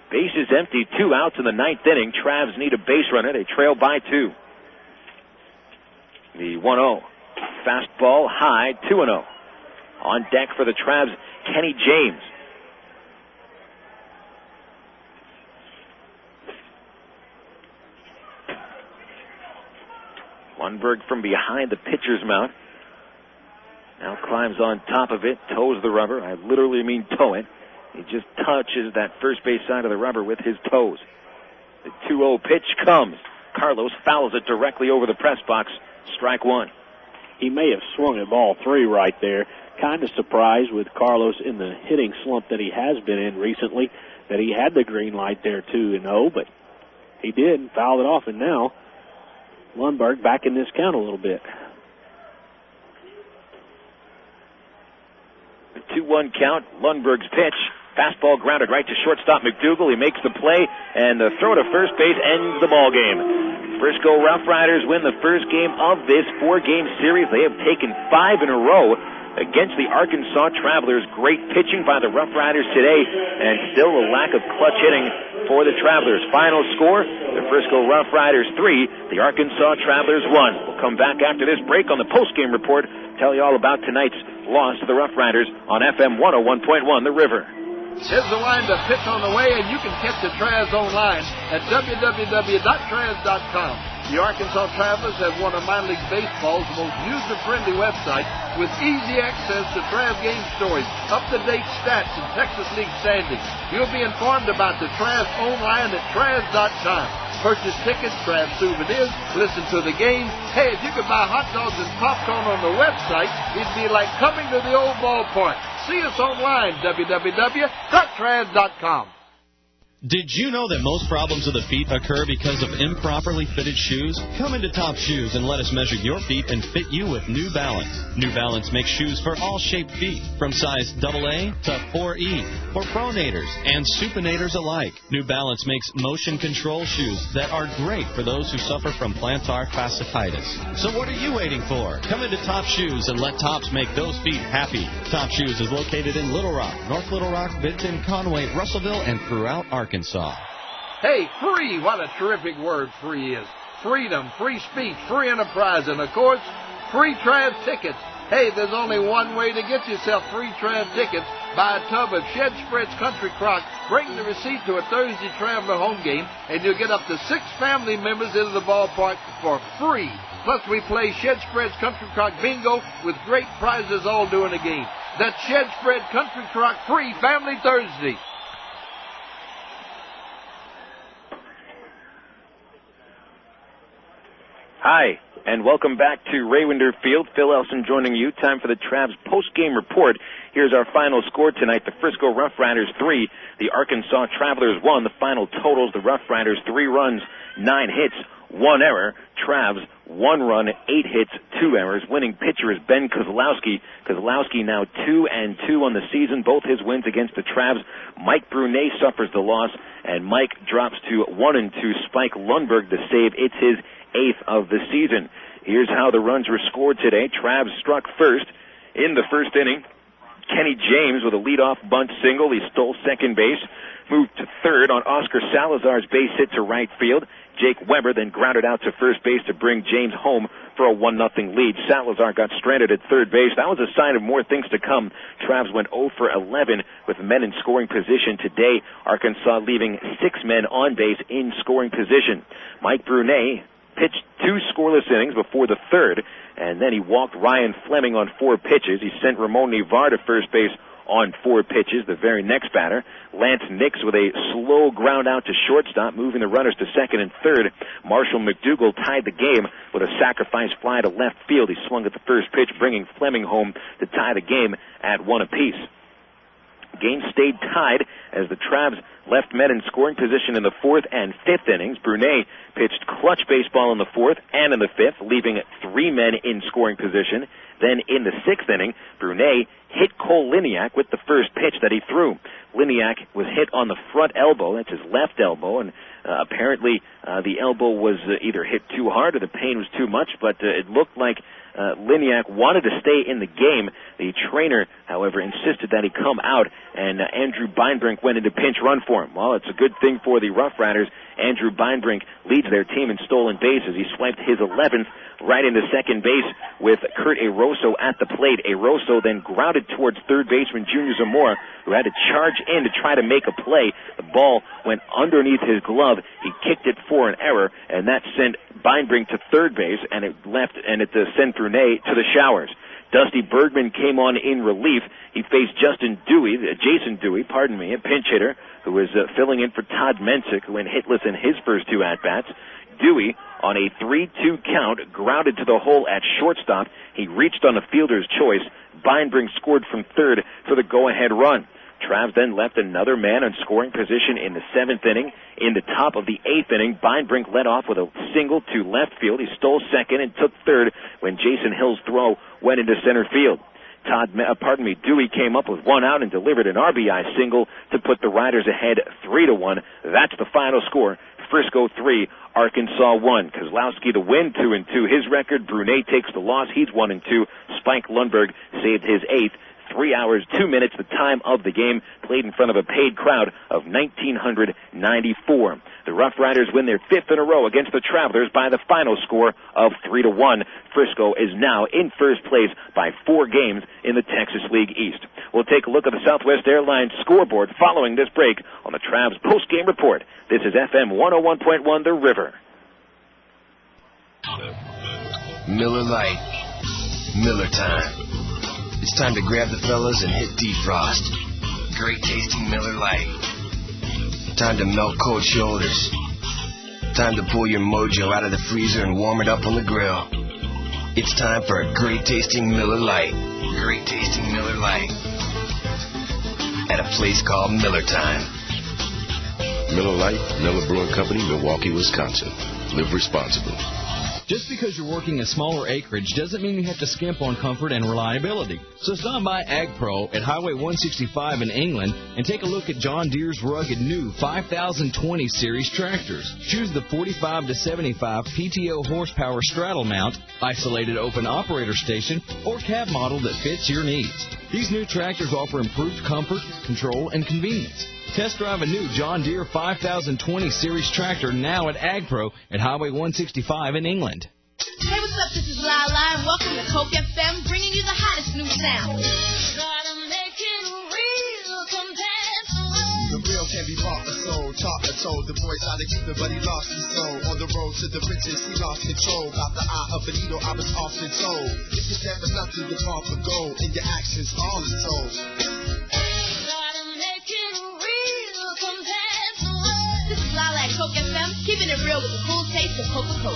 Speaker 2: Bases empty, 2 outs in the 9th inning. Travs need a base runner. They trail by 2. The 1-0. Fastball high, 2-0. On deck for the Travs, Kenny James. Lundberg from behind the pitcher's mound. Now climbs on top of it, toes the rubber. I literally mean toe it. He just touches that first base side of the rubber with his toes. The 2-0 pitch comes. Carlos fouls it directly over the press box. Strike 1.
Speaker 3: He may have swung at ball 3 right there. Kind of surprised with Carlos in the hitting slump that he has been in recently that he had the green light there 2-0, but he did and fouled it off, and now Lundberg back in this count a little bit. The 2-1 count. Lundberg's pitch. Fastball grounded right to shortstop McDougal. He makes the play, and the throw to first base ends the ball game. Frisco Rough Riders win the first game of this 4-game series. They have taken 5 in a row against the Arkansas Travelers. Great pitching by the Rough Riders today, and still a lack of clutch hitting for the Travelers. Final score, the Frisco Rough Riders 3, the Arkansas Travelers 1. We'll come back after this break on the postgame report, tell you all about tonight's loss to the Rough Riders on FM 101.1 The River.
Speaker 9: Here's the line to pitch on the way, and you can catch the Travs online at www.travs.com. The Arkansas Travelers have one of minor league baseball's most user-friendly websites with easy access to Travs game stories, up-to-date stats, and Texas League standings. You'll be informed about the Travs online at travs.com. Purchase tickets, Travs souvenirs, listen to the game. Hey, if you could buy hot dogs and popcorn on the website, it'd be like coming to the old ballpark. See us online, www.travs.com.
Speaker 10: Did you know that most problems of the feet occur because of improperly fitted shoes? Come into Top Shoes and let us measure your feet and fit you with New Balance. New Balance makes shoes for all shaped feet, from size AA to 4E, for pronators and supinators alike. New Balance makes motion control shoes that are great for those who suffer from plantar fasciitis. So what are you waiting for? Come into Top Shoes and let Tops make those feet happy. Top Shoes is located in Little Rock, North Little Rock, Benton, Conway, Russellville, and throughout Arkansas.
Speaker 9: Hey, free! What a terrific word free is. Freedom, free speech, free enterprise, and of course, free Trav tickets. Hey, there's only one way to get yourself free Trav tickets. Buy a tub of Shed Spreads Country Crock, bring the receipt to a Thursday Traveler home game, and you'll get up to 6 family members into the ballpark for free. Plus, we play Shed Spreads Country Crock Bingo with great prizes all during the game. That's Shed Spread Country Crock free Family Thursday.
Speaker 2: Hi, and welcome back to Raywinder Field. Phil Elson joining you. Time for the Travs post-game report. Here's our final score tonight. The Frisco RoughRiders 3, the Arkansas Travelers 1. The final totals, the RoughRiders 3 runs, 9 hits, 1 error. Travs 1 run, 8 hits, 2 errors. Winning pitcher is Ben Kozlowski. Kozlowski now 2-2 on the season. Both his wins against the Travs. Mike Brunet suffers the loss, and Mike drops to 1-2. Spike Lundberg the save. It's his 8th of the season. Here's how the runs were scored today. Travs struck first in the first inning. Kenny James with a leadoff bunt single. He stole second base, moved to third on Oscar Salazar's base hit to right field. Jake Weber then grounded out to first base to bring James home for a 1-0 lead. Salazar got stranded at third base. That was a sign of more things to come. Travs went 0 for 11 with men in scoring position today. Arkansas leaving 6 men on base in scoring position. Mike Brunet pitched 2 scoreless innings before the third, and then he walked Ryan Fleming on 4 pitches. He sent Ramon Nivar to first base on 4 pitches. The very next batter, Lance Nix with a slow ground out to shortstop, moving the runners to second and third. Marshall McDougall tied the game with a sacrifice fly to left field. He swung at the first pitch, bringing Fleming home to tie the game at 1 apiece. Game stayed tied as the Travs left men in scoring position in the 4th and 5th innings. Brunet pitched clutch baseball in the 4th and in the 5th, leaving 3 men in scoring position. Then in the 6th inning, Brunet hit Cole Liniak with the first pitch that he threw. Liniak was hit on the front elbow, that's his left elbow, and apparently the elbow was either hit too hard or the pain was too much, but it looked like Liniak wanted to stay in the game. The trainer, however, insisted that he come out, and Andrew Beinbrink went into pinch run for him. Well, it's a good thing for the RoughRiders. Andrew Beinbrink leads their team in stolen bases. He swiped his 11th right into second base with Kurt Eroso at the plate. Eroso then grounded towards third baseman Junior Zamora, who had to charge in to try to make a play. The ball went underneath his glove. He kicked it for an error, and that sent Beinbrink to third base, and it sent Brunet to the showers. Dusty Bergman came on in relief. He faced Jason Dewey, a pinch hitter, who was filling in for Todd Mensick, who went hitless in his first 2 at-bats. Dewey, on a 3-2 count, grounded to the hole at shortstop. He reached on a fielder's choice. Beinbrink scored from third for the go-ahead run. Travs then left another man in scoring position in the 7th inning. In the top of the 8th inning, Beinbrink led off with a single to left field. He stole second and took third when Jason Hill's throw went into center field. Dewey came up with 1 out and delivered an RBI single to put the Riders ahead 3-1. That's the final score. Frisco 3, Arkansas 1. Kozlowski the win, 2-2. His record. Brunet takes the loss. He's 1-2. Spike Lundberg saved his 8th. 3 hours, 2 minutes, the time of the game, played in front of a paid crowd of 1,994. The RoughRiders win their 5th in a row against the Travelers by the final score of 3-1. Frisco is now in first place by 4 games in the Texas League East. We'll take a look at the Southwest Airlines scoreboard following this break on the Travs post-game report. This is FM 101.1 The River.
Speaker 8: Miller Lite. Miller time. It's time to grab the fellas and hit defrost. Great tasting Miller Lite. Time to melt cold shoulders. Time to pull your mojo out of the freezer and warm it up on the grill. It's time for a great tasting Miller Lite. Great tasting Miller Lite. At a place called Miller Time.
Speaker 18: Miller Lite, Miller Brewing Company, Milwaukee, Wisconsin. Live responsibly.
Speaker 23: Just because you're working a smaller acreage doesn't mean you have to skimp on comfort and reliability. So stop by Ag Pro at Highway 165 in England and take a look at John Deere's rugged new 5020 series tractors. Choose the 45 to 75 PTO horsepower straddle mount, isolated open operator station, or cab model that fits your needs. These new tractors offer improved comfort, control, and convenience. Test drive a new John Deere 5020 series tractor now at Ag Pro at Highway 165 in England.
Speaker 19: Hey, what's up? This is Lala, and welcome to Coke FM, bringing you the hottest new sound.
Speaker 17: The real can be bought or sold. Chocolate told the boy tried to keep it, but he lost his soul. On the road to the riches, he lost control. Got the eye of a needle, I was often told. If you step is nothing, you're far for gold. In your actions, all is told.
Speaker 19: This is Lala at Coke FM, keeping it real with the cool taste of Coca-Cola.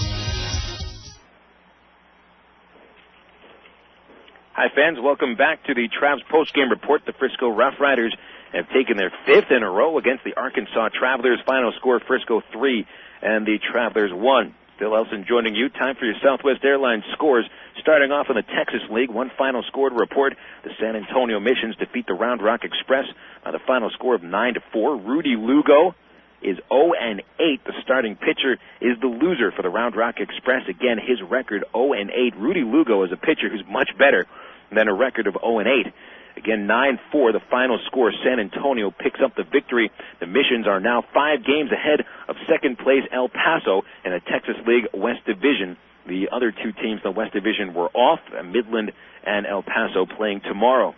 Speaker 2: Hi, fans. Welcome back to the Travs postgame report. The Frisco RoughRiders have taken their 5th in a row against the Arkansas Travelers. Final score, Frisco 3 and the Travelers 1. Phil Elson joining you. Time for your Southwest Airlines scores. Starting off in the Texas League, one final score to report. The San Antonio Missions defeat the Round Rock Express by the final score of 9-4. Rudy Lugo is 0-8. The starting pitcher is the loser for the Round Rock Express. Again, his record 0-8. Rudy Lugo is a pitcher who's much better than a record of 0-8. Again, 9-4, the final score. San Antonio picks up the victory. The Missions are now 5 games ahead of second place El Paso in the Texas League West Division. The other 2 teams in the West Division were off, Midland and El Paso playing tomorrow.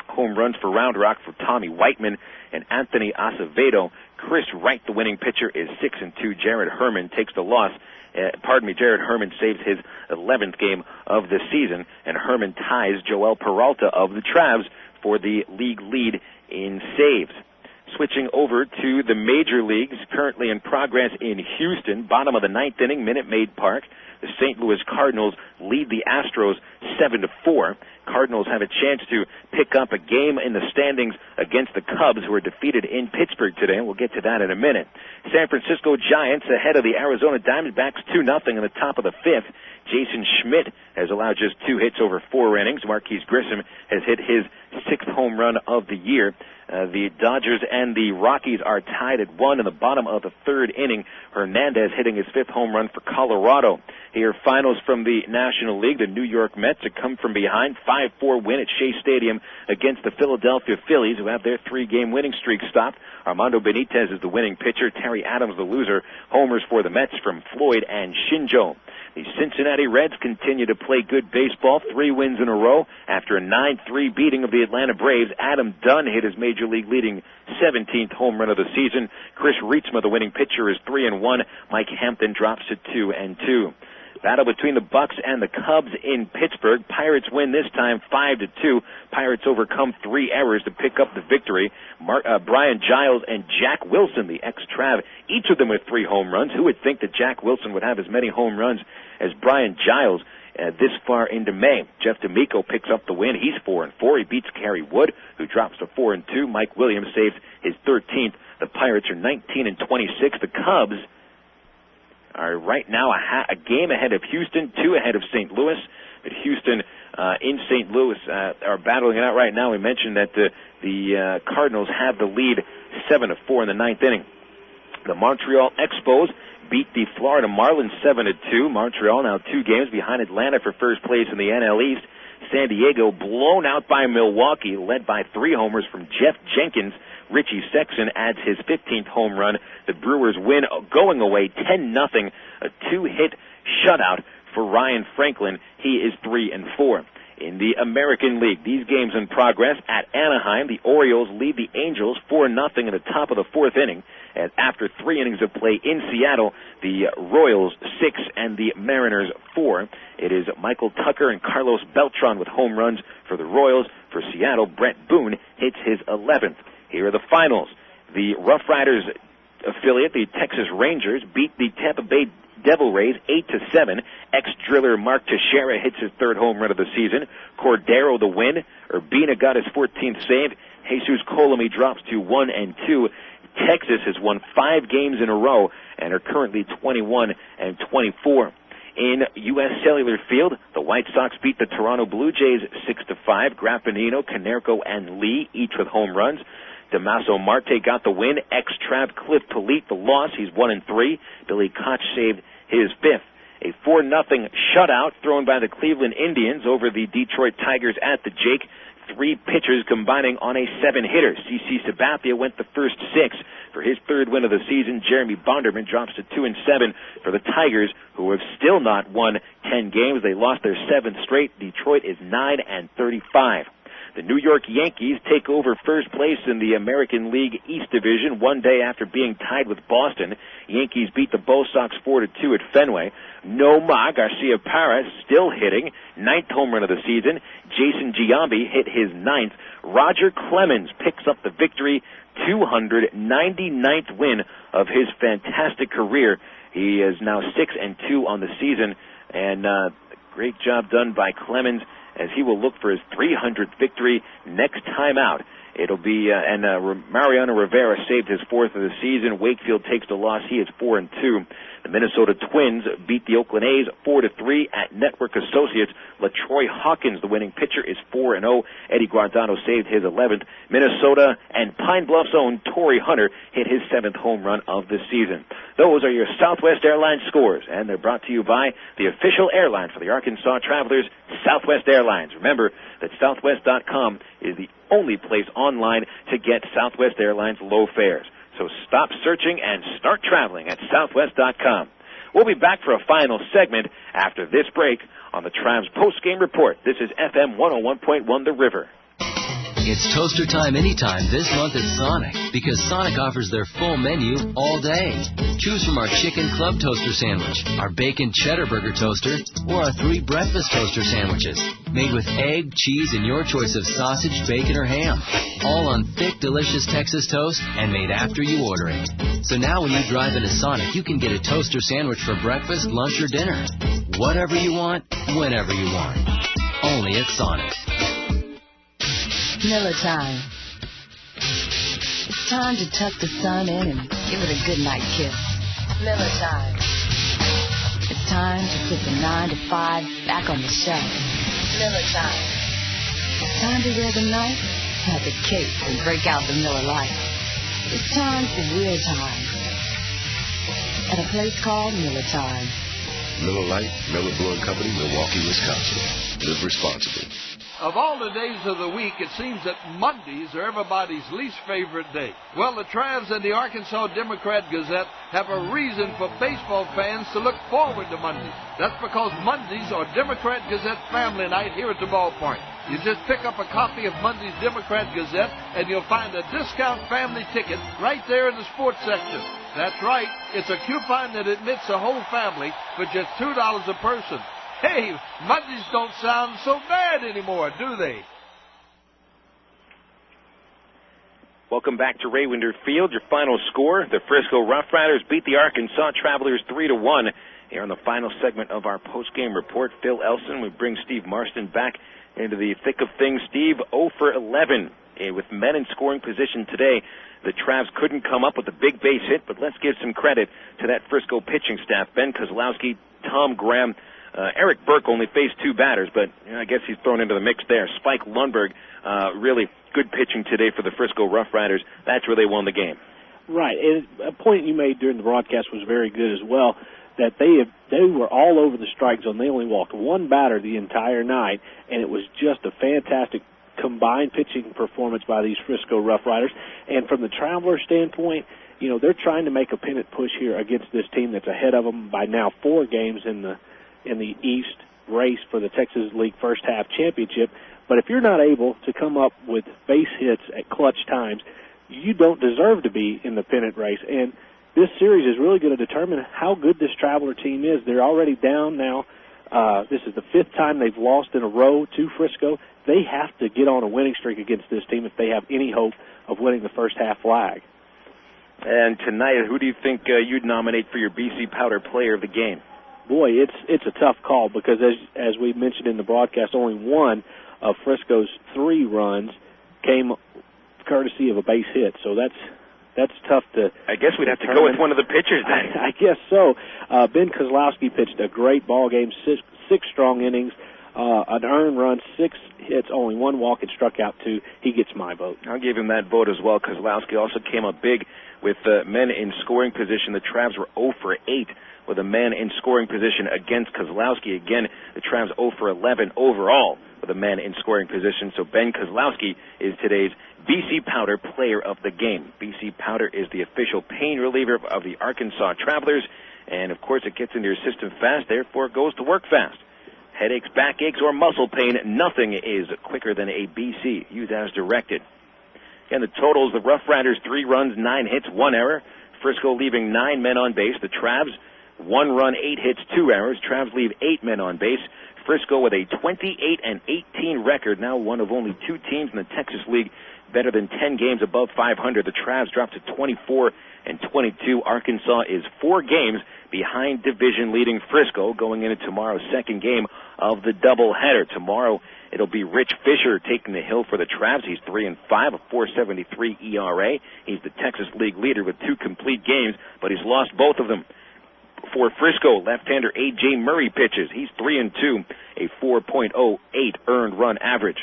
Speaker 2: Home runs for Round Rock for Tommy Whiteman and Anthony Acevedo. Chris Wright, the winning pitcher, is 6-2. Jared Herman takes the loss. Jared Herman saves his 11th game of the season, and Herman ties Joel Peralta of the Travs for the league lead in saves. Switching over to the major leagues, currently in progress in Houston, bottom of the 9th inning, Minute Maid Park. The St. Louis Cardinals lead the Astros 7-4. Cardinals have a chance to pick up a game in the standings against the Cubs, who are defeated in Pittsburgh today. We'll get to that in a minute. San Francisco Giants ahead of the Arizona Diamondbacks 2-0 in the top of the 5th. Jason Schmidt has allowed just 2 hits over 4 innings. Marquise Grissom has hit his 6th home run of the year. The Dodgers and the Rockies are tied at 1 in the bottom of the 3rd inning. Hernandez hitting his 5th home run for Colorado. Here, finals from the National League. The New York Mets have come from behind. 5-4 win at Shea Stadium against the Philadelphia Phillies, who have their 3-game winning streak stopped. Armando Benitez is the winning pitcher. Terry Adams the loser. Homers for the Mets from Floyd and Shinjo. The Cincinnati Reds continue to play good baseball, 3 wins in a row. After a 9-3 beating of the Atlanta Braves, Adam Dunn hit his major league leading 17th home run of the season. Chris Rietzma, the winning pitcher, is 3-1. Mike Hampton drops to 2-2. Battle between the Bucks and the Cubs in Pittsburgh. Pirates win this time 5-2. Pirates overcome 3 errors to pick up the victory. Brian Giles and Jack Wilson, the ex-Trav, each of them with 3 home runs. Who would think that Jack Wilson would have as many home runs as Brian Giles this far into May? Jeff D'Amico picks up the win. He's 4-4. He beats Kerry Wood, who drops to 4-2. Mike Williams saves his 13th. The Pirates are 19-26. The Cubs are right now a game ahead of Houston, 2 ahead of St. Louis. But Houston in St. Louis are battling it out right now. We mentioned that the Cardinals have the lead 7-4 in the 9th inning. The Montreal Expos beat the Florida Marlins 7-2. Montreal now 2 games behind Atlanta for first place in the NL East. San Diego blown out by Milwaukee, led by 3 homers from Jeff Jenkins. Richie Sexton adds his 15th home run. The Brewers win going away 10-0, a 2-hit shutout for Ryan Franklin. He is 3-4. In the American League, these games in progress at Anaheim, the Orioles lead the Angels 4-0 in the top of the 4th inning. And after 3 innings of play in Seattle, the Royals 6 and the Mariners 4. It is Michael Tucker and Carlos Beltran with home runs for the Royals. For Seattle, Brett Boone hits his 11th. Here are the finals. The RoughRiders affiliate, the Texas Rangers, beat the Tampa Bay Devil Rays 8-7. Ex-driller Mark Teixeira hits his 3rd home run of the season. Cordero the win. Urbina got his 14th save. Jesus Colomé drops to 1-2. Texas has won 5 games in a row and are currently 21-24. In U.S. Cellular Field, the White Sox beat the Toronto Blue Jays 6-5. Grappanino, Canerco, and Lee each with home runs. Damaso Marte got the win. Ex-Trav Cliff Polite the loss. He's 1-3. Billy Koch saved his 5th. A 4-0 shutout thrown by the Cleveland Indians over the Detroit Tigers at the Jake. 3 pitchers combining on a 7-hitter. CC Sabathia went the first 6 for his 3rd win of the season. Jeremy Bonderman drops to 2-7 for the Tigers, who have still not won 10 games. They lost their 7th straight. Detroit is 9-35. The New York Yankees take over first place in the American League East Division one day after being tied with Boston. Yankees beat the Bo Sox 4-2 at Fenway. Nomar Garcia-Parra still hitting, 9th home run of the season. Jason Giambi hit his 9th. Roger Clemens picks up the victory, 299th win of his fantastic career. He is now 6-2 on the season, and great job done by Clemens, as he will look for his 300th victory next time out. It'll be, Mariano Rivera saved his 4th of the season. Wakefield takes the loss. He is 4-2. The Minnesota Twins beat the Oakland A's 4-3 at Network Associates. LaTroy Hawkins, the winning pitcher, is 4-0. Eddie Guardado saved his 11th. Minnesota and Pine Bluff's own Torrey Hunter hit his 7th home run of the season. Those are your Southwest Airlines scores, and they're brought to you by the official airline for the Arkansas Travelers, Southwest Airlines. Remember that Southwest.com is the only place online to get Southwest Airlines low fares. So stop searching and start traveling at Southwest.com. We'll be back for a final segment after this break on the Travs Post-Game Report. This is FM 101.1 The River.
Speaker 11: It's toaster time anytime this month at Sonic, because Sonic offers their full menu all day. Choose from our Chicken Club Toaster Sandwich, our Bacon Cheddar Burger Toaster, or our 3 Breakfast Toaster Sandwiches, made with egg, cheese, and your choice of sausage, bacon, or ham. All on thick, delicious Texas toast and made after you order it. So now when you drive into Sonic, you can get a toaster sandwich for breakfast, lunch, or dinner. Whatever you want, whenever you want. Only at Sonic.
Speaker 5: Miller time. It's time to tuck the sun in and give it a good night kiss. Miller time. It's time to put the 9 to 5 back on the shelf. Miller time. It's time to wear the knife, have the cape, and break out the Miller Lite. It's time for real time. At a place called Miller Time.
Speaker 18: Miller Lite, Miller Brewing Company, Milwaukee, Wisconsin. Live responsibly.
Speaker 9: Of all the days of the week, it seems that Mondays are everybody's least favorite day. Well, the Travs and the Arkansas Democrat-Gazette have a reason for baseball fans to look forward to Mondays. That's because Mondays are Democrat-Gazette family night here at the ballpark. You just pick up a copy of Monday's Democrat-Gazette, and you'll find a discount family ticket right there in the sports section. That's right. It's a coupon that admits the whole family for just $2 a person. Hey, Mondays don't sound so bad anymore, do they?
Speaker 2: Welcome back to Raywinder Field. Your final score, the Frisco RoughRiders beat the Arkansas Travelers 3-1. Here on the final segment of our post-game report, Phil Elson, we bring Steve Marston back into the thick of things. Steve, 0 for 11 with men in scoring position today. The Travs couldn't come up with a big base hit, but let's give some credit to that Frisco pitching staff. Ben Kozlowski, Tom Graham, Eric Burke only faced 2 batters, but I guess he's thrown into the mix there. Spike Lundberg, really good pitching today for the Frisco RoughRiders. That's where they won the game.
Speaker 3: Right, and a point you made during the broadcast was very good as well, that they were all over the strike zone. They only walked 1 batter the entire night, and it was just a fantastic combined pitching performance by these Frisco RoughRiders. And from the Traveler standpoint, you know, they're trying to make a pennant push here against this team that's ahead of them by now 4 games in the East race for the Texas League first half championship. But if you're not able to come up with base hits at clutch times, you don't deserve to be in the pennant race. And this series is really going to determine how good this Traveler team is. They're already down now. This is the 5th time they've lost in a row to Frisco. They have to get on a winning streak against this team if they have any hope of winning the first half flag.
Speaker 2: And tonight, who do you think you'd nominate for your BC Powder Player of the Game?
Speaker 3: Boy, it's a tough call because, as we mentioned in the broadcast, only 1 of Frisco's 3 runs came courtesy of a base hit. So that's tough to.
Speaker 2: I guess we'd have to go with one of the pitchers then.
Speaker 3: I guess so. Ben Kozlowski pitched a great ball game, six strong innings, an earned run, 6 hits, only 1 walk, and struck out 2. He gets my vote.
Speaker 2: I'll give him that vote as well. Kozlowski also came up big with men in scoring position. The Travs were 0 for 8 with a man in scoring position against Kozlowski. Again, the Travs 0 for 11 overall with a man in scoring position. So Ben Kozlowski is today's BC Powder Player of the Game. BC Powder is the official pain reliever of the Arkansas Travelers. And, of course, it gets into your system fast, therefore it goes to work fast. Headaches, backaches, or muscle pain, nothing is quicker than a BC. Use as directed. Again, the totals, the RoughRiders 3 runs, 9 hits, 1 error. Frisco leaving 9 men on base. The Travs, 1 run, 8 hits, 2 errors. Travs leave 8 men on base. Frisco with a 28-18 record, now one of only 2 teams in the Texas League better than 10 games above 500. The Travs dropped to 24-22. Arkansas is 4 games behind division-leading Frisco going into tomorrow's second game of the doubleheader. Tomorrow it'll be Rich Fisher taking the hill for the Travs. He's 3-5, a 4.73 ERA. He's the Texas League leader with 2 complete games, but he's lost both of them. For Frisco, left-hander A.J. Murray pitches. He's 3-2, a 4.08 earned run average.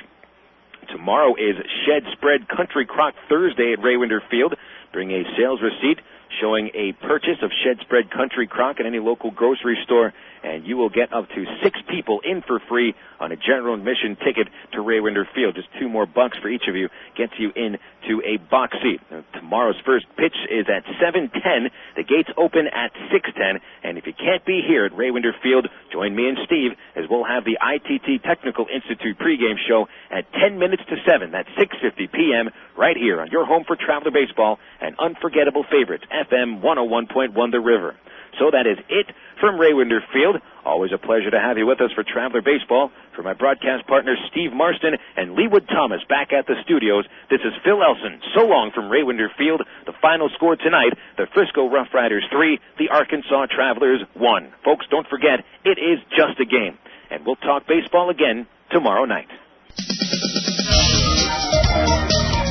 Speaker 2: Tomorrow is Shed Spread Country Crock Thursday at Raywinder Field. Bring a sales receipt showing a purchase of Shed Spread Country Crock at any local grocery store, and you will get up to 6 people in for free on a general admission ticket to Raywinder Field. Just $2 more for each of you gets you into a box seat. Now, tomorrow's first pitch is at 7:10. The gates open at 6:10, and if you can't be here at Raywinder Field, join me and Steve as we'll have the ITT Technical Institute pregame show at 10 minutes to 7. That's 6:50 p.m. right here on your home for Traveler Baseball and unforgettable favorites, FM 101.1 The River. So that is it from Raywinder Field. Always a pleasure to have you with us for Traveler Baseball. For my broadcast partners Steve Marston and Leewood Thomas back at the studios, this is Phil Elson. So long from Raywinder Field. The final score tonight, the Frisco RoughRiders 3, the Arkansas Travelers 1. Folks, don't forget, it is just a game. And we'll talk baseball again tomorrow night.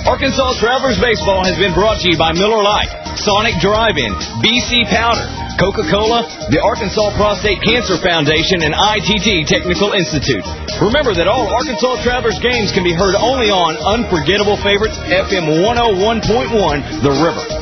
Speaker 23: Arkansas Travelers Baseball has been brought to you by Miller Lite, Sonic Drive-In, BC Powder, Coca-Cola, the Arkansas Prostate Cancer Foundation, and ITT Technical Institute. Remember that all Arkansas Travelers games can be heard only on Unforgettable Favorites, FM 101.1 The River.